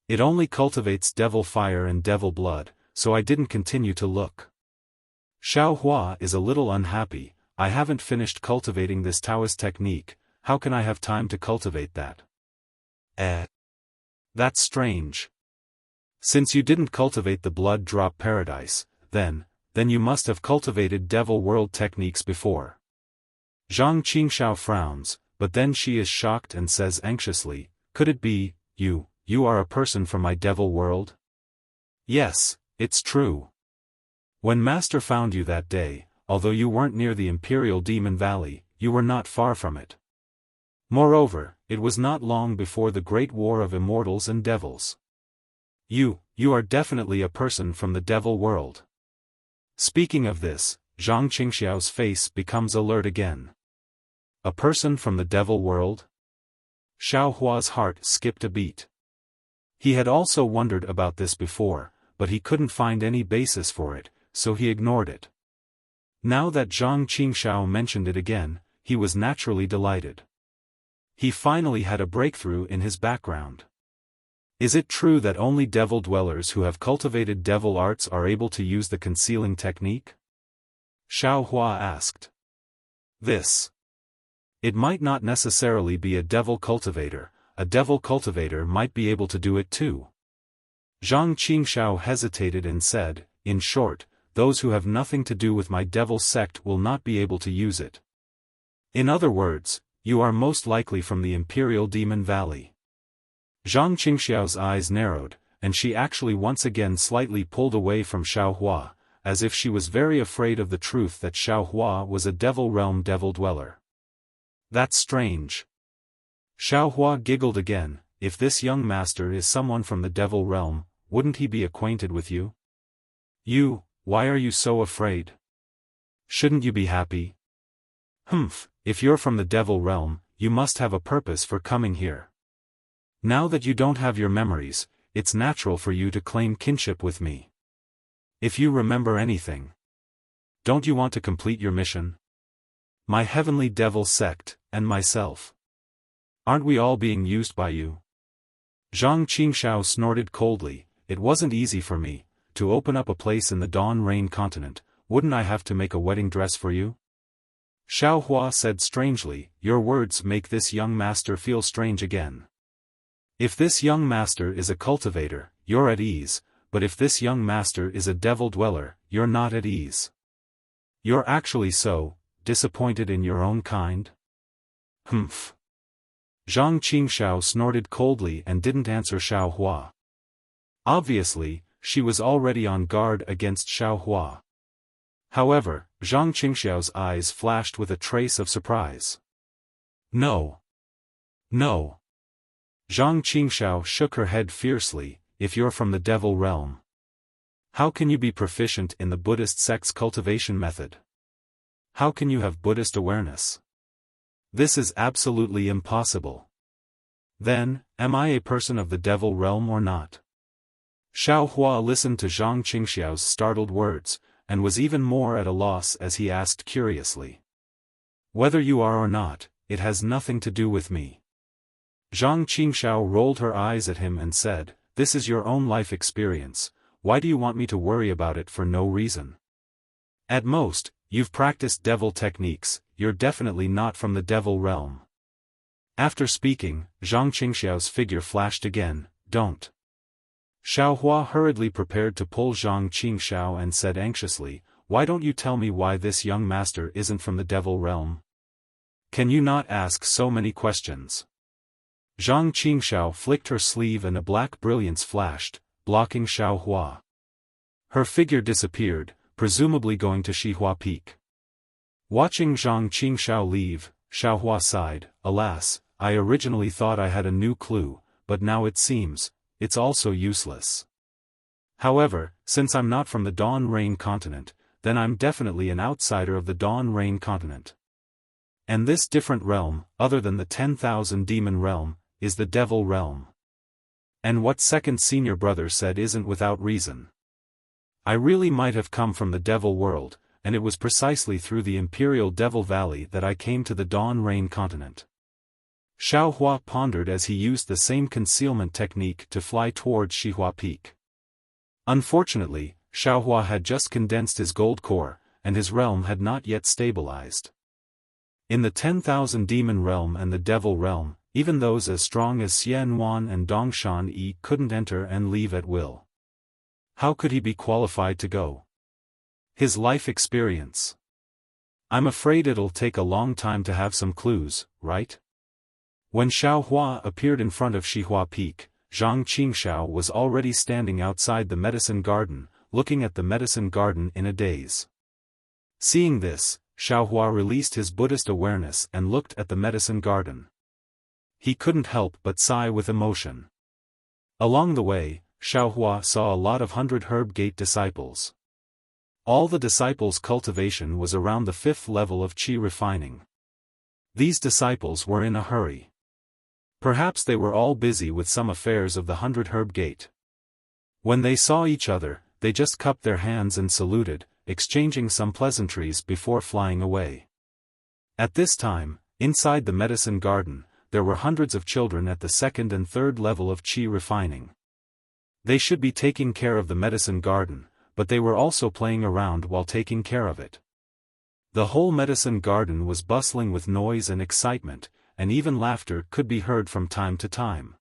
It only cultivates devil fire and devil blood, so I didn't continue to look. Xiaohua is a little unhappy, I haven't finished cultivating this Taoist technique, how can I have time to cultivate that? That's strange. Since you didn't cultivate the blood drop paradise, then you must have cultivated devil world techniques before. Zhang Qingxiao frowns, but then she is shocked and says anxiously, could it be, you are a person from my devil world? Yes, it's true. When Master found you that day, although you weren't near the Imperial Demon Valley, you were not far from it. Moreover, it was not long before the Great War of Immortals and Devils. You are definitely a person from the devil world. Speaking of this, Zhang Qingxiao's face becomes alert again. A person from the devil world? Xiaohua's heart skipped a beat. He had also wondered about this before, but he couldn't find any basis for it, so he ignored it. Now that Zhang Qingxiao mentioned it again, he was naturally delighted. He finally had a breakthrough in his background. Is it true that only devil dwellers who have cultivated devil arts are able to use the concealing technique? Xiaohua asked. This. It might not necessarily be a devil cultivator might be able to do it too. Zhang Qingxiao hesitated and said, in short, those who have nothing to do with my devil sect will not be able to use it. In other words, you are most likely from the Imperial Demon Valley. Zhang Qingxiao's eyes narrowed, and she actually once again slightly pulled away from Xiaohua, as if she was very afraid of the truth that Xiaohua was a devil realm devil dweller. That's strange. Xiaohua giggled again, if this young master is someone from the devil realm, wouldn't he be acquainted with you? Why are you so afraid? Shouldn't you be happy? If you're from the devil realm, you must have a purpose for coming here. Now that you don't have your memories, it's natural for you to claim kinship with me. If you remember anything. Don't you want to complete your mission? My heavenly devil sect, and myself. Aren't we all being used by you? Zhang Qingxiao snorted coldly, it wasn't easy for me, to open up a place in the Dawn Rain continent. Wouldn't I have to make a wedding dress for you? Xiaohua said strangely, your words make this young master feel strange again. If this young master is a cultivator, you're at ease, but if this young master is a devil dweller, you're not at ease. You're actually so disappointed in your own kind? Humph. Zhang Qingxiao snorted coldly and didn't answer Xiaohua. Obviously, she was already on guard against Xiaohua. However, Zhang Qingxiao's eyes flashed with a trace of surprise. No. No. Zhang Qingxiao shook her head fiercely, if you're from the devil realm, how can you be proficient in the Buddhist sect's cultivation method? How can you have Buddhist awareness? This is absolutely impossible. Then, am I a person of the devil realm or not? Xiaohua listened to Zhang Qingxiao's startled words, and was even more at a loss as he asked curiously. Whether you are or not, it has nothing to do with me. Zhang Qingxiao rolled her eyes at him and said, this is your own life experience, why do you want me to worry about it for no reason? At most, you've practiced devil techniques, you're definitely not from the devil realm. After speaking, Zhang Qingxiao's figure flashed again, don't. Xiaohua hurriedly prepared to pull Zhang Qingxiao and said anxiously, why don't you tell me why this young master isn't from the devil realm? Can you not ask so many questions? Zhang Qingxiao flicked her sleeve and a black brilliance flashed, blocking Xiaohua. Her figure disappeared, presumably going to Xihua Peak. Watching Zhang Qingxiao leave, Xiaohua sighed, alas, I originally thought I had a new clue, but now it seems, it's also useless. However, since I'm not from the Dawn Rain continent, then I'm definitely an outsider of the Dawn Rain continent. And this different realm, other than the 10,000 demon realm, is the devil realm. And what second senior brother said isn't without reason. I really might have come from the devil world, and it was precisely through the Imperial Devil Valley that I came to the Dawn Rain continent. Xiaohua pondered as he used the same concealment technique to fly towards Xihua Peak. Unfortunately, Xiaohua had just condensed his gold core, and his realm had not yet stabilized. In the 10,000 demon realm and the devil realm, even those as strong as Xian Wan and Dongshan Yi couldn't enter and leave at will. How could he be qualified to go? His life experience. I'm afraid it'll take a long time to have some clues, right? When Xiaohua appeared in front of Xihua Peak, Zhang Qingxiao was already standing outside the medicine garden, looking at the medicine garden in a daze. Seeing this, Xiaohua released his Buddhist awareness and looked at the medicine garden. He couldn't help but sigh with emotion. Along the way, Xiaohua saw a lot of 100 Herb Gate disciples. All the disciples' cultivation was around the 5th level of qi refining. These disciples were in a hurry. Perhaps they were all busy with some affairs of the 100 Herb Gate. When they saw each other, they just cupped their hands and saluted, exchanging some pleasantries before flying away. At this time, inside the medicine garden, there were hundreds of children at the 2nd and 3rd level of qi refining. They should be taking care of the medicine garden, but they were also playing around while taking care of it. The whole medicine garden was bustling with noise and excitement, and even laughter could be heard from time to time.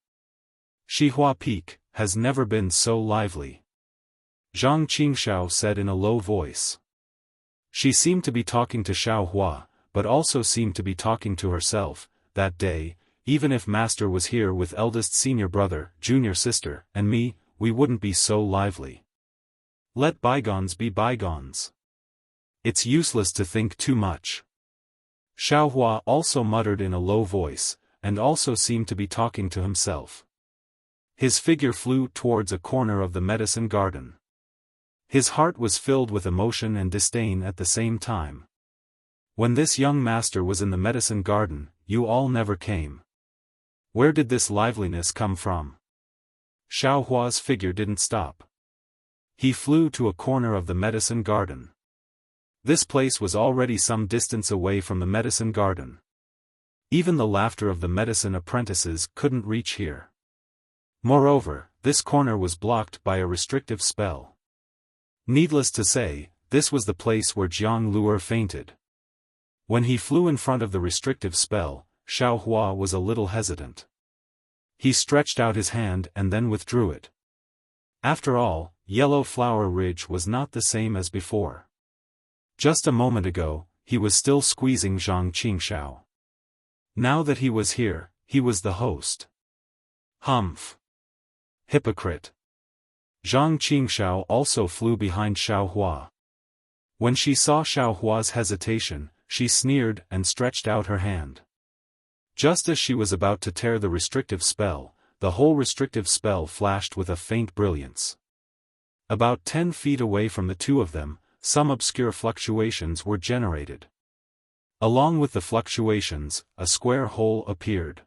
Xihua Peak has never been so lively. Zhang Qingxiao said in a low voice. She seemed to be talking to Xiaohua, but also seemed to be talking to herself. That day, even if Master was here with eldest senior brother, junior sister, and me, we wouldn't be so lively. Let bygones be bygones. It's useless to think too much. Xiaohua also muttered in a low voice, and also seemed to be talking to himself. His figure flew towards a corner of the medicine garden. His heart was filled with emotion and disdain at the same time. When this young master was in the medicine garden, you all never came. Where did this liveliness come from? Xiaohua's figure didn't stop. He flew to a corner of the medicine garden. This place was already some distance away from the medicine garden. Even the laughter of the medicine apprentices couldn't reach here. Moreover, this corner was blocked by a restrictive spell. Needless to say, this was the place where Jiang Luer fainted. When he flew in front of the restrictive spell, Xiaohua was a little hesitant. He stretched out his hand and then withdrew it. After all, Yellow Flower Ridge was not the same as before. Just a moment ago, he was still squeezing Zhang Qingxiao. Now that he was here, he was the host. Humph! Hypocrite! Zhang Qingxiao also flew behind Xiaohua. When she saw Xiaohua's hesitation, she sneered and stretched out her hand. Just as she was about to tear the restrictive spell, the whole restrictive spell flashed with a faint brilliance. About 10 feet away from the two of them, some obscure fluctuations were generated. Along with the fluctuations, a square hole appeared.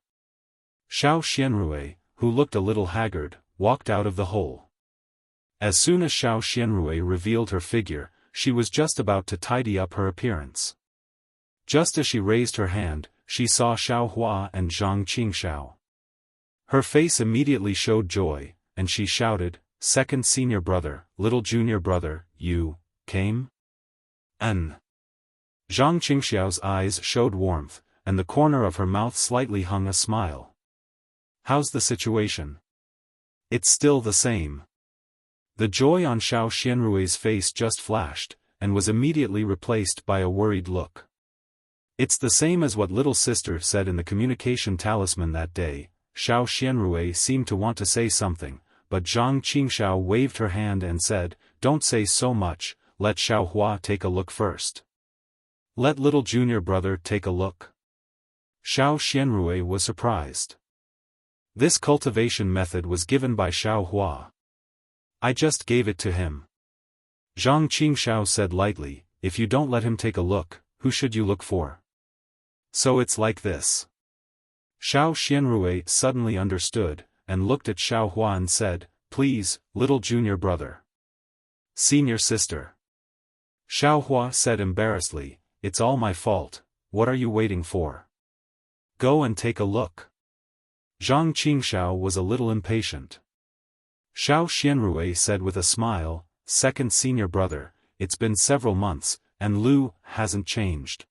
Xiao Xianrui, who looked a little haggard, walked out of the hole. As soon as Xiao Xianrui revealed her figure, she was just about to tidy up her appearance. Just as she raised her hand, she saw Xiaohua and Zhang Qingxiao. Her face immediately showed joy, and she shouted, "Second senior brother, little junior brother, you came?" Zhang Qingxiao's eyes showed warmth, and the corner of her mouth slightly hung a smile. "How's the situation?" "It's still the same." The joy on Xiao Xianrui's face just flashed, and was immediately replaced by a worried look. "It's the same as what little sister said in the communication talisman that day." Xiao Xianrui seemed to want to say something, but Zhang Qingxiao waved her hand and said, "Don't say so much, let Xiaohua take a look first." "Let little junior brother take a look." Xiao Xianrui was surprised. This cultivation method was given by Xiaohua. "I just gave it to him." Zhang Qingxiao said lightly, "If you don't let him take a look, who should you look for?" "So it's like this." Xiao Xianrui suddenly understood, and looked at Xiaohua and said, "Please, little junior brother." "Senior sister." Xiaohua said embarrassedly, "It's all my fault, what are you waiting for? Go and take a look." Zhang Qingxiao was a little impatient. Xiao Xianrui said with a smile, "Second senior brother, it's been several months, and Lu hasn't changed.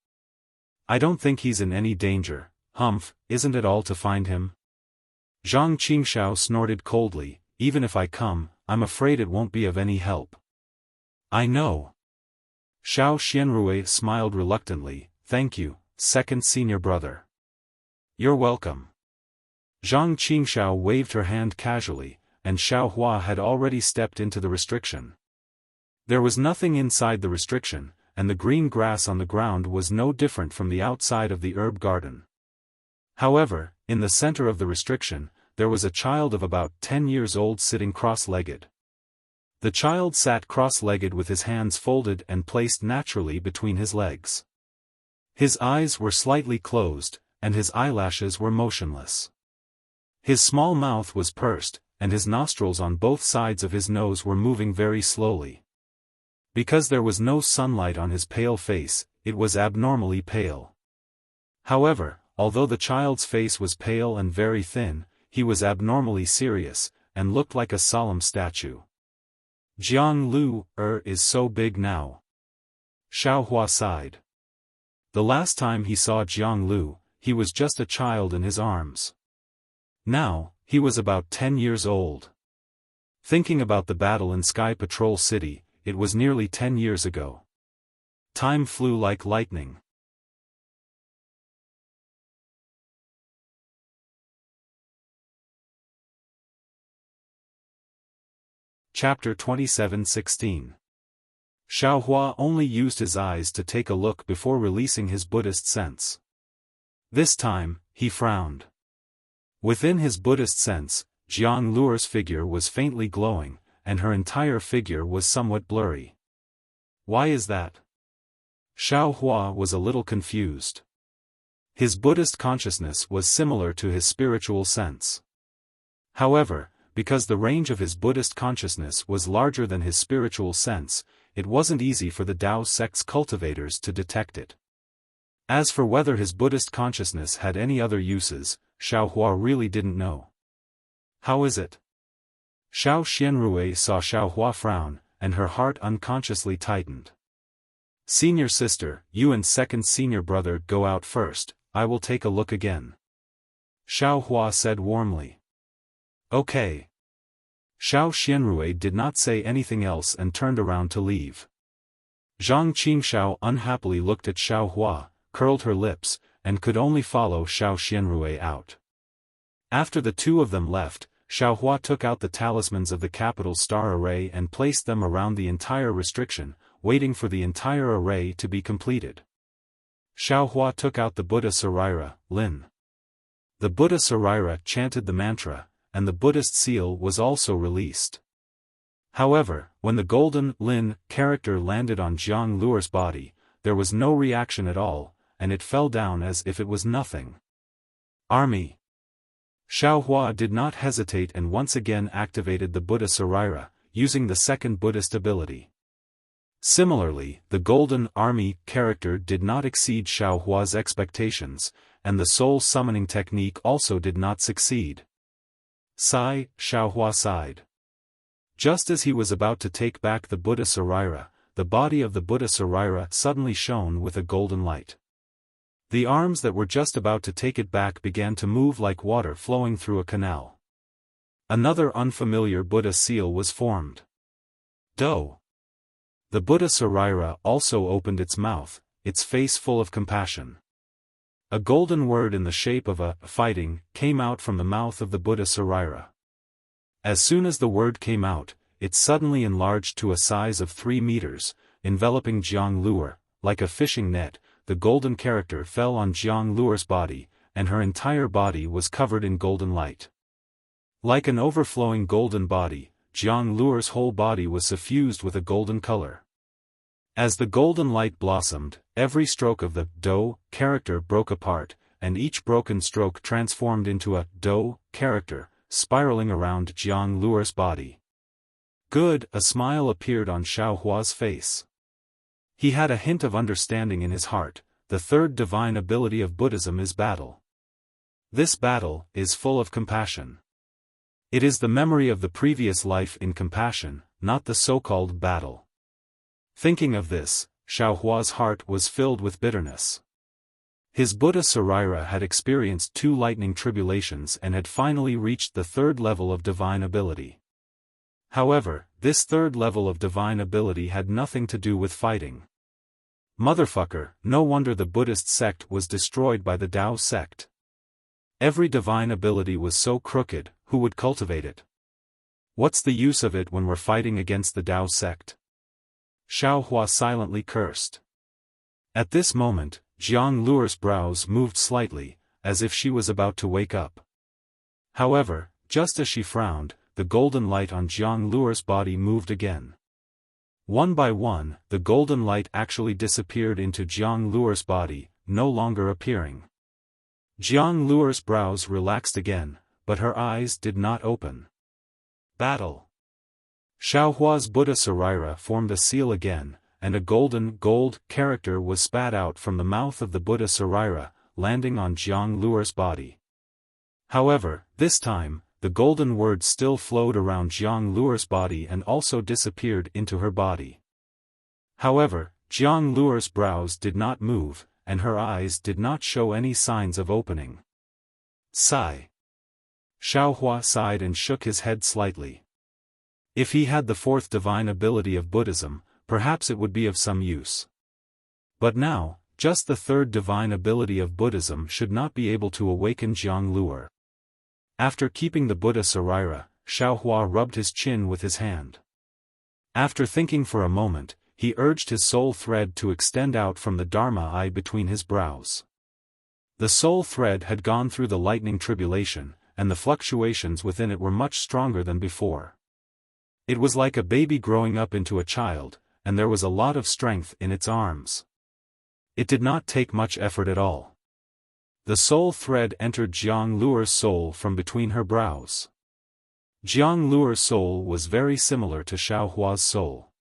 I don't think he's in any danger. Humph, isn't it all to find him?" Zhang Qingxiao snorted coldly, "Even if I come, I'm afraid it won't be of any help." "I know." Xiao Xianrui smiled reluctantly, "Thank you, second senior brother." "You're welcome." Zhang Qingxiao waved her hand casually, and Xiaohua had already stepped into the restriction. There was nothing inside the restriction, and the green grass on the ground was no different from the outside of the herb garden. However, in the center of the restriction, there was a child of about 10 years old sitting cross-legged. The child sat cross-legged with his hands folded and placed naturally between his legs. His eyes were slightly closed, and his eyelashes were motionless. His small mouth was pursed, and his nostrils on both sides of his nose were moving very slowly. Because there was no sunlight on his pale face, it was abnormally pale. However, although the child's face was pale and very thin, he was abnormally serious, and looked like a solemn statue. "Jiang Lu is so big now." Xiaohua sighed. The last time he saw Jiang Lu, he was just a child in his arms. Now, he was about 10 years old. Thinking about the battle in Sky Patrol City, it was nearly 10 years ago. Time flew like lightning. Chapter 27:16. Xiaohua only used his eyes to take a look before releasing his Buddhist sense. This time, he frowned. Within his Buddhist sense, Jiang Luer's figure was faintly glowing, and her entire figure was somewhat blurry. Why is that? Xiaohua was a little confused. His Buddhist consciousness was similar to his spiritual sense. However, because the range of his Buddhist consciousness was larger than his spiritual sense, it wasn't easy for the Tao sect's cultivators to detect it. As for whether his Buddhist consciousness had any other uses, Xiaohua really didn't know. "How is it?" Xiao Xianrui saw Xiaohua frown, and her heart unconsciously tightened. Senior sister, you and second senior brother go out first, I will take a look again. Xiaohua said warmly. Okay. Xiao Xianrui did not say anything else and turned around to leave. Zhang Qingxiao unhappily looked at Xiaohua, curled her lips, and could only follow Xiao Xianrui out. After the two of them left, Xiaohua took out the talismans of the capital star array and placed them around the entire restriction, waiting for the entire array to be completed. Xiaohua took out the Buddha Sarira, Lin. The Buddha Sarira chanted the mantra, and the Buddhist seal was also released. However, when the golden Lin character landed on Jiang Luer's body, there was no reaction at all, and it fell down as if it was nothing. Army. Xiaohua did not hesitate and once again activated the Buddha Sarira, using the second Buddhist ability. Similarly, the golden army character did not exceed Xiaohua's expectations, and the soul summoning technique also did not succeed. Sigh, Xiaohua sighed. Just as he was about to take back the Buddha Sarira, the body of the Buddha Sarira suddenly shone with a golden light. The arms that were just about to take it back began to move like water flowing through a canal. Another unfamiliar Buddha seal was formed. Do. The Buddha Sarira also opened its mouth, its face full of compassion. A golden word in the shape of a fighting came out from the mouth of the Buddha Sarira. As soon as the word came out, it suddenly enlarged to a size of 3 meters, enveloping Jiang Luer, like a fishing net. The golden character fell on Jiang Luer's body, and her entire body was covered in golden light. Like an overflowing golden body, Jiang Luer's whole body was suffused with a golden color. As the golden light blossomed, every stroke of the Do character broke apart, and each broken stroke transformed into a Do character, spiraling around Jiang Luer's body. Good, a smile appeared on Xiaohua's face. He had a hint of understanding in his heart. The third divine ability of Buddhism is battle. This battle is full of compassion. It is the memory of the previous life in compassion, not the so-called battle. Thinking of this, Xiaohua's heart was filled with bitterness. His Buddha Sarira had experienced 2 lightning tribulations and had finally reached the 3rd level of divine ability. However, this 3rd level of divine ability had nothing to do with fighting. Motherfucker, no wonder the Buddhist sect was destroyed by the Tao sect. Every divine ability was so crooked, who would cultivate it? What's the use of it when we're fighting against the Tao sect? Xiaohua silently cursed. At this moment, Jiang Luer's brows moved slightly, as if she was about to wake up. However, just as she frowned, the golden light on Jiang Luer's body moved again. One by one, the golden light actually disappeared into Jiang Luer's body, no longer appearing. Jiang Luer's brows relaxed again, but her eyes did not open. Battle. Xiaohua's Buddha Sarira formed a seal again, and a gold character was spat out from the mouth of the Buddha Sarira, landing on Jiang Luer's body. However, this time, the golden word still flowed around Jiang Luer's body and also disappeared into her body. However, Jiang Luer's brows did not move, and her eyes did not show any signs of opening. Sigh. Xiaohua sighed and shook his head slightly. If he had the 4th divine ability of Buddhism, perhaps it would be of some use. But now, just the 3rd divine ability of Buddhism should not be able to awaken Jiang Luer. After keeping the Buddha Sarira, Xiaohua rubbed his chin with his hand. After thinking for a moment, he urged his soul thread to extend out from the Dharma eye between his brows. The soul thread had gone through the lightning tribulation, and the fluctuations within it were much stronger than before. It was like a baby growing up into a child, and there was a lot of strength in its arms. It did not take much effort at all. The soul thread entered Jiang Luer's soul from between her brows. Jiang Luer's soul was very similar to Xiaohua's soul.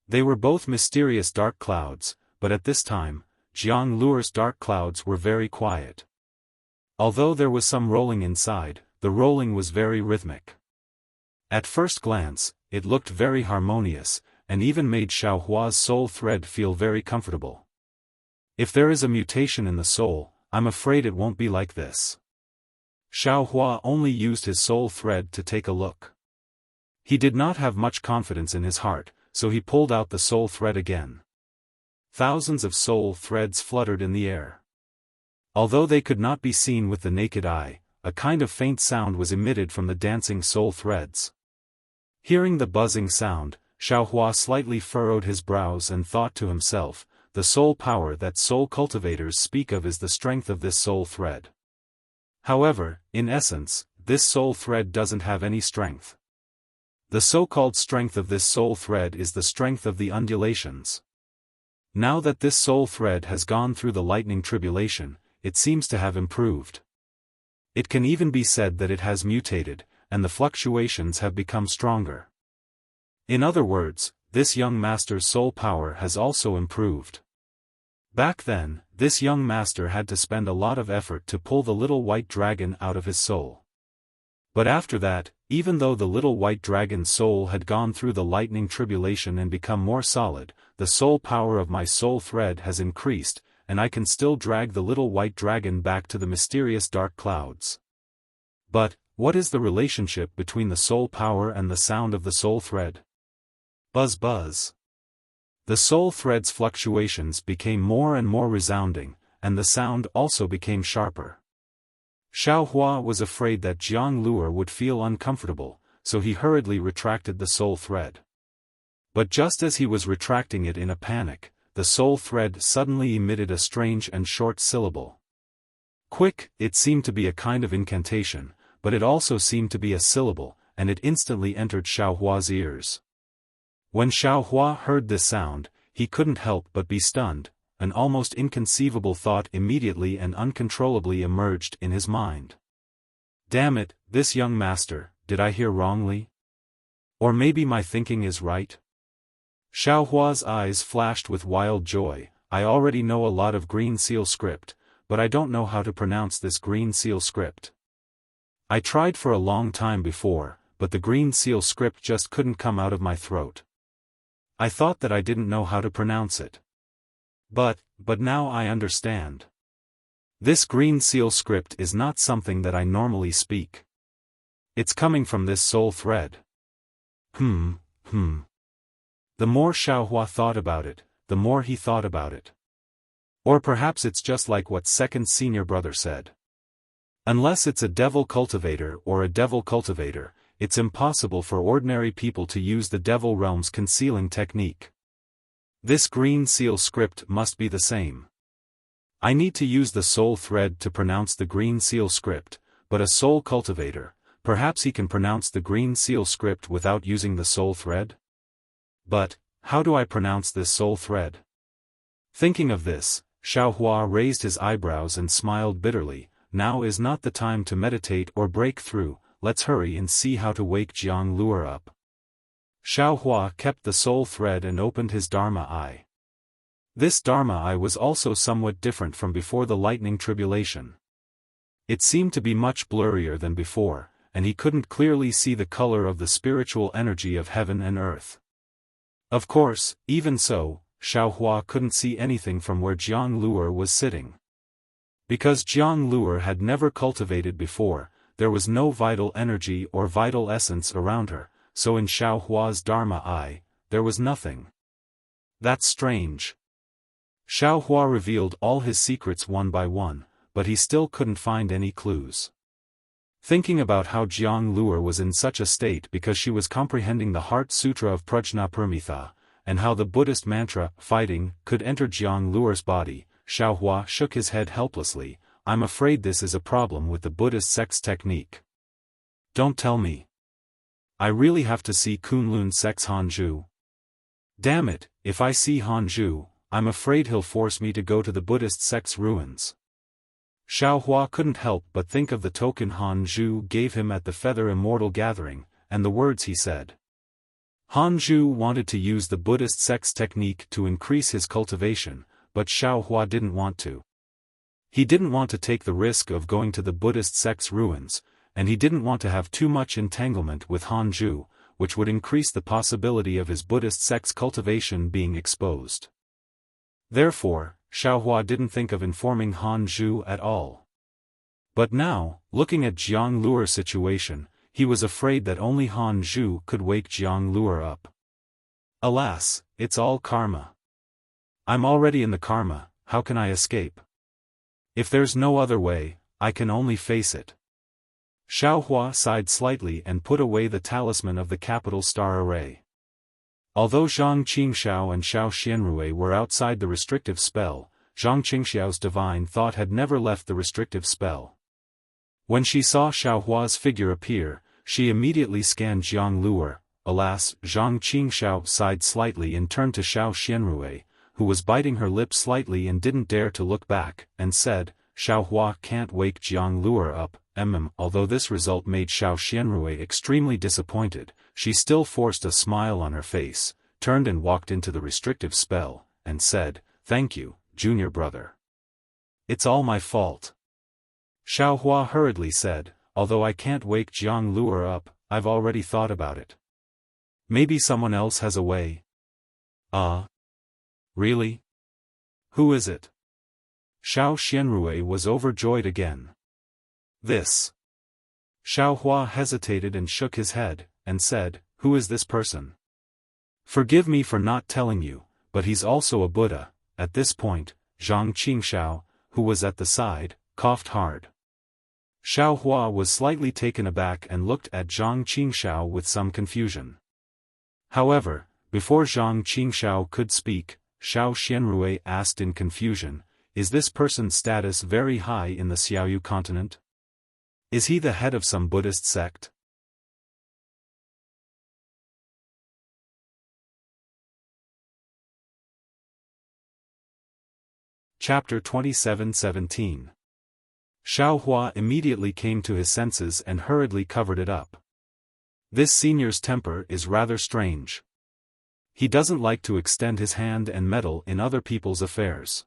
They were both mysterious dark clouds, but at this time, Jiang Luer's dark clouds were very quiet. Although there was some rolling inside, the rolling was very rhythmic. At first glance, it looked very harmonious, and even made Xiaohua's soul thread feel very comfortable. If there is a mutation in the soul, I'm afraid it won't be like this. Xiaohua only used his soul thread to take a look. He did not have much confidence in his heart, so he pulled out the soul thread again. Thousands of soul threads fluttered in the air. Although they could not be seen with the naked eye, a kind of faint sound was emitted from the dancing soul threads. Hearing the buzzing sound, Xiaohua slightly furrowed his brows and thought to himself, the soul power that soul cultivators speak of is the strength of this soul thread. However, in essence, this soul thread doesn't have any strength. The so-called strength of this soul thread is the strength of the undulations. Now that this soul thread has gone through the lightning tribulation, it seems to have improved. It can even be said that it has mutated, and the fluctuations have become stronger. In other words, this young master's soul power has also improved. Back then, this young master had to spend a lot of effort to pull the little white dragon out of his soul. But after that, even though the little white dragon's soul had gone through the lightning tribulation and become more solid, the soul power of my soul thread has increased, and I can still drag the little white dragon back to the mysterious dark clouds. But, what is the relationship between the soul power and the sound of the soul thread? Buzz buzz. The soul thread's fluctuations became more and more resounding, and the sound also became sharper. Xiaohua was afraid that Jiang Luer would feel uncomfortable, so he hurriedly retracted the soul thread. But just as he was retracting it in a panic, the soul thread suddenly emitted a strange and short syllable. Quick, it seemed to be a kind of incantation, but it also seemed to be a syllable, and it instantly entered Xiaohua's ears. When Xiaohua heard this sound, he couldn't help but be stunned. An almost inconceivable thought immediately and uncontrollably emerged in his mind. Damn it, this young master, did I hear wrongly? Or maybe my thinking is right? Xiaohua's eyes flashed with wild joy. I already know a lot of Green Seal script, but I don't know how to pronounce this Green Seal script. I tried for a long time before, but the Green Seal script just couldn't come out of my throat. I thought that I didn't know how to pronounce it. But now I understand. This Green Seal script is not something that I normally speak. It's coming from this soul thread. The more Xiaohua thought about it, the more he thought about it. Or perhaps it's just like what second senior brother said. Unless it's a devil cultivator or a devil cultivator, it's impossible for ordinary people to use the devil realm's concealing technique. This Green Seal script must be the same. I need to use the soul thread to pronounce the Green Seal script, but a soul cultivator, perhaps he can pronounce the Green Seal script without using the soul thread? But, how do I pronounce this soul thread? Thinking of this, Xiaohua raised his eyebrows and smiled bitterly. Now is not the time to meditate or break through, let's hurry and see how to wake Jiang Luer up. Xiaohua kept the soul thread and opened his Dharma eye. This Dharma eye was also somewhat different from before the lightning tribulation. It seemed to be much blurrier than before, and he couldn't clearly see the color of the spiritual energy of heaven and earth. Of course, even so, Xiaohua couldn't see anything from where Jiang Luer was sitting. Because Jiang Luer had never cultivated before, there was no vital energy or vital essence around her, so in Xiaohua's Dharma eye, there was nothing. That's strange. Xiaohua revealed all his secrets one by one, but he still couldn't find any clues. Thinking about how Jiang Luer was in such a state because she was comprehending the Heart Sutra of Prajnaparamita, and how the Buddhist mantra, fighting, could enter Jiang Luer's body, Xiaohua shook his head helplessly. I'm afraid this is a problem with the Buddhist sex technique. Don't tell me. I really have to see Kunlun sex Hanju. Damn it, if I see Hanju, I'm afraid he'll force me to go to the Buddhist sex ruins. Xiaohua couldn't help but think of the token Hanju gave him at the Feather Immortal Gathering, and the words he said. Hanju wanted to use the Buddhist sex technique to increase his cultivation, but Xiaohua didn't want to. He didn't want to take the risk of going to the Buddhist sex ruins, and he didn't want to have too much entanglement with Han Zhu, which would increase the possibility of his Buddhist sect's cultivation being exposed. Therefore, Xiaohua didn't think of informing Han Zhu at all. But now, looking at Jiang Luer's situation, he was afraid that only Han Zhu could wake Jiang Luer up. Alas, it's all karma. I'm already in the karma, how can I escape? If there's no other way, I can only face it. Xiaohua sighed slightly and put away the talisman of the capital star array. Although Zhang Qingxiao and Xiao Xianrui were outside the restrictive spell, Zhang Qingxiao's divine thought had never left the restrictive spell. When she saw Xiaohua's figure appear, she immediately scanned Jiang Luer. Alas, Zhang Qingxiao sighed slightly and turned to Xiao Xianrui, who was biting her lip slightly and didn't dare to look back, and said, Xiaohua can't wake Jiang Luer up. Although this result made Xiao Xianrui extremely disappointed, she still forced a smile on her face, turned and walked into the restrictive spell, and said, Thank you, junior brother. It's all my fault. Xiaohua hurriedly said, Although I can't wake Jiang Luer up, I've already thought about it. Maybe someone else has a way. Really? Who is it? Xiao Xianrui was overjoyed again. This. Xiaohua hesitated and shook his head, and said, Who is this person? Forgive me for not telling you, but he's also a Buddha. At this point, Zhang Qingxiao, who was at the side, coughed hard. Xiaohua was slightly taken aback and looked at Zhang Qingxiao with some confusion. However, before Zhang Qingxiao could speak, Xiao Xianrui asked in confusion, Is this person's status very high in the Xiaoyu continent? Is he the head of some Buddhist sect? Chapter 27:17. Xiaohua immediately came to his senses and hurriedly covered it up. This senior's temper is rather strange. He doesn't like to extend his hand and meddle in other people's affairs.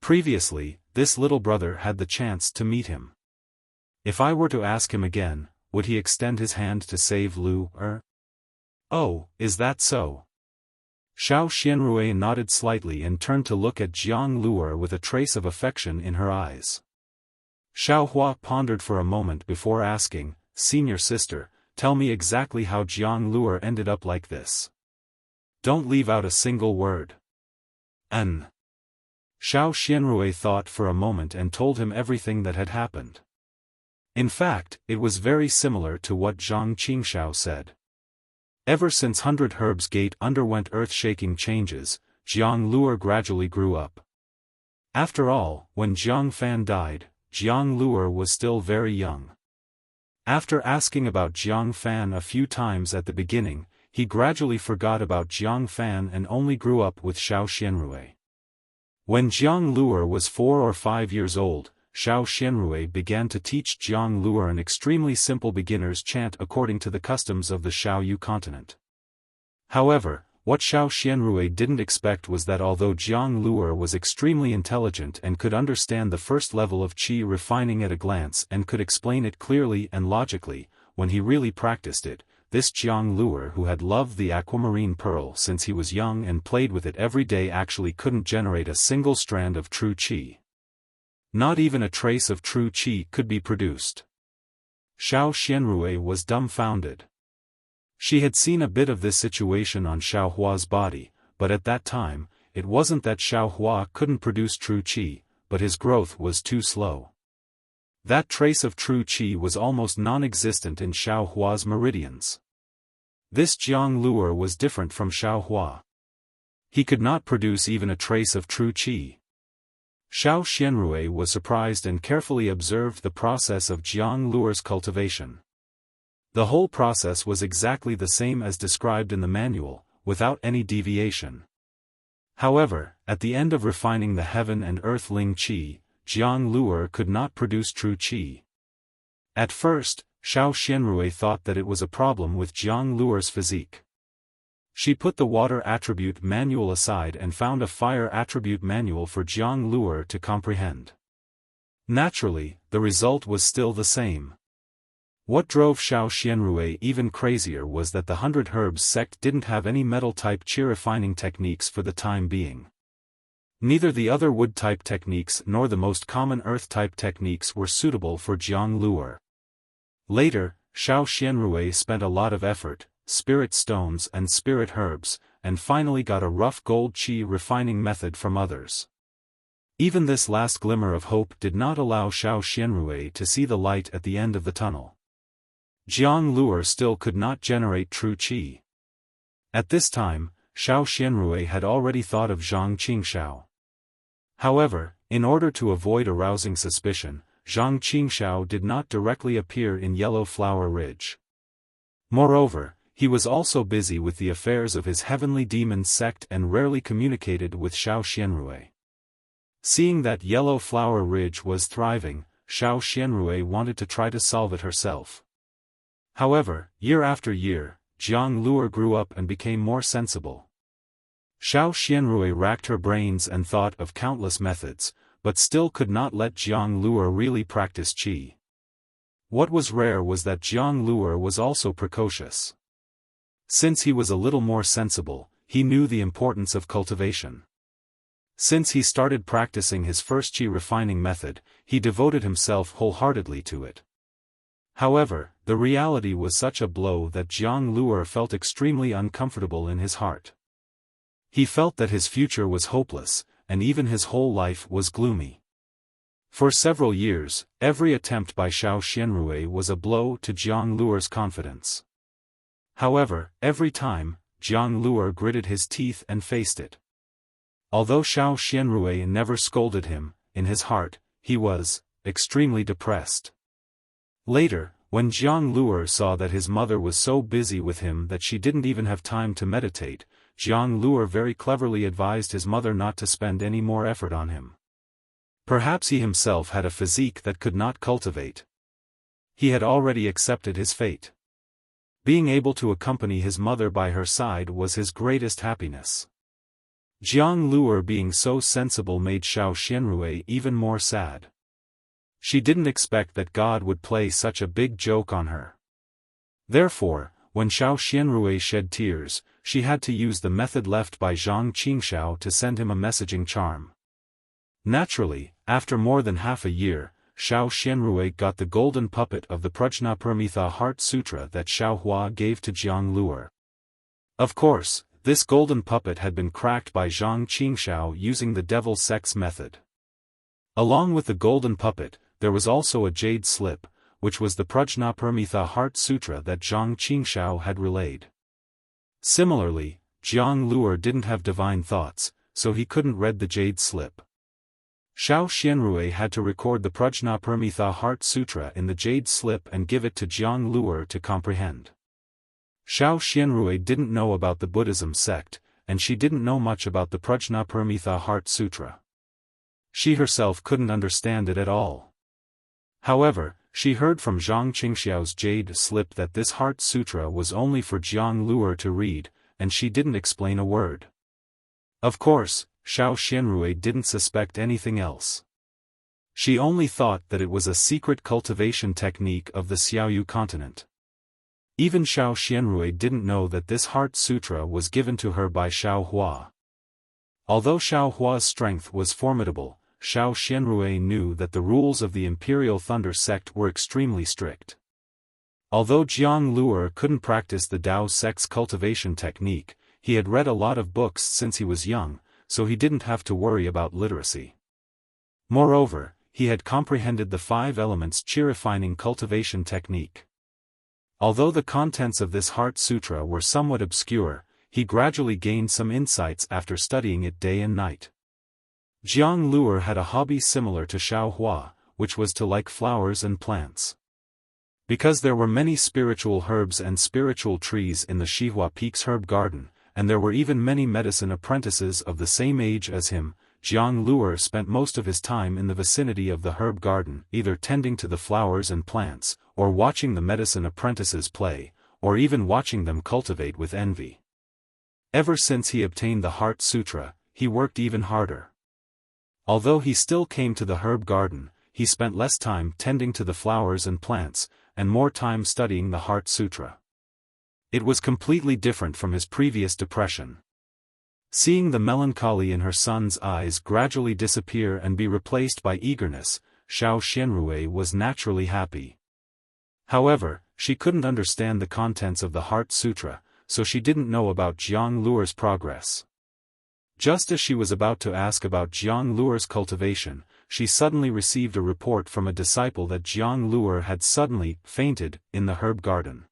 Previously, this little brother had the chance to meet him. If I were to ask him again, would he extend his hand to save Lu Er? Oh, is that so? Xiao Xianrui nodded slightly and turned to look at Jiang Luer with a trace of affection in her eyes. Xiaohua pondered for a moment before asking, Senior sister, tell me exactly how Jiang Luer ended up like this. Don't leave out a single word. Xiao Xianrui thought for a moment and told him everything that had happened. In fact, it was very similar to what Zhang Qingxiao said. Ever since 100 Herbs Gate underwent earth-shaking changes, Jiang Luer gradually grew up. After all, when Jiang Fan died, Jiang Luer was still very young. After asking about Jiang Fan a few times at the beginning, he gradually forgot about Jiang Fan and only grew up with Xiao Xianrui. When Jiang Luer was 4 or 5 years old, Xiao Xianrui began to teach Jiang Luer an extremely simple beginner's chant according to the customs of the Xiaoyu continent. However, what Xiao Xianrui didn't expect was that although Jiang Luer was extremely intelligent and could understand the first level of qi refining at a glance and could explain it clearly and logically, when he really practiced it, this Jiang Luer who had loved the aquamarine pearl since he was young and played with it every day actually couldn't generate a single strand of true qi. Not even a trace of true qi could be produced. Xiao Xianrui was dumbfounded. She had seen a bit of this situation on Xiaohua's body, but at that time, it wasn't that Xiaohua couldn't produce true qi, but his growth was too slow. That trace of true qi was almost non-existent in Xiaohua's meridians. This Jiang Luer was different from Xiaohua. He could not produce even a trace of true qi. Xiao Xianrui was surprised and carefully observed the process of Jiang Luer's cultivation. The whole process was exactly the same as described in the manual, without any deviation. However, at the end of refining the heaven and earth ling qi, Jiang Luer could not produce true qi. At first, Xiao Xianrui thought that it was a problem with Jiang Luer's physique. She put the water attribute manual aside and found a fire attribute manual for Jiang Luer to comprehend. Naturally, the result was still the same. What drove Xiao Xianrui even crazier was that the 100 Herbs sect didn't have any metal-type qi refining techniques for the time being. Neither the other wood-type techniques nor the most common earth-type techniques were suitable for Jiang Luer. Later, Xiao Xianrui spent a lot of effort, spirit stones and spirit herbs, and finally got a rough gold qi refining method from others. Even this last glimmer of hope did not allow Xiao Xianrui to see the light at the end of the tunnel. Jiang Luer still could not generate true qi. At this time, Xiao Xianrui had already thought of Zhang Qingxiao. However, in order to avoid arousing suspicion, Zhang Qingxiao did not directly appear in Yellow Flower Ridge. Moreover, he was also busy with the affairs of his heavenly demon sect and rarely communicated with Xiao Xianrui. Seeing that Yellow Flower Ridge was thriving, Xiao Xianrui wanted to try to solve it herself. However, year after year, Jiang Luer grew up and became more sensible. Xiao Xianrui racked her brains and thought of countless methods, but still could not let Jiang Luer really practice qi. What was rare was that Jiang Luer was also precocious. Since he was a little more sensible, he knew the importance of cultivation. Since he started practicing his first qi refining method, he devoted himself wholeheartedly to it. However, the reality was such a blow that Jiang Luer felt extremely uncomfortable in his heart. He felt that his future was hopeless, and even his whole life was gloomy. For several years, every attempt by Xiao Xianrui was a blow to Jiang Luer's confidence. However, every time, Jiang Luer gritted his teeth and faced it. Although Xiao Xianrui never scolded him, in his heart, he was extremely depressed. Later, when Jiang Luer saw that his mother was so busy with him that she didn't even have time to meditate, Jiang Luer very cleverly advised his mother not to spend any more effort on him. Perhaps he himself had a physique that could not cultivate. He had already accepted his fate. Being able to accompany his mother by her side was his greatest happiness. Jiang Luer being so sensible made Xiao Xianrui even more sad. She didn't expect that God would play such a big joke on her. Therefore, when Xiao Xianrui shed tears, she had to use the method left by Zhang Qingxiao to send him a messaging charm. Naturally, after more than half a year, Xiao Xianrui got the golden puppet of the Prajnaparamita Heart Sutra that Xiao Hua gave to Jiang Luer. Of course, this golden puppet had been cracked by Zhang Qingxiao using the devil sex method. Along with the golden puppet, there was also a jade slip, which was the Prajnaparamita Heart Sutra that Zhang Qingxiao had relayed. Similarly, Jiang Luer didn't have divine thoughts, so he couldn't read the jade slip. Xiao Xianrui had to record the Prajnaparamita Heart Sutra in the jade slip and give it to Jiang Luer to comprehend. Xiao Xianrui didn't know about the Buddhism sect, and she didn't know much about the Prajnaparamita Heart Sutra. She herself couldn't understand it at all. However, she heard from Zhang Qingxiao's jade slip that this Heart Sutra was only for Jiang Luer to read, and she didn't explain a word. Of course, Xiao Xianrui didn't suspect anything else. She only thought that it was a secret cultivation technique of the Xiaoyu continent. Even Xiao Xianrui didn't know that this Heart Sutra was given to her by Xiao Hua. Although Xiao Hua's strength was formidable, Xiao Xianrui knew that the rules of the Imperial Thunder sect were extremely strict. Although Jiang Luer couldn't practice the Dao sect's cultivation technique, he had read a lot of books since he was young, so he didn't have to worry about literacy. Moreover, he had comprehended the 5 elements qi refining cultivation technique. Although the contents of this Heart Sutra were somewhat obscure, he gradually gained some insights after studying it day and night. Jiang Luer had a hobby similar to Xiao Hua, which was to like flowers and plants. Because there were many spiritual herbs and spiritual trees in the Xihua Peaks herb garden, and there were even many medicine apprentices of the same age as him, Jiang Luer spent most of his time in the vicinity of the herb garden, either tending to the flowers and plants, or watching the medicine apprentices play, or even watching them cultivate with envy. Ever since he obtained the Heart Sutra, he worked even harder. Although he still came to the herb garden, he spent less time tending to the flowers and plants, and more time studying the Heart Sutra. It was completely different from his previous depression. Seeing the melancholy in her son's eyes gradually disappear and be replaced by eagerness, Xiao Xianrui was naturally happy. However, she couldn't understand the contents of the Heart Sutra, so she didn't know about Jiang Luer's progress. Just as she was about to ask about Jiang Luer's cultivation, she suddenly received a report from a disciple that Jiang Luer had suddenly fainted in the herb garden.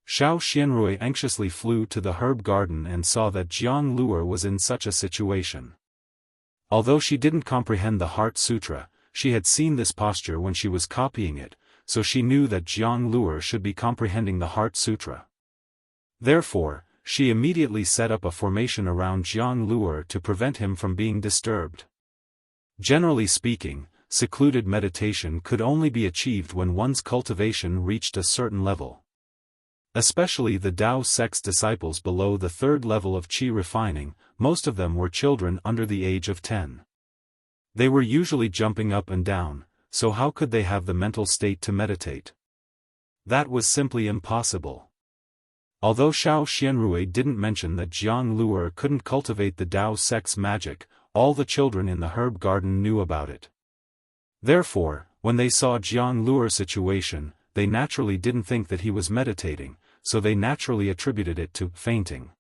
Xiao Xianrui anxiously flew to the herb garden and saw that Jiang Luer was in such a situation. Although she didn't comprehend the Heart Sutra, she had seen this posture when she was copying it, so she knew that Jiang Luer should be comprehending the Heart Sutra. Therefore, she immediately set up a formation around Jiang Luer to prevent him from being disturbed. Generally speaking, secluded meditation could only be achieved when one's cultivation reached a certain level. Especially the Tao sect's disciples below the third level of qi refining, most of them were children under the age of 10. They were usually jumping up and down, so how could they have the mental state to meditate? That was simply impossible. Although Xiao Xianrui didn't mention that Jiang Luer couldn't cultivate the Tao sect's magic, all the children in the herb garden knew about it. Therefore, when they saw Jiang Luer's situation, they naturally didn't think that he was meditating, so they naturally attributed it to fainting.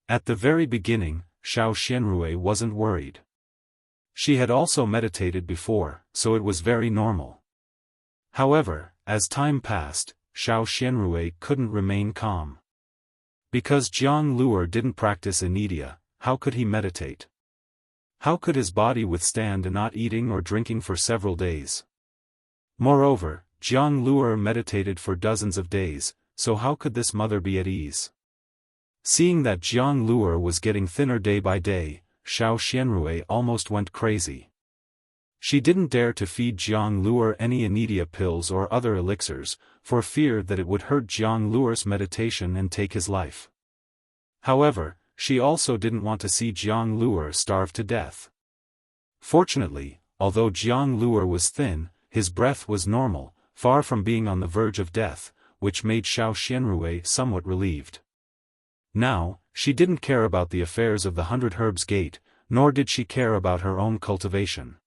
At the very beginning, Xiao Xianrui wasn't worried. She had also meditated before, so it was very normal. However, as time passed, Xiao Xianrui couldn't remain calm. Because Jiang Luer didn't practice anidia, how could he meditate? How could his body withstand not eating or drinking for several days? Moreover, Jiang Luer meditated for dozens of days, so how could this mother be at ease? Seeing that Jiang Luer was getting thinner day by day, Xiao Xianrui almost went crazy. She didn't dare to feed Jiang Luer any anidia pills or other elixirs, for fear that it would hurt Jiang Luer's meditation and take his life. However, she also didn't want to see Jiang Luer starve to death. Fortunately, although Jiang Luer was thin, his breath was normal, far from being on the verge of death, which made Xiao Xianrui somewhat relieved. Now, she didn't care about the affairs of the 100 Herbs Gate, nor did she care about her own cultivation.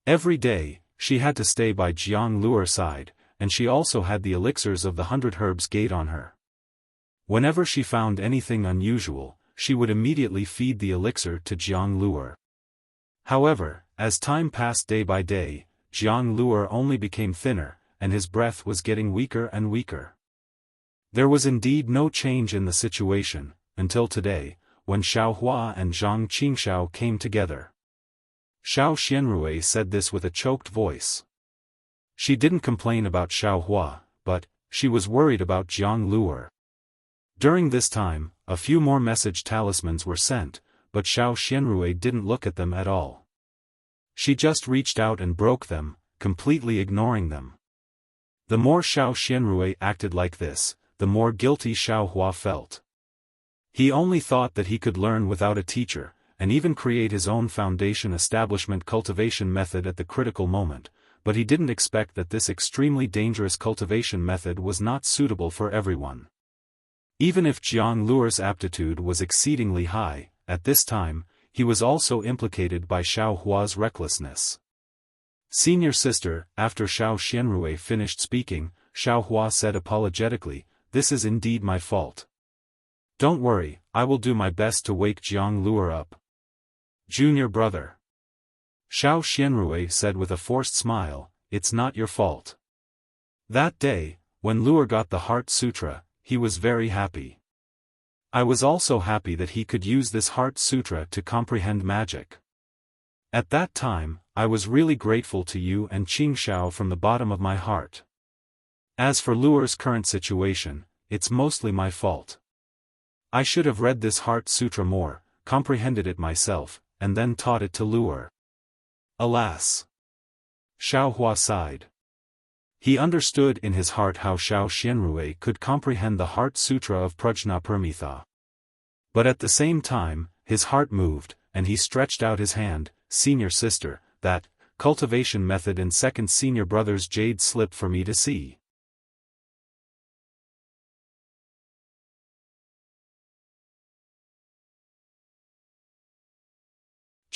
Every day, she had to stay by Jiang Luer's side, and she also had the elixirs of the 100 Herbs Gate on her. Whenever she found anything unusual, she would immediately feed the elixir to Jiang Luer. However, as time passed day by day, Jiang Luer only became thinner, and his breath was getting weaker and weaker. There was indeed no change in the situation, until today, when Xiaohua and Zhang Qingxiao came together. Xiao Xianrui said this with a choked voice. She didn't complain about Xiaohua, but she was worried about Jiang Luer. During this time, a few more message talismans were sent, but Xiao Xianrui didn't look at them at all. She just reached out and broke them, completely ignoring them. The more Xiao Xianrui acted like this, the more guilty Xiaohua felt. He only thought that he could learn without a teacher, and even create his own foundation establishment cultivation method at the critical moment, but he didn't expect that this extremely dangerous cultivation method was not suitable for everyone. Even if Jiang Luer's aptitude was exceedingly high, at this time, he was also implicated by Xiaohua's recklessness. Senior sister, after Xiao Xianrui finished speaking, Xiaohua said apologetically, "This is indeed my fault. Don't worry, I will do my best to wake Jiang Luer up." Junior brother. Xiao Xianrui said with a forced smile, "It's not your fault." That day, when Luer got the Heart Sutra, he was very happy. I was also happy that he could use this Heart Sutra to comprehend magic. At that time, I was really grateful to you and Qingxiao from the bottom of my heart. As for Luer's current situation, it's mostly my fault. I should have read this Heart Sutra more, comprehended it myself, and then taught it to Luer. Alas! Xiaohua sighed. He understood in his heart how Xiao Xianrui could comprehend the Heart Sutra of Prajnaparamita. But at the same time, his heart moved, and he stretched out his hand, "Senior sister, that cultivation method and second senior brother's jade slip for me to see."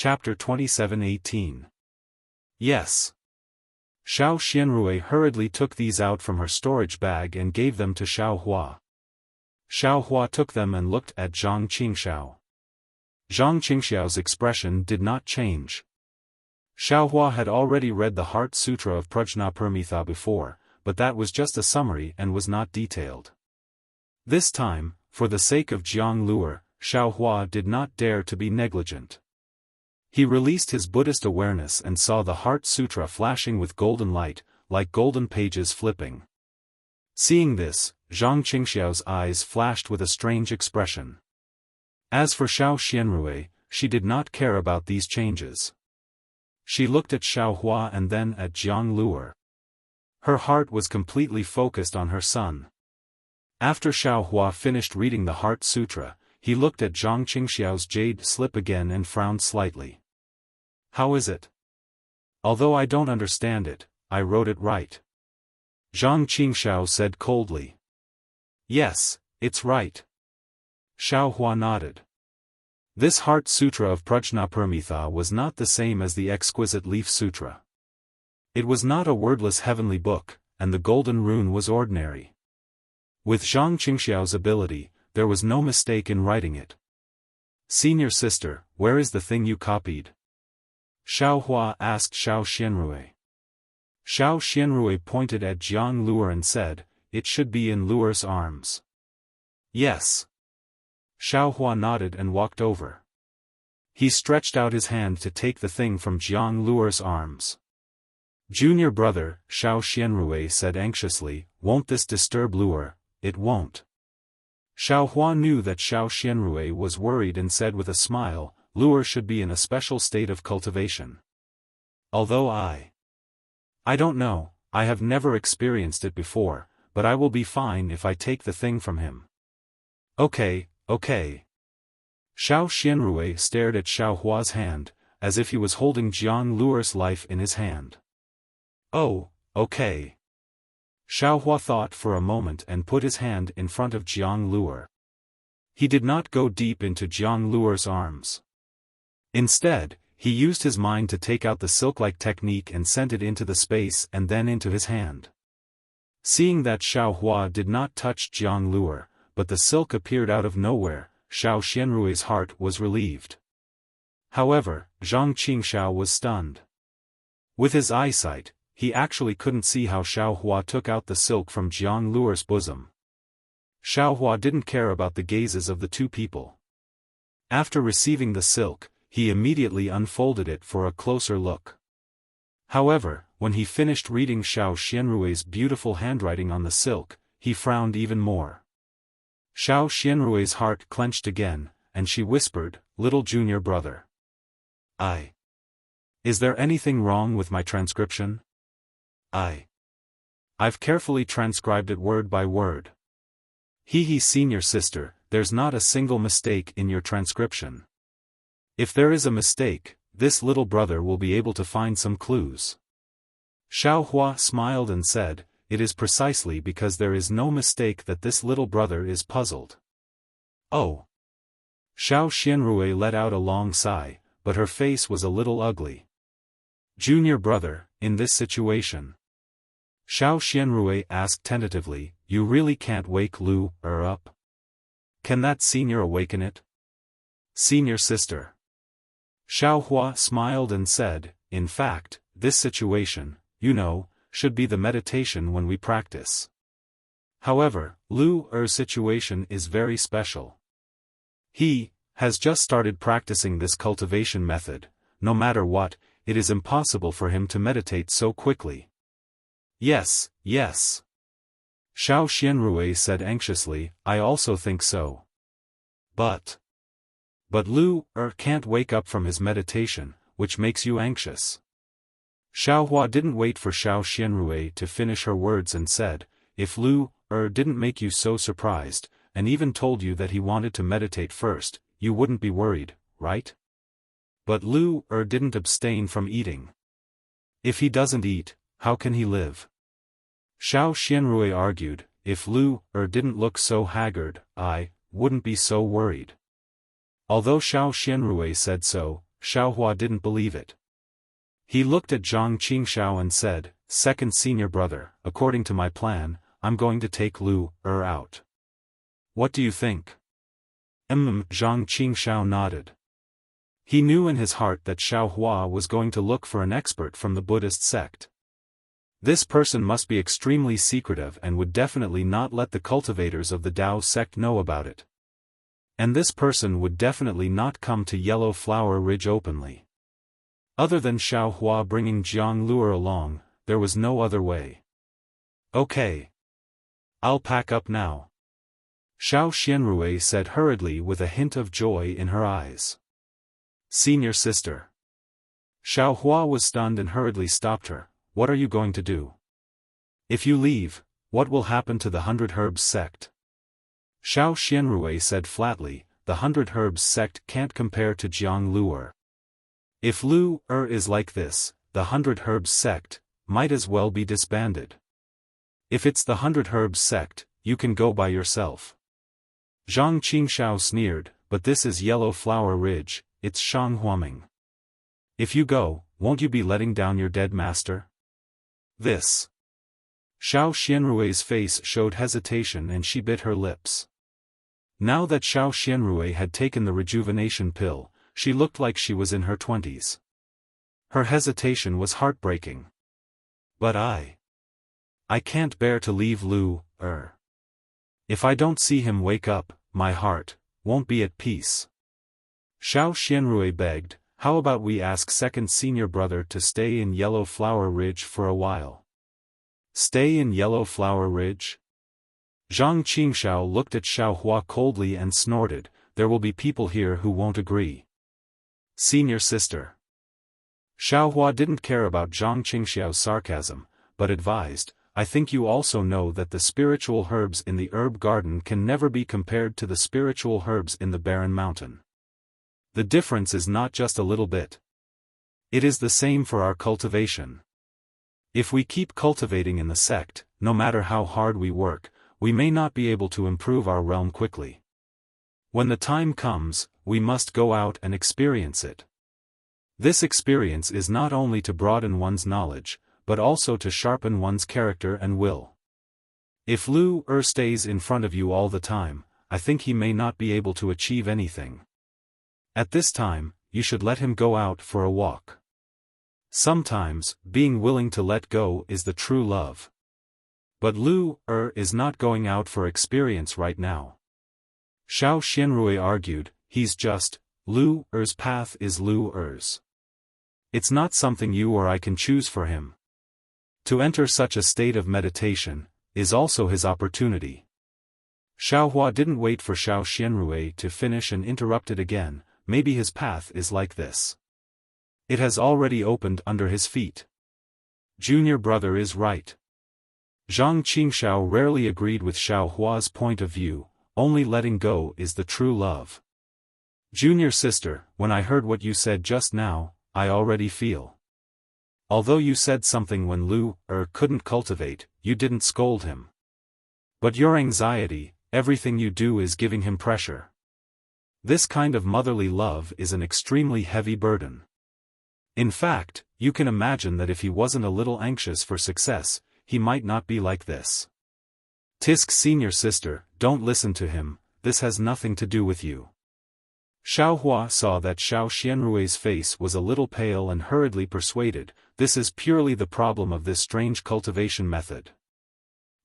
Chapter 27:18. Yes. Xiao Xianrui hurriedly took these out from her storage bag and gave them to Xiao Hua. Xiao Hua took them and looked at Zhang Qingxiao. Zhang Qingxiao's expression did not change. Xiao Hua had already read the Heart Sutra of Prajnaparamita before, but that was just a summary and was not detailed. This time, for the sake of Jiang Luer, Xiao Hua did not dare to be negligent. He released his Buddhist awareness and saw the Heart Sutra flashing with golden light, like golden pages flipping. Seeing this, Zhang Qingxiao's eyes flashed with a strange expression. As for Xiao Xianrui, she did not care about these changes. She looked at Xiao Hua and then at Jiang Luer. Her heart was completely focused on her son. After Xiao Hua finished reading the Heart Sutra, he looked at Zhang Qingxiao's jade slip again and frowned slightly. How is it? Although I don't understand it, I wrote it right. Zhang Qingxiao said coldly. Yes, it's right. Xiao Hua nodded. This Heart Sutra of Prajnaparamita was not the same as the exquisite Leaf Sutra. It was not a wordless heavenly book, and the golden rune was ordinary. With Zhang Qingxiao's ability, there was no mistake in writing it. Senior sister, where is the thing you copied? Xiao Hua asked Xiao Xianrui. Xiao Xianrui pointed at Jiang Luer and said, it should be in Luer's arms. Yes. Xiao Hua nodded and walked over. He stretched out his hand to take the thing from Jiang Luer's arms. Junior brother, Xiao Xianrui said anxiously, won't this disturb Luer? It won't. Xiao Hua knew that Xiao Xianrui was worried and said with a smile, Luer should be in a special state of cultivation. Although I don't know, I have never experienced it before, but I will be fine if I take the thing from him. Okay. Xiao Xianrui stared at Xiao Hua's hand, as if he was holding Jiang Luer's life in his hand. Oh, okay. Xiao Hua thought for a moment and put his hand in front of Jiang Luer. He did not go deep into Jiang Luer's arms. Instead, he used his mind to take out the silk-like technique and sent it into the space and then into his hand. Seeing that Xiao Hua did not touch Jiang Luer, but the silk appeared out of nowhere, Xiao Xianrui's heart was relieved. However, Zhang Qingxiao was stunned. With his eyesight, he actually couldn't see how Xiao Hua took out the silk from Jiang Luer's bosom. Xiao Hua didn't care about the gazes of the two people. After receiving the silk, he immediately unfolded it for a closer look. However, when he finished reading Xiao Xianrui's beautiful handwriting on the silk, he frowned even more. Xiao Xianrui's heart clenched again, and she whispered, little junior brother. Is there anything wrong with my transcription? I've carefully transcribed it word by word. Senior sister, there's not a single mistake in your transcription. If there is a mistake, this little brother will be able to find some clues. Xiao Hua smiled and said, it is precisely because there is no mistake that this little brother is puzzled. Oh. Xiao Xianrui let out a long sigh, but her face was a little ugly. Junior brother, in this situation. Xiao Xianrui asked tentatively, you really can't wake Luer up? Can that senior awaken it? Senior sister. Xiao Hua smiled and said, in fact, this situation, should be the meditation when we practice. However, Luer's situation is very special. He has just started practicing this cultivation method. No matter what, it is impossible for him to meditate so quickly. Yes. Xiao Xianrui said anxiously, I also think so. But Luer can't wake up from his meditation, which makes you anxious. Xiao Hua didn't wait for Xiao Xianrui to finish her words and said, if Luer didn't make you so surprised, and even told you that he wanted to meditate first, you wouldn't be worried, right? But Luer didn't abstain from eating. If he doesn't eat, how can he live? Xiao Xianrui argued, if Luer didn't look so haggard, I wouldn't be so worried. Although Xiao Xianrui said so, Xiaohua didn't believe it. He looked at Zhang Qingxiao and said, "Second senior brother, according to my plan, I'm going to take Lu out. What do you think?" Zhang Qingxiao nodded. He knew in his heart that Xiaohua was going to look for an expert from the Buddhist sect. This person must be extremely secretive and would definitely not let the cultivators of the Tao sect know about it. And this person would definitely not come to Yellow Flower Ridge openly. Other than Xiaohua bringing Jiang Luer along, there was no other way. "Okay. I'll pack up now," Xiao Xianrui said hurriedly with a hint of joy in her eyes. "Senior sister." Xiaohua was stunned and hurriedly stopped her. "What are you going to do? If you leave, what will happen to the 100 Herbs sect?" Xiao Xianrui said flatly, "The 100 Herbs sect can't compare to Jiang Luer. If Lu is like this, the 100 Herbs sect might as well be disbanded. If it's the 100 Herbs sect, you can go by yourself." Zhang Qingxiao sneered, "But this is Yellow Flower Ridge, it's Shanghuaming. If you go, won't you be letting down your dead master?" This. Xiao Xianrui's face showed hesitation and she bit her lips. Now that Xiao Xianrui had taken the rejuvenation pill, she looked like she was in her 20s. Her hesitation was heartbreaking. "But I can't bear to leave Lu. If I don't see him wake up, my heart won't be at peace." Xiao Xianrui begged, "How about we ask second senior brother to stay in Yellow Flower Ridge for a while?" "Stay in Yellow Flower Ridge?" Zhang Qingxiao looked at Xiaohua coldly and snorted, "There will be people here who won't agree." "Senior sister." Xiaohua didn't care about Zhang Qingxiao's sarcasm, but advised, "I think you also know that the spiritual herbs in the herb garden can never be compared to the spiritual herbs in the barren mountain. The difference is not just a little bit. It is the same for our cultivation. If we keep cultivating in the sect, no matter how hard we work, we may not be able to improve our realm quickly. When the time comes, we must go out and experience it. This experience is not only to broaden one's knowledge, but also to sharpen one's character and will. If Lu stays in front of you all the time, I think he may not be able to achieve anything. At this time, you should let him go out for a walk. Sometimes, being willing to let go is the true love. But Lu is not going out for experience right now." Xiao Xianrui argued, "He's just, Lu's path is Lu's. It's not something you or I can choose for him. To enter such a state of meditation is also his opportunity." Xiaohua didn't wait for Xiao Xianrui to finish and interrupted again, "Maybe his path is like this. It has already opened under his feet. Junior brother is right." Zhang Qingxiao rarely agreed with Xiaohua's point of view, only letting go is the true love. "Junior sister, when I heard what you said just now, I already feel. Although you said something when Lu couldn't cultivate, you didn't scold him. But your anxiety, everything you do is giving him pressure. This kind of motherly love is an extremely heavy burden. In fact, you can imagine that if he wasn't a little anxious for success, he might not be like this. Tisk senior sister, don't listen to him, this has nothing to do with you." Xiaohua saw that Xiao Xianrui's face was a little pale and hurriedly persuaded, "This is purely the problem of this strange cultivation method.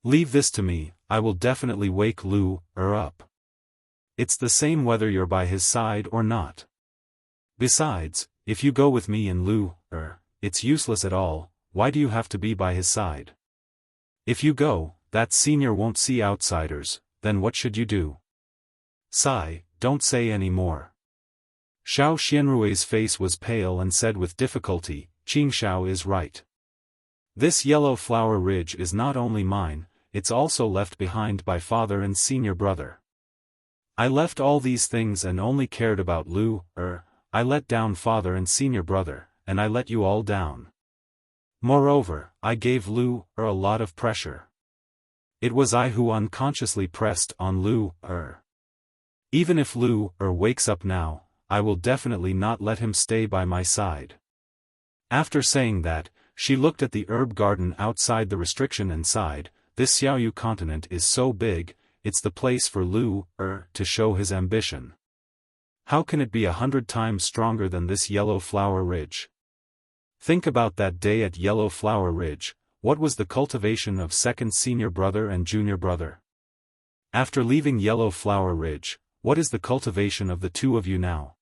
Leave this to me, I will definitely wake Lu up. It's the same whether you're by his side or not. Besides, if you go with me and Lu it's useless at all, why do you have to be by his side? If you go, that senior won't see outsiders, then what should you do? Sigh, don't say any more." Xiao Xianrui's face was pale and said with difficulty, "Qingxiao is right. This Yellow Flower Ridge is not only mine, it's also left behind by father and senior brother. I left all these things and only cared about Lu I let down father and senior brother, and I let you all down. Moreover, I gave Lu a lot of pressure. It was I who unconsciously pressed on Lu Even if Lu wakes up now, I will definitely not let him stay by my side. After saying that, she looked at the herb garden outside the restriction and sighed, this Xiaoyu continent is so big, it's the place for Lu to show his ambition. How can it be 100 times stronger than this Yellow Flower Ridge? Think about that day at Yellow Flower Ridge. What was the cultivation of second senior brother and junior brother? After leaving Yellow Flower Ridge, what is the cultivation of the two of you now?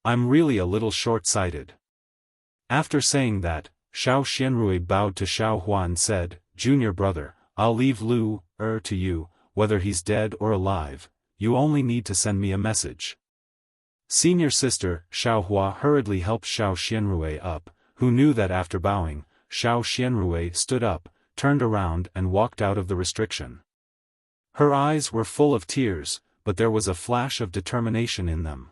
I'm really a little short-sighted. After saying that, Xiao Xianrui bowed to Xiaohua and said, Junior brother, I'll leave Lu to you, whether he's dead or alive, you only need to send me a message. Senior sister, Xiaohua hurriedly helped Xiao Xianrui up, who knew that after bowing, Xiao Xianrui stood up, turned around and walked out of the restriction. Her eyes were full of tears, but there was a flash of determination in them.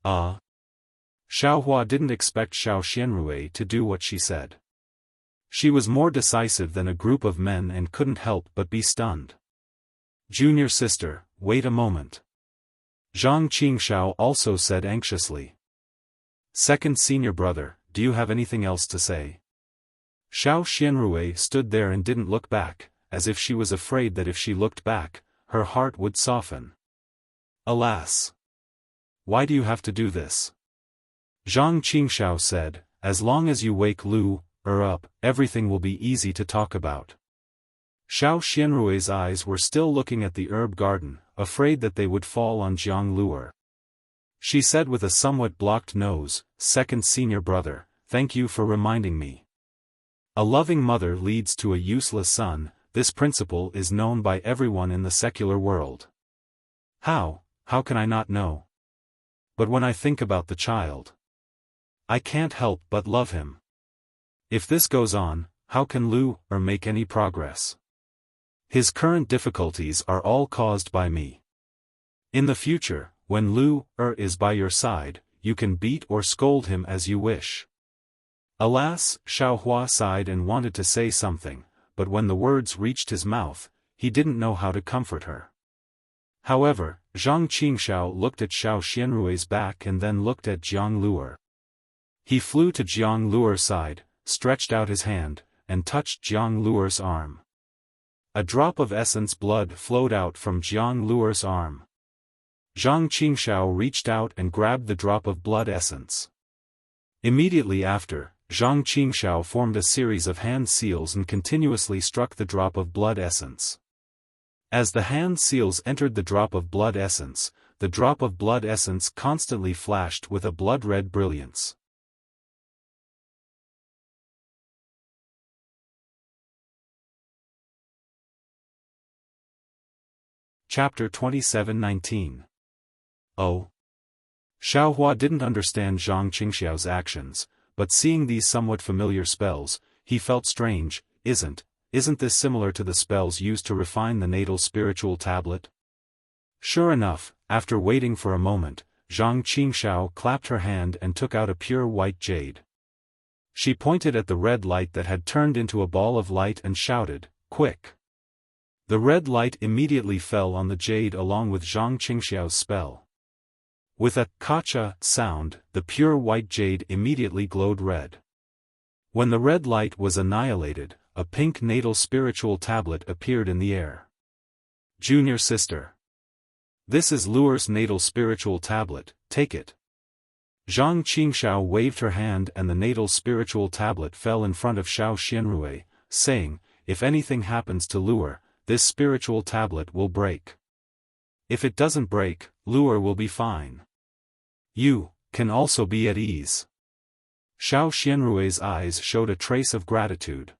Xiaohua didn't expect Xiao Xianrui to do what she said. She was more decisive than a group of men and couldn't help but be stunned. Junior sister, wait a moment. Zhang Qingxiao also said anxiously. Second senior brother, do you have anything else to say? Xiao Xianrui stood there and didn't look back, as if she was afraid that if she looked back, her heart would soften. Alas! Why do you have to do this? Zhang Qingxiao said, as long as you wake Lu up, everything will be easy to talk about. Xiao Xianrui's eyes were still looking at the herb garden, afraid that they would fall on Jiang Luer. She said with a somewhat blocked nose, second senior brother, thank you for reminding me. A loving mother leads to a useless son, this principle is known by everyone in the secular world. How can I not know? But when I think about the child, I can't help but love him. If this goes on, how can Lu make any progress? His current difficulties are all caused by me. In the future, when Lu is by your side, you can beat or scold him as you wish. Alas, Xiaohua sighed and wanted to say something, but when the words reached his mouth, he didn't know how to comfort her. However, Zhang Qingxiao looked at Xiao Xianrui's back and then looked at Jiang Luer. He flew to Jiang Luer's side, stretched out his hand, and touched Jiang Luer's arm. A drop of essence blood flowed out from Jiang Luer's arm. Zhang Qingxiao reached out and grabbed the drop of blood essence. Immediately after, Zhang Qingxiao formed a series of hand seals and continuously struck the drop of blood essence. As the hand seals entered the drop of blood essence constantly flashed with a blood-red brilliance. Chapter 27:19. Oh. Xiaohua didn't understand Zhang Qingxiao's actions, but seeing these somewhat familiar spells, he felt strange. Isn't this similar to the spells used to refine the natal spiritual tablet? Sure enough, after waiting for a moment, Zhang Qingxiao clapped her hand and took out a pure white jade. She pointed at the red light that had turned into a ball of light and shouted, "Quick!" The red light immediately fell on the jade along with Zhang Qingxiao's spell. With a "kacha" sound, the pure white jade immediately glowed red. When the red light was annihilated, a pink natal spiritual tablet appeared in the air. Junior sister. This is Luer's natal spiritual tablet, take it. Zhang Qingxiao waved her hand and the natal spiritual tablet fell in front of Xiao Xianrui, saying, if anything happens to Luer, this spiritual tablet will break. If it doesn't break, Luer will be fine. You can also be at ease. Xiao Xianrui's eyes showed a trace of gratitude.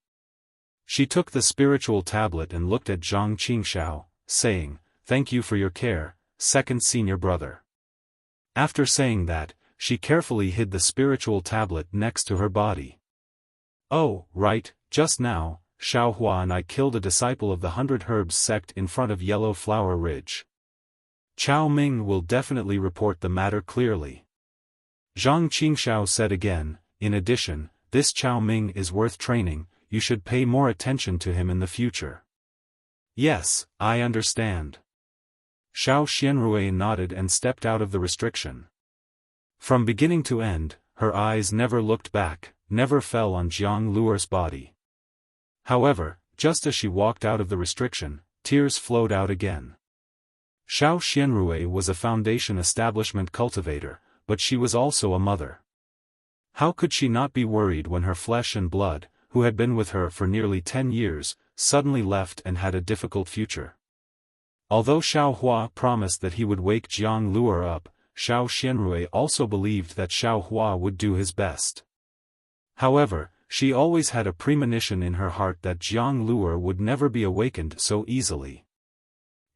She took the spiritual tablet and looked at Zhang Qingxiao, saying, thank you for your care, second senior brother. After saying that, she carefully hid the spiritual tablet next to her body. Oh, right, just now, Xiaohua and I killed a disciple of the 100 Herbs sect in front of Yellow Flower Ridge. Chao Ming will definitely report the matter clearly. Zhang Qingxiao said again, in addition, this Chao Ming is worth training, you should pay more attention to him in the future. Yes, I understand. Xiao Xianrui nodded and stepped out of the restriction. From beginning to end, her eyes never looked back, never fell on Jiang Luer's body. However, just as she walked out of the restriction, tears flowed out again. Xiao Xianrui was a foundation establishment cultivator, but she was also a mother. How could she not be worried when her flesh and blood, who had been with her for nearly 10 years, suddenly left and had a difficult future? Although Xiao Hua promised that he would wake Jiang Luer up, Xiao Xianrui also believed that Xiao Hua would do his best. However, she always had a premonition in her heart that Jiang Luer would never be awakened so easily.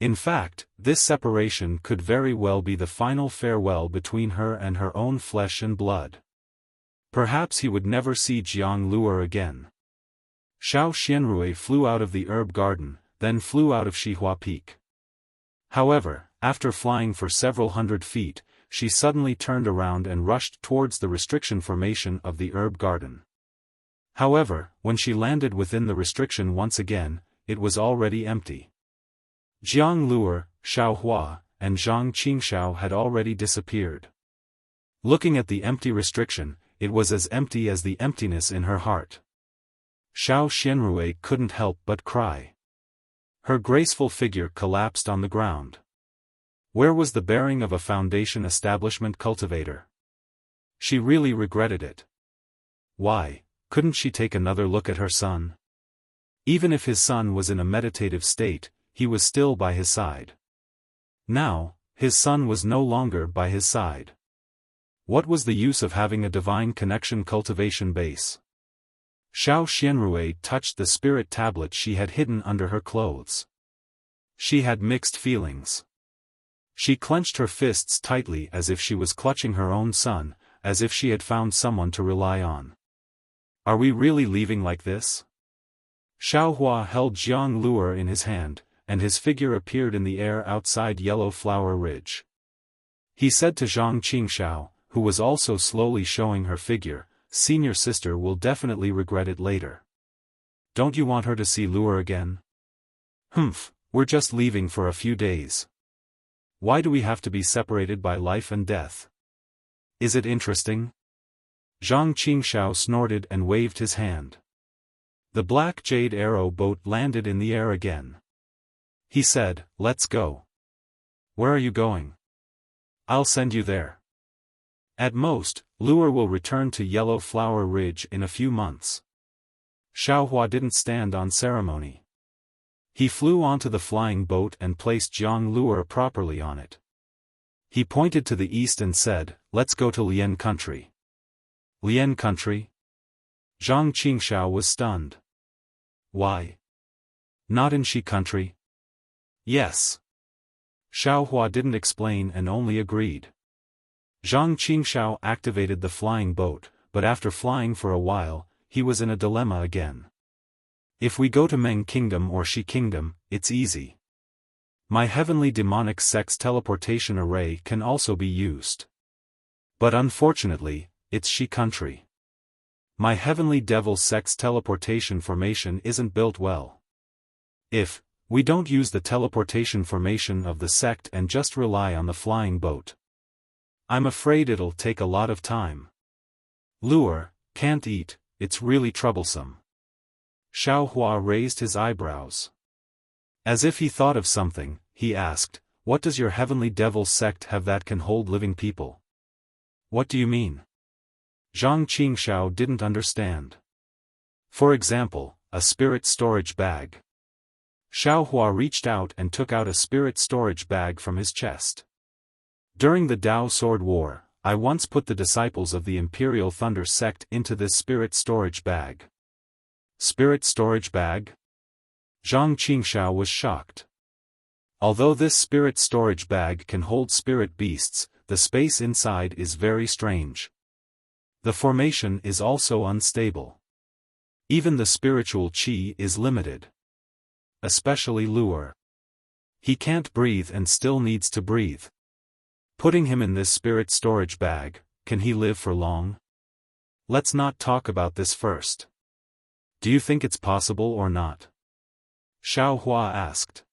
In fact, this separation could very well be the final farewell between her and her own flesh and blood. Perhaps he would never see Jiang Luer again. Xiao Xianrui flew out of the herb garden, then flew out of Xihua Peak. However, after flying for several hundred feet, she suddenly turned around and rushed towards the restriction formation of the herb garden. However, when she landed within the restriction once again, it was already empty. Jiang Luer, Xiao Hua, and Zhang Qingxiao had already disappeared. Looking at the empty restriction, it was as empty as the emptiness in her heart. Xiao Xianrui couldn't help but cry. Her graceful figure collapsed on the ground. Where was the bearing of a foundation establishment cultivator? She really regretted it. Why, couldn't she take another look at her son? Even if his son was in a meditative state, he was still by his side. Now, his son was no longer by his side. What was the use of having a divine connection cultivation base? Xiao Xianrui touched the spirit tablet she had hidden under her clothes. She had mixed feelings. She clenched her fists tightly as if she was clutching her own son, as if she had found someone to rely on. Are we really leaving like this? Xiao Hua held Jiang Luer in his hand, and his figure appeared in the air outside Yellow Flower Ridge. He said to Zhang Qingxiao, who was also slowly showing her figure, "Senior sister will definitely regret it later. Don't you want her to see Luer again?" "Humph, we're just leaving for a few days. Why do we have to be separated by life and death? Is it interesting?" Zhang Qingxiao snorted and waved his hand. The black jade arrow boat landed in the air again. He said, "Let's go." "Where are you going?" "I'll send you there. At most, Luer will return to Yellow Flower Ridge in a few months." Xiao Hua didn't stand on ceremony. He flew onto the flying boat and placed Jiang Luer properly on it. He pointed to the east and said, "Let's go to Lian country." "Lian country?" Zhang Qingxiao was stunned. "Why? Not in Shi country?" "Yes." Xiao Hua didn't explain and only agreed. Zhang Qingxiao activated the flying boat, but after flying for a while, he was in a dilemma again. "If we go to Meng Kingdom or Shi Kingdom, it's easy. My heavenly demonic sex teleportation array can also be used. But unfortunately, it's Shi country. My heavenly devil sex teleportation formation isn't built well. If we don't use the teleportation formation of the sect and just rely on the flying boat, I'm afraid it'll take a lot of time. Luer, can't eat, it's really troublesome." Xiao Hua raised his eyebrows. As if he thought of something, he asked, "What does your heavenly devil sect have that can hold living people?" "What do you mean?" Zhang Qingxiao didn't understand. "For example, a spirit storage bag." Xiao Hua reached out and took out a spirit storage bag from his chest. "During the Tao Sword War, I once put the disciples of the Imperial Thunder sect into this spirit storage bag." "Spirit storage bag?" Zhang Qingxiao was shocked. Although this spirit storage bag can hold spirit beasts, the space inside is very strange. The formation is also unstable. Even the spiritual qi is limited. Especially Luer. He can't breathe and still needs to breathe. Putting him in this spirit storage bag, can he live for long? Let's not talk about this first. Do you think it's possible or not? Xiao Hua asked.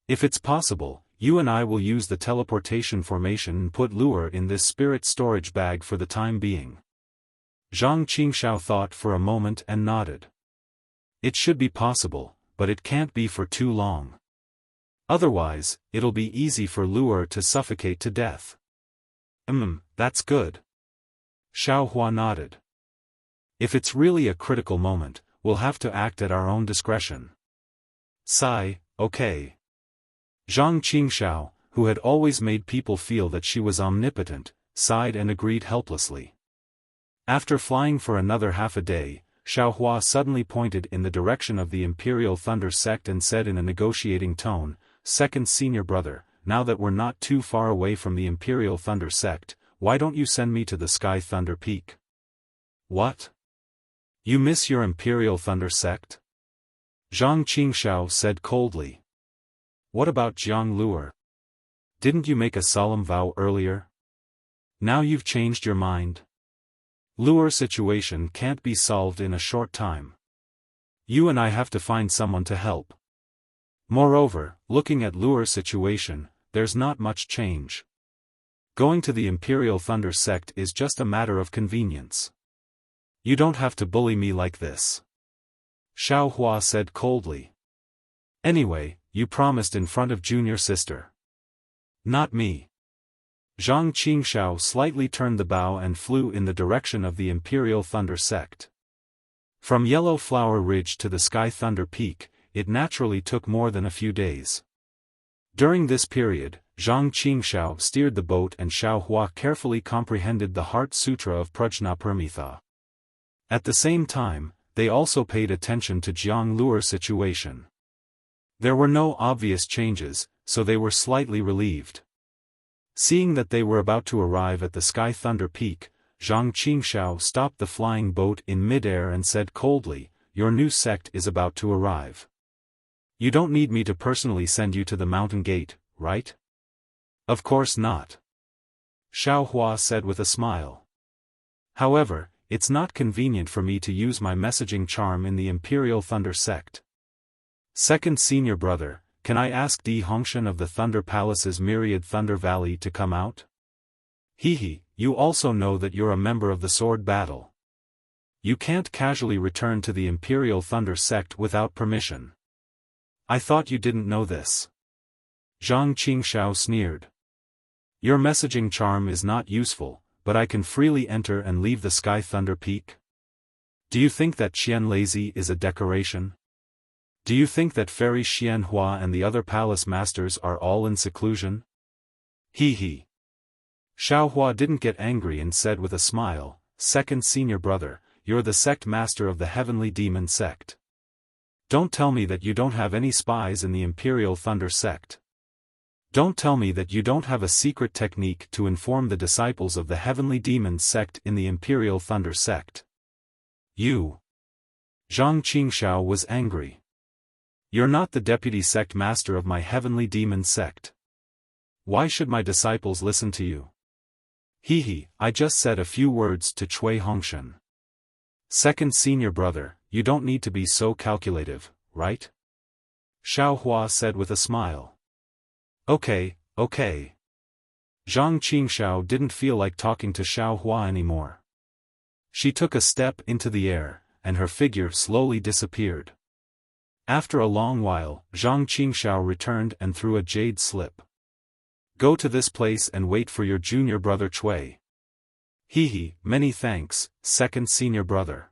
If it's possible, you and I will use the teleportation formation and put lure in this spirit storage bag for the time being. Zhang Qingxiao thought for a moment and nodded. It should be possible, but it can't be for too long. Otherwise, it'll be easy for lure to suffocate to death. That's good. Xiaohua nodded. If it's really a critical moment, we'll have to act at our own discretion. Sigh, okay. Zhang Qingxiao, who had always made people feel that she was omnipotent, sighed and agreed helplessly. After flying for another half a day, Xiaohua suddenly pointed in the direction of the Imperial Thunder sect and said in a negotiating tone, "Second senior brother, now that we're not too far away from the Imperial Thunder sect, why don't you send me to the Sky Thunder Peak?" "What? You miss your Imperial Thunder sect?" Zhang Qingxiao said coldly. "What about Jiang Lure? Didn't you make a solemn vow earlier? Now you've changed your mind? Lure situation can't be solved in a short time. You and I have to find someone to help. Moreover, looking at Lure situation, there's not much change. Going to the Imperial Thunder sect is just a matter of convenience. You don't have to bully me like this." Xiaohua said coldly. "Anyway, you promised in front of junior sister." "Not me." Zhang Qingxiao slightly turned the bow and flew in the direction of the Imperial Thunder sect. From Yellow Flower Ridge to the Sky Thunder Peak, it naturally took more than a few days. During this period, Zhang Qingxiao steered the boat and Xiaohua carefully comprehended the Heart Sutra of Prajnaparamita. At the same time, they also paid attention to Jiang Lure situation. There were no obvious changes, so they were slightly relieved. Seeing that they were about to arrive at the Sky Thunder Peak, Zhang Qingxiao stopped the flying boat in midair and said coldly, "Your new sect is about to arrive. You don't need me to personally send you to the mountain gate, right?" "Of course not," Xiaohua said with a smile. "However, it's not convenient for me to use my messaging charm in the Imperial Thunder sect. Second senior brother, can I ask Di Hongshan of the Thunder Palace's Myriad Thunder Valley to come out? Hehe, you also know that you're a member of the Sword Battle. You can't casually return to the Imperial Thunder sect without permission. I thought you didn't know this." Zhang Qingxiao sneered. "Your messaging charm is not useful, but I can freely enter and leave the Sky Thunder Peak? Do you think that Qian Lazy is a decoration? Do you think that Fairy Xianhua and the other palace masters are all in seclusion?" He. Xiaohua didn't get angry and said with a smile, "Second senior brother, you're the sect master of the Heavenly Demon sect. Don't tell me that you don't have any spies in the Imperial Thunder sect. Don't tell me that you don't have a secret technique to inform the disciples of the Heavenly Demon sect in the Imperial Thunder sect. You." Zhang Qingxiao was angry. "You're not the deputy sect master of my Heavenly Demon sect. Why should my disciples listen to you?" Hehe, I just said a few words to Cui Hongshan. "Second senior brother, you don't need to be so calculative, right?" Xiaohua said with a smile. Okay. Zhang Qingxiao didn't feel like talking to Xiaohua anymore. She took a step into the air, and her figure slowly disappeared. After a long while, Zhang Qingxiao returned and threw a jade slip. "Go to this place and wait for your junior brother Cui." Hehe, many thanks, second senior brother.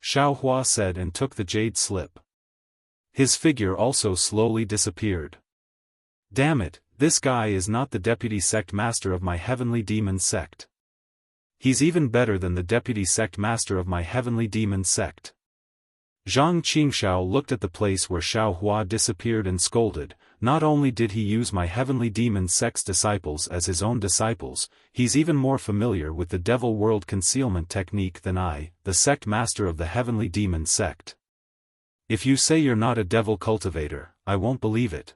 Xiaohua said and took the jade slip. His figure also slowly disappeared. Damn it, this guy is not the deputy sect master of my Heavenly Demon sect. He's even better than the deputy sect master of my Heavenly Demon sect. Zhang Qingxiao looked at the place where Xiaohua disappeared and scolded, "Not only did he use my Heavenly Demon sect's disciples as his own disciples, he's even more familiar with the Devil World concealment technique than I, the sect master of the Heavenly Demon sect. If you say you're not a devil cultivator, I won't believe it."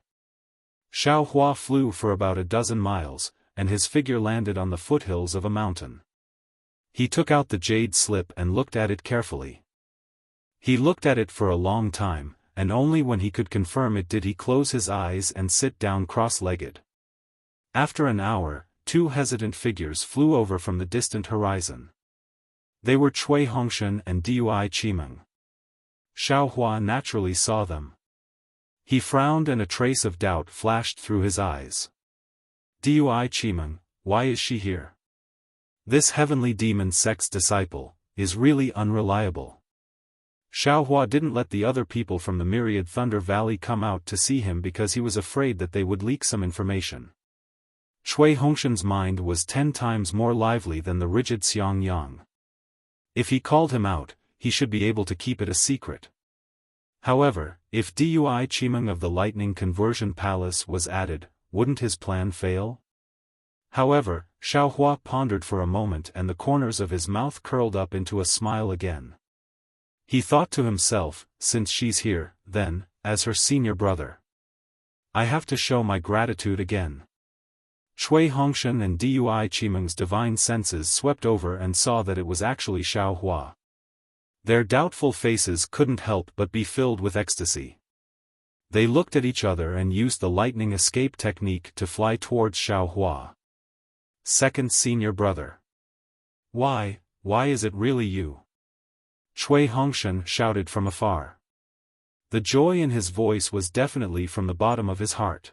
Xiaohua flew for about a dozen miles, and his figure landed on the foothills of a mountain. He took out the jade slip and looked at it carefully. He looked at it for a long time, and only when he could confirm it did he close his eyes and sit down cross-legged. After an hour, two hesitant figures flew over from the distant horizon. They were Cui Hongshan and Dui Qimeng. Xiaohua naturally saw them. He frowned and a trace of doubt flashed through his eyes. Dui Qimeng, why is she here? This heavenly demon sect's disciple is really unreliable. Xiaohua didn't let the other people from the Myriad Thunder Valley come out to see him because he was afraid that they would leak some information. Cui Hongshan's mind was 10 times more lively than the rigid Xiang Yang. If he called him out, he should be able to keep it a secret. However, if Dui Qimeng of the Lightning Conversion Palace was added, wouldn't his plan fail? However, Xiaohua pondered for a moment and the corners of his mouth curled up into a smile again. He thought to himself, since she's here, then, as her senior brother, I have to show my gratitude again. Cui Hongshan and Dui Qimeng's divine senses swept over and saw that it was actually Xiaohua. Their doubtful faces couldn't help but be filled with ecstasy. They looked at each other and used the lightning escape technique to fly towards Xiaohua. Second senior brother. Why is it really you? Cui Hongshan shouted from afar. The joy in his voice was definitely from the bottom of his heart.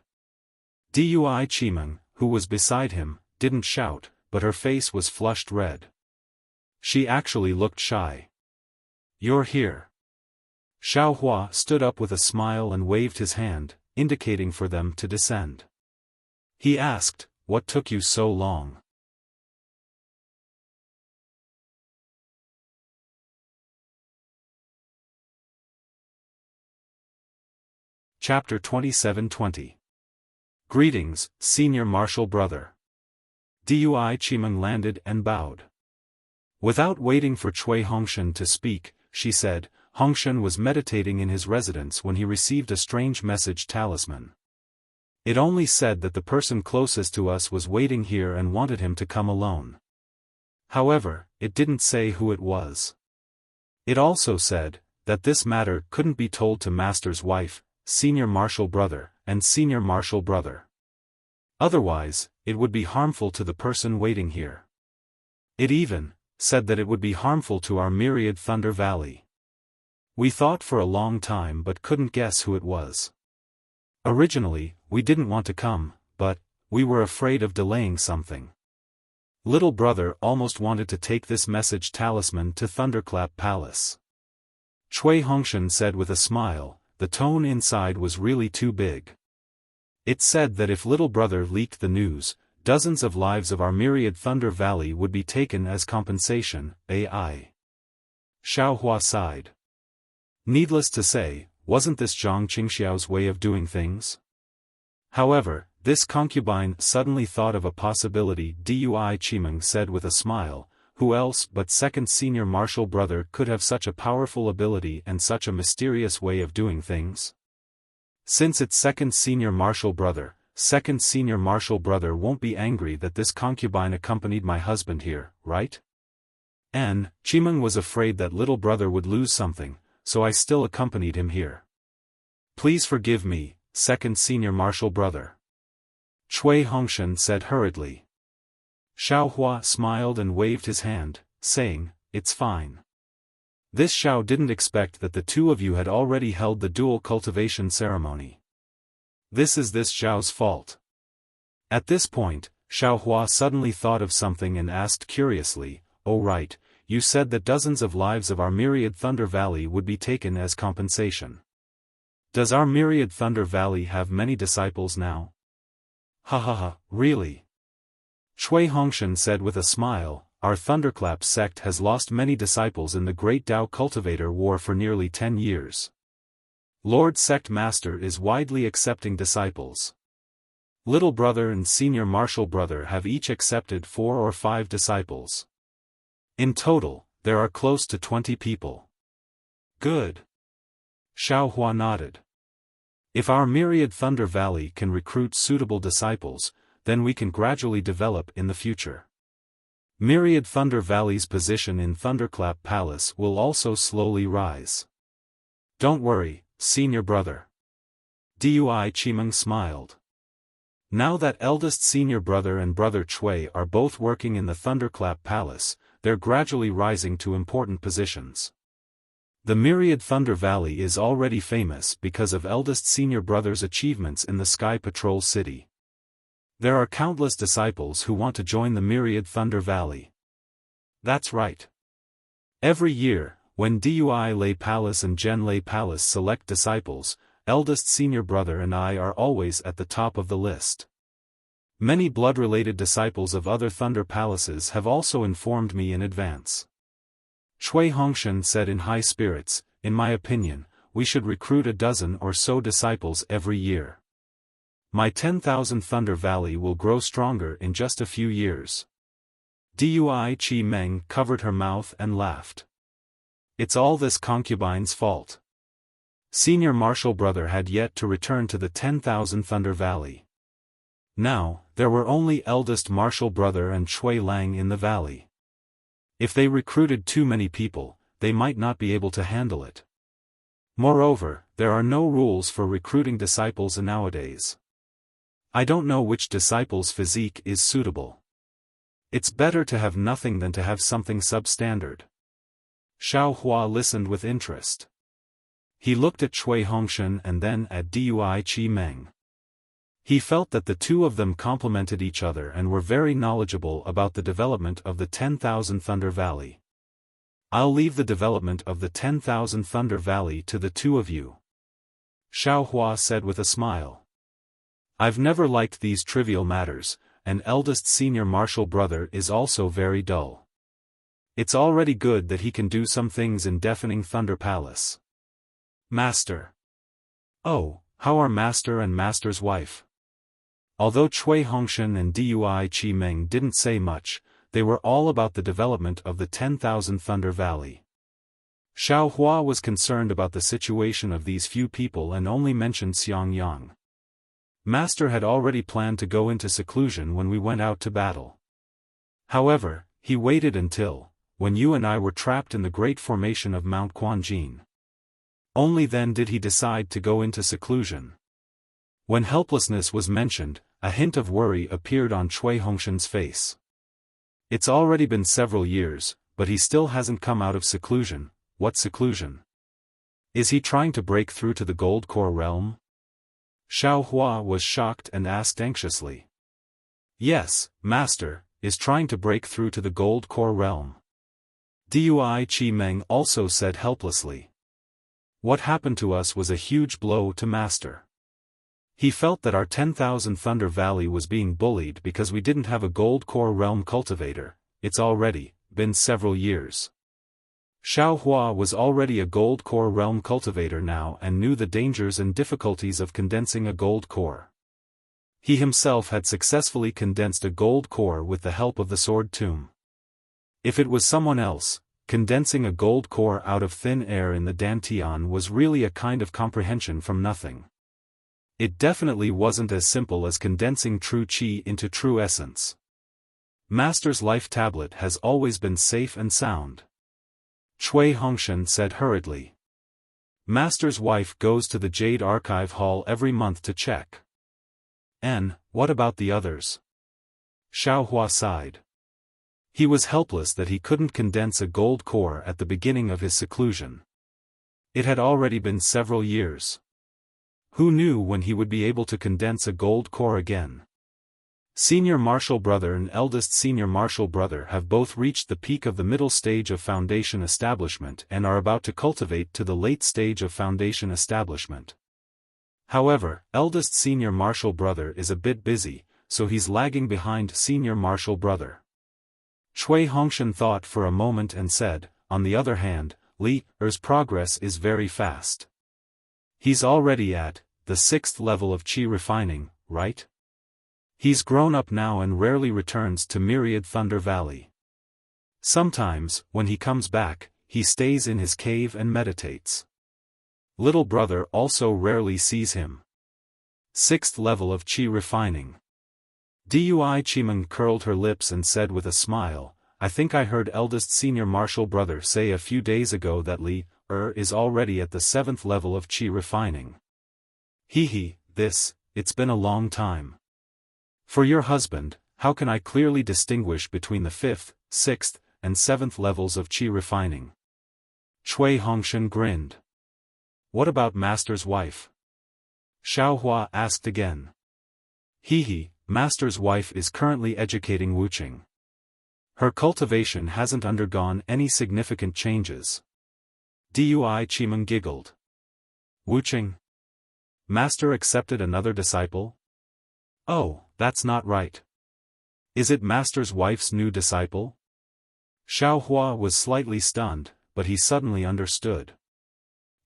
Dui Qimeng, who was beside him, didn't shout, but her face was flushed red. She actually looked shy. You're here. Xiaohua stood up with a smile and waved his hand, indicating for them to descend. He asked, what took you so long? Chapter 27-20. Greetings, senior martial brother. Dui Qimeng landed and bowed. Without waiting for Cui Hongshan to speak, she said, Hongshan was meditating in his residence when he received a strange message talisman. It only said that the person closest to us was waiting here and wanted him to come alone. However, it didn't say who it was. It also said that this matter couldn't be told to Master's wife, senior martial brother, and senior martial brother. Otherwise, it would be harmful to the person waiting here. It even said that it would be harmful to our Myriad Thunder Valley. We thought for a long time but couldn't guess who it was. Originally, we didn't want to come, but we were afraid of delaying something. Little brother almost wanted to take this message talisman to Thunderclap Palace. Cui Hongshan said with a smile, the tone inside was really too big. It said that if little brother leaked the news, dozens of lives of our Myriad Thunder Valley would be taken as compensation. AI. Xiaohua sighed. Needless to say, wasn't this Zhang Qingxiao's way of doing things? However, this concubine suddenly thought of a possibility. Dui Qimeng said with a smile, who else but second senior martial brother could have such a powerful ability and such a mysterious way of doing things? Since it's second senior martial brother won't be angry that this concubine accompanied my husband here, right? And Qimeng was afraid that little brother would lose something, so I still accompanied him here. Please forgive me, second senior martial brother. Cui Hongshan said hurriedly. Xiaohua smiled and waved his hand, saying, it's fine. This Xiao didn't expect that the two of you had already held the dual cultivation ceremony. This is this Xiao's fault. At this point, Xiaohua suddenly thought of something and asked curiously, oh right, you said that dozens of lives of our Myriad Thunder Valley would be taken as compensation. Does our Myriad Thunder Valley have many disciples now? Ha ha ha, really? Cui Hongshan said with a smile, our Thunderclap sect has lost many disciples in the Great Tao Cultivator War for nearly 10 years. Lord Sect Master is widely accepting disciples. Little brother and senior martial brother have each accepted 4 or 5 disciples. In total, there are close to 20 people. Good. Xiaohua nodded. If our Myriad Thunder Valley can recruit suitable disciples, then we can gradually develop in the future. Myriad Thunder Valley's position in Thunderclap Palace will also slowly rise. Don't worry, senior brother. Dui Chimeng smiled. Now that eldest senior brother and brother Chui are both working in the Thunderclap Palace, they're gradually rising to important positions. The Myriad Thunder Valley is already famous because of eldest senior brother's achievements in the Sky Patrol City. There are countless disciples who want to join the Myriad Thunder Valley. That's right. Every year, when Dui Lei Palace and Zhen Lei Palace select disciples, eldest senior brother and I are always at the top of the list. Many blood-related disciples of other Thunder Palaces have also informed me in advance. Chui Hongshan said in high spirits, "In my opinion, we should recruit a dozen or so disciples every year. My 10,000 Thunder Valley will grow stronger in just a few years." Dui Chi Meng covered her mouth and laughed. It's all this concubine's fault. Senior Martial Brother had yet to return to the 10,000 Thunder Valley. Now, there were only eldest Martial Brother and Chui Lang in the valley. If they recruited too many people, they might not be able to handle it. Moreover, there are no rules for recruiting disciples nowadays. I don't know which disciple's physique is suitable. It's better to have nothing than to have something substandard. Xiao Hua listened with interest. He looked at Chui Hongshan and then at Dui Chi Meng. He felt that the two of them complemented each other and were very knowledgeable about the development of the 10,000 Thunder Valley. I'll leave the development of the 10,000 Thunder Valley to the two of you. Xiao Hua said with a smile. I've never liked these trivial matters, and eldest senior Martial Brother is also very dull. It's already good that he can do some things in deafening Thunder Palace. Master. Oh, how are Master and Master's wife? Although Chui Hongshan and Dui Chi Meng didn't say much, they were all about the development of the 10,000 Thunder Valley. Xiao Hua was concerned about the situation of these few people and only mentioned Xiang Yang. Master had already planned to go into seclusion when we went out to battle. However, he waited until, when you and I were trapped in the great formation of Mount Quanjin. Only then did he decide to go into seclusion. When helplessness was mentioned, a hint of worry appeared on Chui Hongshan's face. It's already been several years, but he still hasn't come out of seclusion. What seclusion? Is he trying to break through to the Gold Core realm? Xiao Hua was shocked and asked anxiously. Yes, Master, is trying to break through to the Gold Core realm. Dui Chi Meng also said helplessly. What happened to us was a huge blow to Master. He felt that our 10,000 Thunder Valley was being bullied because we didn't have a Gold Core realm cultivator. It's already been several years. Xiao Hua was already a Gold Core realm cultivator now and knew the dangers and difficulties of condensing a gold core. He himself had successfully condensed a gold core with the help of the sword tomb. If it was someone else, condensing a gold core out of thin air in the Dantian was really a kind of comprehension from nothing. It definitely wasn't as simple as condensing true chi into true essence. Master's life tablet has always been safe and sound. Chui Hongshan said hurriedly. Master's wife goes to the Jade Archive Hall every month to check. And, what about the others? Xiao Hua sighed. He was helpless that he couldn't condense a gold core at the beginning of his seclusion. It had already been several years. Who knew when he would be able to condense a gold core again? Senior Martial Brother and eldest Senior Martial Brother have both reached the peak of the middle stage of Foundation establishment and are about to cultivate to the late stage of Foundation establishment. However, eldest Senior Martial Brother is a bit busy, so he's lagging behind Senior Martial Brother. Chui Hongshan thought for a moment and said, on the other hand, Li Er's progress is very fast. He's already at the 6th level of Qi refining, right? He's grown up now and rarely returns to Myriad Thunder Valley. Sometimes, when he comes back, he stays in his cave and meditates. Little brother also rarely sees him. 6th level of Qi refining. Dui Chimeng curled her lips and said with a smile, I think I heard eldest senior martial brother say a few days ago that Li is already at the 7th level of qi refining. It's been a long time. For your husband, how can I clearly distinguish between the 5th, 6th, and 7th levels of qi refining? Cui Hongshan grinned. What about Master's wife? Xiaohua asked again. Master's wife is currently educating Wuqing. Her cultivation hasn't undergone any significant changes. Dui Qimeng giggled. Wuqing? Master accepted another disciple? Oh, that's not right. Is it Master's wife's new disciple? Xiaohua was slightly stunned, but he suddenly understood.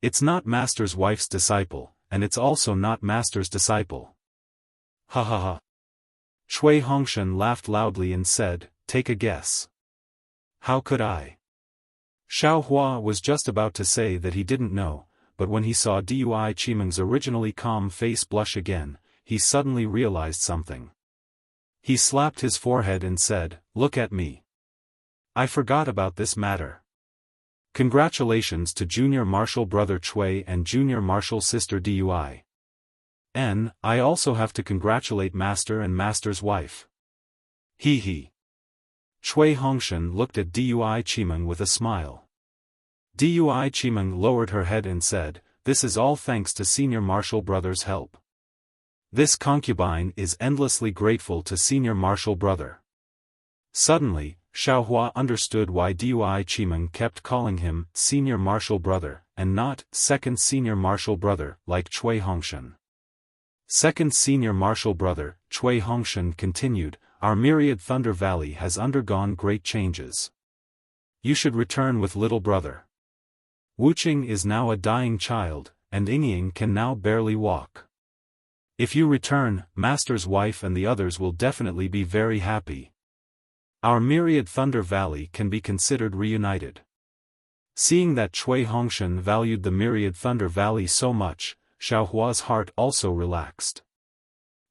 It's not Master's wife's disciple, and it's also not Master's disciple. Ha ha ha. Cui Hongshan laughed loudly and said, take a guess. How could I? Xiaohua was just about to say that he didn't know, but when he saw Dui Qimeng's originally calm face blush again, he suddenly realized something. He slapped his forehead and said, look at me. I forgot about this matter. Congratulations to junior martial brother Cui and junior martial sister Dui. I also have to congratulate Master and Master's wife. Cui Hongshan looked at Dui Qimeng with a smile. Dui Qimeng lowered her head and said, this is all thanks to senior martial brother's help. This concubine is endlessly grateful to senior martial brother. Suddenly, Xiaohua understood why Dui Qimeng kept calling him senior martial brother, and not second senior martial brother like Cui Hongshan. Second senior martial brother, Cui Hongshan continued, our myriad Thunder Valley has undergone great changes. You should return with little brother. Wuqing is now a dying child, and Yingying can now barely walk. If you return, Master's wife and the others will definitely be very happy. Our myriad Thunder Valley can be considered reunited. Seeing that Cui Hongshan valued the myriad Thunder Valley so much, Xiaohua's heart also relaxed.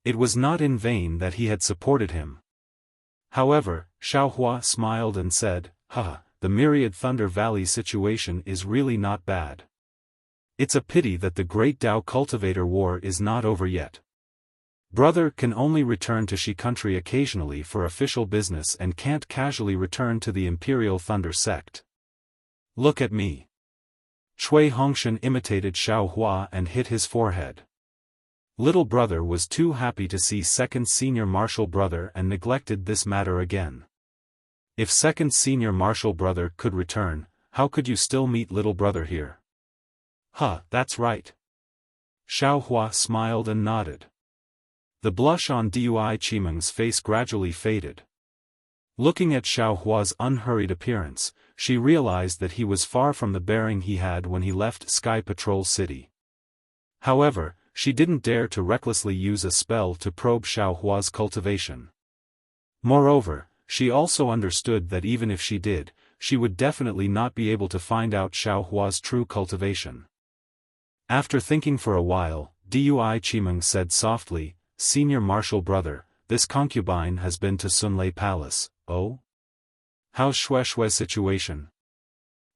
It was not in vain that he had supported him. However, Xiaohua smiled and said, the myriad Thunder Valley situation is really not bad. It's a pity that the Great Dao Cultivator War is not over yet. Brother can only return to Shi country occasionally for official business and can't casually return to the Imperial Thunder sect. Look at me. Cui Hongshan imitated Xiaohua and hit his forehead. Little brother was too happy to see second senior martial brother and neglected this matter again. If second senior martial brother could return, how could you still meet little brother here? That's right. Xiaohua smiled and nodded. The blush on Dui Qimeng's face gradually faded. Looking at Xiaohua's unhurried appearance, she realized that he was far from the bearing he had when he left Sky Patrol City. However, she didn't dare to recklessly use a spell to probe Xiaohua's cultivation. Moreover, she also understood that even if she did, she would definitely not be able to find out Xiaohua's true cultivation. After thinking for a while, Dui Qimeng said softly, Senior martial brother, this concubine has been to Sunlei Palace, oh? How's Shue's situation?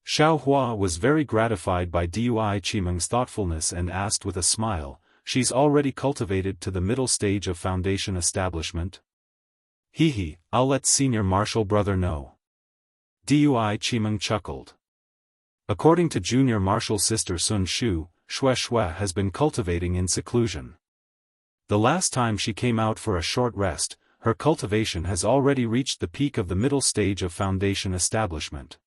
Xiaohua was very gratified by Dui Qimeng's thoughtfulness and asked with a smile, she's already cultivated to the middle stage of foundation establishment? I'll let senior martial brother know. Dui Qimeng chuckled. According to junior martial sister Sun Shu, Xue has been cultivating in seclusion. The last time she came out for a short rest, her cultivation has already reached the peak of the middle stage of foundation establishment.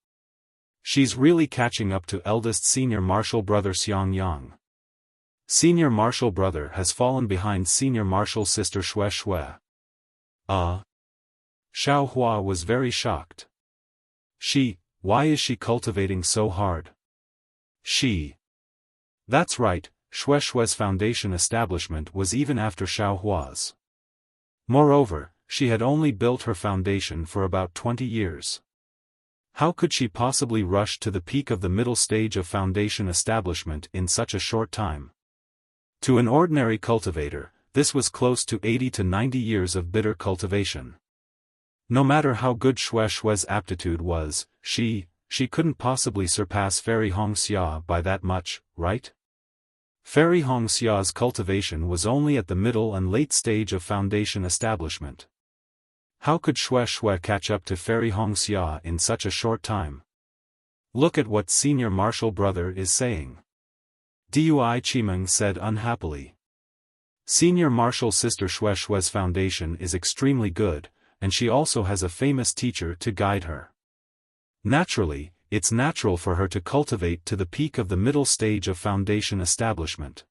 She's really catching up to eldest senior martial brother Xiang Yang. Senior martial brother has fallen behind senior martial sister Xue. Xiaohua was very shocked. Why is she cultivating so hard? That's right, Xue's foundation establishment was even after Xiaohua's. Moreover, she had only built her foundation for about 20 years. How could she possibly rush to the peak of the middle stage of foundation establishment in such a short time? To an ordinary cultivator, this was close to 80 to 90 years of bitter cultivation. No matter how good Xue Xue's aptitude was, she couldn't possibly surpass Fairy Hongxia by that much, right? Fairy Hongxia's cultivation was only at the middle and late stage of foundation establishment. How could Xue Xue catch up to Fairy Hongxia in such a short time? Look at what senior martial brother is saying. Dui Qimeng said unhappily. Senior martial sister Xue Xue's foundation is extremely good, and she also has a famous teacher to guide her. Naturally, it's natural for her to cultivate to the peak of the middle stage of foundation establishment.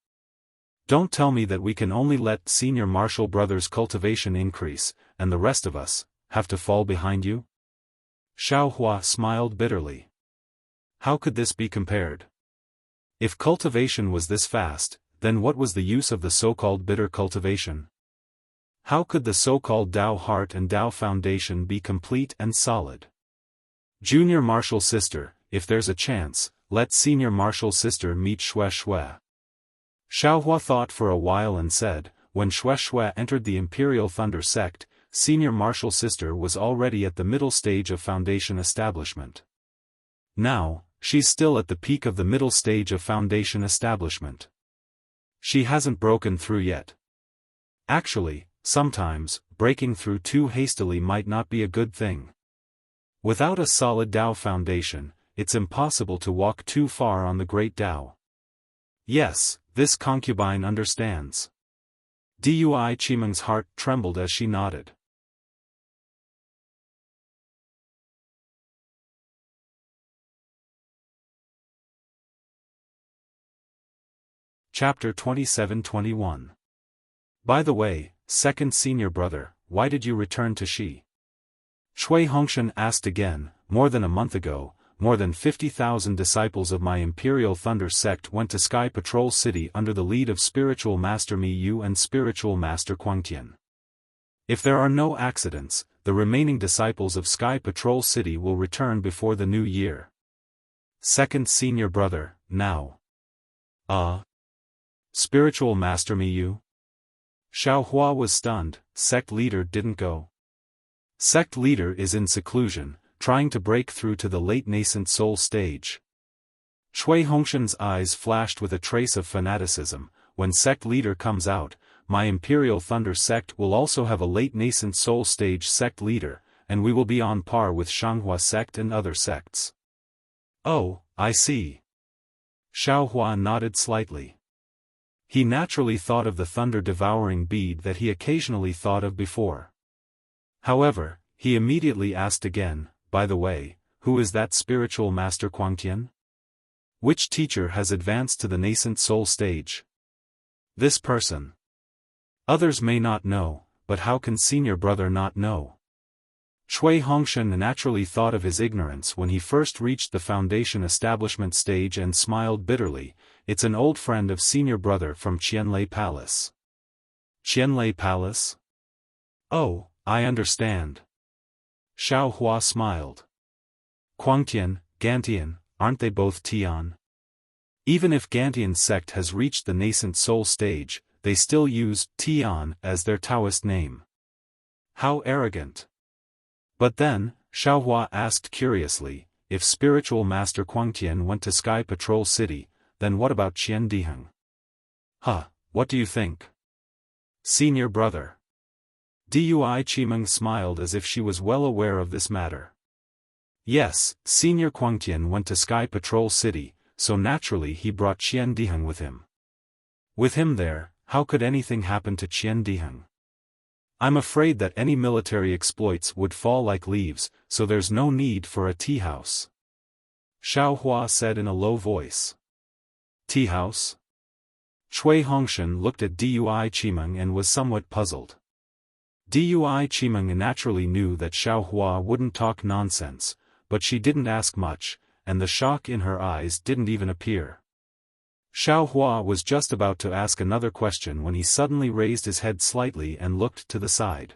Don't tell me that we can only let senior martial brother's cultivation increase, and the rest of us have to fall behind you? Xiaohua smiled bitterly. How could this be compared? If cultivation was this fast, then what was the use of the so-called bitter cultivation? How could the so-called Dao heart and Dao foundation be complete and solid? Junior martial sister, if there's a chance, let senior martial sister meet Xue Xue. Xiaohua thought for a while and said, when Xue Xue entered the Imperial Thunder sect, senior martial sister was already at the middle stage of foundation establishment. Now, she's still at the peak of the middle stage of foundation establishment. She hasn't broken through yet. Actually, sometimes, breaking through too hastily might not be a good thing. Without a solid Dao foundation, it's impossible to walk too far on the great Dao. Yes, this concubine understands. Dui Qimeng's heart trembled as she nodded. Chapter 27-21. By the way, second senior brother, why did you return to Xi? Shui Hongshan asked again. More than a month ago, more than 50,000 disciples of my Imperial Thunder sect went to Sky Patrol City under the lead of Spiritual Master Mi Yu and Spiritual Master Quangtian. If there are no accidents, the remaining disciples of Sky Patrol City will return before the new year. Second senior brother, now. Spiritual Master Mi Yu? Xiaohua was stunned. Sect leader didn't go. Sect leader is in seclusion, trying to break through to the late nascent soul stage. Shui Hongshan's eyes flashed with a trace of fanaticism. When sect leader comes out, my Imperial Thunder sect will also have a late nascent soul stage sect leader, and we will be on par with Shanghua sect and other sects. Oh, I see. Xiaohua nodded slightly. He naturally thought of the thunder-devouring bead that he occasionally thought of before. However, he immediately asked again, by the way, who is that spiritual master Quangtian? Which teacher has advanced to the nascent soul stage? This person. Others may not know, but how can senior brother not know? Shui Hongshan naturally thought of his ignorance when he first reached the foundation establishment stage and smiled bitterly. It's an old friend of senior brother from Qianlei Palace. Qianlei Palace? Oh, I understand. Xiaohua smiled. Quangtian, Gantian, aren't they both Tian? Even if Gantian's sect has reached the nascent soul stage, they still use Tian as their Taoist name. How arrogant. But then, Xiaohua asked curiously, if spiritual master Quangtian went to Sky Patrol City, then what about Qian Diheng? What do you think? Senior brother. Dui Qimeng smiled as if she was well aware of this matter. Yes, senior Quangtian went to Sky Patrol City, so naturally he brought Qian Diheng with him. With him there, how could anything happen to Qian Diheng? I'm afraid that any military exploits would fall like leaves, so there's no need for a tea house. Xiaohua said in a low voice. Tea house? Shui Hongshan looked at Dui Qimeng and was somewhat puzzled. Dui Qimeng naturally knew that Xiaohua wouldn't talk nonsense, but she didn't ask much, and the shock in her eyes didn't even appear. Xiaohua was just about to ask another question when he suddenly raised his head slightly and looked to the side.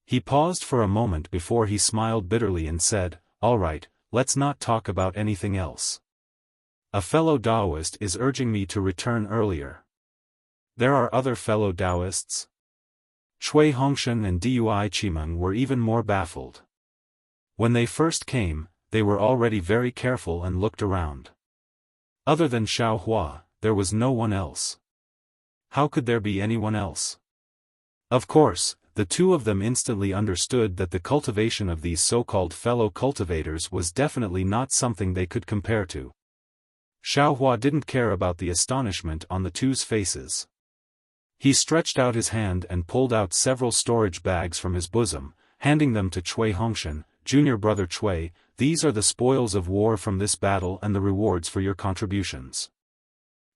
He paused for a moment before he smiled bitterly and said, "All right, let's not talk about anything else. A fellow Taoist is urging me to return earlier. There are other fellow Taoists?" Cui Hongshan and Dui Qimeng were even more baffled. When they first came, they were already very careful and looked around. Other than Xiaohua, there was no one else. How could there be anyone else? Of course, the two of them instantly understood that the cultivation of these so-called fellow cultivators was definitely not something they could compare to. Xiaohua didn't care about the astonishment on the two's faces. He stretched out his hand and pulled out several storage bags from his bosom, handing them to Cui Hongshan, "Junior brother Cui, these are the spoils of war from this battle and the rewards for your contributions.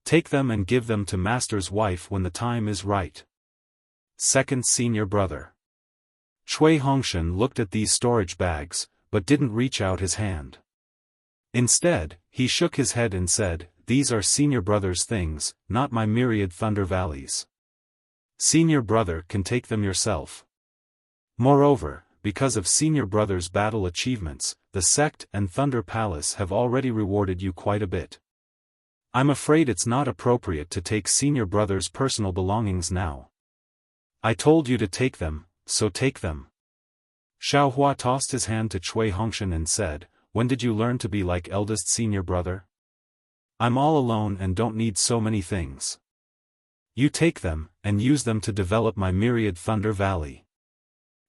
Take them and give them to master's wife when the time is right." Second senior brother. Cui Hongshan looked at these storage bags, but didn't reach out his hand. Instead, he shook his head and said, "These are senior brother's things, not my myriad Thunder Valleys. Senior brother can take them yourself." Moreover, because of senior brother's battle achievements, the sect and Thunder Palace have already rewarded you quite a bit. I'm afraid it's not appropriate to take senior brother's personal belongings now. I told you to take them, so take them. Xiaohua tossed his hand to Cui Hongshan and said, "When did you learn to be like eldest senior brother? I'm all alone and don't need so many things. You take them, and use them to develop my myriad Thunder Valley."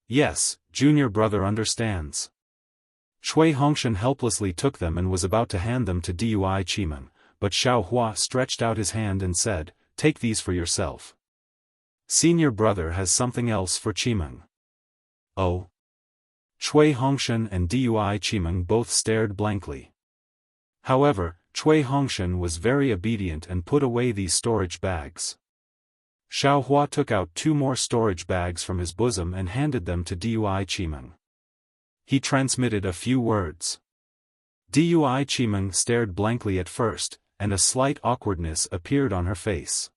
"Yes, junior brother understands." Cui Hongshan helplessly took them and was about to hand them to Dui Qimeng, but Xiaohua stretched out his hand and said, "Take these for yourself. Senior brother has something else for Qimeng." "Oh?" Cui Hongshan and Dui Qimeng both stared blankly. However, Cui Hongshan was very obedient and put away these storage bags. Xiaohua took out 2 more storage bags from his bosom and handed them to Dui Qimeng. He transmitted a few words. Dui Qimeng stared blankly at first, and a slight awkwardness appeared on her face.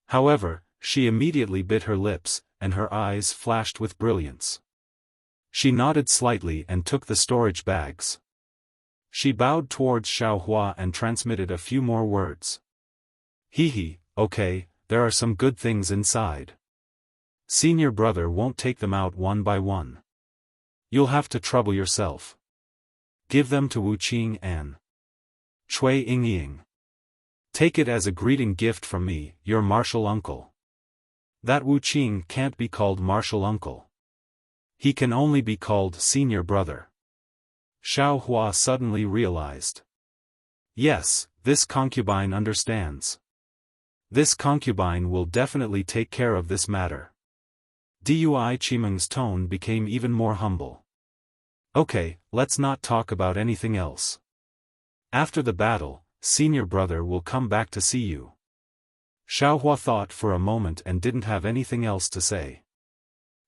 However, she immediately bit her lips, and her eyes flashed with brilliance. She nodded slightly and took the storage bags. She bowed towards Xiaohua and transmitted a few more words. "Hee, okay, there are some good things inside. Senior brother won't take them out one by one. You'll have to trouble yourself. Give them to Wuqing and Cui Yingying. Take it as a greeting gift from me, your martial uncle." That Wuqing can't be called martial uncle. He can only be called senior brother. Xiaohua suddenly realized. Yes, this concubine understands. This concubine will definitely take care of this matter. Dui Qimeng's tone became even more humble. "Okay, let's not talk about anything else. After the battle, senior brother will come back to see you." Xiaohua thought for a moment and didn't have anything else to say.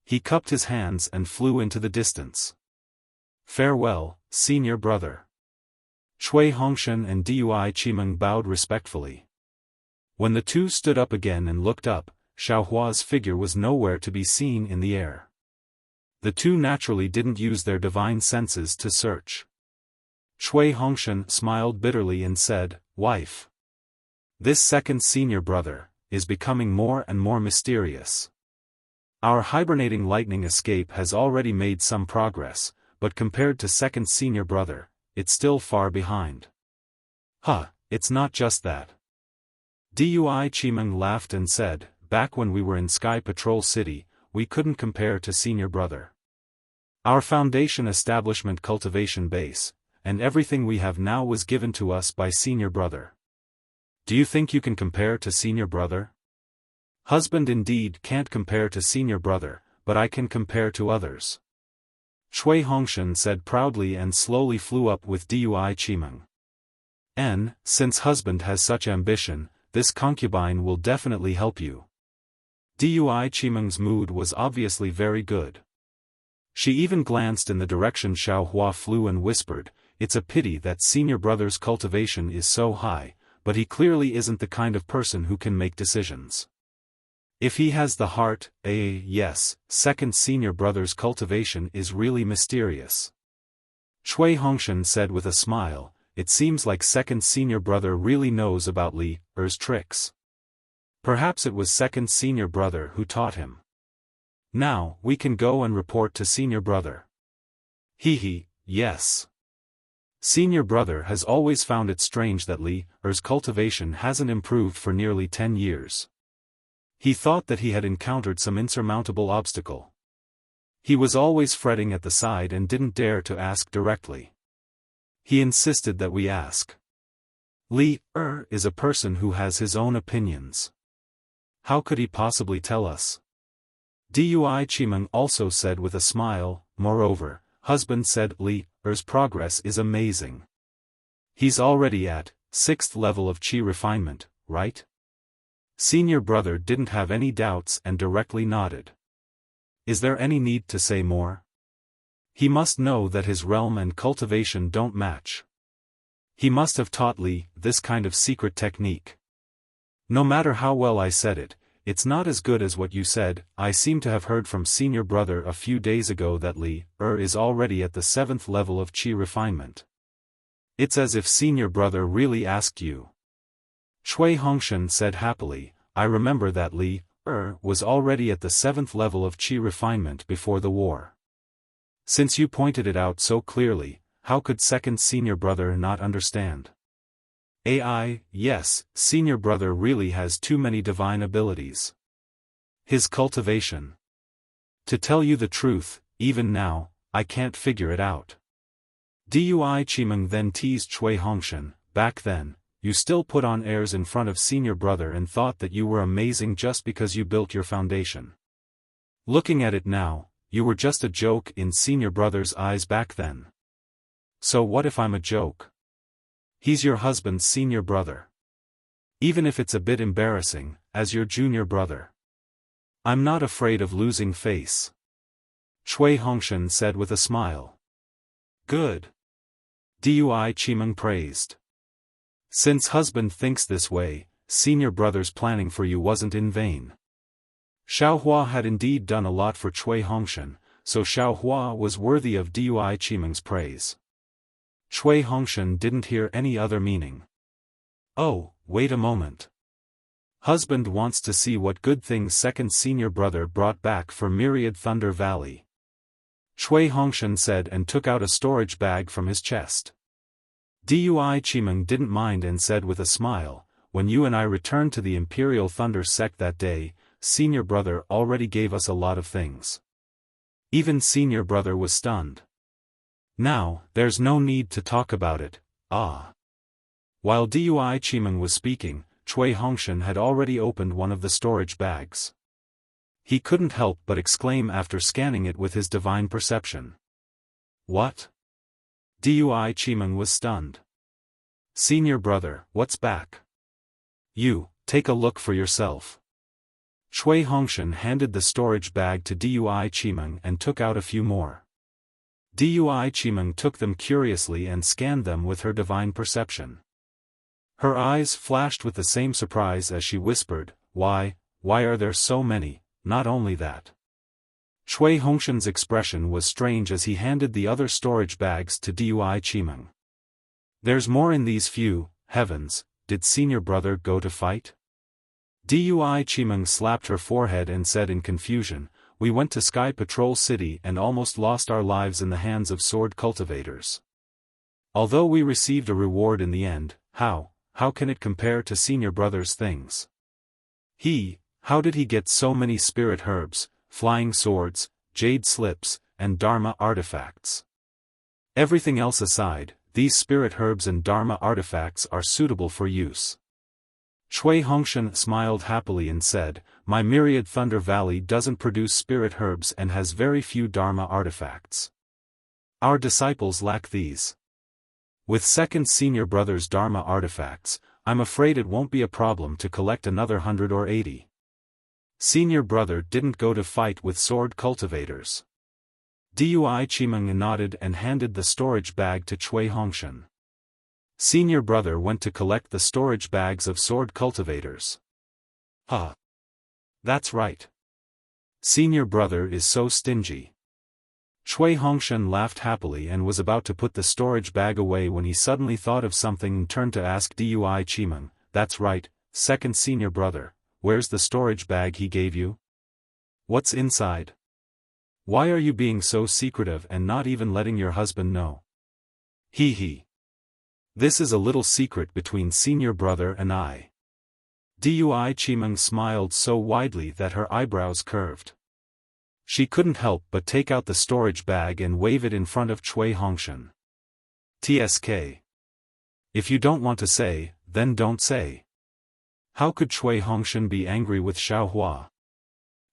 He cupped his hands and flew into the distance. "Farewell, senior brother." Cui Hongshan and Dui Qimeng bowed respectfully. When the two stood up again and looked up, Xiaohua's figure was nowhere to be seen in the air. The two naturally didn't use their divine senses to search. Cui Hongshan smiled bitterly and said, "Wife. This second senior brother is becoming more and more mysterious. Our hibernating lightning escape has already made some progress, but compared to second senior brother, it's still far behind." "Huh, it's not just that." Dui Qimeng laughed and said, "Back when we were in Sky Patrol City, we couldn't compare to senior brother. Our foundation establishment cultivation base, and everything we have now was given to us by senior brother. Do you think you can compare to senior brother? Husband indeed can't compare to senior brother, but I can compare to others." Cui Hongshan said proudly and slowly flew up with Dui Qimeng. Since husband has such ambition, this concubine will definitely help you." Dui Qimeng's mood was obviously very good. She even glanced in the direction Xiaohua flew and whispered, "It's a pity that senior brother's cultivation is so high, but he clearly isn't the kind of person who can make decisions. If he has the heart, yes, second senior brother's cultivation is really mysterious." Cui Hongshan said with a smile, "It seems like second senior brother really knows about Li Er's tricks. Perhaps it was second senior brother who taught him." Now, we can go and report to senior brother. Hee, yes. Senior brother has always found it strange that Li Er's cultivation hasn't improved for nearly 10 years. He thought that he had encountered some insurmountable obstacle. He was always fretting at the side and didn't dare to ask directly. He insisted that we ask. Li Er is a person who has his own opinions. How could he possibly tell us? Dui Chimeng also said with a smile. Moreover, husband said Li Er's progress is amazing. He's already at 6th level of Qi refinement, right? Senior brother didn't have any doubts and directly nodded. Is there any need to say more? He must know that his realm and cultivation don't match. He must have taught Li this kind of secret technique. No matter how well I said it, it's not as good as what you said. I seem to have heard from senior brother a few days ago that Li Er is already at the 7th level of Qi refinement. It's as if senior brother really asked you. Cui Hongshan said happily, I remember that Li Er was already at the 7th level of Qi refinement before the war. Since you pointed it out so clearly, how could second senior brother not understand? Yes, senior brother really has too many divine abilities. His cultivation. To tell you the truth, even now, I can't figure it out. Dui Chimeng then teased Cui Hongshan, back then, you still put on airs in front of senior brother and thought that you were amazing just because you built your foundation. Looking at it now, you were just a joke in senior brother's eyes back then. So what if I'm a joke? He's your husband's senior brother. Even if it's a bit embarrassing, as your junior brother. I'm not afraid of losing face. Cui Hongshan said with a smile. Good. Dui Chimeng praised. Since husband thinks this way, senior brother's planning for you wasn't in vain. Xiaohua had indeed done a lot for Cui Hongshan, so Xiaohua was worthy of Dui Chimeng's praise. Cui Hongshan didn't hear any other meaning. Oh, wait a moment. Husband wants to see what good things second senior brother brought back for Myriad Thunder Valley. Cui Hongshan said and took out a storage bag from his chest. Dui Chimeng didn't mind and said with a smile, when you and I returned to the Imperial Thunder sect that day, senior brother already gave us a lot of things. Even senior brother was stunned. Now, there's no need to talk about it, While Dui Chimeng was speaking, Cui Hongshan had already opened one of the storage bags. He couldn't help but exclaim after scanning it with his divine perception. What? Dui Chimeng was stunned. Senior brother, what's back? You, take a look for yourself. Cui Hongshan handed the storage bag to Dui Chimeng and took out a few more. Dui Chimeng took them curiously and scanned them with her divine perception. Her eyes flashed with the same surprise as she whispered, why are there so many? Not only that. Cui Hongshan's expression was strange as he handed the other storage bags to Dui Chimeng. There's more in these few, heavens, did senior brother go to fight? Dui Chimeng slapped her forehead and said in confusion, we went to Sky Patrol City and almost lost our lives in the hands of sword cultivators. Although we received a reward in the end, how can it compare to senior brother's things? How did he get so many spirit herbs, flying swords, jade slips, and Dharma artifacts? Everything else aside, these spirit herbs and Dharma artifacts are suitable for use. Cui Hongshan smiled happily and said, my Myriad Thunder Valley doesn't produce spirit herbs and has very few Dharma artifacts. Our disciples lack these. With second senior brother's Dharma artifacts, I'm afraid it won't be a problem to collect another 100 or 80. Senior brother didn't go to fight with sword cultivators. Dui Chimeng nodded and handed the storage bag to Cui Hongshan. Senior brother went to collect the storage bags of sword cultivators. That's right. Senior brother is so stingy. Cui Hongshan laughed happily and was about to put the storage bag away when he suddenly thought of something and turned to ask Dui Chimeng, that's right, second senior brother, where's the storage bag he gave you? What's inside? Why are you being so secretive and not even letting your husband know? Hee hee. This is a little secret between senior brother and I. Dui Chimeng smiled so widely that her eyebrows curved. She couldn't help but take out the storage bag and wave it in front of Cui Hongshan. TSK. If you don't want to say, then don't say. How could Cui Hongshan be angry with Xiaohua?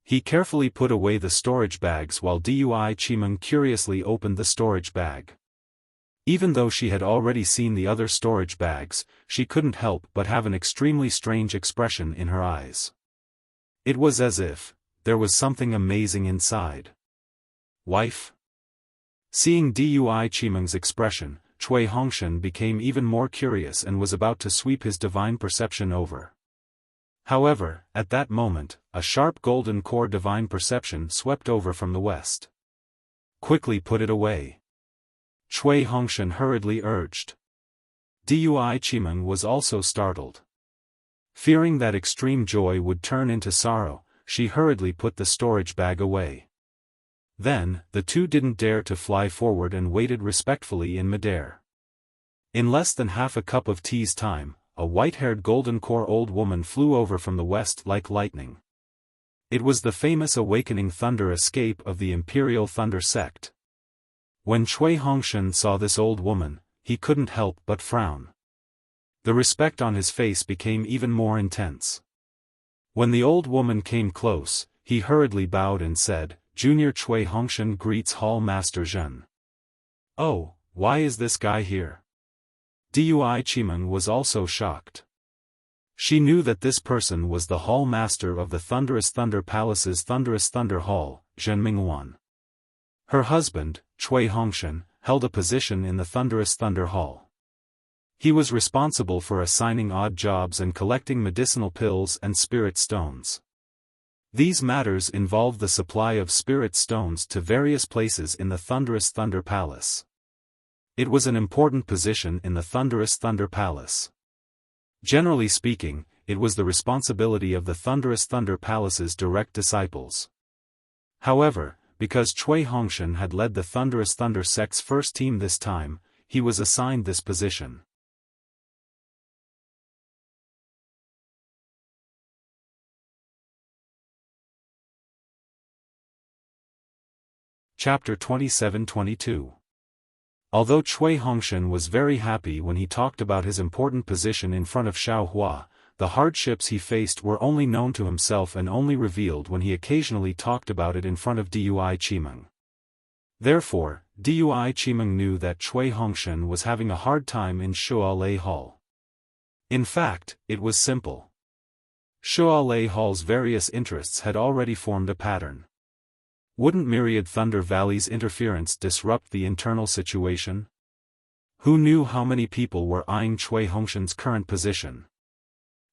He carefully put away the storage bags while Dui Chimeng curiously opened the storage bag. Even though she had already seen the other storage bags, she couldn't help but have an extremely strange expression in her eyes. It was as if there was something amazing inside. Wife? Seeing Dui Chimeng's expression, Cui Hongshan became even more curious and was about to sweep his divine perception over. However, at that moment, a sharp golden core divine perception swept over from the west. Quickly put it away. Cui Hongshan hurriedly urged. Dui Chimeng was also startled. Fearing that extreme joy would turn into sorrow, she hurriedly put the storage bag away. Then, the two didn't dare to fly forward and waited respectfully in midair. In less than half a cup of tea's time, a white-haired golden core old woman flew over from the west like lightning. It was the famous awakening thunder escape of the Imperial Thunder sect. When Cui Hongshan saw this old woman, he couldn't help but frown. The respect on his face became even more intense. When the old woman came close, he hurriedly bowed and said, "Junior Cui Hongshan greets Hall Master Zhen." "Oh, why is this guy here?" Dui Chimeng was also shocked. She knew that this person was the Hall Master of the Thunderous Thunder Palace's Thunderous Thunder Hall, Zhen Mingwan. Her husband, Cui Hongshan, held a position in the Thunderous Thunder Hall. He was responsible for assigning odd jobs and collecting medicinal pills and spirit stones. These matters involved the supply of spirit stones to various places in the Thunderous Thunder Palace. It was an important position in the Thunderous Thunder Palace. Generally speaking, it was the responsibility of the Thunderous Thunder Palace's direct disciples. However, because Cui Hongshan had led the Thunderous Thunder sect's first team this time, he was assigned this position. Chapter 27-22. Although Cui Hongshan was very happy when he talked about his important position in front of Xiaohua, the hardships he faced were only known to himself and only revealed when he occasionally talked about it in front of Dui Chimeng. Therefore, Dui Chimeng knew that Cui Hongshan was having a hard time in Shualei Hall. In fact, it was simple. Shualei Hall's various interests had already formed a pattern. Wouldn't Myriad Thunder Valley's interference disrupt the internal situation? Who knew how many people were eyeing Cui Hongshan's current position?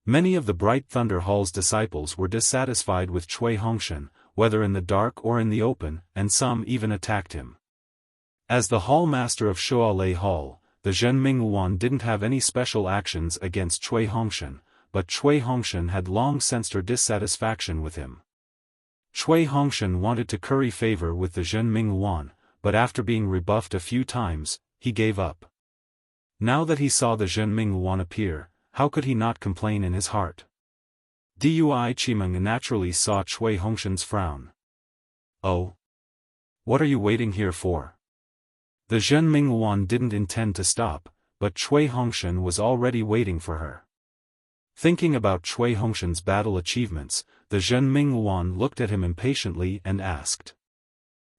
Many of the Bright Thunder Hall's disciples were dissatisfied with Cui Hongshan, whether in the dark or in the open, and some even attacked him. As the Hall Master of Shualei Hall, the Zhen Mingwan didn't have any special actions against Cui Hongshan, but Cui Hongshan had long sensed her dissatisfaction with him. Cui Hongshan wanted to curry favor with the Zhen Mingwan, but after being rebuffed a few times, he gave up. Now that he saw the Zhen Mingwan appear, how could he not complain in his heart? Dui Chimeng naturally saw Cui Hongshan's frown. "Oh? What are you waiting here for?" The Zhen Mingwan didn't intend to stop, but Cui Hongshan was already waiting for her. Thinking about Cui Hongshan's battle achievements, the Zhen Mingwan looked at him impatiently and asked.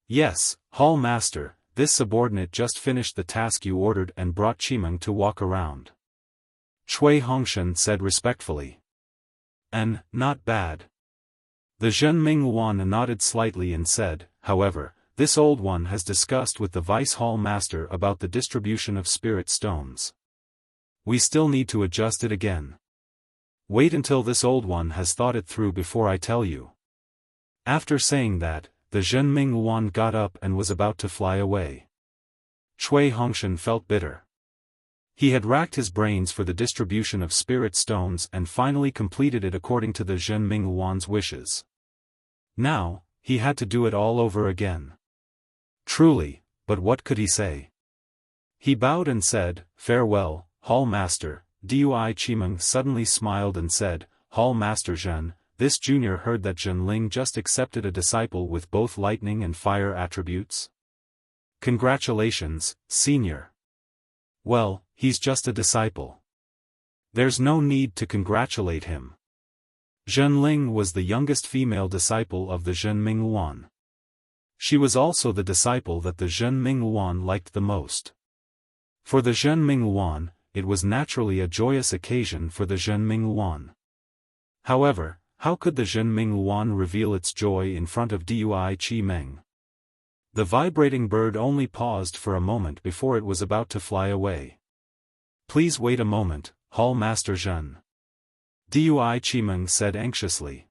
"Yes, Hall Master, this subordinate just finished the task you ordered and brought Chimeng to walk around." Cui Hongshan said respectfully. "And, not bad." The Zhen Mingwan nodded slightly and said, "However, this old one has discussed with the Vice Hall Master about the distribution of spirit stones. We still need to adjust it again. Wait until this old one has thought it through before I tell you." After saying that, the Zhen Mingwan got up and was about to fly away. Cui Hongshan felt bitter. He had racked his brains for the distribution of spirit stones and finally completed it according to the Zhen Mingwan's wishes. Now, he had to do it all over again. Truly, but what could he say? He bowed and said, "Farewell, Hall Master." Dui Qimeng suddenly smiled and said, "Hall Master Zhen, this junior heard that Zhenling just accepted a disciple with both lightning and fire attributes? Congratulations, senior." "Well, he's just a disciple. There's no need to congratulate him." Zhenling was the youngest female disciple of the Zhenming Yuan. She was also the disciple that the Zhenming Yuan liked the most. For the Zhenming Yuan, it was naturally a joyous occasion for the Zhenming Yuan. However, how could the Zhenming Yuan reveal its joy in front of Dui Qimeng? The vibrating bird only paused for a moment before it was about to fly away. "Please wait a moment, Hall Master Zhen," Dui Qimeng said anxiously.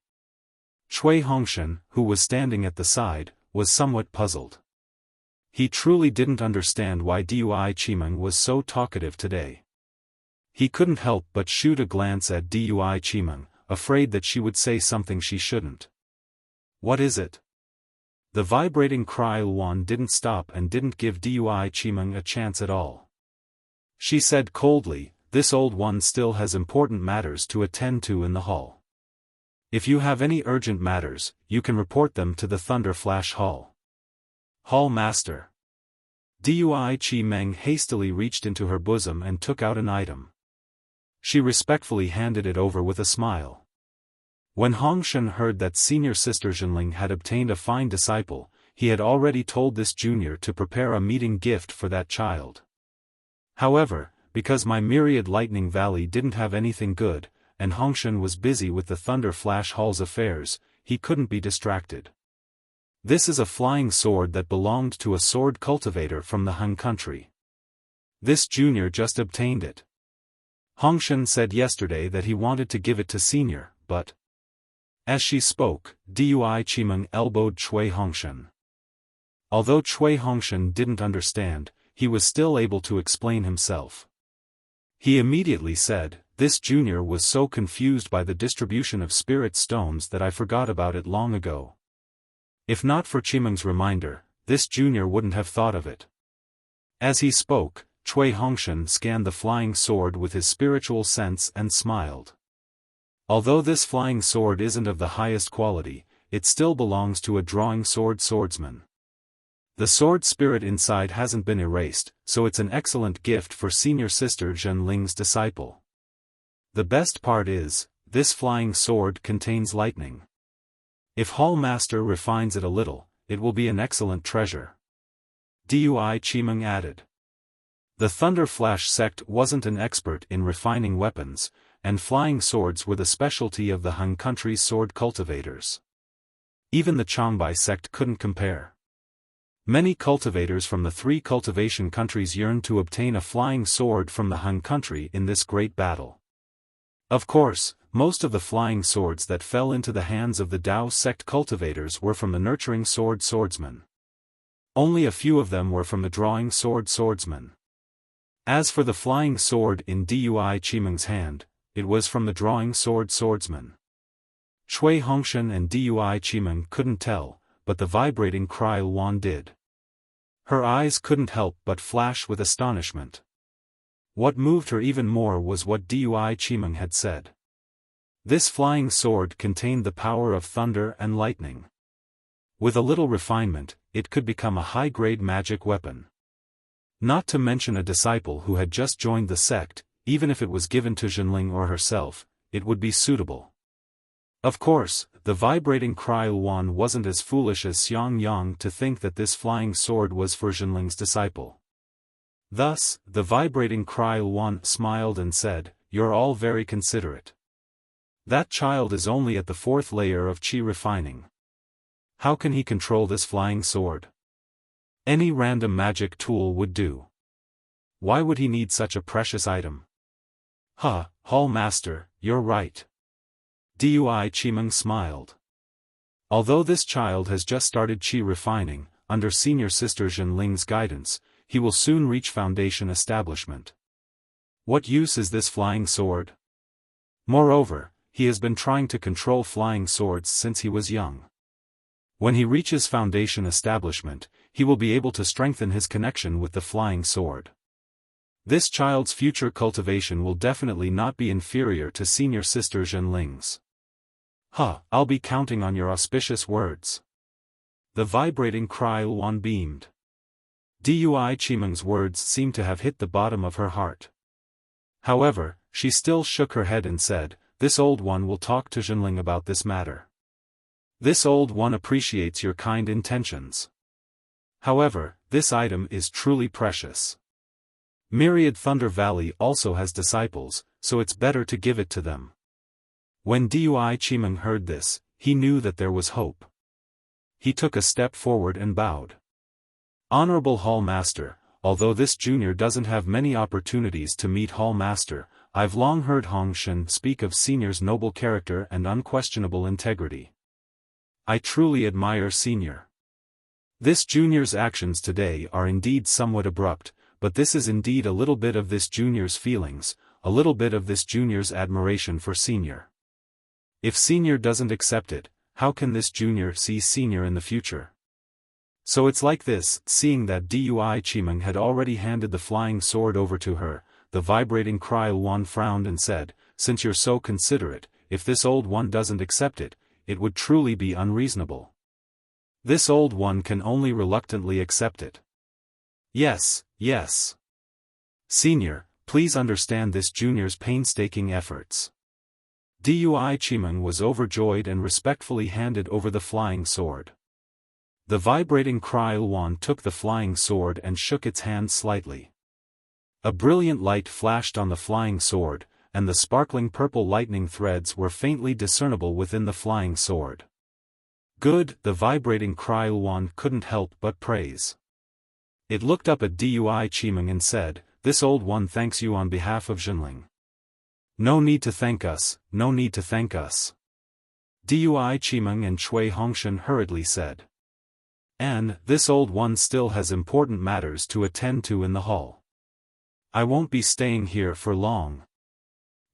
Cui Hongshan, who was standing at the side, was somewhat puzzled. He truly didn't understand why Dui Qimeng was so talkative today. He couldn't help but shoot a glance at Dui Qimeng, afraid that she would say something she shouldn't. "What is it?" The vibrating cry Luan didn't stop and didn't give Dui Qimeng a chance at all. She said coldly, "This old one still has important matters to attend to in the hall. If you have any urgent matters, you can report them to the Thunder Flash Hall." "Hall Master." Dui Qimeng hastily reached into her bosom and took out an item. She respectfully handed it over with a smile. When Hongshan heard that senior sister Zhenling had obtained a fine disciple, he had already told this junior to prepare a meeting gift for that child. However, because my myriad Lightning Valley didn't have anything good, and Hongshan was busy with the Thunder Flash Hall's affairs, he couldn't be distracted. This is a flying sword that belonged to a sword cultivator from the Han country. This junior just obtained it. Hongshan said yesterday that he wanted to give it to senior, but... As she spoke, Dui Qimeng elbowed Cui Hongshan. Although Cui Hongshan didn't understand, he was still able to explain himself. He immediately said, "This junior was so confused by the distribution of spirit stones that I forgot about it long ago. If not for Qimeng's reminder, this junior wouldn't have thought of it." As he spoke, Cui Hongshan scanned the flying sword with his spiritual sense and smiled. Although this flying sword isn't of the highest quality, it still belongs to a drawing sword swordsman. The sword spirit inside hasn't been erased, so it's an excellent gift for senior sister Zhenling's disciple. The best part is, this flying sword contains lightning. If Hall Master refines it a little, it will be an excellent treasure. Dui Qimeng added. The Thunder Flash sect wasn't an expert in refining weapons, and flying swords were the specialty of the Han country's sword cultivators. Even the Changbai sect couldn't compare. Many cultivators from the 3 cultivation countries yearned to obtain a flying sword from the Han country in this great battle. Of course, most of the flying swords that fell into the hands of the Dao sect cultivators were from the nurturing sword swordsmen. Only a few of them were from the drawing sword swordsmen. As for the flying sword in Dui Qimeng's hand, it was from the drawing sword swordsman. Cui Hongshan and Dui Qimeng couldn't tell, but the vibrating cry Luan did. Her eyes couldn't help but flash with astonishment. What moved her even more was what Dui Qimeng had said. This flying sword contained the power of thunder and lightning. With a little refinement, it could become a high-grade magic weapon. Not to mention a disciple who had just joined the sect, even if it was given to Zhenling or herself, it would be suitable. Of course, the vibrating cry Luan wasn't as foolish as Xiang Yang to think that this flying sword was for Zhenling's disciple. Thus, the vibrating cry Luan smiled and said, "You're all very considerate. That child is only at the 4th layer of qi refining. How can he control this flying sword? Any random magic tool would do. Why would he need such a precious item?" Hall Master, you're right. Dui Qimeng smiled. Although this child has just started qi refining, under senior sister Zhenling's guidance, he will soon reach foundation establishment. What use is this flying sword? Moreover, he has been trying to control flying swords since he was young. When he reaches Foundation establishment, he will be able to strengthen his connection with the flying sword. This child's future cultivation will definitely not be inferior to senior sister Zhenling's. I'll be counting on your auspicious words. The vibrating cry Luan beamed. Dui Qimeng's words seemed to have hit the bottom of her heart. However, she still shook her head and said, "This old one will talk to Zhenling about this matter. This old one appreciates your kind intentions. However, this item is truly precious. Myriad Thunder Valley also has disciples, so it's better to give it to them." When Dui Qimeng heard this, he knew that there was hope. He took a step forward and bowed. "Honorable Hall Master, although this junior doesn't have many opportunities to meet Hall Master, I've long heard Hong Shen speak of Senior's noble character and unquestionable integrity. I truly admire Senior. This junior's actions today are indeed somewhat abrupt, but this is indeed a little bit of this junior's feelings, a little bit of this junior's admiration for Senior. If Senior doesn't accept it, how can this junior see Senior in the future? So it's like this." Seeing that Dui Qimeng had already handed the flying sword over to her, the vibrating cry Luan frowned and said, "Since you're so considerate, if this old one doesn't accept it, it would truly be unreasonable. This old one can only reluctantly accept it. Yes, yes. Senior, please understand this junior's painstaking efforts." Dui Qimeng was overjoyed and respectfully handed over the flying sword. The vibrating cry Luan took the flying sword and shook its hand slightly. A brilliant light flashed on the flying sword, and the sparkling purple lightning threads were faintly discernible within the flying sword. "Good," the vibrating cry Luan couldn't help but praise. It looked up at Dui Qimeng and said, "This old one thanks you on behalf of Zhenling." "No need to thank us, no need to thank us." Dui Qimeng and Cui Hongshan hurriedly said. "And, this old one still has important matters to attend to in the hall. I won't be staying here for long."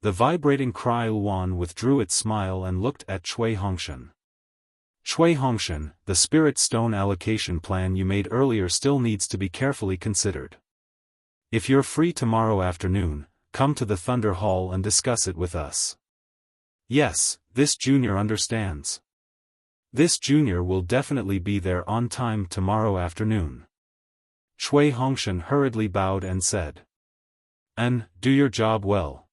The vibrating cry Luan withdrew its smile and looked at Cui Hongshan. "Cui Hongshan, the spirit stone allocation plan you made earlier still needs to be carefully considered. If you're free tomorrow afternoon, come to the Thunder Hall and discuss it with us." "Yes, this junior understands. This junior will definitely be there on time tomorrow afternoon." Cui Hongshan hurriedly bowed and said. "And, do your job well."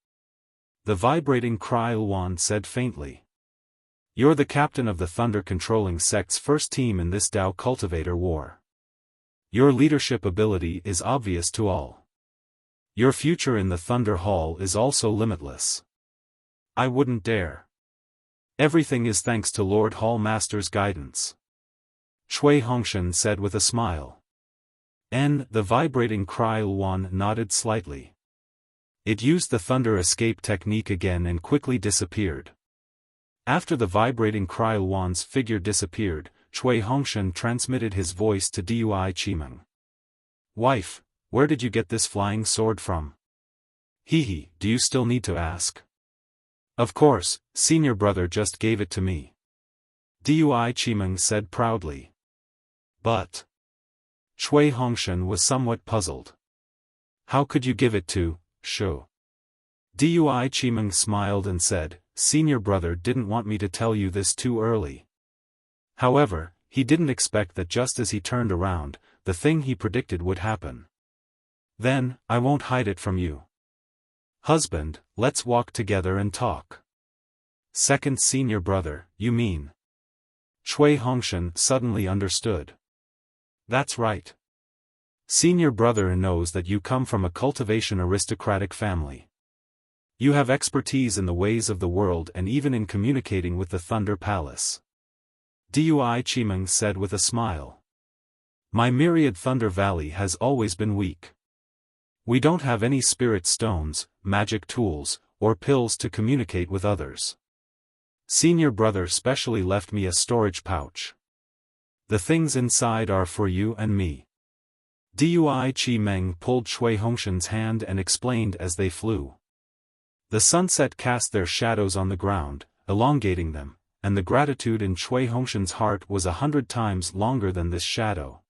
The vibrating cry Luan said faintly. "You're the captain of the thunder-controlling sect's first team in this Dao Cultivator war. Your leadership ability is obvious to all. Your future in the Thunder Hall is also limitless. I wouldn't dare. Everything is thanks to Lord Hall Master's guidance." Cui Hongshan said with a smile. The vibrating cry Luan nodded slightly. It used the thunder escape technique again and quickly disappeared. After the vibrating cry Luan's figure disappeared, Cui Hongshan transmitted his voice to Dui Qimeng. "Wife, where did you get this flying sword from?" "Hehe, do you still need to ask?" "Of course, senior brother just gave it to me," Dui Qimeng said proudly. "But..." Cui Hongshan was somewhat puzzled. "How could you give it to Shu?" Dui Qimeng smiled and said, "Senior brother didn't want me to tell you this too early." However, he didn't expect that just as he turned around, the thing he predicted would happen. "Then, I won't hide it from you. Husband, let's walk together and talk." "Second senior brother, you mean?" Cui Hongshan suddenly understood. "That's right. Senior brother knows that you come from a cultivation aristocratic family. You have expertise in the ways of the world and even in communicating with the Thunder Palace." Dui Qimeng said with a smile. "My Myriad Thunder Valley has always been weak. We don't have any spirit stones, magic tools, or pills to communicate with others. Senior brother specially left me a storage pouch. The things inside are for you and me." Dui Qimeng pulled Cui Hongshan's hand and explained as they flew. The sunset cast their shadows on the ground, elongating them, and the gratitude in Cui Hongshan's heart was 100 times longer than this shadow.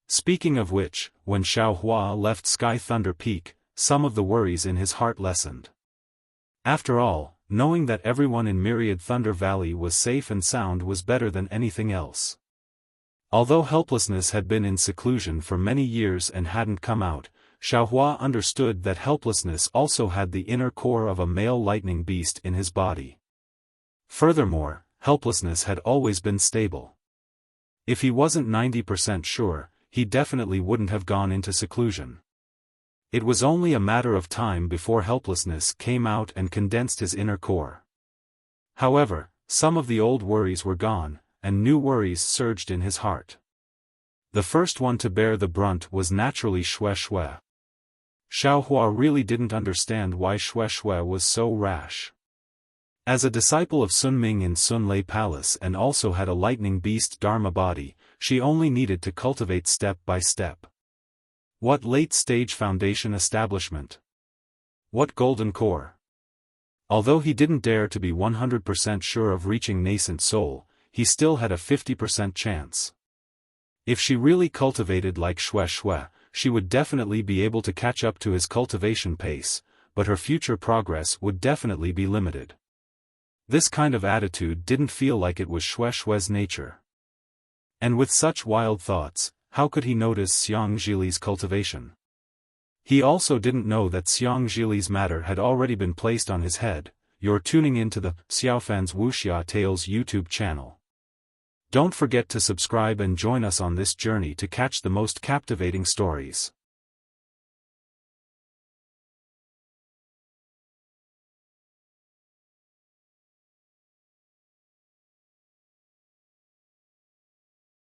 Speaking of which, when Xiaohua left Sky Thunder Peak, some of the worries in his heart lessened. After all, knowing that everyone in Myriad Thunder Valley was safe and sound was better than anything else. Although helplessness had been in seclusion for many years and hadn't come out, Xiaohua understood that helplessness also had the inner core of a male lightning beast in his body. Furthermore, helplessness had always been stable. If he wasn't 90% sure, he definitely wouldn't have gone into seclusion. It was only a matter of time before helplessness came out and condensed his inner core. However, some of the old worries were gone, and new worries surged in his heart. The first one to bear the brunt was naturally Xue. Xiaohua really didn't understand why Xue was so rash. As a disciple of Sun Ming in Sun Lei Palace and also had a lightning beast Dharma body, she only needed to cultivate step by step. What late-stage foundation establishment? What golden core? Although he didn't dare to be 100% sure of reaching nascent soul, he still had a 50% chance. If she really cultivated like Xue, she would definitely be able to catch up to his cultivation pace, but her future progress would definitely be limited. This kind of attitude didn't feel like it was Xue's nature. And with such wild thoughts, how could he notice Xiang Zhili's cultivation? He also didn't know that Xiang Zhili's matter had already been placed on his head. You're tuning into the Xiaofan's Wuxia Tales YouTube channel. Don't forget to subscribe and join us on this journey to catch the most captivating stories.